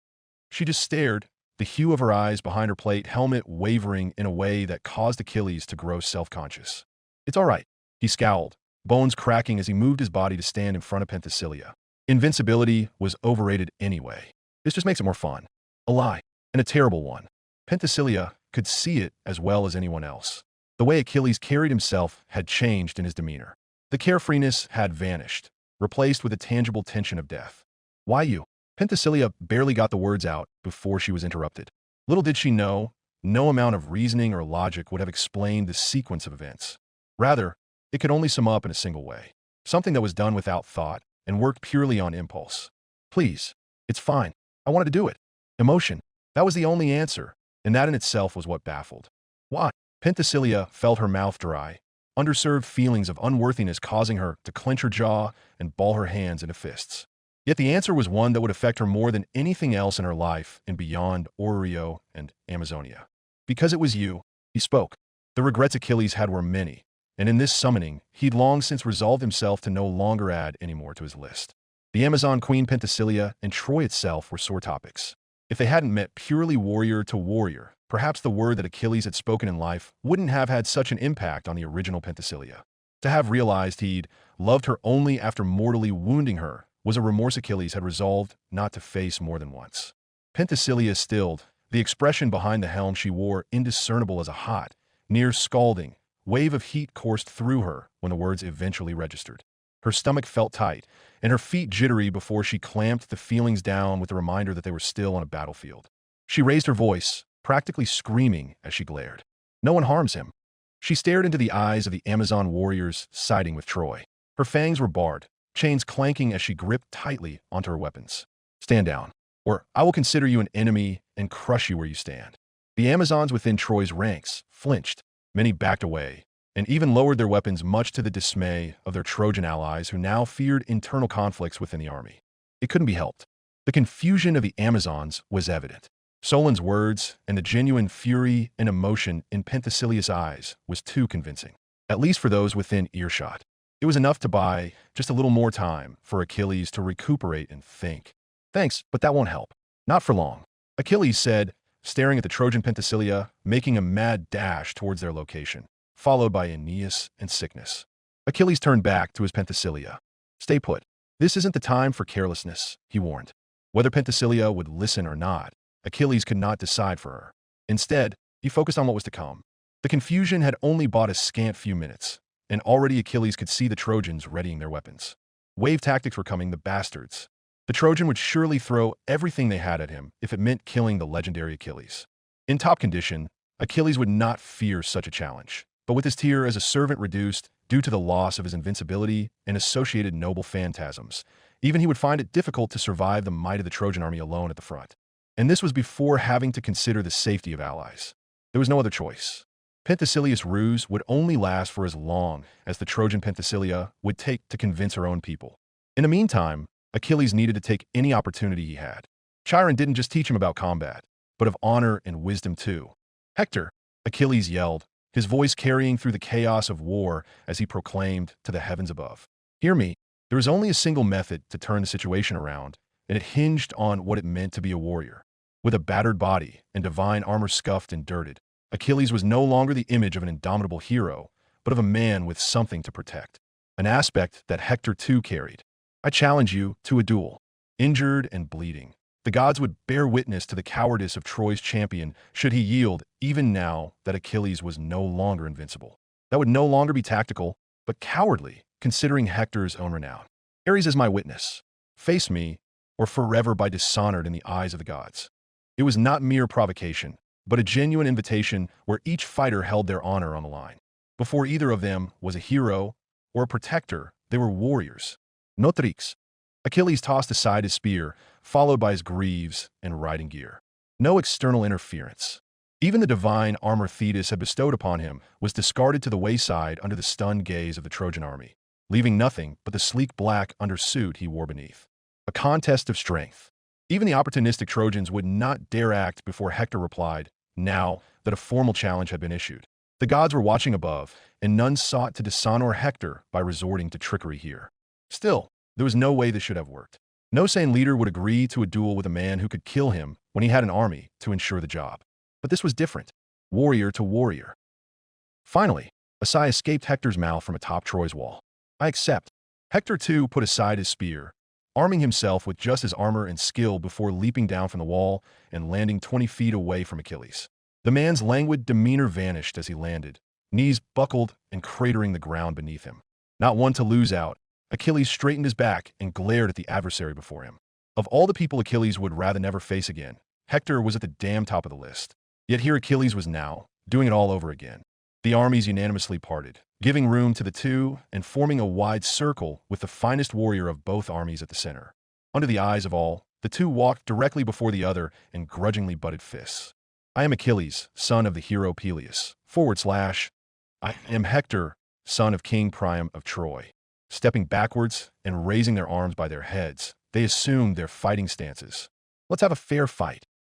She just stared, the hue of her eyes behind her plate helmet wavering in a way that caused Achilles to grow self-conscious. "It's all right," he scowled, bones cracking as he moved his body to stand in front of Penthesilea. Invincibility was overrated anyway. This just makes it more fun. A lie, and a terrible one. Penthesilea could see it as well as anyone else. The way Achilles carried himself had changed in his demeanor. The carefreeness had vanished, replaced with a tangible tension of death. "Why you?" Penthesilea barely got the words out before she was interrupted. Little did she know, no amount of reasoning or logic would have explained the sequence of events. Rather, it could only sum up in a single way. Something that was done without thought and worked purely on impulse. "Please, it's fine. I wanted to do it." Emotion. That was the only answer, and that in itself was what baffled. "Why?" Penthesilea felt her mouth dry, underserved feelings of unworthiness causing her to clench her jaw and ball her hands into fists. Yet the answer was one that would affect her more than anything else in her life and beyond Orio and Amazonia. "Because it was you," he spoke. The regrets Achilles had were many, and in this summoning, he'd long since resolved himself to no longer add any more to his list. The Amazon Queen Penthesilea and Troy itself were sore topics. If they hadn't met purely warrior to warrior, perhaps the word that Achilles had spoken in life wouldn't have had such an impact on the original Penthesilea. To have realized he'd loved her only after mortally wounding her was a remorse Achilles had resolved not to face more than once. Penthesilea stilled, the expression behind the helm she wore indiscernible as a hot, near scalding, wave of heat coursed through her when the words eventually registered. Her stomach felt tight, and her feet jittery before she clamped the feelings down with the reminder that they were still on a battlefield. She raised her voice, practically screaming as she glared. "No one harms him." She stared into the eyes of the Amazon warriors siding with Troy. Her fangs were bared, chains clanking as she gripped tightly onto her weapons. "Stand down, or I will consider you an enemy and crush you where you stand." The Amazons within Troy's ranks flinched. Many backed away, and even lowered their weapons much to the dismay of their Trojan allies who now feared internal conflicts within the army. It couldn't be helped. The confusion of the Amazons was evident. Solon's words and the genuine fury and emotion in Penthesilea's eyes was too convincing, at least for those within earshot. It was enough to buy just a little more time for Achilles to recuperate and think. "Thanks, but that won't help. Not for long," Achilles said, staring at the Trojan Penthesilea, making a mad dash towards their location, followed by Aeneas and sickness. Achilles turned back to his Penthesilea. "Stay put. This isn't the time for carelessness," he warned. Whether Penthesilea would listen or not, Achilles could not decide for her. Instead, he focused on what was to come. The confusion had only bought a scant few minutes, and already Achilles could see the Trojans readying their weapons. Wave tactics were coming, the bastards. The Trojan would surely throw everything they had at him if it meant killing the legendary Achilles. In top condition, Achilles would not fear such a challenge, but with his tier as a servant reduced due to the loss of his invincibility and associated noble phantasms, even he would find it difficult to survive the might of the Trojan army alone at the front. And this was before having to consider the safety of allies. There was no other choice. Penthesilea's ruse would only last for as long as the Trojan Penthesilea would take to convince her own people. In the meantime, Achilles needed to take any opportunity he had. Chiron didn't just teach him about combat, but of honor and wisdom too. Hector, Achilles yelled, his voice carrying through the chaos of war as he proclaimed to the heavens above. Hear me, there is only a single method to turn the situation around, and it hinged on what it meant to be a warrior. With a battered body and divine armor scuffed and dirted, Achilles was no longer the image of an indomitable hero, but of a man with something to protect. An aspect that Hector too carried. I challenge you to a duel. Injured and bleeding, the gods would bear witness to the cowardice of Troy's champion should he yield, even now that Achilles was no longer invincible. That would no longer be tactical, but cowardly, considering Hector's own renown. Ares is my witness. Face me, or forever be dishonored in the eyes of the gods. It was not mere provocation, but a genuine invitation where each fighter held their honor on the line. Before either of them was a hero or a protector, they were warriors. Notrix. Achilles tossed aside his spear, followed by his greaves and riding gear. No external interference. Even the divine armor Thetis had bestowed upon him was discarded to the wayside under the stunned gaze of the Trojan army, leaving nothing but the sleek black undersuit he wore beneath. A contest of strength. Even the opportunistic Trojans would not dare act before Hector replied, now that a formal challenge had been issued. The gods were watching above, and none sought to dishonor Hector by resorting to trickery here. Still, there was no way this should have worked. No sane leader would agree to a duel with a man who could kill him when he had an army to ensure the job. But this was different. Warrior to warrior. Finally, a sigh escaped Hector's mouth from atop Troy's wall. I accept. Hector too put aside his spear, arming himself with just his armor and skill before leaping down from the wall and landing 20 feet away from Achilles. The man's languid demeanor vanished as he landed, knees buckled and cratering the ground beneath him. Not one to lose out, Achilles straightened his back and glared at the adversary before him. Of all the people Achilles would rather never face again, Hector was at the damn top of the list. Yet here Achilles was now, doing it all over again. The armies unanimously parted, giving room to the two and forming a wide circle with the finest warrior of both armies at the center. Under the eyes of all, the two walked directly before the other and grudgingly butted fists. I am Achilles, son of the hero Peleus, / I am Hector, son of King Priam of Troy. Stepping backwards and raising their arms by their heads, they assumed their fighting stances. Let's have a fair fight.